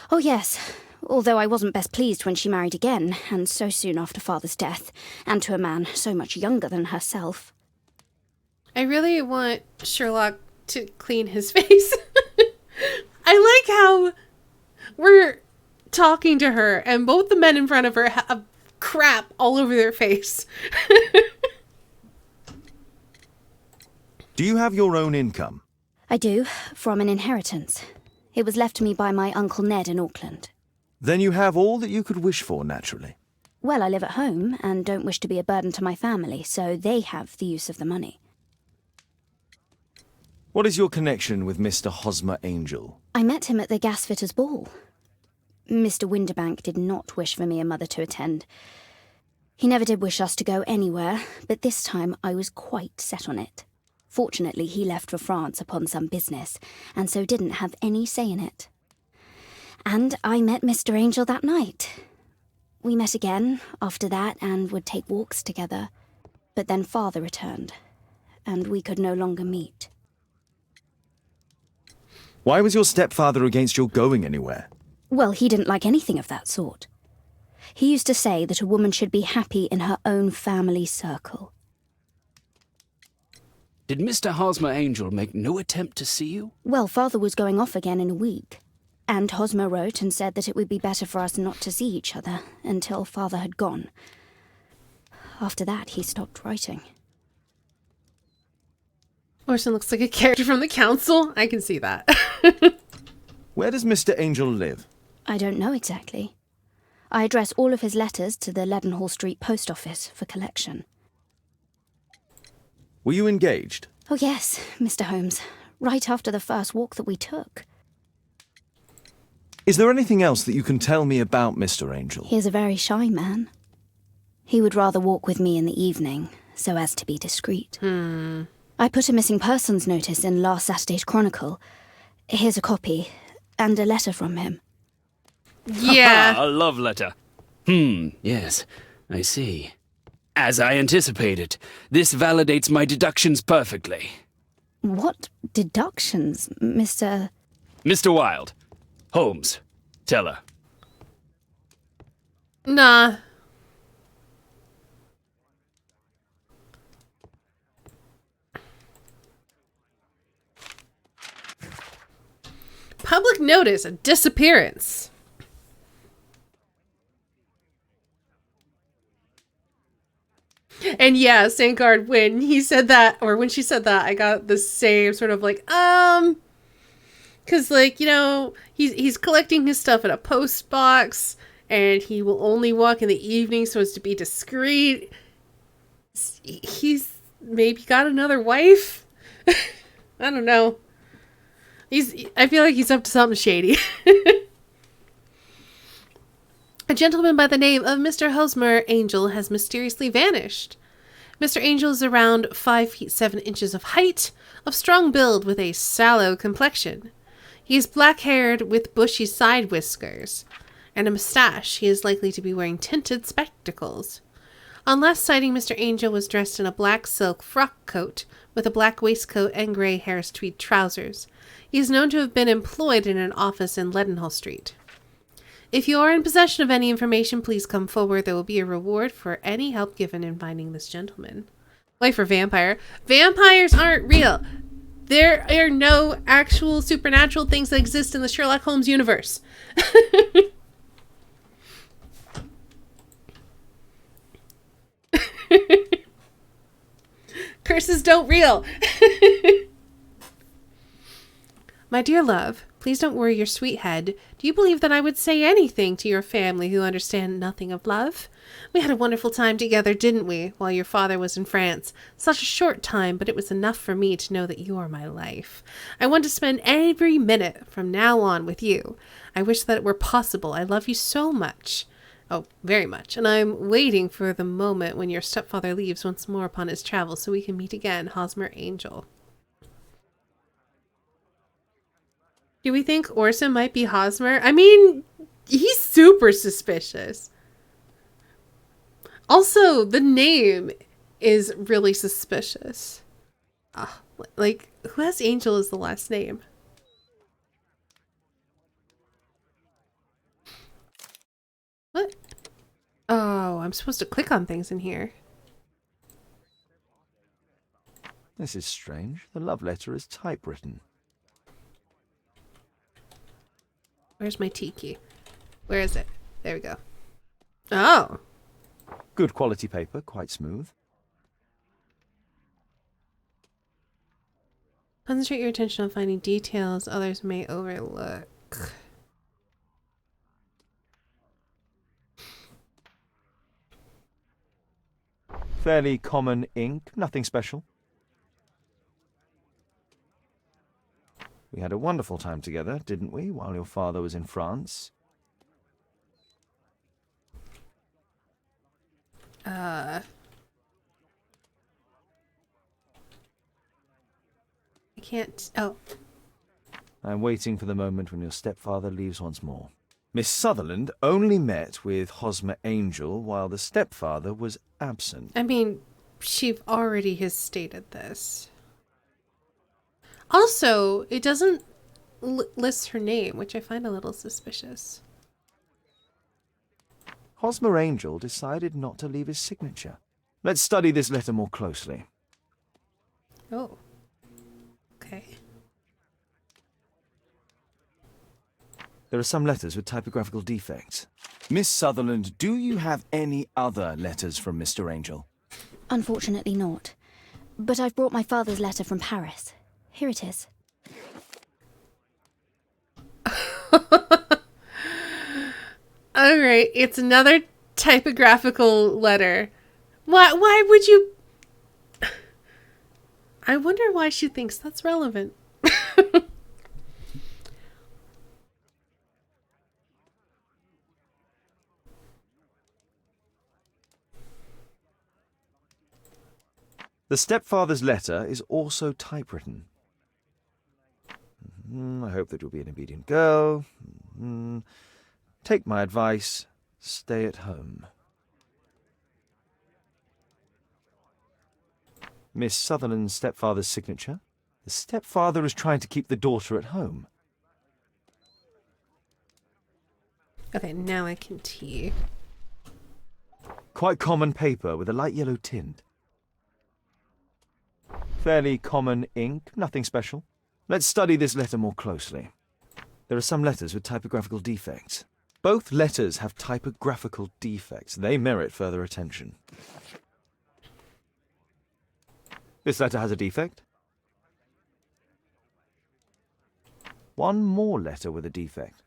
Oh, yes. Although I wasn't best pleased when she married again, and so soon after father's death, and to a man so much younger than herself. I really want Sherlock to clean his face. I like how we're talking to her, and both the men in front of her have crap all over their face. Do you have your own income? I do, from an inheritance. It was left to me by my Uncle Ned in Auckland. Then you have all that you could wish for, naturally. Well, I live at home and don't wish to be a burden to my family, so they have the use of the money. What is your connection with Mr. Hosmer Angel? I met him at the gasfitters' ball. Mr. Winterbank did not wish for me and Mother to attend. He never did wish us to go anywhere, but this time I was quite set on it. Fortunately, he left for France upon some business, and so didn't have any say in it. And I met Mr. Angel that night. We met again after that and would take walks together. But then Father returned, and we could no longer meet. Why was your stepfather against your going anywhere? Well, he didn't like anything of that sort. He used to say that a woman should be happy in her own family circle. Did Mr. Hosmer Angel make no attempt to see you? Well, Father was going off again in a week. And Hosmer wrote and said that it would be better for us not to see each other until Father had gone. After that, he stopped writing. Orson looks like a character from the council. I can see that. Where does Mr. Angel live? I don't know exactly. I address all of his letters to the Leadenhall Street post office for collection. Were you engaged? Oh yes, Mr. Holmes. Right after the first walk that we took. Is there anything else that you can tell me about Mr. Angel? He is a very shy man. He would rather walk with me in the evening, so as to be discreet. I put a missing persons notice in last Saturday's Chronicle. Here's a copy, and a letter from him. Yeah. A love letter. Yes, I see. As I anticipated, this validates my deductions perfectly. What deductions, Mr. Mr. Wilde. Holmes. Tell her. Nah. Public notice, a disappearance. And yeah, Sandguard, when he said that, or when she said that, I got the same sort of like, because, like, you know, he's collecting his stuff in a post box, and he will only walk in the evening so as to be discreet. He's maybe got another wife? I don't know. I feel like he's up to something shady. A gentleman by the name of Mr. Hosmer Angel has mysteriously vanished. Mr. Angel is around 5 feet 7 inches of height, of strong build with a sallow complexion. He is black-haired with bushy side whiskers and a mustache. He is likely to be wearing tinted spectacles. On last sighting, Mr. Angel was dressed in a black silk frock coat with a black waistcoat and grey Harris tweed trousers. He is known to have been employed in an office in Leadenhall Street. If you are in possession of any information, please come forward. There will be a reward for any help given in finding this gentleman. Wait for vampire. Vampires aren't real. There are no actual supernatural things that exist in the Sherlock Holmes universe. Curses don't real. My dear love, please don't worry your sweet head. Do you believe that I would say anything to your family who understand nothing of love? We had a wonderful time together, didn't we, while your father was in France? Such a short time, but it was enough for me to know that you are my life. I want to spend every minute from now on with you. I wish that it were possible. I love you so much. Oh, very much. And I'm waiting for the moment when your stepfather leaves once more upon his travels so we can meet again, Hosmer Angel. Do we think Orson might be Hosmer? I mean, he's super suspicious. Also, the name is really suspicious. Like, who has Angel as the last name? What? Oh, I'm supposed to click on things in here. This is strange. The love letter is typewritten. Where's my tiki? Where is it? There we go. Oh. Good quality paper, quite smooth. Concentrate your attention on finding details others may overlook. Fairly common ink, nothing special. We had a wonderful time together, didn't we, while your father was in France? I can't... Oh. I'm waiting for the moment when your stepfather leaves once more. Miss Sutherland only met with Hosmer Angel while the stepfather was absent. I mean, she already has stated this. Also, it doesn't list her name, which I find a little suspicious. Hosmer Angel decided not to leave his signature. Let's study this letter more closely. Oh. Okay. There are some letters with typographical defects. Miss Sutherland, do you have any other letters from Mr. Angel? Unfortunately not. But I've brought my father's letter from Paris. Here it is. Alright, it's another typographical letter. Why would you... I wonder why she thinks that's relevant. The stepfather's letter is also typewritten. I hope that you'll be an obedient girl. Take my advice. Stay at home. Miss Sutherland's stepfather's signature. The stepfather is trying to keep the daughter at home. Okay, now I can see. Quite common paper with a light yellow tint. Fairly common ink, nothing special. Let's study this letter more closely. There are some letters with typographical defects. Both letters have typographical defects. They merit further attention. This letter has a defect. One more letter with a defect.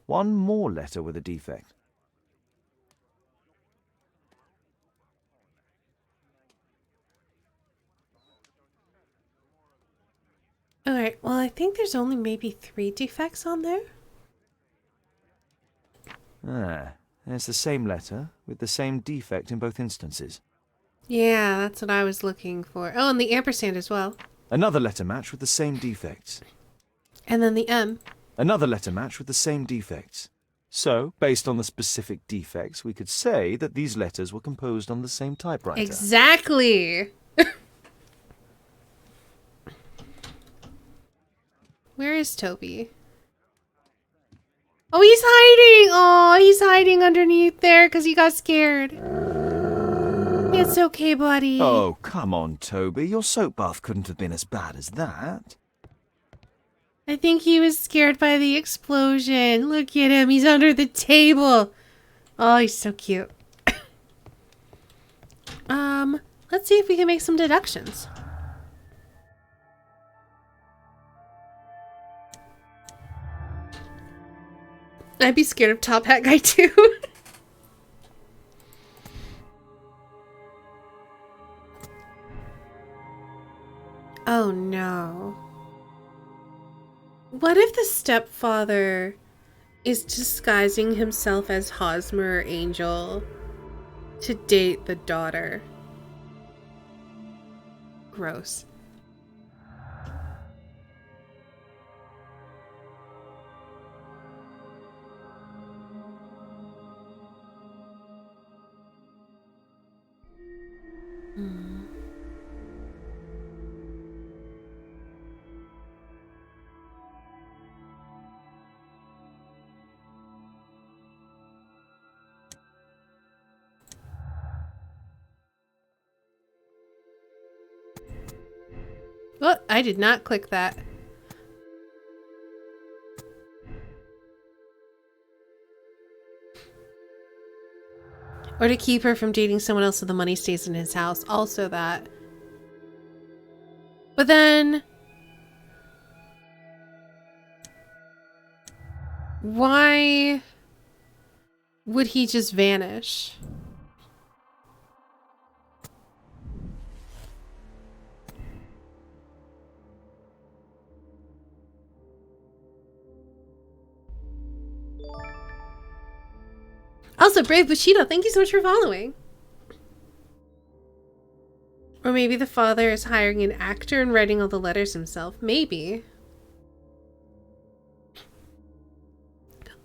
One more letter with a defect. Alright, well, I think there's only maybe 3 defects on there. Ah, there's the same letter with the same defect in both instances. Yeah, that's what I was looking for. Oh, and the ampersand as well. Another letter match with the same defects. And then the M. Another letter match with the same defects. So, based on the specific defects, we could say that these letters were composed on the same typewriter. Exactly! Where is Toby? Oh, he's hiding! Oh, he's hiding underneath there because he got scared. It's okay, buddy. Oh, come on, Toby. Your soap bath couldn't have been as bad as that. I think he was scared by the explosion. Look at him. He's under the table. Oh, he's so cute. Let's see if we can make some deductions. I'd be scared of Top Hat Guy too. Oh no. What if the stepfather is disguising himself as Hosmer or Angel to date the daughter? Gross. Well, I did not click that. Or to keep her from dating someone else so the money stays in his house. Also that. But then... why would he just vanish? Also, Brave Bushido, thank you so much for following. Or maybe the father is hiring an actor and writing all the letters himself. Maybe.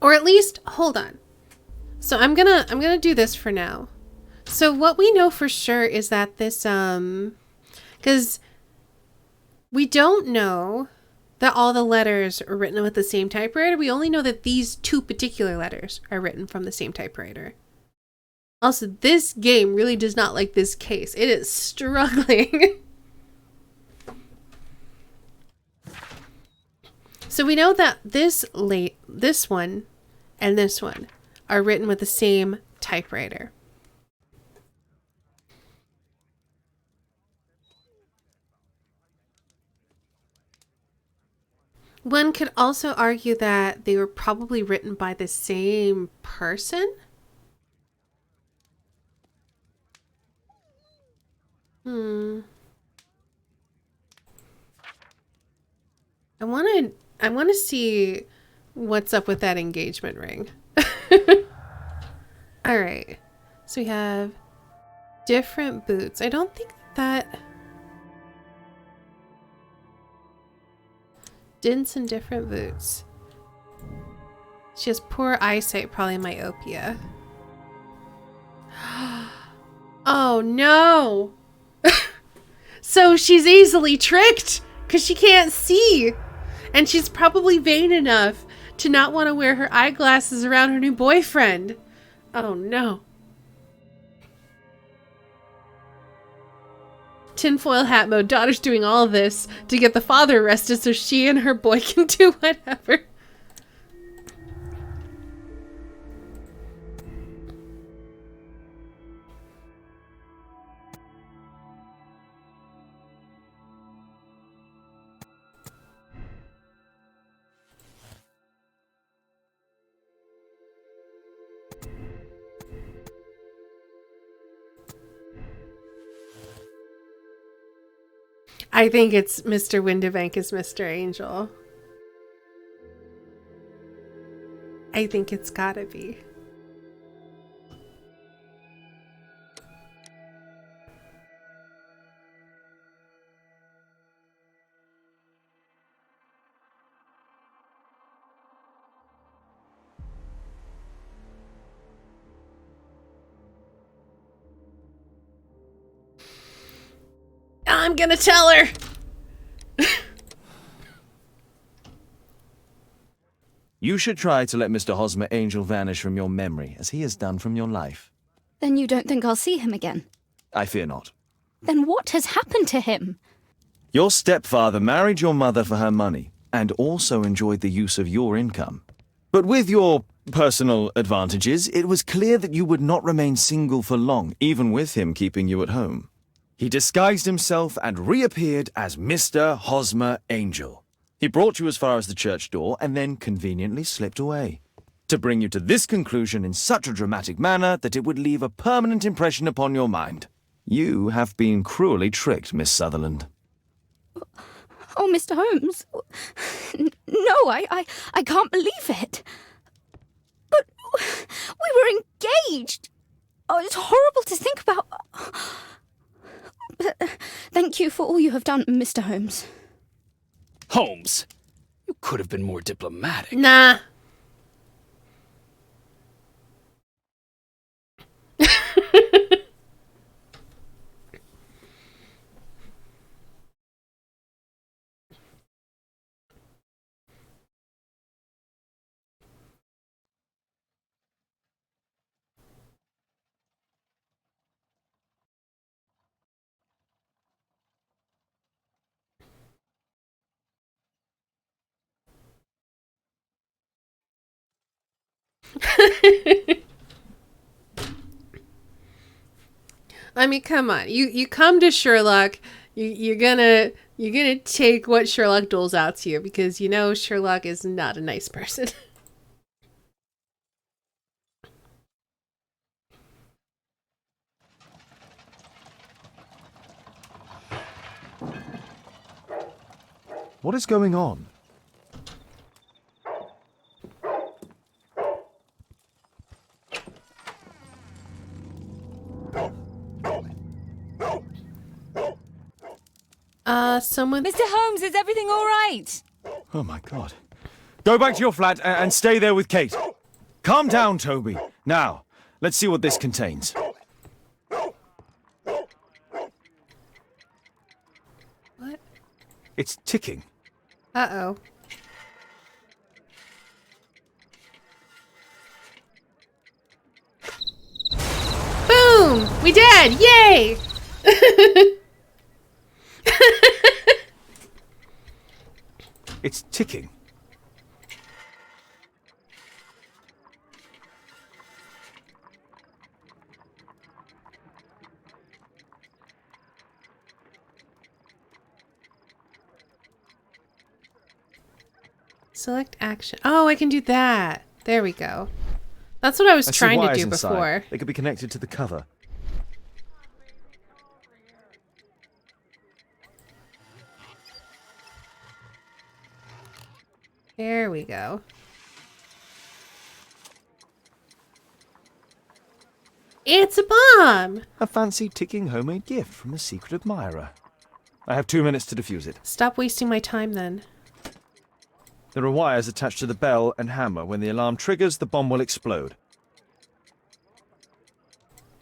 Or at least, hold on. So I'm gonna do this for now. So what we know for sure is that this, because we don't know that all the letters are written with the same typewriter. We only know that these 2 particular letters are written from the same typewriter. Also, this game really does not like this case. It is struggling. So we know that this one and this one are written with the same typewriter. One could also argue that they were probably written by the same person. I want to see what's up with that engagement ring. All right. So we have different boots. I don't think that dents in different boots. She has poor eyesight, probably myopia. Oh no! So she's easily tricked because she can't see. And she's probably vain enough to not want to wear her eyeglasses around her new boyfriend. Oh no. Tinfoil hat mode. Daughter's doing all this to get the father arrested so she and her boy can do whatever. I think it's Mr. Windibank is Mr. Angel. I think it's gotta be. I'm gonna tell her. You should try to let Mr. Hosmer Angel vanish from your memory, as he has done from your life. Then you don't think I'll see him again? I fear not. Then what has happened to him? Your stepfather married your mother for her money, and also enjoyed the use of your income. But with your personal advantages, it was clear that you would not remain single for long, even with him keeping you at home. He disguised himself and reappeared as Mr. Hosmer Angel. He brought you as far as the church door and then conveniently slipped away, to bring you to this conclusion in such a dramatic manner that it would leave a permanent impression upon your mind. You have been cruelly tricked, Miss Sutherland. Oh, Mr. Holmes. No, I can't believe it. But we were engaged. Oh, it's horrible to think about. But thank you for all you have done, Mr. Holmes. Holmes, you could have been more diplomatic. Nah. I mean, come on. You come to Sherlock, you're gonna take what Sherlock doles out to you, because you know Sherlock is not a nice person. What is going on? Someone... Mr. Holmes, is everything all right? Oh my God. Go back to your flat and stay there with Kate. Calm down, Toby. Now, let's see what this contains. What? It's ticking. Uh-oh. Boom! We did! Yay! It's ticking. Select action. Oh, I can do that. There we go. That's what I was trying to do inside. before. They could be connected to the cover. There we go. It's a bomb! A fancy ticking homemade gift from a secret admirer. I have 2 minutes to defuse it. Stop wasting my time then. There are wires attached to the bell and hammer. When the alarm triggers, the bomb will explode.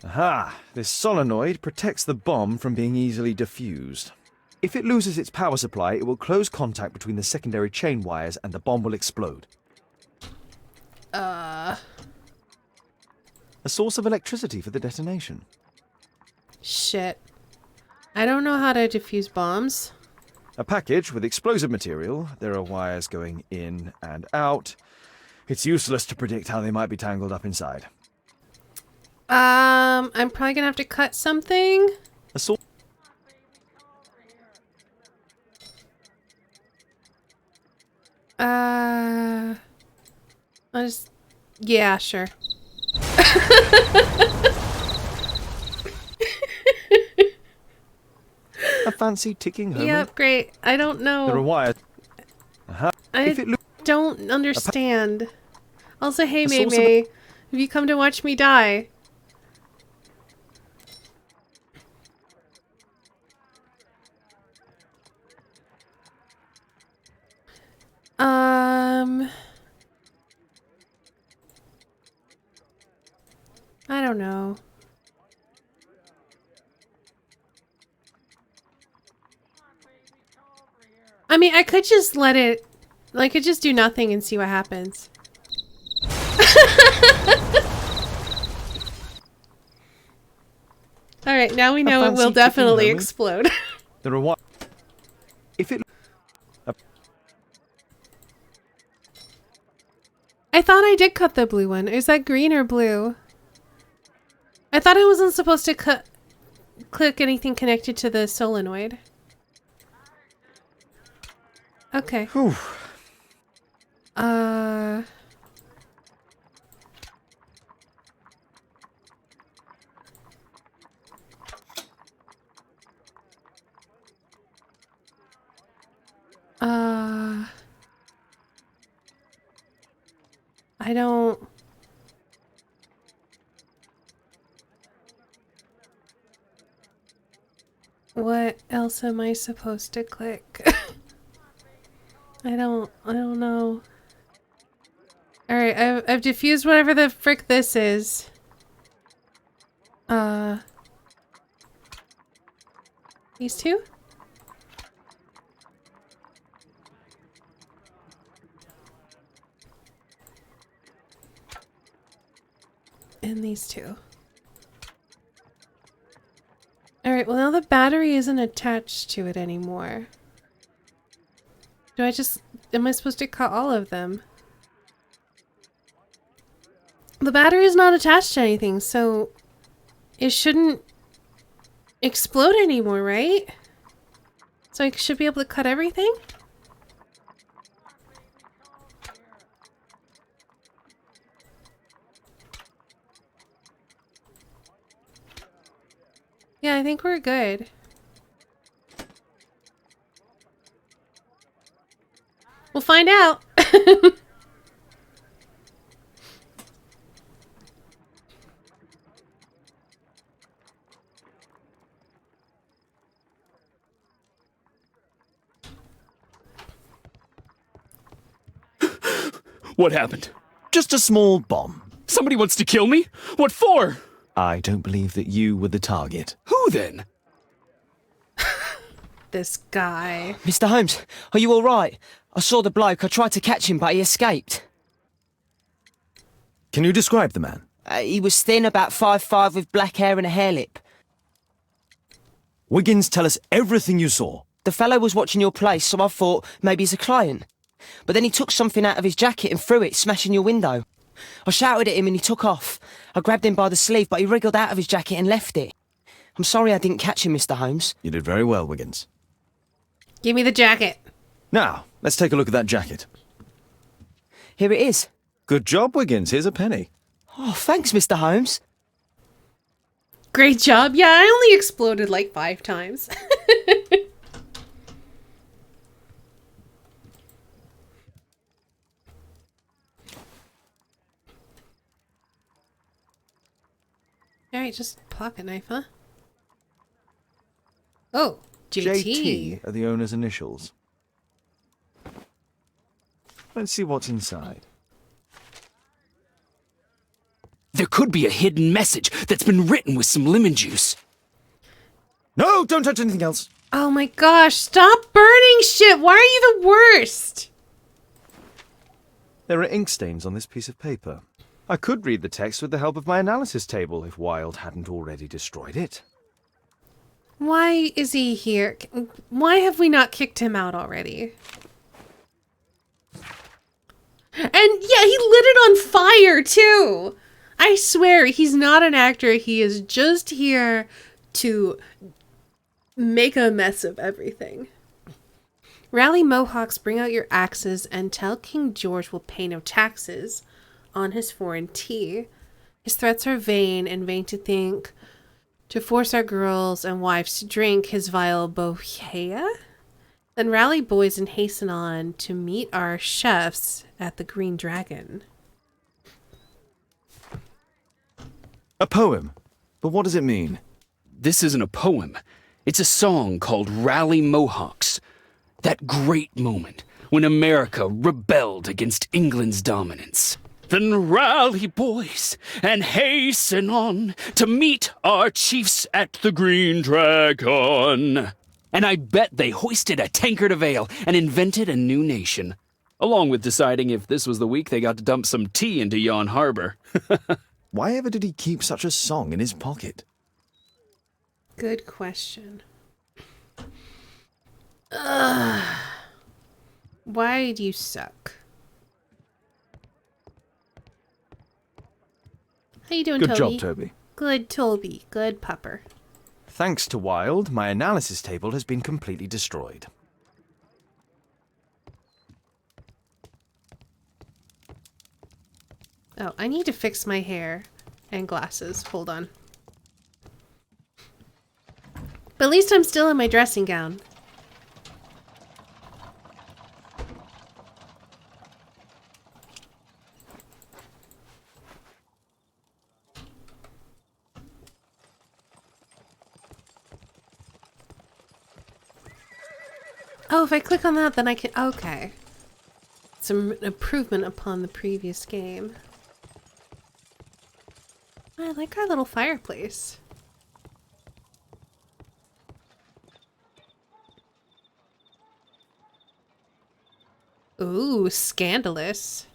Aha! This solenoid protects the bomb from being easily diffused. If it loses its power supply, it will close contact between the secondary chain wires and the bomb will explode. A source of electricity for the detonation. Shit. I don't know how to defuse bombs. A package with explosive material. There are wires going in and out. It's useless to predict how they might be tangled up inside. I'm probably gonna have to cut something. A source. I'll just... Yeah, sure. A fancy ticking home. Yep, great. I don't know. There are wires. I don't understand. Also, hey, Mei Mei, have you come to watch me die? I don't know. I mean, I could just let it... I could just do nothing and see what happens. Alright, now we know it will definitely explode. There are what? If it... I thought I did cut the blue one. Is that green or blue? I thought I wasn't supposed to click anything connected to the solenoid. Okay. Whew. I don't... What else am I supposed to click? I don't know. Alright, I've diffused whatever the frick this is. These two? And these two. Alright, well now the battery isn't attached to it anymore. Do I just... Am I supposed to cut all of them? The battery is not attached to anything, so... It shouldn't explode anymore, right? So I should be able to cut everything? Yeah, I think we're good. We'll find out. What happened? Just a small bomb. Somebody wants to kill me? What for? I don't believe that you were the target. Who then? This guy. Mr. Holmes, are you all right? I saw the bloke. I tried to catch him, but he escaped. Can you describe the man? He was thin, about 5'5", with black hair and a hair lip. Wiggins, tell us everything you saw. The fellow was watching your place, so I thought maybe he's a client. But then he took something out of his jacket and threw it, smashing your window. I shouted at him and he took off. I grabbed him by the sleeve, but he wriggled out of his jacket and left it. I'm sorry I didn't catch him, Mr. Holmes. You did very well, Wiggins. Give me the jacket. Now, let's take a look at that jacket. Here it is. Good job, Wiggins. Here's a penny. Oh, thanks, Mr. Holmes. Great job. Yeah, I only exploded like 5 times. Alright, just pocket knife, huh? Oh, JT. JT are the owner's initials. Let's see what's inside. There could be a hidden message that's been written with some lemon juice. No, don't touch anything else. Oh my gosh, stop burning shit! Why are you the worst? There are ink stains on this piece of paper. I could read the text with the help of my analysis table if Wilde hadn't already destroyed it. Why is he here? Why have we not kicked him out already? And yeah, he lit it on fire too. I swear he's not an actor. He is just here to make a mess of everything. Rally Mohawks, bring out your axes and tell King George will pay no taxes on his foreign tea. His threats are vain, and vain to think to force our girls and wives to drink his vile bohea. Then rally boys and hasten on to meet our chefs at the Green Dragon. A poem? But what does it mean? This isn't a poem. It's a song called Rally Mohawks. That great moment when America rebelled against England's dominance. Then rally, boys, and hasten on to meet our chiefs at the Green Dragon. And I bet they hoisted a tankard of ale and invented a new nation, along with deciding if this was the week they got to dump some tea into yon harbor. Why ever did he keep such a song in his pocket? Good question. Ugh. Why do you suck? How you doing, Good Toby? job, Toby. Good, Toby. Good pupper. Thanks to Wilde, my analysis table has been completely destroyed. Oh, I need to fix my hair and glasses. Hold on. But at least I'm still in my dressing gown. Oh, if I click on that, then I can... Okay. It's an improvement upon the previous game. I like our little fireplace. Ooh, scandalous.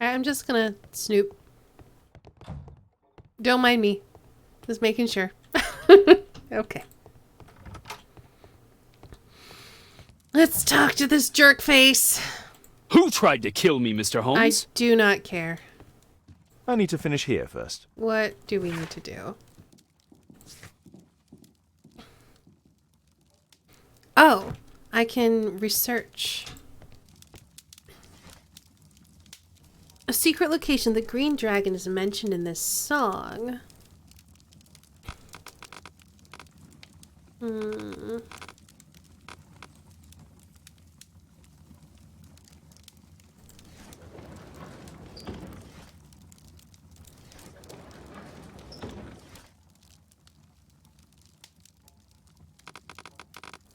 I'm just gonna snoop. Don't mind me. Just making sure. Okay. Let's talk to this jerk face. Who tried to kill me, Mr. Holmes? I do not care. I need to finish here first. What do we need to do? Oh, I can research. A secret location. The Green Dragon is mentioned in this song.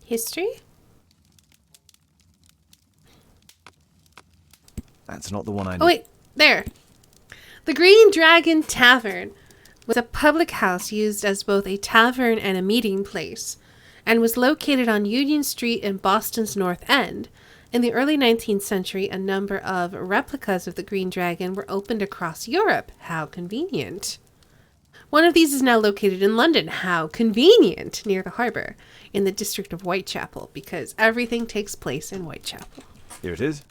History? That's not the one I need. Oh wait, there. The Green Dragon Tavern was a public house used as both a tavern and a meeting place, and was located on Union Street in Boston's North End. In the early 19th century, a number of replicas of the Green Dragon were opened across Europe. How convenient. One of these is now located in London. How convenient. Near the harbor, in the district of Whitechapel, because everything takes place in Whitechapel. Here it is.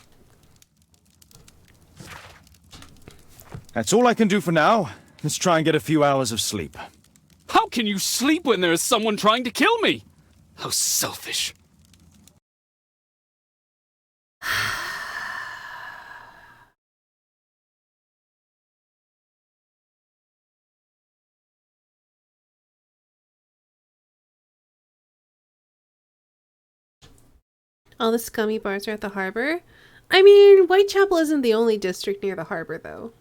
That's all I can do for now. Let's try and get a few hours of sleep. How can you sleep when there is someone trying to kill me? How selfish. All the scummy bars are at the harbor. I mean, Whitechapel isn't the only district near the harbor, though.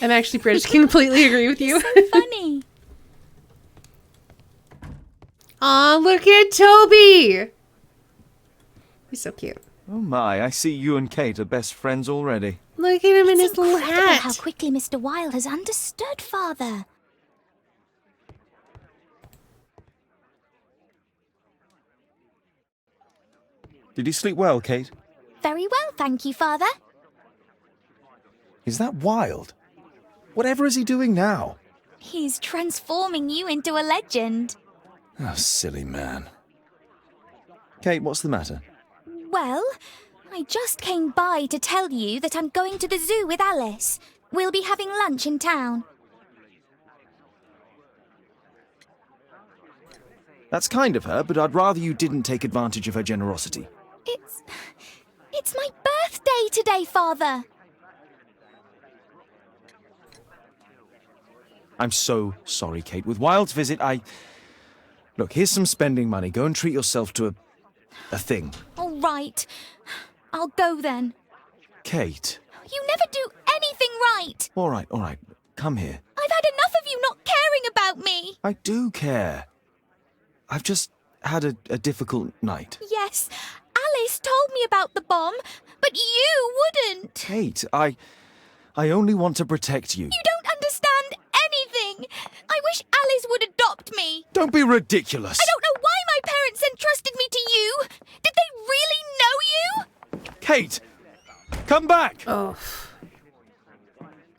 I'm actually British. Completely agree with you. So funny. Aw, look at Toby. He's so cute. Oh my, I see you and Kate are best friends already. Look at him in It's his little incredible hat. how quickly Mr. Wilde has understood, Father. Did he sleep well, Kate? Very well, thank you, Father. Is that Wilde? Whatever is he doing now? He's transforming you into a legend. Oh, silly man. Kate, what's the matter? Well, I just came by to tell you that I'm going to the zoo with Alice. We'll be having lunch in town. That's kind of her, but I'd rather you didn't take advantage of her generosity. It's my birthday today, Father. I'm so sorry, Kate. With Wilde's visit, Look, here's some spending money. Go and treat yourself to a thing. All right. I'll go then. Kate. You never do anything right. All right. Come here. I've had enough of you not caring about me. I do care. I've just had a difficult night. Yes, Alice told me about the bomb, but you wouldn't. Kate, I only want to protect you. You don't understand anything. I wish Alice would adopt me. Don't be ridiculous. I don't know why my parents entrusted me to you. Did they really know you? Kate, come back. Oh.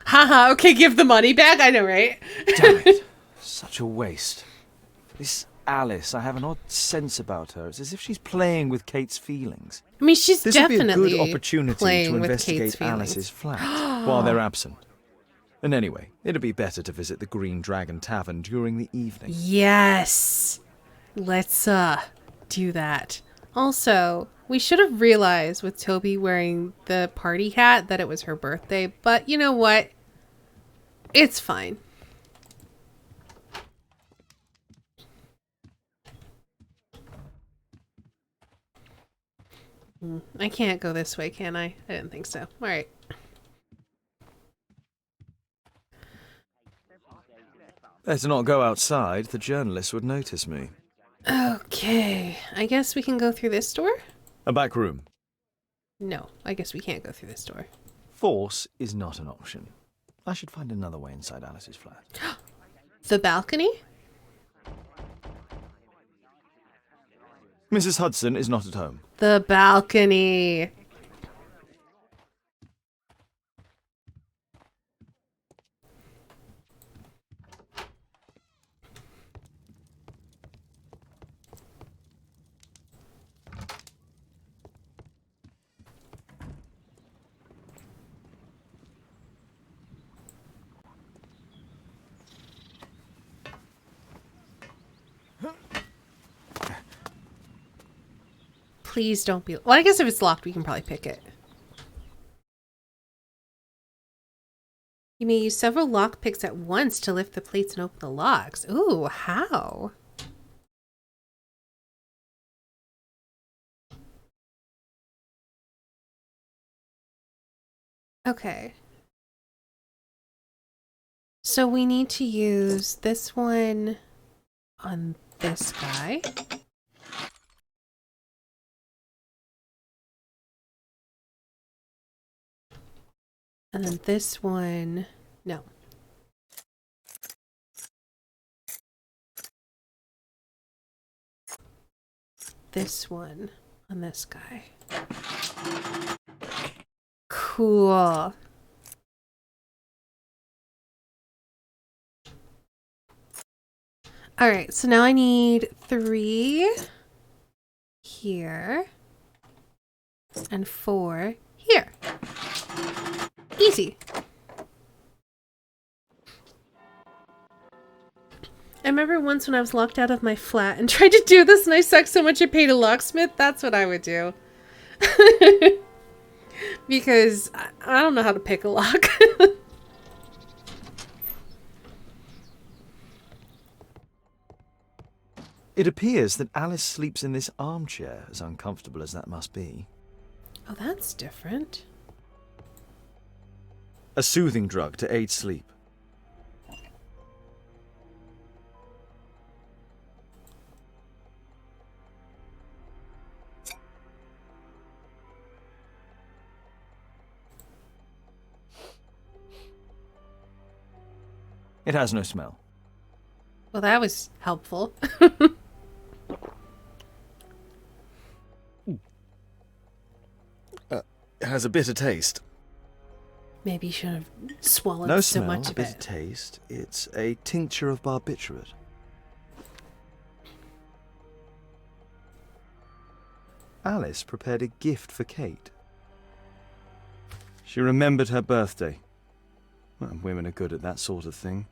Haha, okay, give the money back. I know, right? Damn it. Such a waste. This Alice, I have an odd sense about her. It's as if she's playing with Kate's feelings. I mean, she's this would definitely be a good opportunity playing to with investigate Kate's feelings. Alice's flat while they're absent. And anyway, it'd be better to visit the Green Dragon Tavern during the evening. Yes. Let's do that. Also, we should have realized with Toby wearing the party hat that it was her birthday, but you know what? It's fine. I can't go this way, can I? I didn't think so. All right. Better not go outside. The journalists would notice me. Okay. I guess we can go through this door? A back room. No, I guess we can't go through this door. Force is not an option. I should find another way inside Alice's flat. The balcony? Mrs. Hudson is not at home. The balcony. Please don't be... Well, I guess if it's locked, we can probably pick it. You may use several lock picks at once to lift the plates and open the locks. Ooh, how? Okay. So we need to use this one on this guy. And then this one, no. This one on this guy. Cool. All right, so now I need 3 here and 4 here. Easy. I remember once when I was locked out of my flat and tried to do this and I sucked so much I paid a locksmith. That's what I would do. Because I don't know how to pick a lock. It appears that Alice sleeps in this armchair, as uncomfortable as that must be. Oh, that's different. A soothing drug to aid sleep. It has no smell. Well, that was helpful. It has a bitter taste. Maybe you should have swallowed No so smell, much of bitter it. taste. It's a tincture of barbiturate. Alice prepared a gift for Kate. She remembered her birthday. Well, women are good at that sort of thing.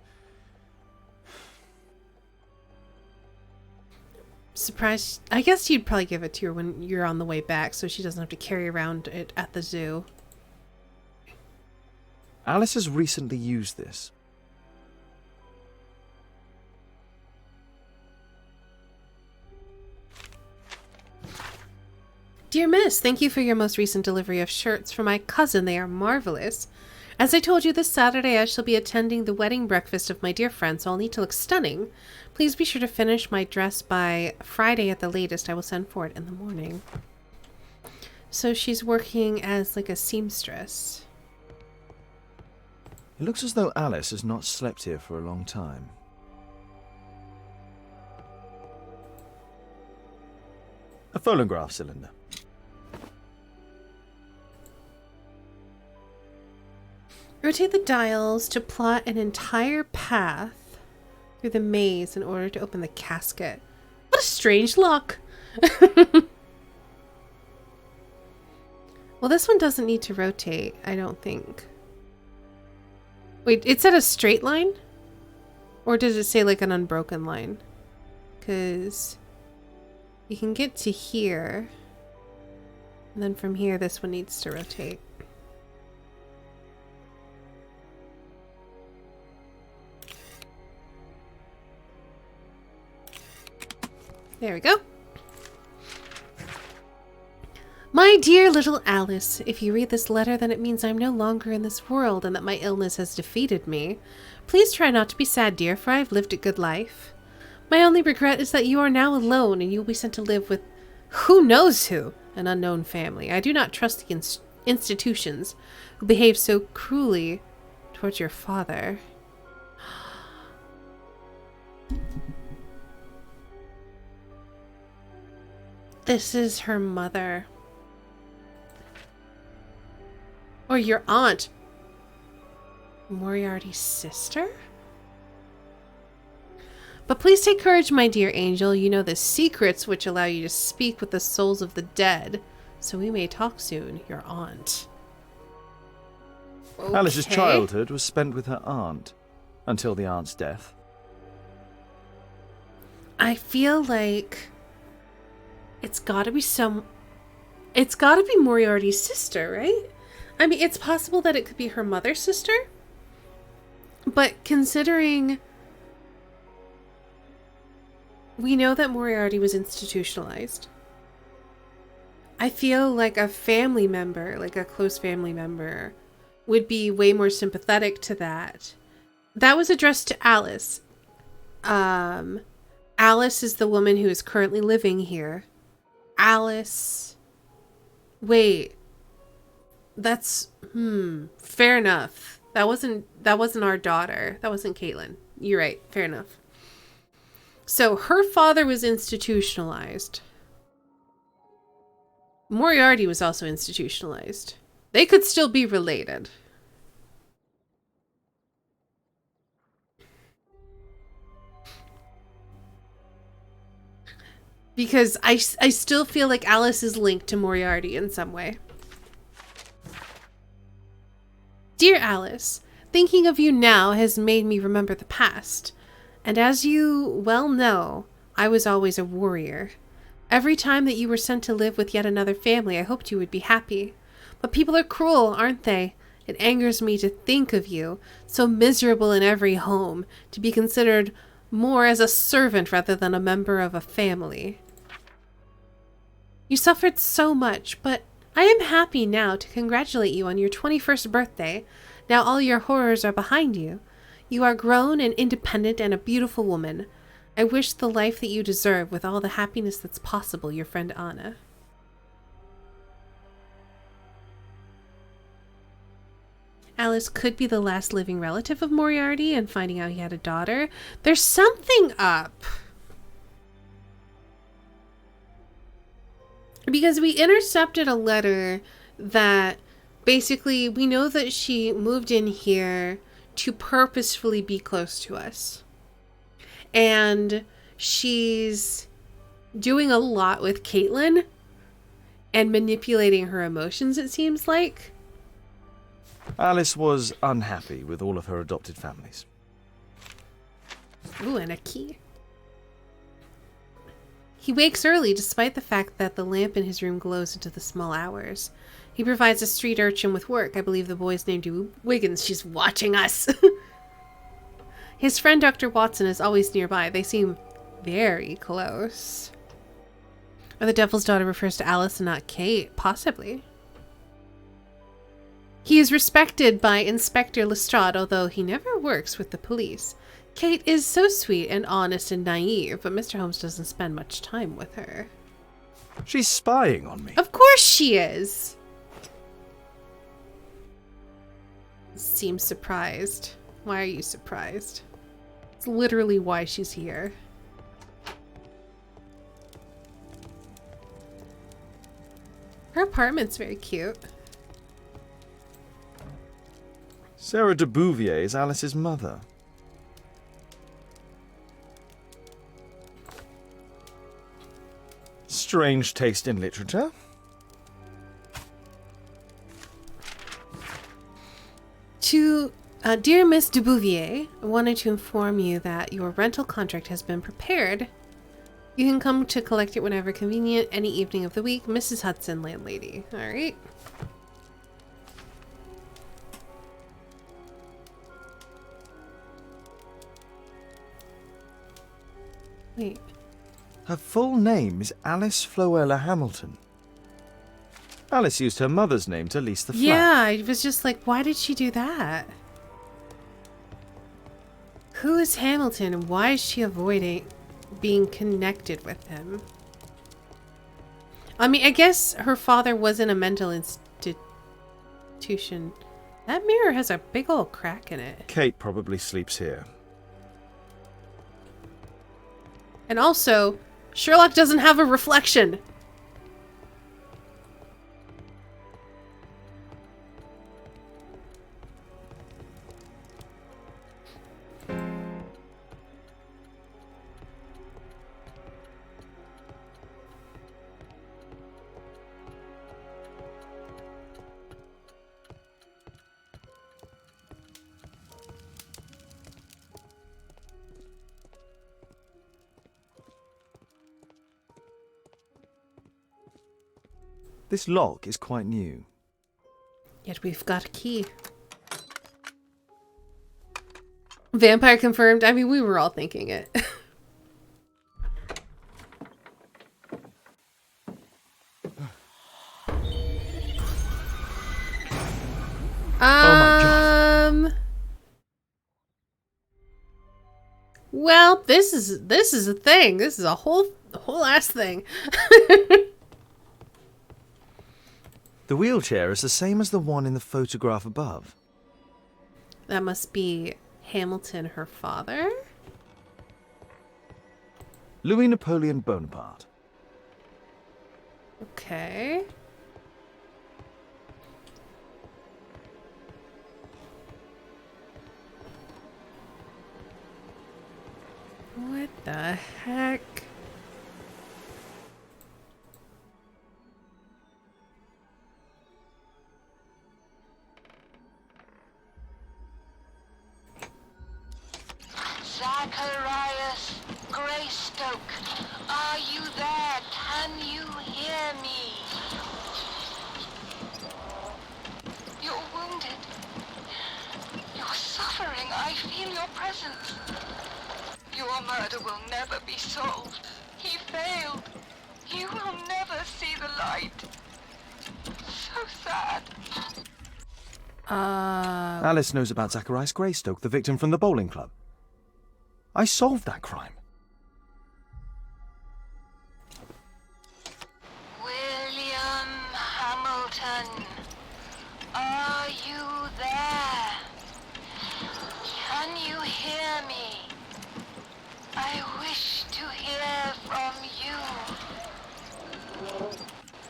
Surprised. I guess you'd probably give it to her when you're on the way back, so she doesn't have to carry around it at the zoo. Alice has recently used this. Dear Miss, thank you for your most recent delivery of shirts for my cousin. They are marvelous. As I told you, this Saturday I shall be attending the wedding breakfast of my dear friend, so I'll need to look stunning. Please be sure to finish my dress by Friday at the latest. I will send for it in the morning. So she's working as like a seamstress. It looks as though Alice has not slept here for a long time. A phonograph cylinder. Rotate the dials to plot an entire path through the maze in order to open the casket. What a strange lock! Well, this one doesn't need to rotate, I don't think. Wait, it said a straight line? Or does it say like an unbroken line? Because you can get to here. And then from here, this one needs to rotate. There we go. My dear little Alice, if you read this letter, then it means I'm no longer in this world and that my illness has defeated me. Please try not to be sad, dear, for I've lived a good life. My only regret is that you are now alone and you will be sent to live with who knows who, an unknown family. I do not trust the institutions who behave so cruelly towards your father. This is her mother. Or your aunt. Moriarty's sister? But please take courage, my dear angel. You know the secrets which allow you to speak with the souls of the dead. So we may talk soon, your aunt. Okay. Alice's childhood was spent with her aunt, until the aunt's death. I feel like it's gotta be Moriarty's sister, right? I mean, it's possible that it could be her mother's sister. But considering we know that Moriarty was institutionalized, I feel like a family member, like a close family member, would be way more sympathetic to that. That was addressed to Alice. Alice is the woman who is currently living here. Alice. Wait. That's fair enough. That wasn't our daughter. That wasn't Caitlin. You're right. Fair enough. So her father was institutionalized. Moriarty was also institutionalized. They could still be related. Because I still feel like Alice is linked to Moriarty in some way. Dear Alice, thinking of you now has made me remember the past. And as you well know, I was always a warrior. Every time that you were sent to live with yet another family, I hoped you would be happy. But people are cruel, aren't they? It angers me to think of you, so miserable in every home, to be considered more as a servant rather than a member of a family. You suffered so much, but I am happy now to congratulate you on your 21st birthday. Now all your horrors are behind you. You are grown and independent and a beautiful woman. I wish the life that you deserve with all the happiness that's possible, your friend Anna. Alice could be the last living relative of Moriarty, and finding out he had a daughter. There's something up. Because we intercepted a letter that basically we know that she moved in here to purposefully be close to us. And she's doing a lot with Caitlin and manipulating her emotions, it seems like. Alice was unhappy with all of her adopted families. Ooh, and a key. He wakes early despite the fact that the lamp in his room glows into the small hours. He provides a street urchin with work. I believe the boy's named Wiggins. She's watching us. His friend Dr. Watson is always nearby. They seem very close. Or the Devil's Daughter refers to Alice and not Kate. Possibly. He is respected by Inspector Lestrade, although he never works with the police. Kate is so sweet and honest and naive, but Mr. Holmes doesn't spend much time with her. She's spying on me. Of course she is! Seems surprised. Why are you surprised? It's literally why she's here. Her apartment's very cute. Sarah de Bouvier is Alice's mother. Strange taste in literature. To dear Miss de Bouvier, I wanted to inform you that your rental contract has been prepared. You can come to collect it whenever convenient, any evening of the week. Mrs. Hudson, landlady. All right. Wait. Her full name is Alice Floella Hamilton. Alice used her mother's name to lease the flat. Yeah, I was just like, why did she do that? Who is Hamilton and why is she avoiding being connected with him? I mean, I guess her father was in a mental institution. That mirror has a big old crack in it. Kate probably sleeps here. And also, Sherlock doesn't have a reflection. This lock is quite new. Yet we've got a key. Vampire confirmed. I mean, we were all thinking it. Oh my god. Well, this is a thing. This is a whole ass thing. The wheelchair is the same as the one in the photograph above. That must be Hamilton, her father? Louis Napoleon Bonaparte. Okay. What the heck? Zacharias Greystoke, are you there? Can you hear me? You're wounded. You're suffering. I feel your presence. Your murder will never be solved. He failed. You will never see the light. So sad. Alice knows about Zacharias Greystoke, the victim from the bowling club. I solved that crime. William Hamilton, are you there? Can you hear me? I wish to hear from you.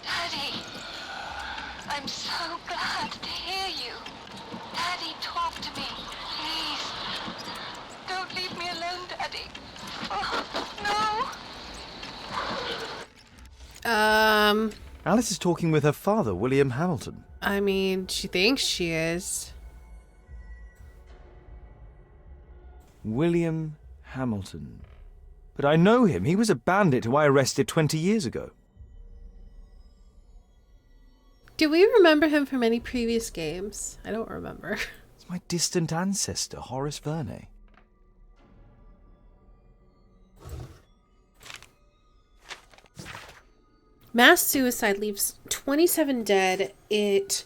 Daddy, I'm so glad to hear you. Daddy, talk to me, please. Don't leave me alone, Daddy. Oh, no. Alice is talking with her father, William Hamilton. I mean, she thinks she is. William Hamilton. But I know him. He was a bandit who I arrested 20 years ago. Do we remember him from any previous games? I don't remember. It's my distant ancestor, Horace Verney. Mass suicide leaves 27 dead at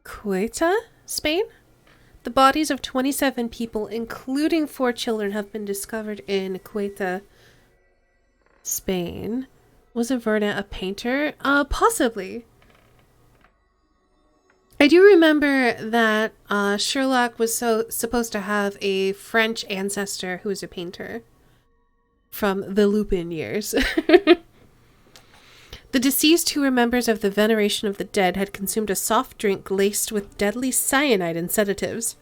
Ceuta, Spain. The bodies of 27 people, including 4 children, have been discovered in Ceuta, Spain. Was Verna a painter? Possibly. I do remember that Sherlock was supposed to have a French ancestor who was a painter from the Lupin years. The deceased, who were members of the Veneration of the Dead, had consumed a soft drink laced with deadly cyanide and sedatives.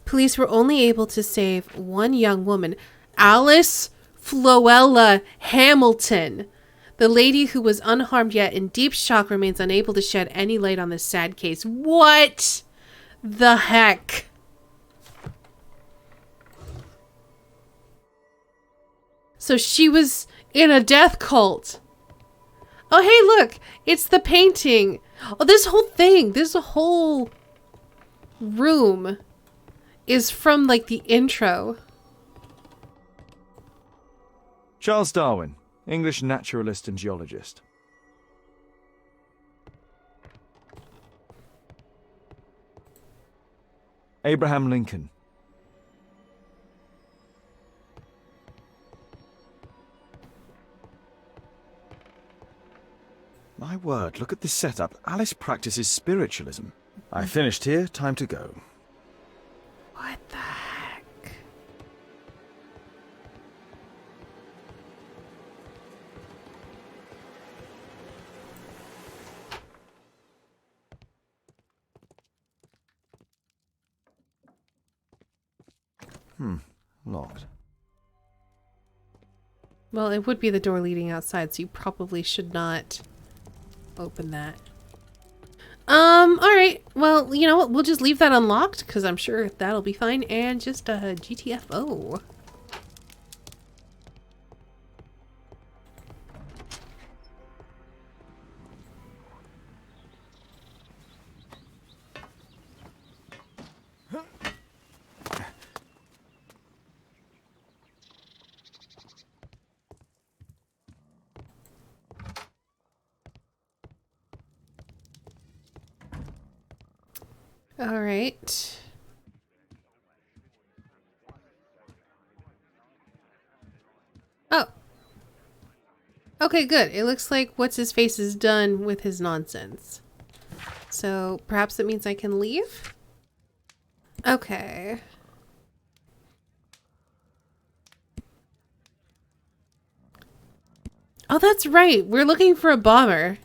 Police were only able to save one young woman, Alice Floella Hamilton. The lady, who was unharmed yet in deep shock, remains unable to shed any light on this sad case. What the heck? So she was in a death cult. Oh, hey, look, it's the painting. Oh, this whole room is from, like, the intro. Charles Darwin, English naturalist and geologist. Abraham Lincoln. My word, look at this setup. Alice practices spiritualism. I finished here, time to go. What the heck? Locked. Well, it would be the door leading outside, so you probably should not open that. Alright. Well, you know what? We'll just leave that unlocked, because I'm sure that'll be fine, and just GTFO. All right. Oh. Okay, good. It looks like what's-his-face is done with his nonsense. So perhaps that means I can leave? Okay. Oh, that's right. We're looking for a bomber.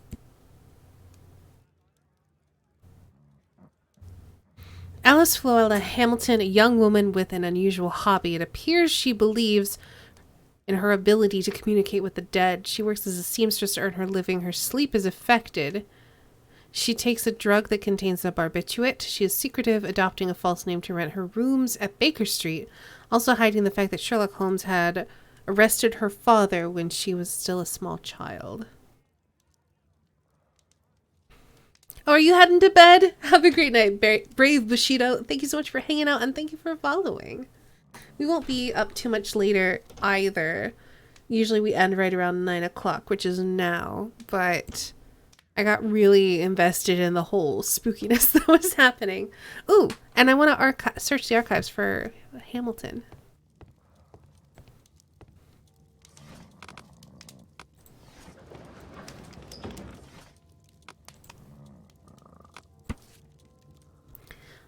Alice Floella Hamilton, a young woman with an unusual hobby. It appears she believes in her ability to communicate with the dead. She works as a seamstress to earn her living. Her sleep is affected. She takes a drug that contains a barbiturate. She is secretive, adopting a false name to rent her rooms at Baker Street, also hiding the fact that Sherlock Holmes had arrested her father when she was still a small child. Oh, are you heading to bed? Have a great night, Brave Bushido. Thank you so much for hanging out, and thank you for following. We won't be up too much later either. Usually we end right around 9 o'clock, which is now, but I got really invested in the whole spookiness that was happening. Ooh, and I want to search the archives for Hamilton.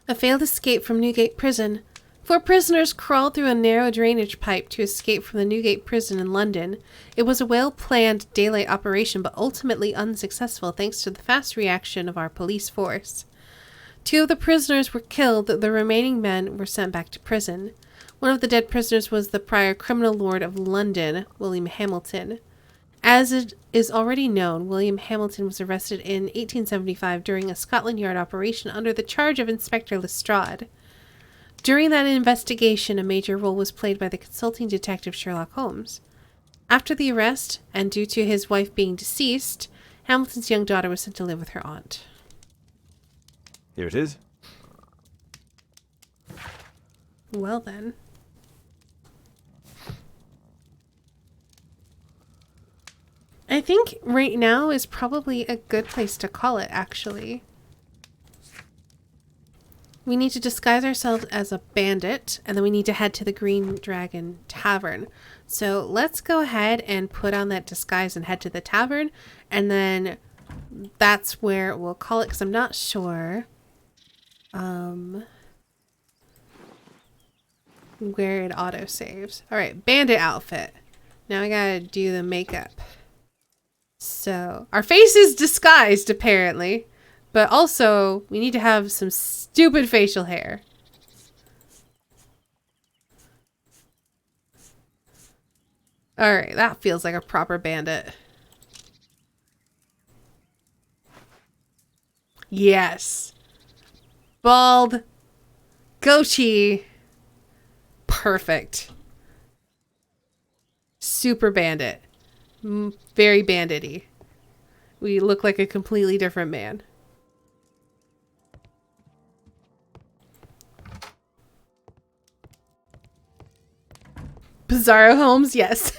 A failed escape from Newgate Prison. 4 prisoners crawled through a narrow drainage pipe to escape from the Newgate Prison in London. It was a well-planned daylight operation, but ultimately unsuccessful thanks to the fast reaction of our police force. 2 of the prisoners were killed. The remaining men were sent back to prison. One of the dead prisoners was the prior criminal lord of London, William Hamilton. As it is already known, William Hamilton was arrested in 1875 during a Scotland Yard operation under the charge of Inspector Lestrade. During that investigation, a major role was played by the consulting detective Sherlock Holmes. After the arrest, and due to his wife being deceased, Hamilton's young daughter was sent to live with her aunt. Here it is. Well then. I think right now is probably a good place to call it, actually. We need to disguise ourselves as a bandit, and then we need to head to the Green Dragon Tavern. So let's go ahead and put on that disguise and head to the tavern, and then that's where we'll call it, because I'm not sure where it auto-saves. Alright, bandit outfit. Now I gotta do the makeup. So, our face is disguised, apparently. But also, we need to have some stupid facial hair. Alright, that feels like a proper bandit. Yes. Bald. Goatee. Perfect. Super bandit. Very bandit-y. We look like a completely different man. Bizarro Holmes, yes.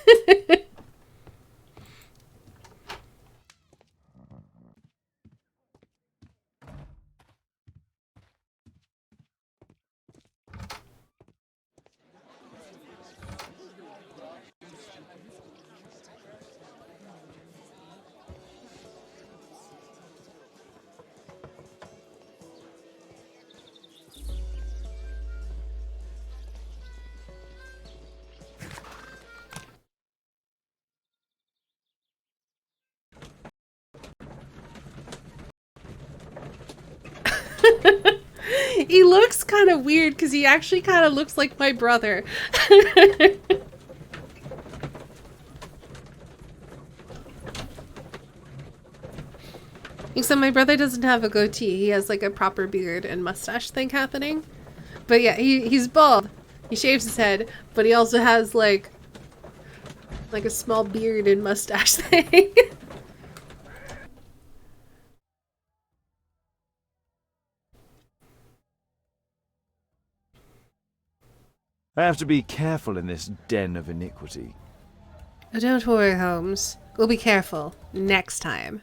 He looks kind of weird because he actually kind of looks like my brother. Except my brother doesn't have a goatee. He has like a proper beard and mustache thing happening. But yeah, he's bald. He shaves his head, but he also has like a small beard and mustache thing. I have to be careful in this den of iniquity. Oh, don't worry, Holmes. We'll be careful next time.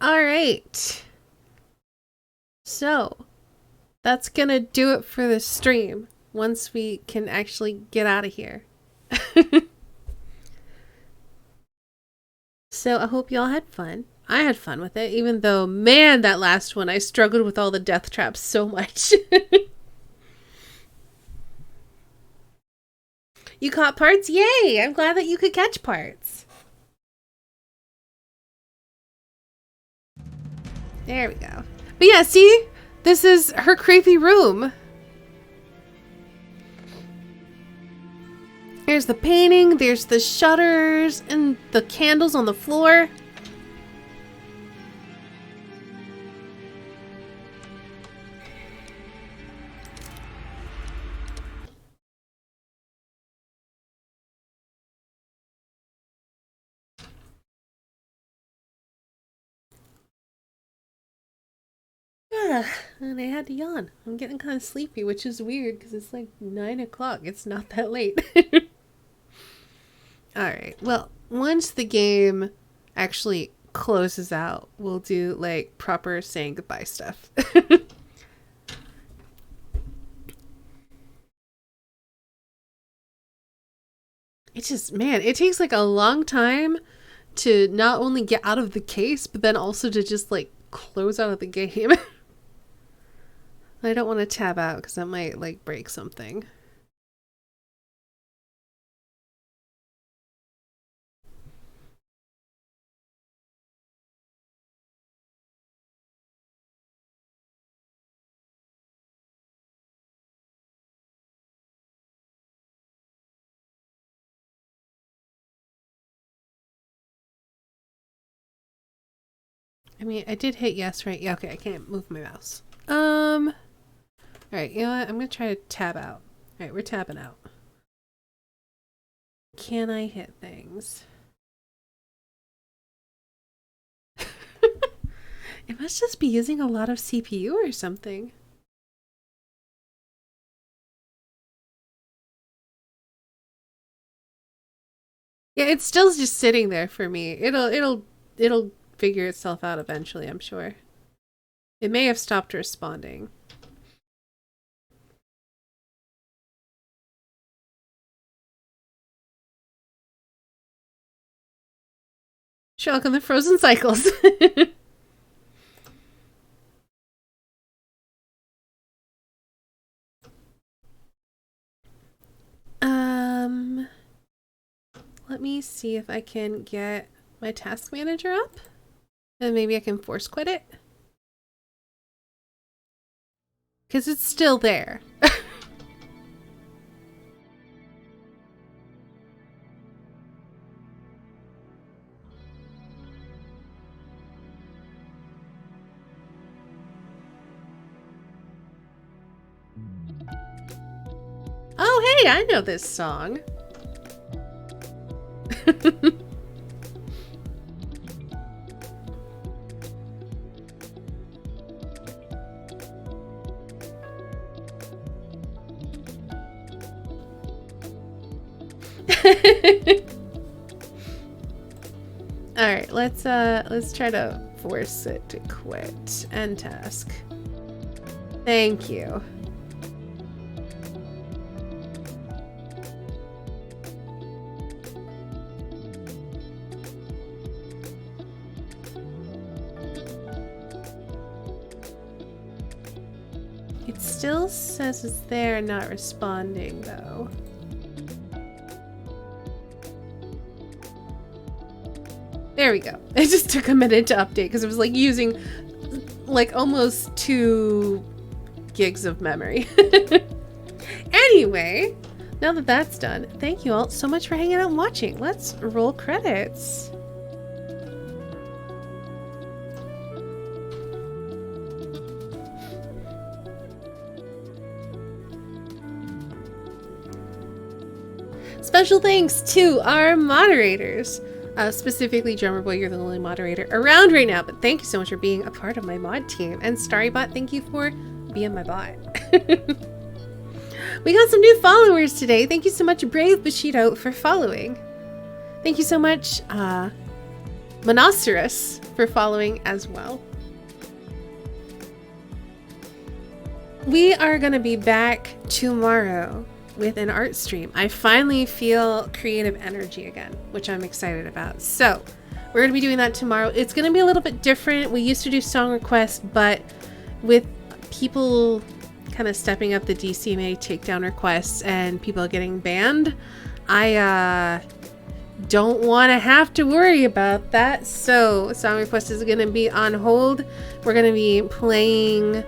All right. So, that's gonna do it for the stream once we can actually get out of here. So I hope y'all had fun. I had fun with it, even though, man, that last one, I struggled with all the death traps so much. You caught parts? Yay! I'm glad that you could catch parts. There we go. But yeah, see? This is her creepy room. There's the painting, there's the shutters, and the candles on the floor. And I had to yawn. I'm getting kind of sleepy, which is weird because it's like 9 o'clock. It's not that late. Alright, well, once the game actually closes out, we'll do like proper saying goodbye stuff. It just, man, it takes like a long time to not only get out of the case, but then also to just like close out of the game. I don't want to tab out because that might like break something. I mean, I did hit yes, right? Yeah, okay, I can't move my mouse. Alright, you know what? I'm gonna try to tab out. Alright, we're tabbing out. Can I hit things? It must just be using a lot of CPU or something. Yeah, it's still just sitting there for me. It'll figure itself out eventually, I'm sure. It may have stopped responding. Sherlock and the Frozen Cycles. Let me see if I can get my task manager up. And maybe I can force quit it. Because it's still there. Oh, hey, I know this song. All right, let's try to force it to quit. End task. Thank you. It still says it's there, not responding though. There we go. It just took a minute to update because it was like using like almost 2 gigs of memory. Anyway, now that that's done, thank you all so much for hanging out and watching. Let's roll credits. Special thanks to our moderators. Specifically, Drummer Boy, you're the only moderator around right now, but thank you so much for being a part of my mod team. And Starrybot, thank you for being my bot. We got some new followers today. Thank you so much, Brave Bushido, for following. Thank you so much, Monoceros, for following as well. We are going to be back tomorrow with an art stream. I finally feel creative energy again, which I'm excited about. So we're going to be doing that tomorrow. It's going to be a little bit different. We used to do song requests, but with people kind of stepping up the DCMA takedown requests and people getting banned, I don't want to have to worry about that. So song request is going to be on hold. We're going to be playing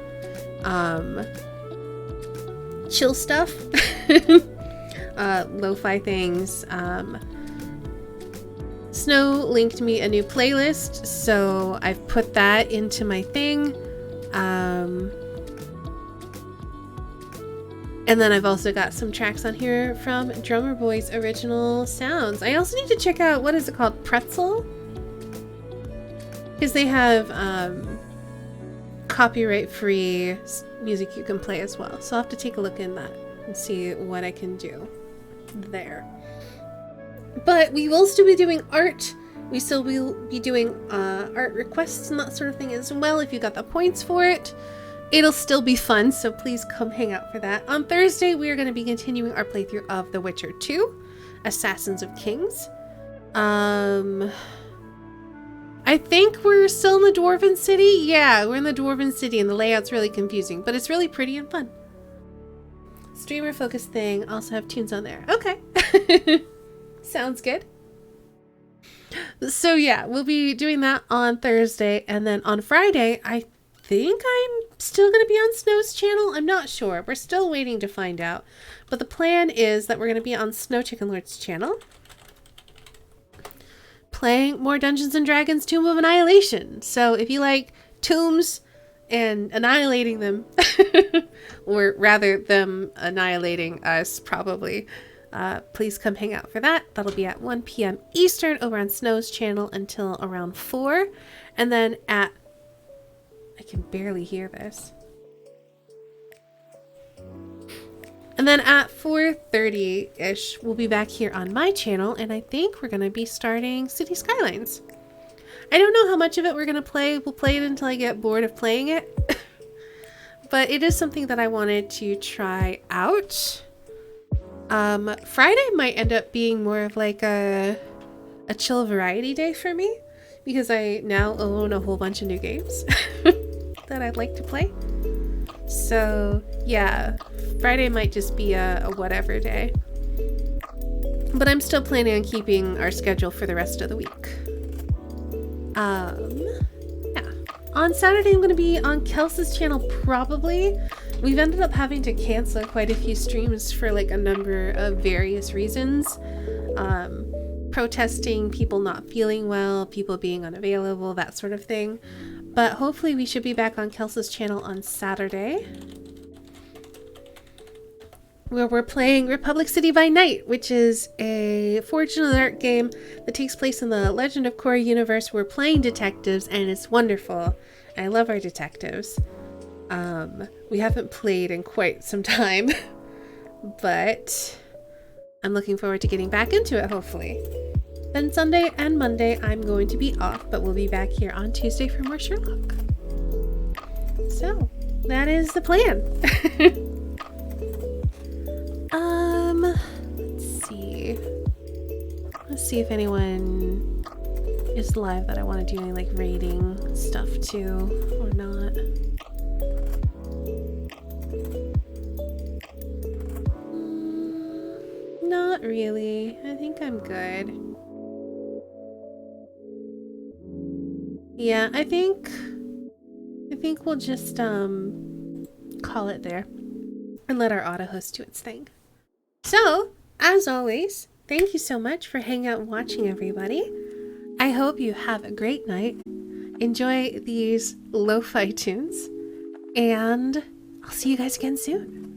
chill stuff, lo-fi things. Snow linked me a new playlist, so I've put that into my thing. And then I've also got some tracks on here from Drummer Boy's original sounds. I also need to check out, what is it called? Pretzel? Because they have copyright-free music you can play as well. So I'll have to take a look in that and see what I can do there. But we will still be doing art. We still will be doing art requests and that sort of thing as well if you got the points for it. It'll still be fun, so please come hang out for that. On Thursday, we are going to be continuing our playthrough of The Witcher 2, Assassins of Kings. I think we're still in the Dwarven City. Yeah, we're in the Dwarven City and the layout's really confusing, but it's really pretty and fun. Streamer focus thing, also have tunes on there. Okay. Sounds good. So yeah, we'll be doing that on Thursday, and then on Friday, I think I'm still going to be on Snow's channel. I'm not sure. We're still waiting to find out. But the plan is that we're going to be on Snow Chicken Lord's channel, playing more Dungeons & Dragons Tomb of Annihilation. So if you like tombs and annihilating them, or rather them annihilating us probably, please come hang out for that. That'll be at 1 p.m. Eastern over on Snow's channel until around 4. And then at... I can barely hear this. And then at 4:30-ish, we'll be back here on my channel, and I think we're going to be starting City Skylines. I don't know how much of it we're going to play. We'll play it until I get bored of playing it. But it is something that I wanted to try out. Friday might end up being more of like a chill variety day for me, because I now own a whole bunch of new games that I'd like to play. So yeah, Friday might just be a whatever day. But I'm still planning on keeping our schedule for the rest of the week. Yeah. On Saturday, I'm going to be on Kels's channel probably. We've ended up having to cancel quite a few streams for like a number of various reasons. Protesting, people not feeling well, people being unavailable, that sort of thing. But hopefully we should be back on Kels's channel on Saturday, where we're playing Republic City by Night, which is a Forged in the Dark game that takes place in the Legend of Korra universe. We're playing detectives, and it's wonderful. I love our detectives. We haven't played in quite some time, but I'm looking forward to getting back into it, hopefully. Then Sunday and Monday, I'm going to be off, but we'll be back here on Tuesday for more Sherlock. So, that is the plan. Let's see if anyone is live that I want to do any like rating stuff to, or not. Not really. I think I'm good. Yeah, I think we'll just call it there and let our auto host do its thing. So, as always, thank you so much for hanging out and watching, everybody. I hope you have a great night. Enjoy these lo-fi tunes, and I'll see you guys again soon.